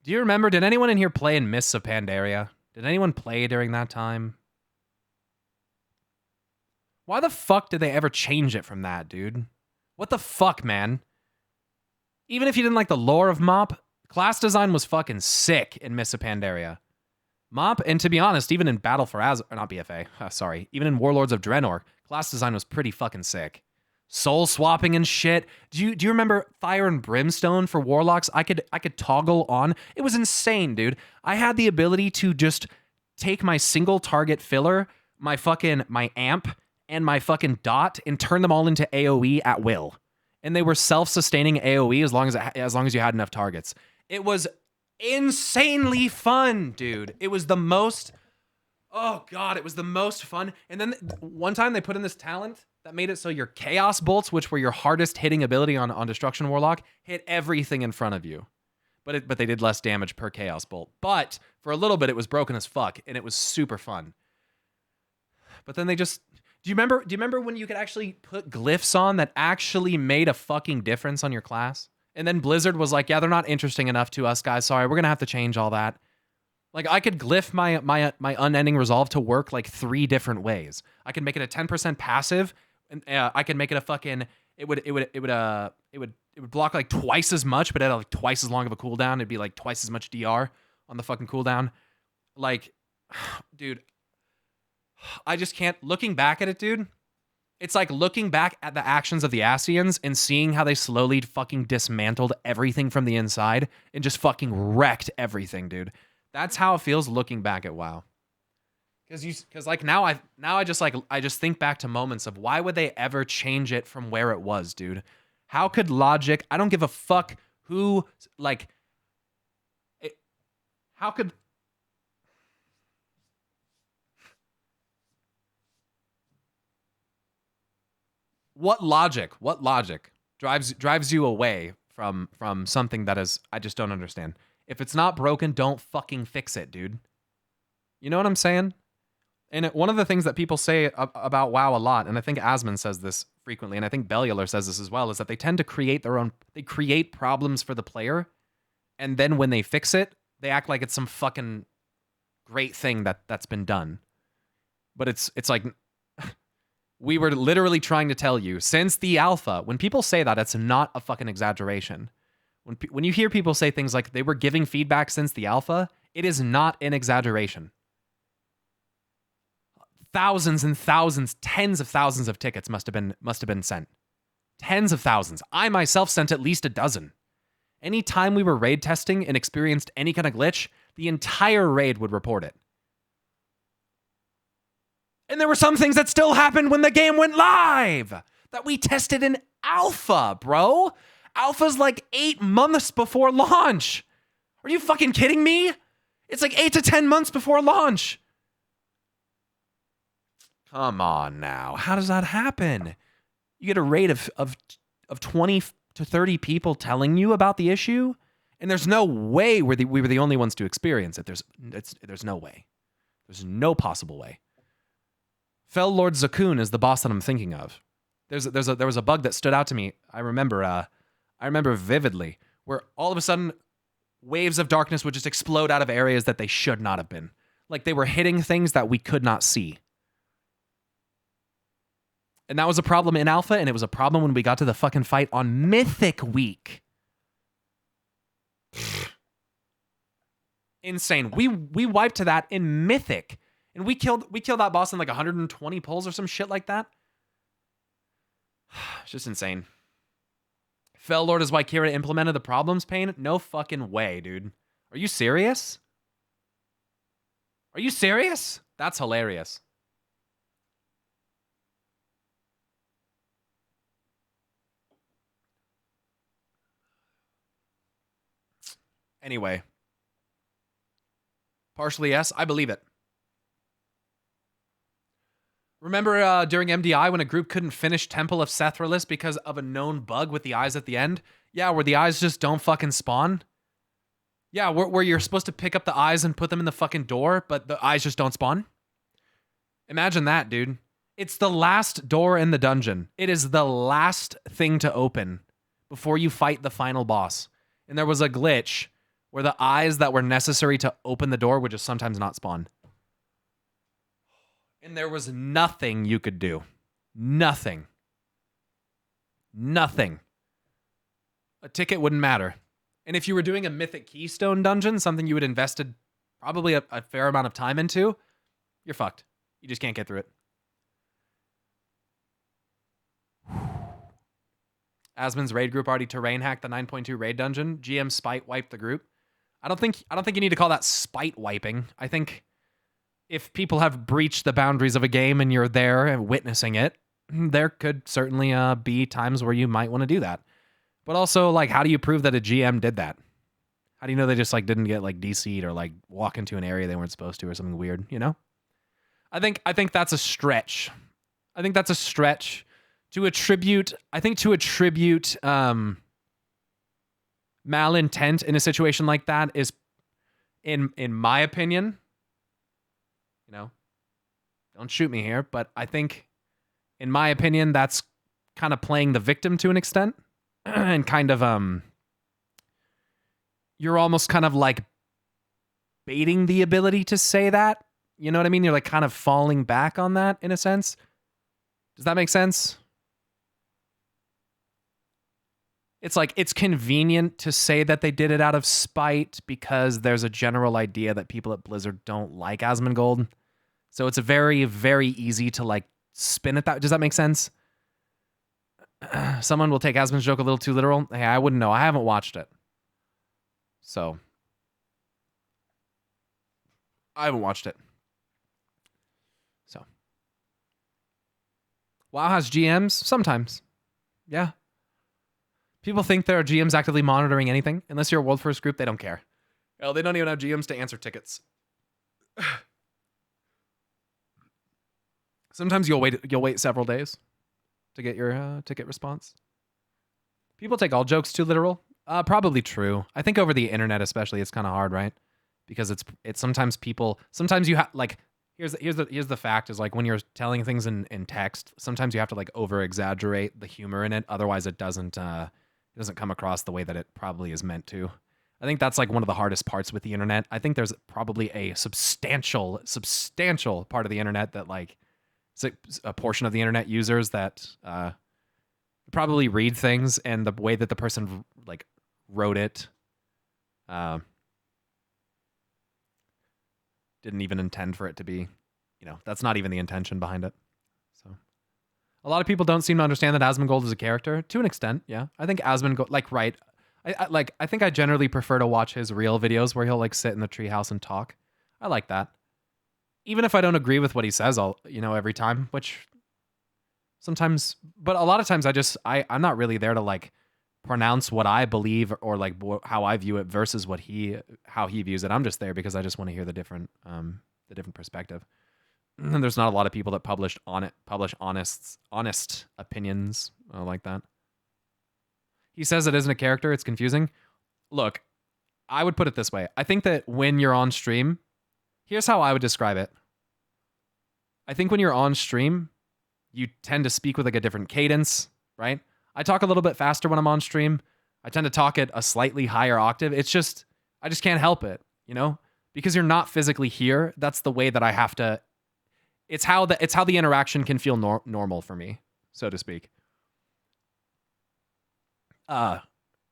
Speaker 1: Do you remember, did anyone in here play in Mists of Pandaria? Did anyone play during that time? Why the fuck did they ever change it from that, dude? What the fuck, man? Even if you didn't like the lore of MoP, class design was fucking sick in Mists of Pandaria. MoP, and to be honest, even in Battle for or not BFA, sorry, even in Warlords of Draenor, class design was pretty fucking sick. Soul swapping and shit. Do you remember Fire and Brimstone for Warlocks? I could toggle on. It was insane, dude. I had the ability to just take my single target filler, my amp, and my fucking dot, and turn them all into AoE at will. And they were self-sustaining AoE as long as you had enough targets. It was insanely fun, dude. It was the most... Oh, God, it was the most fun. And then one time they put in this talent that made it so your Chaos Bolts, which were your hardest hitting ability on Destruction Warlock, hit everything in front of you. But they did less damage per Chaos Bolt. But for a little bit, it was broken as fuck, and it was super fun. But then they just... Do you remember when you could actually put glyphs on that actually made a fucking difference on your class? And then Blizzard was like, yeah, they're not interesting enough to us, guys. Sorry, we're going to have to change all that. Like, I could glyph my Unending Resolve to work like 3 different ways. I could make it a 10% passive, and I could make it a fucking... It would block like twice as much, but it had like twice as long of a cooldown. It'd be like twice as much DR on the fucking cooldown. Like, dude... I just can't... Looking back at it, dude, it's like looking back at the actions of the Ascians and seeing how they slowly fucking dismantled everything from the inside and just fucking wrecked everything, dude. That's how it feels looking back at WoW. Because like now I just think back to moments of why would they ever change it from where it was, dude? How could logic... I don't give a fuck who... Like... How could... What logic drives you away from something that is, I just don't understand. If it's not broken, don't fucking fix it, dude. You know what I'm saying? And one of the things that people say about WoW a lot, and I think Asmon says this frequently, and I think Bellular says this as well, is that they tend to create they create problems for the player, and then when they fix it, they act like it's some fucking great thing that's been done. But it's like, we were literally trying to tell you, since the alpha, when people say that, it's not a fucking exaggeration. When you hear people say things like they were giving feedback since the alpha, it is not an exaggeration. Thousands and thousands, tens of thousands of tickets must have been sent. Tens of thousands. I myself sent at least a dozen. Any time we were raid testing and experienced any kind of glitch, the entire raid would report it. And there were some things that still happened when the game went live that we tested in alpha, bro. Alpha's like 8 months before launch. Are you fucking kidding me? It's like 8 to 10 months before launch. Come on now. How does that happen? You get a rate of 20 to 30 people telling you about the issue, and there's no way we were the only ones to experience it. There's no way. There's no possible way. Fell Lord Zakuun is the boss that I'm thinking of. There was a bug that stood out to me. I remember vividly, where all of a sudden waves of darkness would just explode out of areas that they should not have been. Like they were hitting things that we could not see. And that was a problem in alpha, and it was a problem when we got to the fucking fight on Mythic Week. Insane. We wiped to that in Mythic. And we killed that boss in like 120 pulls or some shit like that. It's just insane. Fell Lord is why Kira implemented the problems pane? No fucking way, dude. Are you serious? Are you serious? That's hilarious. Anyway. Partially yes, I believe it. Remember during MDI when a group couldn't finish Temple of Sethralis because of a known bug with the eyes at the end? Yeah, where the eyes just don't fucking spawn. Yeah, where you're supposed to pick up the eyes and put them in the fucking door, but the eyes just don't spawn. Imagine that, dude. It's the last door in the dungeon. It is the last thing to open before you fight the final boss. And there was a glitch where the eyes that were necessary to open the door would just sometimes not spawn. And there was nothing you could do. Nothing. Nothing. A ticket wouldn't matter. And if you were doing a Mythic Keystone dungeon, something you had invested probably a fair amount of time into, you're fucked. You just can't get through it. Asmon's raid group already terrain hacked the 9.2 raid dungeon. GM spite wiped the group. I don't think you need to call that spite wiping. I think if people have breached the boundaries of a game and you're there and witnessing it, there could certainly be times where you might want to do that. But also, like, how do you prove that a GM did that? How do you know they just like didn't get like DC'd or like walk into an area they weren't supposed to or something weird, you know? I think that's a stretch. I think that's a stretch to attribute malintent in a situation like that is, in my opinion, you know, don't shoot me here, but I think, in my opinion, that's kind of playing the victim to an extent, and kind of you're almost kind of like baiting the ability to say that. You know what I mean? You're like kind of falling back on that in a sense. Does that make sense? It's like, it's convenient to say that they did it out of spite because there's a general idea that people at Blizzard don't like Asmongold. So it's a very, very easy to like spin it that. Does that make sense? Someone will take Asmon's joke a little too literal. Hey, I wouldn't know. I haven't watched it. So I haven't watched it. So WoW has GMs sometimes. Yeah. People think there are GMs actively monitoring anything. Unless you're a World First group, they don't care. Hell, they don't even have GMs to answer tickets. Sometimes you'll wait several days to get your ticket response. People take all jokes too literal. Probably true. I think over the internet especially, it's kind of hard, right? Because it's sometimes you have like, here's the fact is like when you're telling things in text, sometimes you have to like over exaggerate the humor in it. Otherwise it doesn't come across the way that it probably is meant to. I think that's like one of the hardest parts with the internet. I think there's probably a substantial part of the internet that like, it's a portion of the internet users that probably read things and the way that the person like wrote it didn't even intend for it to be, that's not even the intention behind it. So a lot of people don't seem to understand that Asmongold is a character to an extent. Yeah. I think Asmongold, like, right. I think I generally prefer to watch his real videos where he'll like sit in the treehouse and talk. I like that. Even if I don't agree with what he says every time, which sometimes, but a lot of times I'm not really there to like pronounce what I believe or like how I view it versus how he views it. I'm just there because I just want to hear the different perspective. And there's not a lot of people that publish honest opinions like that. He says it isn't a character. It's confusing. Look, I would put it this way. I think that when you're on stream, here's how I would describe it. I think when you're on stream, you tend to speak with like a different cadence, right? I talk a little bit faster when I'm on stream. I tend to talk at a slightly higher octave. It's just, I just can't help it, because you're not physically here. That's the way that I have to, it's how the interaction can feel normal for me, so to speak. And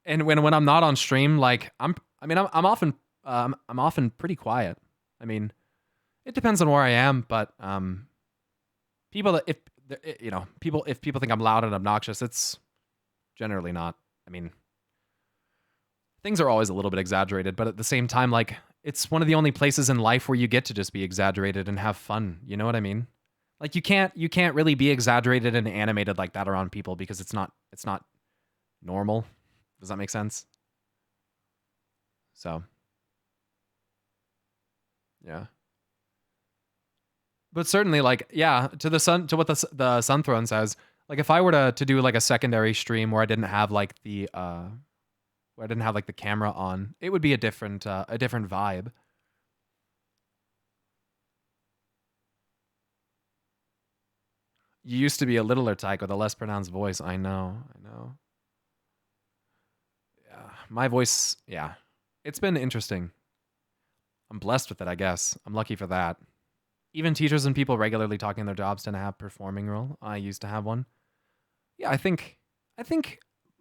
Speaker 1: when I'm not on stream, like I'm often pretty quiet. I mean, it depends on where I am, but if people think I'm loud and obnoxious, it's generally not. I mean, things are always a little bit exaggerated, but at the same time, like it's one of the only places in life where you get to just be exaggerated and have fun. You know what I mean? Like you can't really be exaggerated and animated like that around people because it's not normal. Does that make sense? So, yeah. But certainly, like, yeah, to what the Sun Throne says, like, if I were to do like a secondary stream where I didn't have like the camera on, it would be a different vibe. You used to be a littler tyke with a less pronounced voice. I know. My voice, yeah. It's been interesting. I'm blessed with it, I guess. I'm lucky for that. Even teachers and people regularly talking their jobs tend to have performing role. I used to have one. Yeah, I think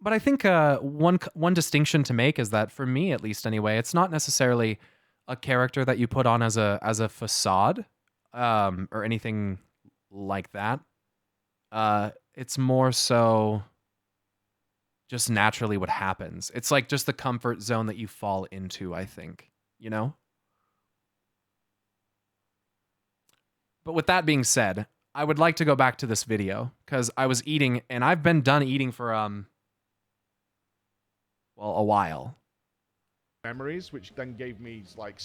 Speaker 1: one distinction to make is that for me, at least anyway, it's not necessarily a character that you put on as a facade, or anything like that. It's more so just naturally what happens. It's like just the comfort zone that you fall into, I think, But with that being said, I would like to go back to this video because I was eating and I've been done eating for, a while.
Speaker 17: Memories, which then gave me like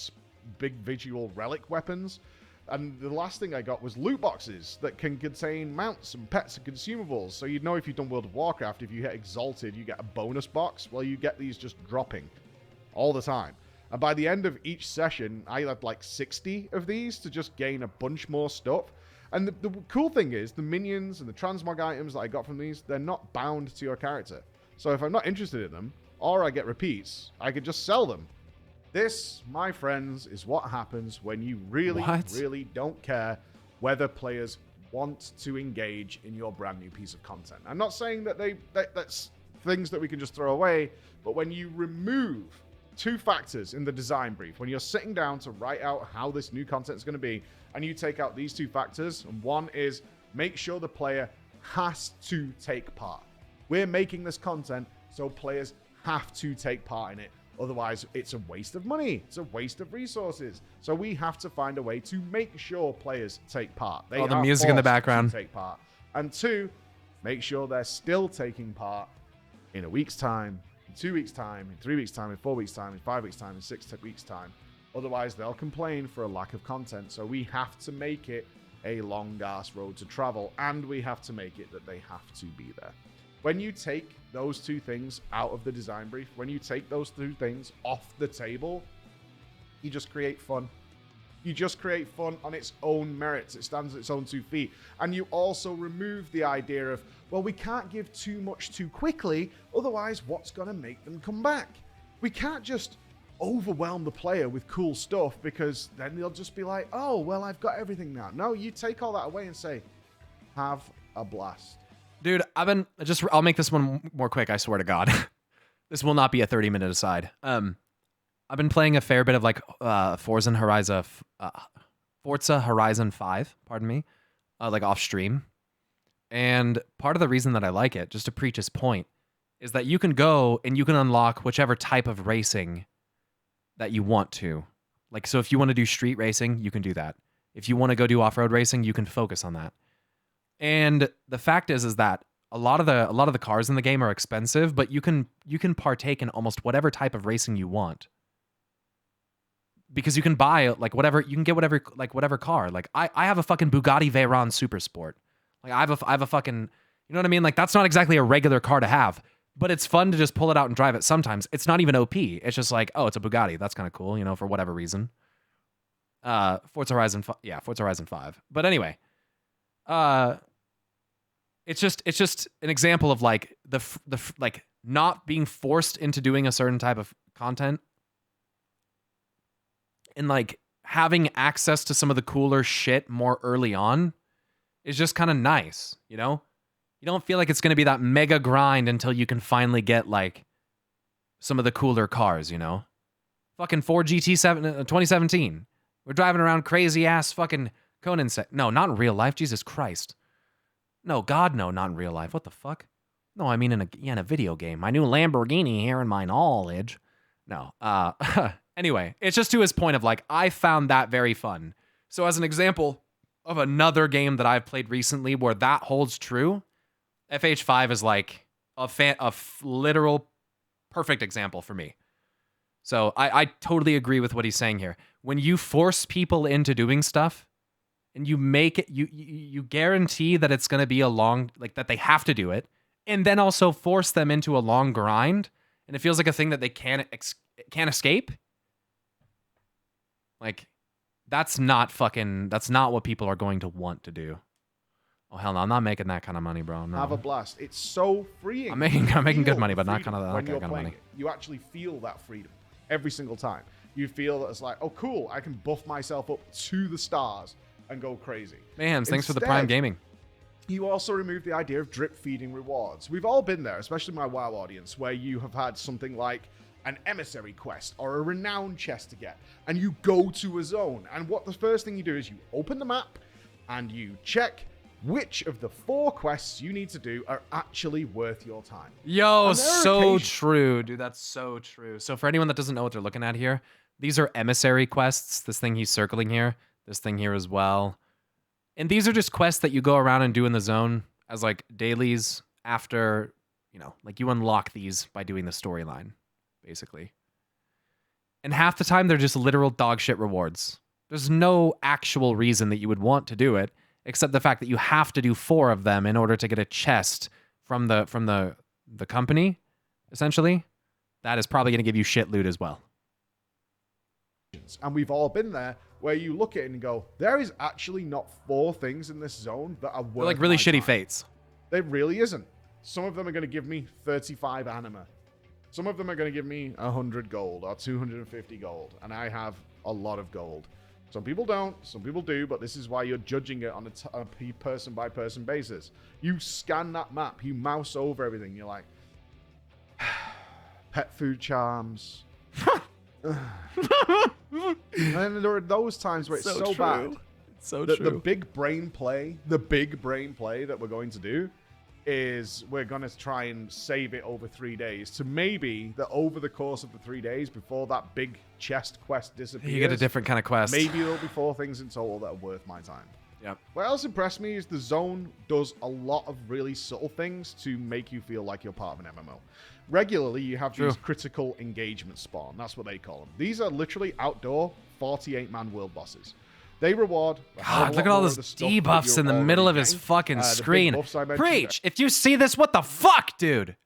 Speaker 17: big visual relic weapons. And the last thing I got was loot boxes that can contain mounts and pets and consumables. So you'd know if you've done World of Warcraft, if you get Exalted, you get a bonus box. Well, you get these just dropping all the time. And by the end of each session, I had like 60 of these to just gain a bunch more stuff. And the cool thing is, the minions and the transmog items that I got from these, they're not bound to your character. So if I'm not interested in them, or I get repeats, I could just sell them. This, my friends, is what happens when you really don't care whether players want to engage in your brand new piece of content. I'm not saying that that's things that we can just throw away, but when you remove two factors in the design brief, when you're sitting down to write out how this new content is going to be, and you take out these two factors, and one is make sure the player has to take part. We're making this content so players have to take part in it. Otherwise, it's a waste of money. It's a waste of resources. So we have to find a way to make sure players take part. They
Speaker 1: the music in the background.
Speaker 17: Take part. And two, make sure they're still taking part in a week's time, in 2 weeks' time, in 3 weeks' time, in 4 weeks' time, in 5 weeks' time, in 6 weeks' time. Otherwise, they'll complain for a lack of content. So we have to make it a long-ass road to travel, and we have to make it that they have to be there. When you take those two things out of the design brief, when you take those two things off the table, you just create fun. You just create fun on its own merits. It stands on its own 2 feet. And you also remove the idea of, well, we can't give too much too quickly, otherwise what's going to make them come back? We can't just overwhelm the player with cool stuff because then they'll just be like, oh, well, I've got everything now. No, you take all that away and say, have a blast.
Speaker 1: Dude, I'll make this one more quick, I swear to God. This will not be a 30-minute aside. I've been playing a fair bit of like Forza Horizon 5, pardon me, like off stream. And part of the reason that I like it, just to preach his point, is that you can go and you can unlock whichever type of racing that you want to. Like, so if you want to do street racing, you can do that. If you want to go do off-road racing, you can focus on that. And the fact is that a lot of the cars in the game are expensive, but you can partake in almost whatever type of racing you want. Because you can buy like whatever, you can get whatever car. Like I have a fucking Bugatti Veyron Super Sport. Like I have a fucking, you know what I mean? Like that's not exactly a regular car to have, but it's fun to just pull it out and drive it sometimes. It's not even OP. It's just like, oh, it's a Bugatti. That's kind of cool, you know, for whatever reason. Forza Horizon 5. But anyway, it's just an example of like the like not being forced into doing a certain type of content. And like having access to some of the cooler shit more early on is just kind of nice, you know? You don't feel like it's going to be that mega grind until you can finally get like some of the cooler cars, you know? Fucking Ford GT7 2017. We're driving around crazy ass fucking Conan set. No, not in real life. Jesus Christ. No, God, no, not in real life. What the fuck? No, I mean in a video game. My new Lamborghini here in my knowledge. No, anyway, it's just to his point of like, I found that very fun. So as an example of another game that I've played recently where that holds true, FFXIV is like a literal perfect example for me. So I totally agree with what he's saying here. When you force people into doing stuff and you make it, you guarantee that it's going to be a long, like that they have to do it, and then also force them into a long grind, and it feels like a thing that they can't escape. Like, that's not what people are going to want to do. Oh, hell no, I'm not making that kind of money, bro. No.
Speaker 17: Have a blast. It's so freeing.
Speaker 1: I'm making good money, but not kind of that kind of money.
Speaker 17: It. You actually feel that freedom every single time. You feel that it's like, oh, cool, I can buff myself up to the stars and go crazy.
Speaker 1: Man, thanks for the Prime Gaming.
Speaker 17: You also remove the idea of drip feeding rewards. We've all been there, especially my WoW audience, where you have had something like an emissary quest or a renown chest to get, and you go to a zone. And what the first thing you do is you open the map and you check which of the 4 quests you need to do are actually worth your time.
Speaker 1: Yo, so true, dude. That's so true. So for anyone that doesn't know what they're looking at here, these are emissary quests. This thing he's circling here, this thing here as well. And these are just quests that you go around and do in the zone as like dailies after, you know, like you unlock these by doing the storyline, basically. And half the time they're just literal dog shit rewards. There's no actual reason that you would want to do it, except the fact that you have to do 4 of them in order to get a chest from the company, essentially. That is probably going to give you shit loot as well.
Speaker 17: And we've all been there where you look at it and go, there is actually not 4 things in this zone that are worth
Speaker 1: They're like really shitty
Speaker 17: time.
Speaker 1: fates.
Speaker 17: There really isn't. Some of them are going to give me 35 anima. Some of them are going to give me 100 gold or 250 gold. And I have a lot of gold. Some people don't, some people do, but this is why you're judging it on a person-by-person basis. You scan that map, you mouse over everything, you're like, pet food charms. And there are those times where it's so bad.
Speaker 1: It's so
Speaker 17: true.
Speaker 1: true.
Speaker 17: The big brain play that we're going to do is we're going to try and save it over 3 days to maybe that over the course of the 3 days before that big chest quest disappears.
Speaker 1: You get a different kind of quest.
Speaker 17: Maybe there'll be 4 things in total that are worth my time.
Speaker 1: Yep.
Speaker 17: What else impressed me is the zone does a lot of really subtle things to make you feel like you're part of an MMO. Regularly, you have these critical engagement spawn. That's what they call them. These are literally outdoor 48-man world bosses. They reward.
Speaker 1: God, look at all those debuffs in the middle of his fucking screen. Preach! If you see this, what the fuck, dude?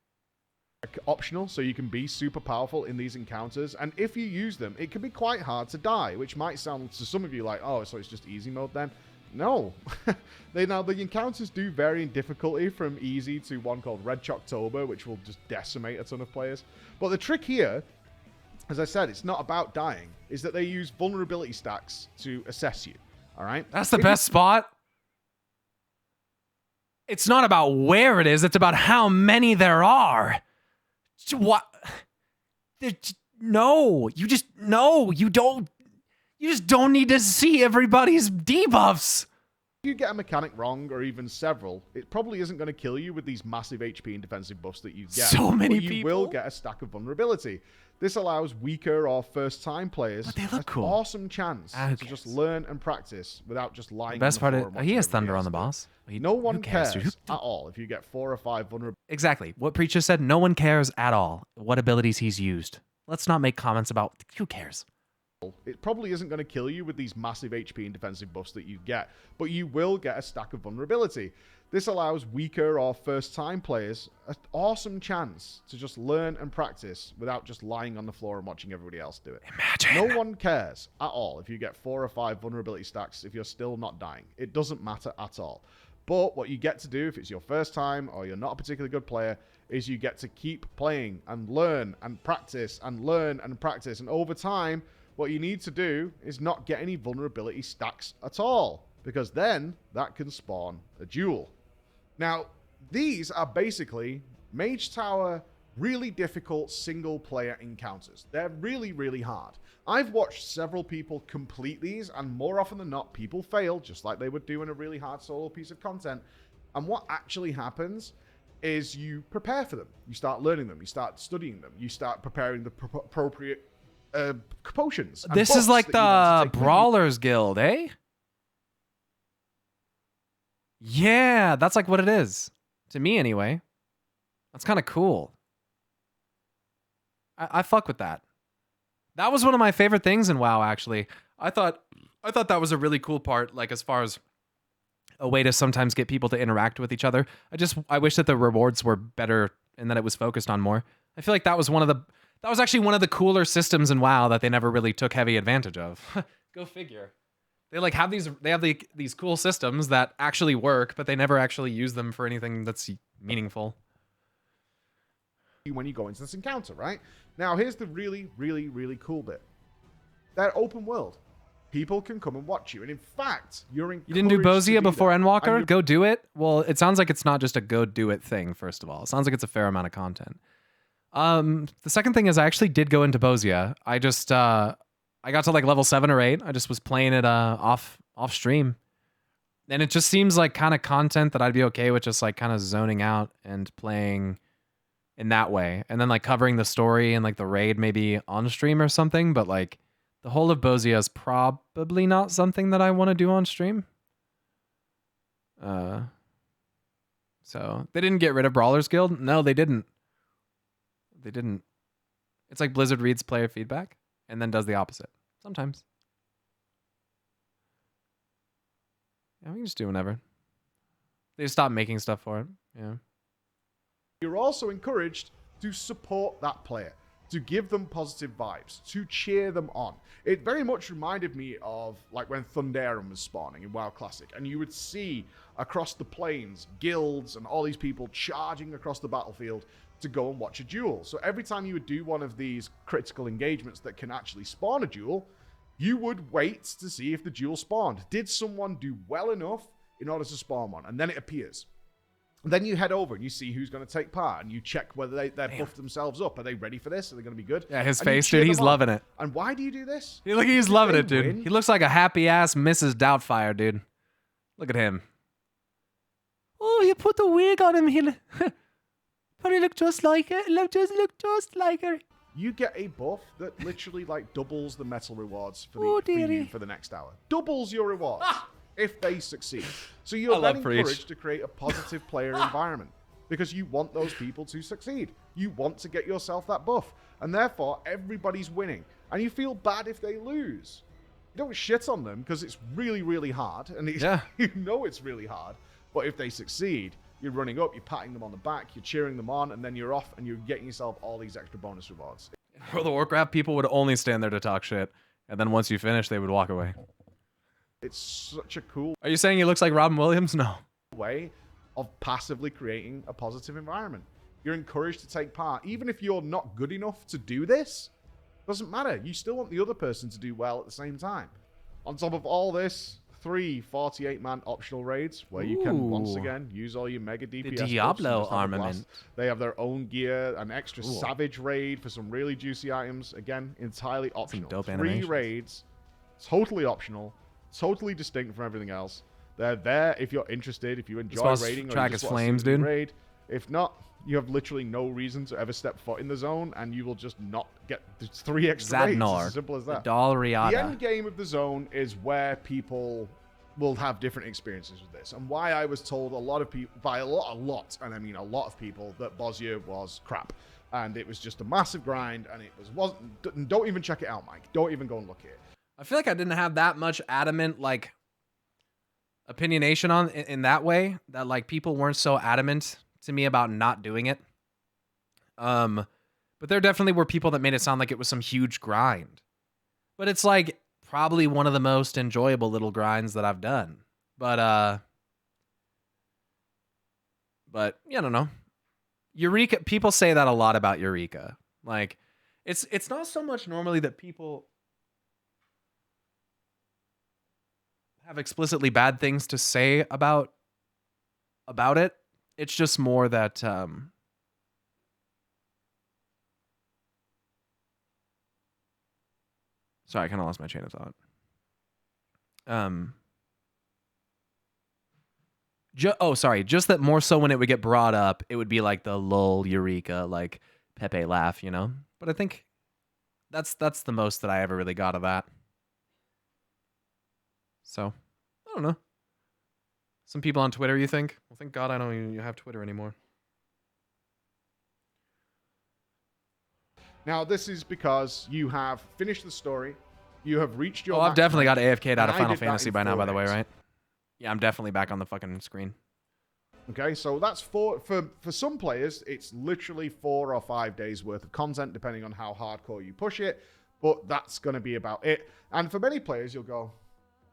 Speaker 17: Optional, so you can be super powerful in these encounters, and if you use them, it can be quite hard to die, which might sound to some of you like, oh, so it's just easy mode then. No. Now, the encounters do vary in difficulty from easy to one called Red Chocktober, which will just decimate a ton of players. But the trick here, as I said, it's not about dying, is that they use vulnerability stacks to assess you, all right?
Speaker 1: That's the best spot. It's not about where it is, it's about how many there are. What? No, you just don't need to see everybody's debuffs.
Speaker 17: If you get a mechanic wrong, or even several, it probably isn't going to kill you with these massive HP and defensive buffs that you get.
Speaker 1: So many
Speaker 17: people. You will get a stack of vulnerability. This allows weaker or first-time players an awesome chance to just learn and practice without just lying.
Speaker 1: The best part is he has thunder on the boss.
Speaker 17: No one cares at all if you get 4 or 5 vulnerabilities.
Speaker 1: Exactly. What Preacher said, no one cares at all what abilities he's used. Let's not make comments about who cares.
Speaker 17: It probably isn't going to kill you with these massive HP and defensive buffs that you get, but you will get a stack of vulnerability. This allows weaker or first-time players an awesome chance to just learn and practice without just lying on the floor and watching everybody else do it.
Speaker 1: Imagine.
Speaker 17: No one cares at all if you get 4 or 5 vulnerability stacks if you're still not dying. It doesn't matter at all. But what you get to do if it's your first time or you're not a particularly good player is you get to keep playing and learn and practice and learn and practice. And over time, what you need to do is not get any vulnerability stacks at all, because then that can spawn a duel. Now, these are basically Mage Tower really difficult single-player encounters. They're really, really hard. I've watched several people complete these, and more often than not, people fail, just like they would do in a really hard solo piece of content. And what actually happens is you prepare for them. You start learning them. You start studying them. You start preparing the appropriate potions.
Speaker 1: This is like the Brawlers Guild, eh? Yeah, that's like what it is. To me, anyway. That's kind of cool. I fuck with that. That was one of my favorite things in WoW, actually. I thought that was a really cool part, like as far as a way to sometimes get people to interact with each other. I wish that the rewards were better and that it was focused on more. I feel like that was actually one of the cooler systems in WoW that they never really took heavy advantage of. Go figure. They like have these cool systems that actually work, but they never actually use them for anything that's meaningful.
Speaker 17: When you go into this encounter, right? Now, here's the really, really, really cool bit. They're open world. People can come and watch you. And in fact,
Speaker 1: you didn't do Bozia before Endwalker? Go do it? Well, it sounds like it's not just a go do it thing, first of all. It sounds like it's a fair amount of content. The second thing is I actually did go into Bozia. I just, I got to like level 7 or 8. I just was playing it off stream. And it just seems like kind of content that I'd be okay with just like kind of zoning out and playing in that way. And then like covering the story and like the raid maybe on stream or something. But like the whole of Bozia is probably not something that I want to do on stream. So they didn't get rid of Brawlers Guild? No, they didn't. They didn't. It's like Blizzard reads player feedback and then does the opposite. Sometimes. Yeah, we can just do whenever. They just stop making stuff for it. Yeah.
Speaker 17: You're also encouraged to support that player, to give them positive vibes, to cheer them on. It very much reminded me of like when Thunderen was spawning in WoW Classic, and you would see across the plains guilds and all these people charging across the battlefield to go and watch a duel. So every time you would do one of these critical engagements that can actually spawn a duel, you would wait to see if the duel spawned. Did someone do well enough in order to spawn one? And then it appears. And then you head over and you see who's going to take part, and you check whether they've buffed themselves up. Are they ready for this? Are they going to be good?
Speaker 1: Yeah, his face, dude, he's loving it.
Speaker 17: And why do you do this?
Speaker 1: He's loving it, dude. He looks like a happy-ass Mrs. Doubtfire, dude. Look at him. Oh, you put the wig on him. He probably look just like her. Look just like her.
Speaker 17: You get a buff that literally like doubles the metal rewards for the next hour. Doubles your rewards. If they succeed. So you're then encouraged to create a positive player environment because you want those people to succeed. You want to get yourself that buff. And therefore, everybody's winning. And you feel bad if they lose. don't shit on them because it's really, really hard, and it's, you know it's really hard. But if they succeed, you're running up, you're patting them on the back, you're cheering them on, and then you're off, and you're getting yourself all these extra bonus rewards.
Speaker 1: For the Warcraft, people would only stand there to talk shit, and then once you finish, they would walk away.
Speaker 17: It's such a cool.
Speaker 1: Are you saying he looks like Robin Williams? No.
Speaker 17: Way of passively creating a positive environment. You're encouraged to take part, even if you're not good enough to do this. Doesn't matter. You still want the other person to do well at the same time. On top of all this, 3 48-man optional raids where you can once again use all your mega DPS.
Speaker 1: The Diablo armament.
Speaker 17: They have their own gear, an extra savage raid for some really juicy items. Again, entirely optional.
Speaker 1: Dope
Speaker 17: 3
Speaker 1: animations.
Speaker 17: raids, totally optional, totally distinct from everything else. They're there if you're interested, if you enjoy raiding, or
Speaker 1: track
Speaker 17: you just
Speaker 1: is
Speaker 17: want to
Speaker 1: flames,
Speaker 17: see the
Speaker 1: dude.
Speaker 17: raid. If not, you have literally no reason to ever step foot in the zone, and you will just not get 3 extra raids. It's as simple as that.
Speaker 1: Dallriada.
Speaker 17: The end game of the zone is where people will have different experiences with this, and why I was told a lot of people, by a lot, and I mean a lot of people, that Bosnia was crap, and it was just a massive grind, and it wasn't. Don't even check it out, Mike. Don't even go and look at it.
Speaker 1: I feel like I didn't have that much adamant, like, opinionation on in that way, that like people weren't so adamant to me about not doing it. But there definitely were people that made it sound like it was some huge grind. But it's like probably one of the most enjoyable little grinds that I've done. But yeah, I don't know. Eureka, people say that a lot about Eureka. Like it's not so much normally that people have explicitly bad things to say about it. It's just more that sorry, I kind of lost my chain of thought. Just that more so when it would get brought up, it would be like the lol Eureka, like Pepe laugh, you know? But I think that's the most that I ever really got of that. So, I don't know. Some people on Twitter, you think? Well, thank God I don't even have Twitter anymore.
Speaker 17: Now, this is because you have finished the story. You have reached your...
Speaker 1: Oh, I've definitely got AFK'd out of
Speaker 17: and I
Speaker 1: Final
Speaker 17: did that
Speaker 1: Fantasy
Speaker 17: in
Speaker 1: by now,
Speaker 17: 4
Speaker 1: by the way,
Speaker 17: days.
Speaker 1: right? Yeah, I'm definitely back on the fucking screen.
Speaker 17: Okay, so that's for some players, it's literally 4 or 5 days worth of content, depending on how hardcore you push it. But that's going to be about it. And for many players, you'll go,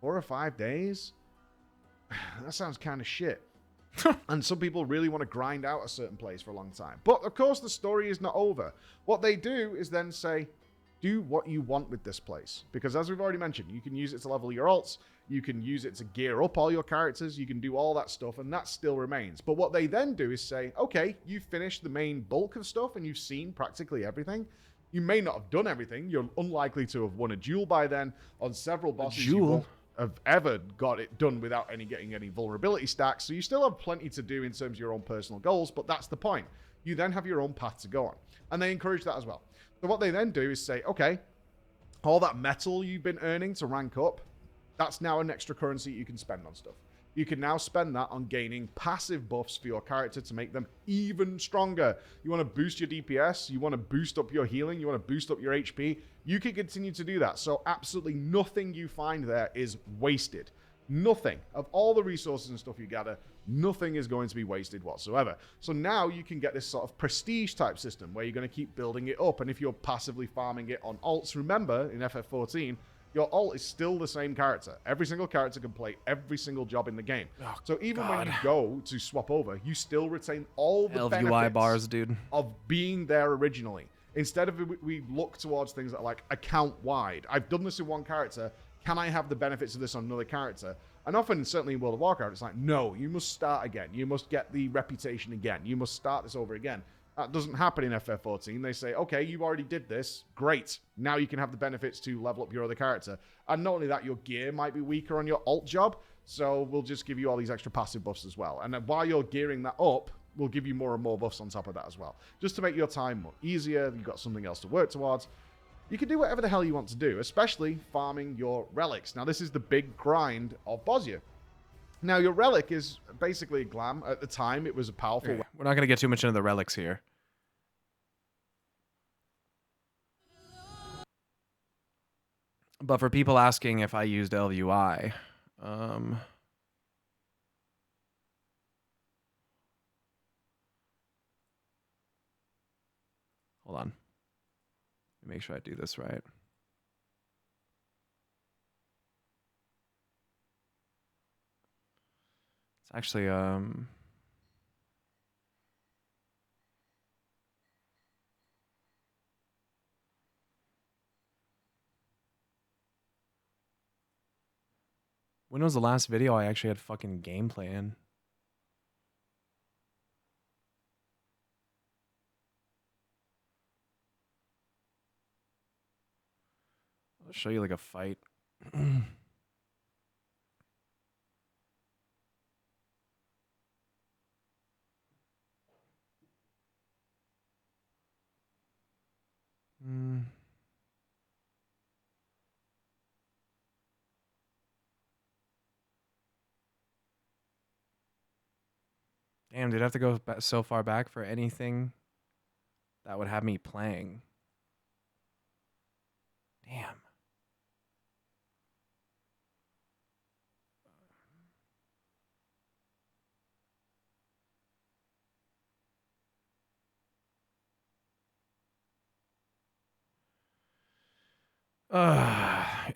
Speaker 17: 4 or 5 days? That sounds kind of shit. And some people really want to grind out a certain place for a long time. But of course, the story is not over. What they do is then say, do what you want with this place. Because as we've already mentioned, you can use it to level your alts. You can use it to gear up all your characters. You can do all that stuff, and that still remains. But what they then do is say, okay, you've finished the main bulk of stuff, and you've seen practically everything. You may not have done everything. You're unlikely to have won a duel by then. On several bosses, you won't have ever got it done without getting any vulnerability stacks. So you still have plenty to do in terms of your own personal goals, but that's the point. You then have your own path to go on. And they encourage that as well. So what they then do is say, okay, all that metal you've been earning to rank up, that's now an extra currency you can spend on stuff. You can now spend that on gaining passive buffs for your character to make them even stronger. You want to boost your DPS, you want to boost up your healing, you want to boost up your HP, you can continue to do that. So absolutely nothing you find there is wasted. Nothing. Of all the resources and stuff you gather, nothing is going to be wasted whatsoever. So now you can get this sort of prestige type system where you're going to keep building it up. And if you're passively farming it on alts, remember in FF14, your alt is still the same character. Every single character can play every single job in the game. Oh, so even when you go to swap over, you still retain all the
Speaker 1: LVY
Speaker 17: benefits
Speaker 1: bars, dude,
Speaker 17: of being there originally. Instead of we look towards things that are like account wide. I've done this in one character. Can I have the benefits of this on another character? And often, certainly in World of Warcraft, it's like, no, you must start again. You must get the reputation again. You must start this over again. That doesn't happen in FF14. They say, okay, you already did this. Great. Now you can have the benefits to level up your other character. And not only that, your gear might be weaker on your alt job. So we'll just give you all these extra passive buffs as well. And then while you're gearing that up, we'll give you more and more buffs on top of that as well. Just to make your time more easier. You've got something else to work towards. You can do whatever the hell you want to do, especially farming your relics. Now, this is the big grind of Bosnia. Now, your relic is basically a glam. At the time, it was a powerful weapon.
Speaker 1: We're not going to get too much into the relics here. But for people asking if I used LVUI, hold on. Let me make sure I do this right. It's actually when was the last video I actually had fucking gameplay in? I'll show you like a fight. Damn, did I have to go so far back for anything that would have me playing? Damn.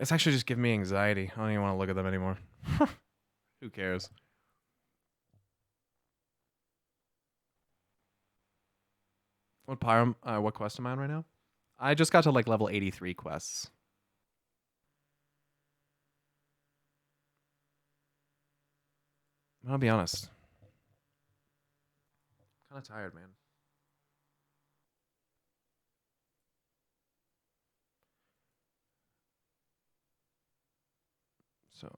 Speaker 1: It's actually just giving me anxiety. I don't even want to look at them anymore. Who cares? What quest am I on right now? I just got to like level 83 quests. I'll be honest. I'm kind of tired, man. So,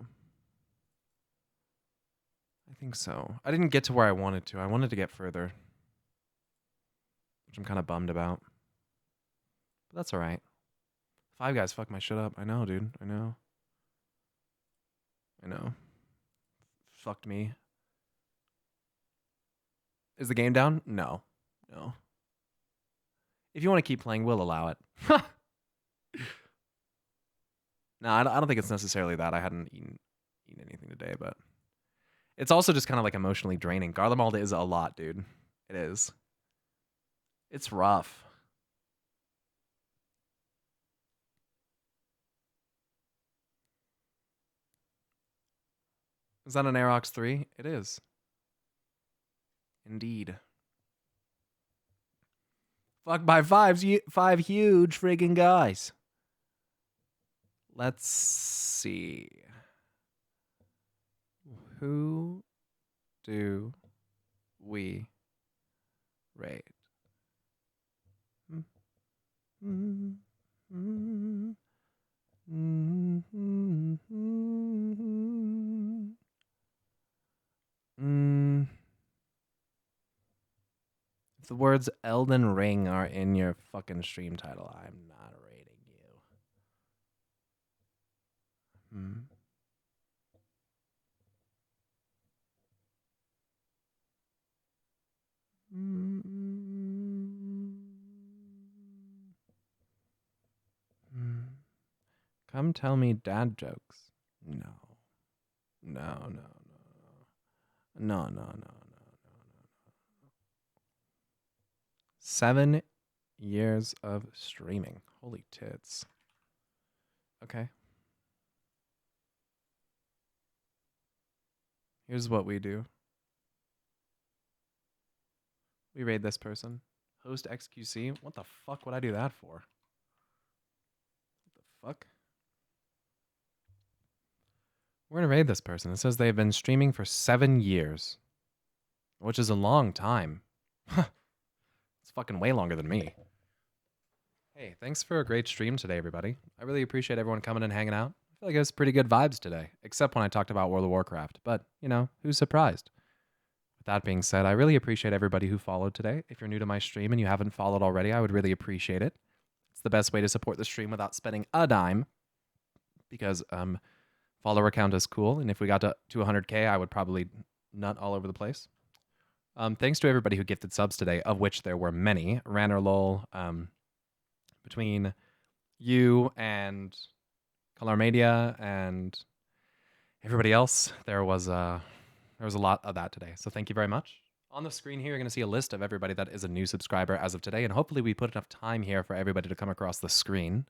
Speaker 1: I think so. I didn't get to where I wanted to. I wanted to get further, which I'm kind of bummed about. But that's all right. Five Guys fucked my shit up. I know, dude. I know. I know. Fucked me. Is the game down? No. No. If you want to keep playing, we'll allow it. No, I don't think it's necessarily that. I hadn't eaten anything today, but it's also just kind of like emotionally draining. Garlemald is a lot, dude. It is. It's rough. Is that an Aerox 3? It is. Indeed. Fuck by five huge friggin' guys. Let's see. Who do we raid? If the words Elden Ring are in your fucking stream title, I'm not raiding you. Come tell me dad jokes. No. No, no, no, no. No, no, no, no, no, no. 7 years of streaming. Holy tits. Okay. Here's what we do. We raid this person. Host XQC. What the fuck would I do that for? What the fuck? We're gonna raid this person. It says they've been streaming for 7 years, which is a long time. It's fucking way longer than me. Hey, thanks for a great stream today, everybody. I really appreciate everyone coming and hanging out. I feel like it was pretty good vibes today, except when I talked about World of Warcraft. But, you know, who's surprised? With that being said, I really appreciate everybody who followed today. If you're new to my stream and you haven't followed already, I would really appreciate it. It's the best way to support the stream without spending a dime, because follower count is cool, and if we got to 100K, I would probably nut all over the place. Thanks to everybody who gifted subs today, of which there were many. Ranner Lol, between you and Color Media and everybody else. There was a lot of that today. So thank you very much. On the screen here, you're going to see a list of everybody that is a new subscriber as of today, and hopefully we put enough time here for everybody to come across the screen.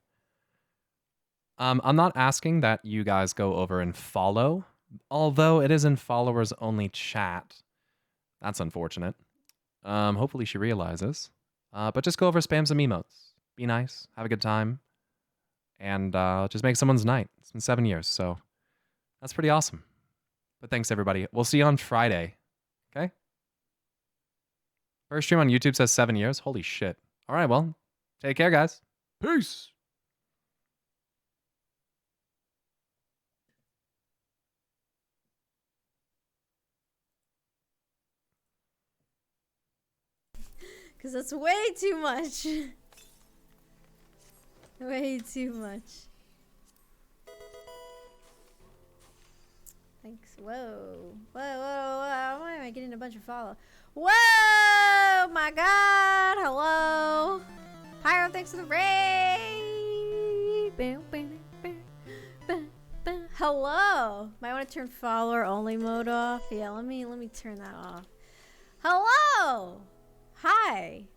Speaker 1: I'm not asking that you guys go over and follow, although it is in followers only chat. That's unfortunate. Hopefully she realizes. But just go over, spam some emotes. Be nice, have a good time, and just make someone's night. It's been 7 years, so that's pretty awesome. But thanks, everybody. We'll see you on Friday, okay? First stream on YouTube says 7 years. Holy shit. All right, well, take care, guys. Peace.
Speaker 18: Because that's way too much. Way too much. Thanks. Whoa. Whoa, whoa, whoa. Why am I getting a bunch of follow? Whoa! My God! Hello! Pyro, thanks for the raid! Hello! Might want to turn follower only mode off. Yeah, let me turn that off. Hello! Hi.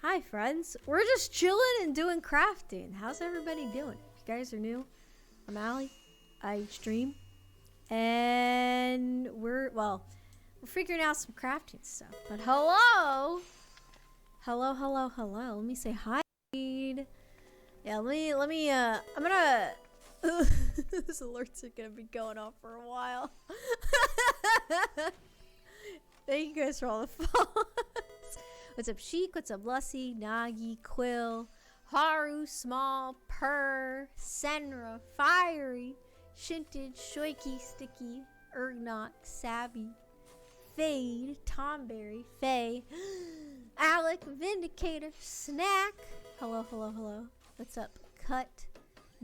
Speaker 18: Hi, friends. We're just chilling and doing crafting. How's everybody doing? If you guys are new, I'm Allie. I stream. And we're figuring out some crafting stuff. But hello! Hello, hello, hello. Let me say hi. Yeah, let me, I'm gonna... Those alerts are gonna be going off for a while. Thank you guys for all the follows. What's up, Sheik? What's up, Lussie, Nagi, Quill, Haru, Small, Purr, Senra, Fiery, Shintage, Shoiki, Sticky, Ergnok, Sabby, Fade, Tomberry, Faye, Alec, Vindicator, Snack. Hello, hello, hello. What's up? Cut,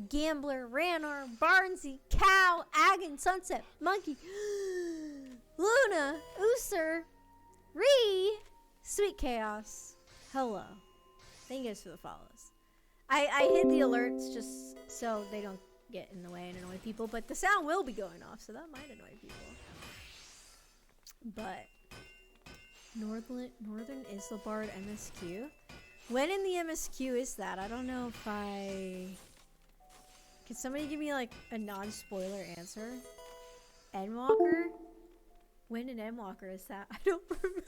Speaker 18: Gambler, Ranar, Barnsey, Cow, Agon, Sunset, Monkey, Luna, Ooser, Ree, Sweet Chaos. Hello. Thank you guys for the follows. I hit the alerts just so they don't get in the way and annoy people, but the sound will be going off, so that might annoy people. But Northern Islabard MSQ. When in the MSQ is that? I don't know if can somebody give me like a non-spoiler answer? Endwalker? When in Endwalker is that? I don't remember.